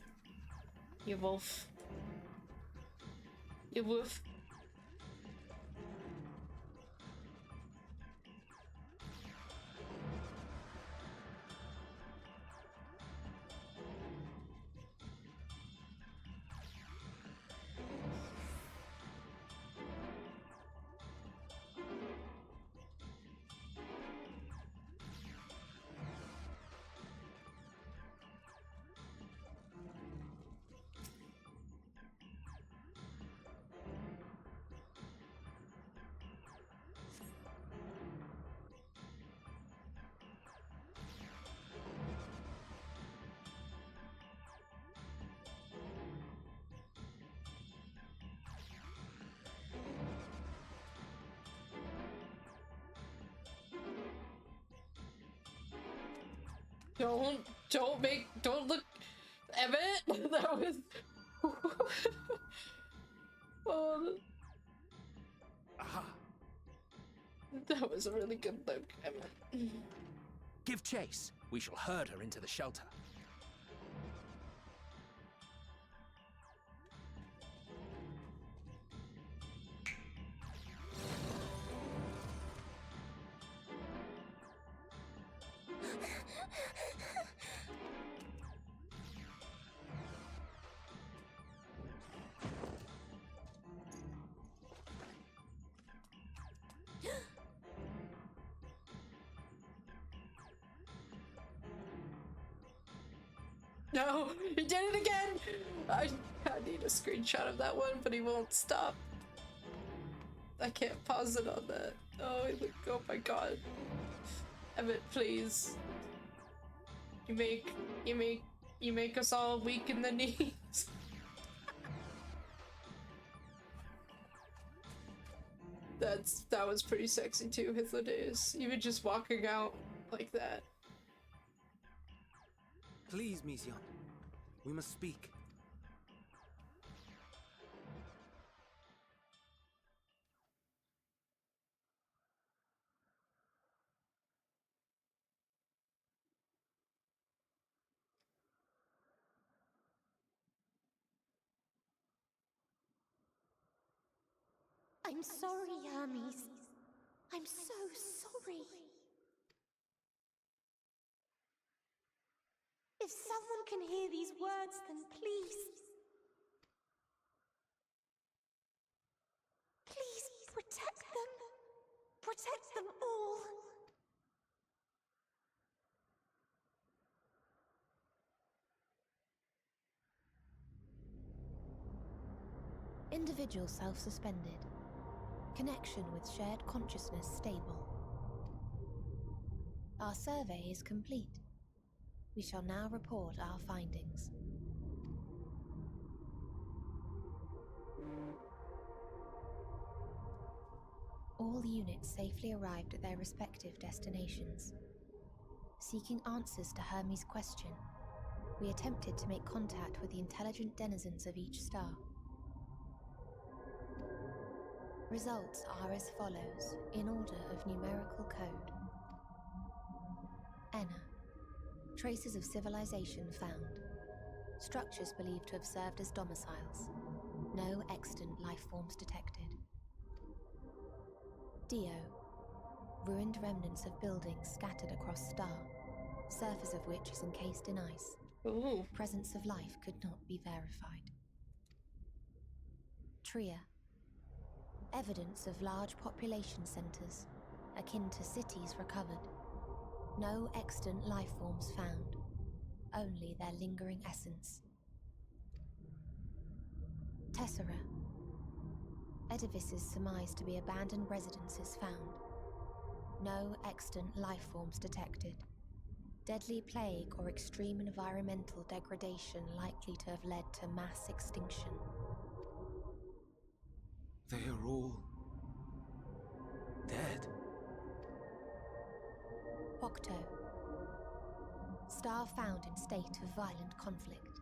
You wolf. You wolf. Don't look, Emmett. That was. Oh, Aha! that was a really good look, Emmett. Give chase. We shall herd her into the shelter. No, he did it again! I need a screenshot of that one, but he won't stop. I can't pause it on that. Oh my god. Emmett, please. You make us all weak in the knees. That was pretty sexy too, Hythlodaeus. Even just walking out like that. Please, Meteion. We must speak. I'm sorry, Hermes. I'm so sorry. If someone can hear these words, then please... please protect them. Protect them all. Individual self-suspended. Connection with shared consciousness stable. Our survey is complete. We shall now report our findings. All units safely arrived at their respective destinations. Seeking answers to Hermes' question, we attempted to make contact with the intelligent denizens of each star. Results are as follows, in order of numerical code. Enna. Traces of civilization found. Structures believed to have served as domiciles. No extant life forms detected. Dio. Ruined remnants of buildings scattered across Star, surface of which is encased in ice. Ooh. Presence of life could not be verified. Tria. Evidence of large population centers, akin to cities recovered. No extant life forms found, only their lingering essence. Tessera. Edifices surmised to be abandoned residences found. No extant life forms detected. Deadly plague or extreme environmental degradation likely to have led to mass extinction. They are all dead. Octo. Star found in state of violent conflict.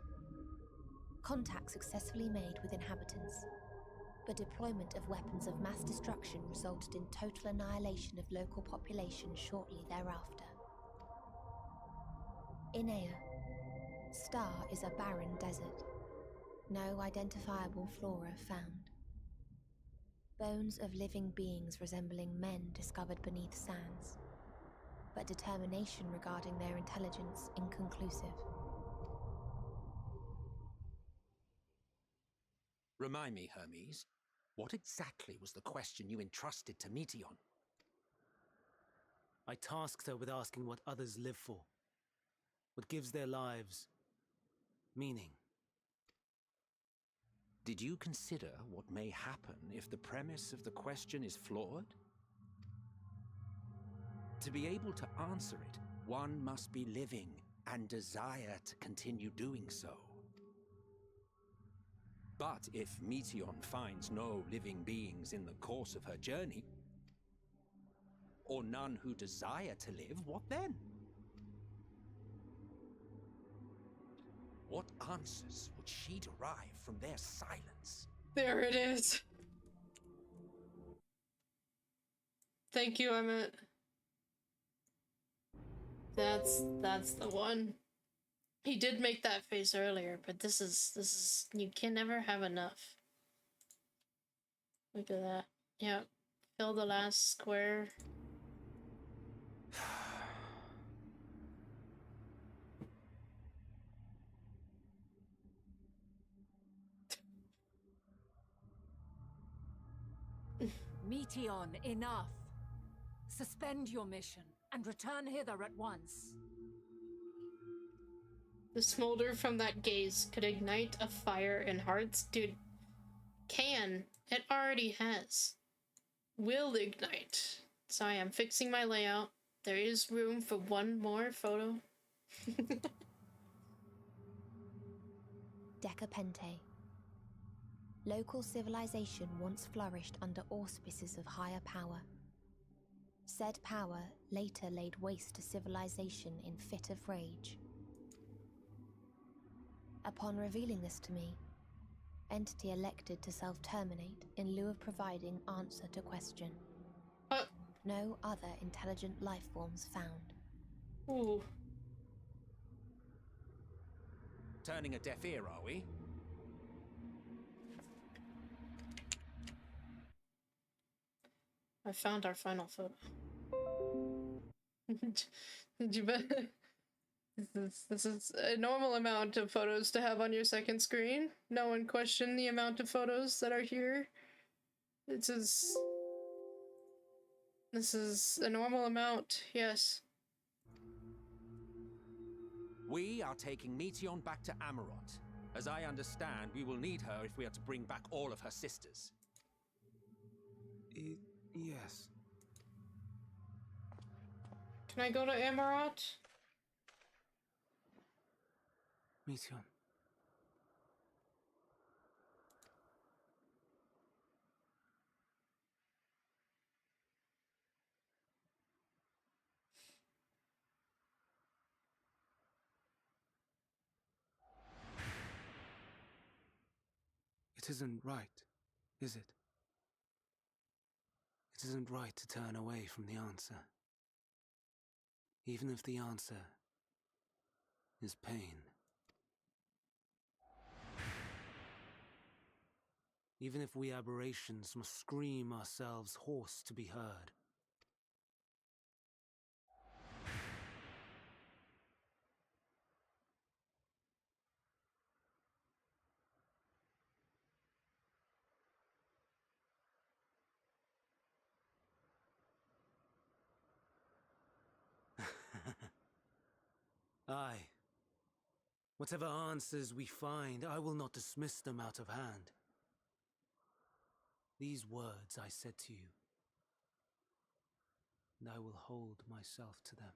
Contact successfully made with inhabitants, but deployment of weapons of mass destruction resulted in total annihilation of local population shortly thereafter. Inea. Star is a barren desert. No identifiable flora found. Bones of living beings resembling men discovered beneath sands, but determination regarding their intelligence inconclusive. Remind me, Hermes, what exactly was the question you entrusted to Meteion? I tasked her with asking what others live for, what gives their lives meaning. Did you consider what may happen if the premise of the question is flawed? To be able to answer it, one must be living and desire to continue doing so. But if Meteion finds no living beings in the course of her journey, or none who desire to live, what then? What answers would she derive from their silence? There it is. Thank you, Emmett. That's the one. He did make that face earlier, but this is you can never have enough. Look at that. Yep. Fill the last square. Meteion, enough. Suspend your mission and return hither at once. The smolder from that gaze could ignite a fire in hearts. Dude, can. It already has. Will ignite. Sorry, I'm fixing my layout. There is room for one more photo. Decapente. Local civilization once flourished under auspices of higher power. Said power later laid waste to civilization in fit of rage. Upon revealing this to me, entity elected to self-terminate in lieu of providing answer to question. No other intelligent life forms found. Ooh. Turning a deaf ear, are we? I found our final photo. Did you bet? This is a normal amount of photos to have on your second screen. No one questioned the amount of photos that are here. This is a normal amount, yes. We are taking Meteion back to Amarot. As I understand, we will need her if we are to bring back all of her sisters. Yes. Can I go to Amarot? Meteion. It isn't right, is it? It isn't right to turn away from the answer. Even if the answer is pain. Even if we aberrations must scream ourselves hoarse to be heard. Aye. Whatever answers we find, I will not dismiss them out of hand. These words I said to you, and I will hold myself to them.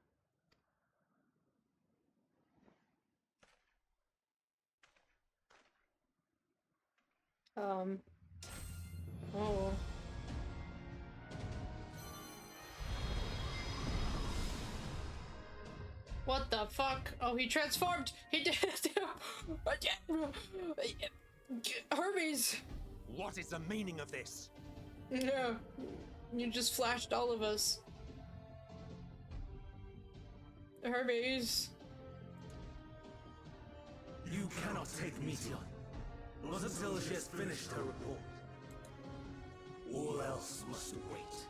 Oh. What the fuck? Oh, he transformed! He did Hermes! What is the meaning of this? No. You just flashed all of us. Hermes. You cannot take Meteion. Not until she has finished her report. All else must wait.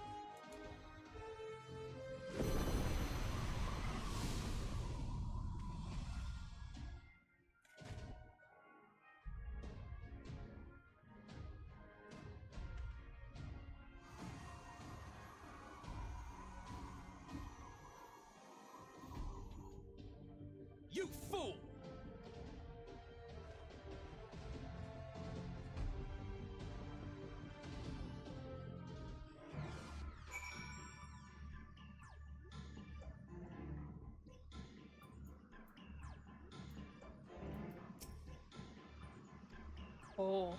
You fool! Oh.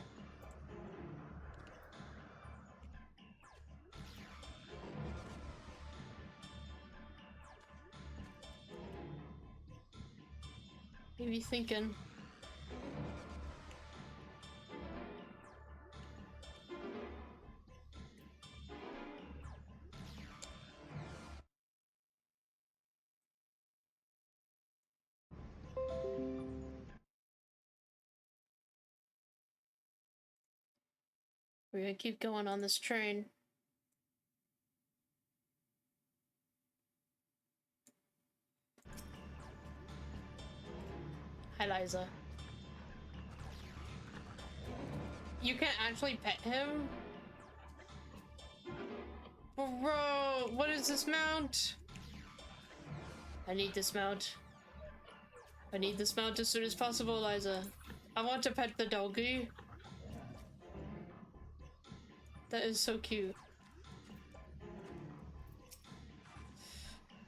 Maybe thinking. We're gonna keep going on this train. Hi, Liza. You can actually pet him? Bro, what is this mount? I need this mount. I need this mount as soon as possible, Liza. I want to pet the doggy. That is so cute.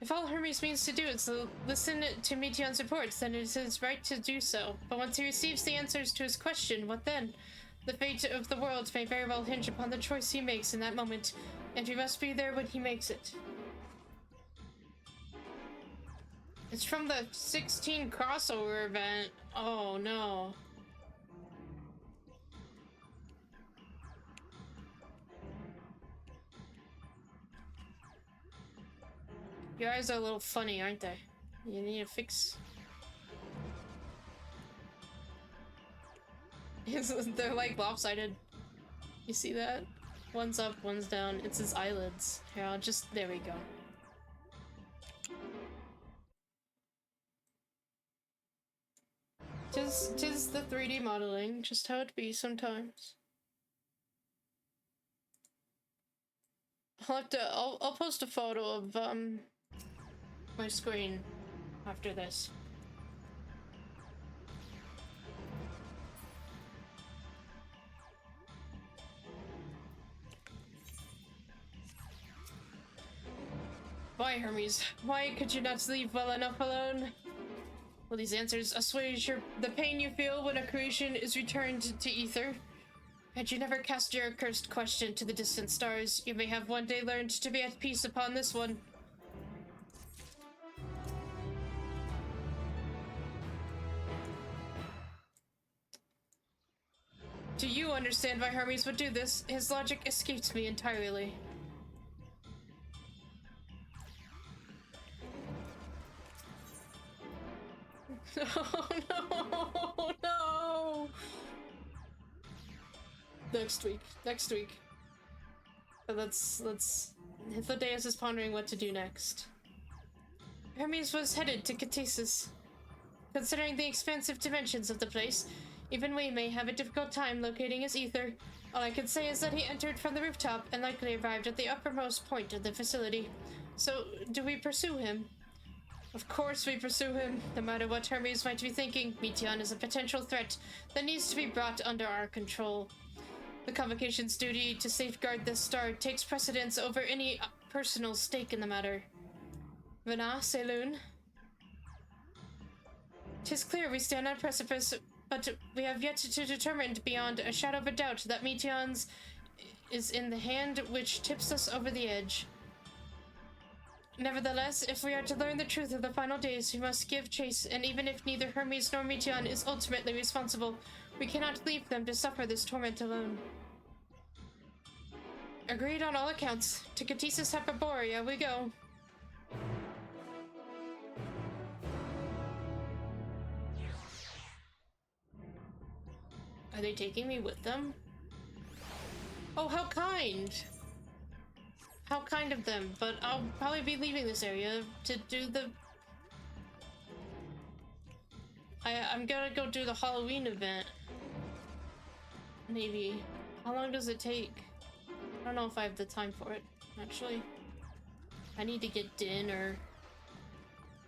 If all Hermes means to do is to listen to Meteion's reports, then it is his right to do so. But once he receives the answers to his question, what then? The fate of the world may very well hinge upon the choice he makes in that moment, and we must be there when he makes it. It's from the 16 crossover event. Oh no. Your eyes are a little funny, aren't they? You need to fix... They're like lopsided. You see that? One's up, one's down. It's his eyelids. Here, I'll just... There we go. Tis the 3D modeling, just how it be sometimes. I'll post a photo of, my screen after this. Why, Hermes? Why could you not leave well enough alone? Will these answers assuage the pain you feel when a creation is returned to ether? Had you never cast your accursed question to the distant stars, you may have one day learned to be at peace upon this one. Do you understand why Hermes would do this? His logic escapes me entirely. Next week. Next week. But let's... Hythlodaeus is pondering what to do next. Hermes was headed to Catesis. Considering the expansive dimensions of the place, even we may have a difficult time locating his ether. All I can say is that he entered from the rooftop and likely arrived at the uppermost point of the facility. So, do we pursue him? Of course we pursue him. No matter what Hermes might be thinking, Meteion is a potential threat that needs to be brought under our control. The Convocation's duty to safeguard this star takes precedence over any personal stake in the matter. Vana, Selûne. 'Tis clear we stand on precipice, but we have yet to determine beyond a shadow of a doubt that Meteion's is in the hand which tips us over the edge. Nevertheless, if we are to learn the truth of the final days, we must give chase, and even if neither Hermes nor Meteion is ultimately responsible, we cannot leave them to suffer this torment alone. Agreed on all accounts. To Catesis Hyperborea we go. Are they taking me with them? Oh, how kind! How kind of them, but I'll probably be leaving this area to do the... I'm gonna go do the Halloween event. Maybe. How long does it take? I don't know if I have the time for it, actually. I need to get dinner.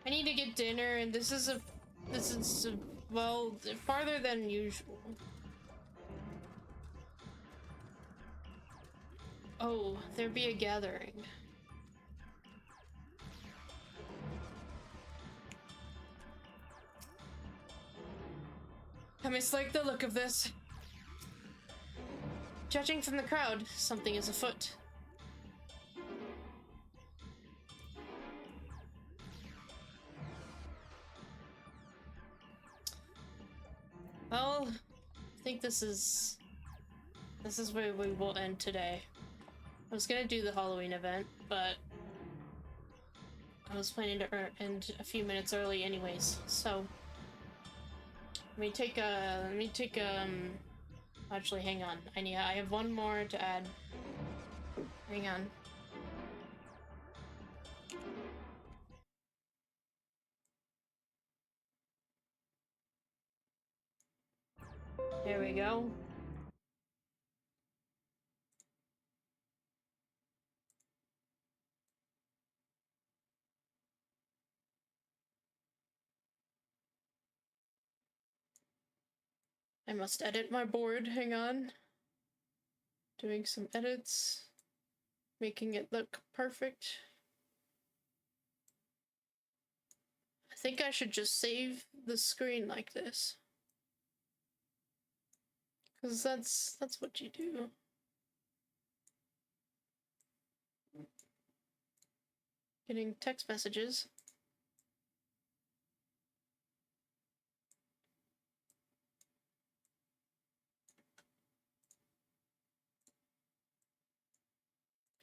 And this is well, farther than usual. Oh, there be a gathering. I mislike the look of this. Judging from the crowd, something is afoot. Well, I think this is where we will end today. I was gonna do the Halloween event, but I was planning to end a few minutes early anyways, so actually hang on. I have one more to add. Hang on. There we go. I must edit my board, hang on. Doing some edits, making it look perfect. I think I should just save the screen like this. 'Cause that's what you do. Getting text messages.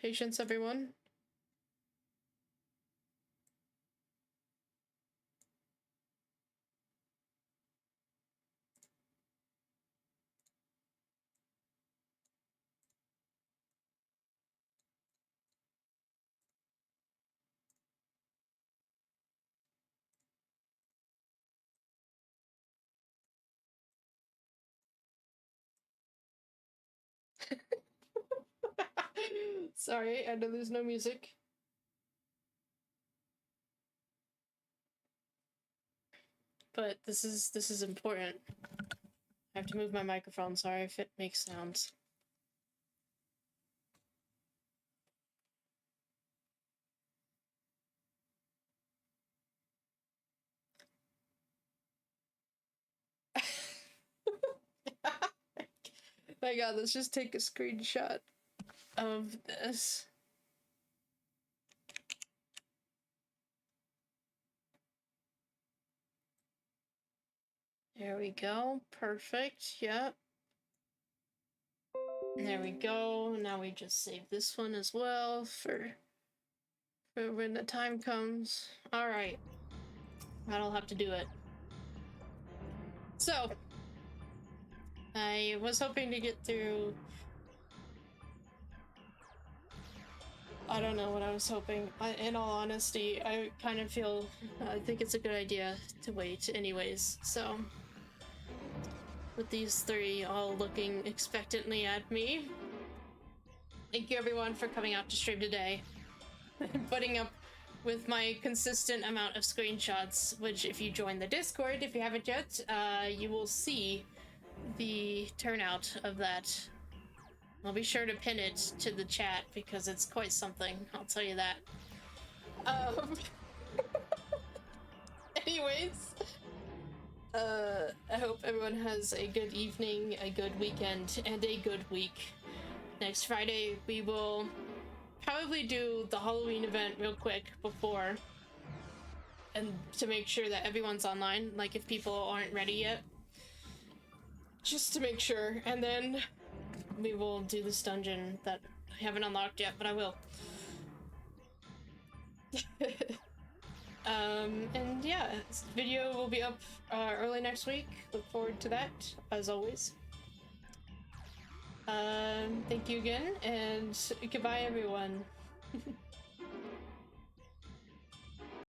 Patience, everyone. Sorry, I had to lose no music. But this is important. I have to move my microphone, sorry if it makes sounds. My god, let's just take a screenshot of this. There we go. Perfect. Yep. There we go. Now we just save this one as well for when the time comes. Alright. That'll have to do it. So, I was hoping to get through... I don't know what I was hoping. In all honesty, I kind of feel... I think it's a good idea to wait anyways, so... With these three all looking expectantly at me. Thank you everyone for coming out to stream today. And putting up with my consistent amount of screenshots, which if you join the Discord, if you haven't yet, you will see the turnout of that. I'll be sure to pin it to the chat because it's quite something, I'll tell you that. Anyways, I hope everyone has a good evening, a good weekend, and a good week. Next Friday, we will probably do the Halloween event real quick before, and to make sure that everyone's online, like if people aren't ready yet. Just to make sure, and then we will do this dungeon that I haven't unlocked yet, but I will. And yeah, this video will be up early next week. Look forward to that, as always. Thank you again, and goodbye, everyone.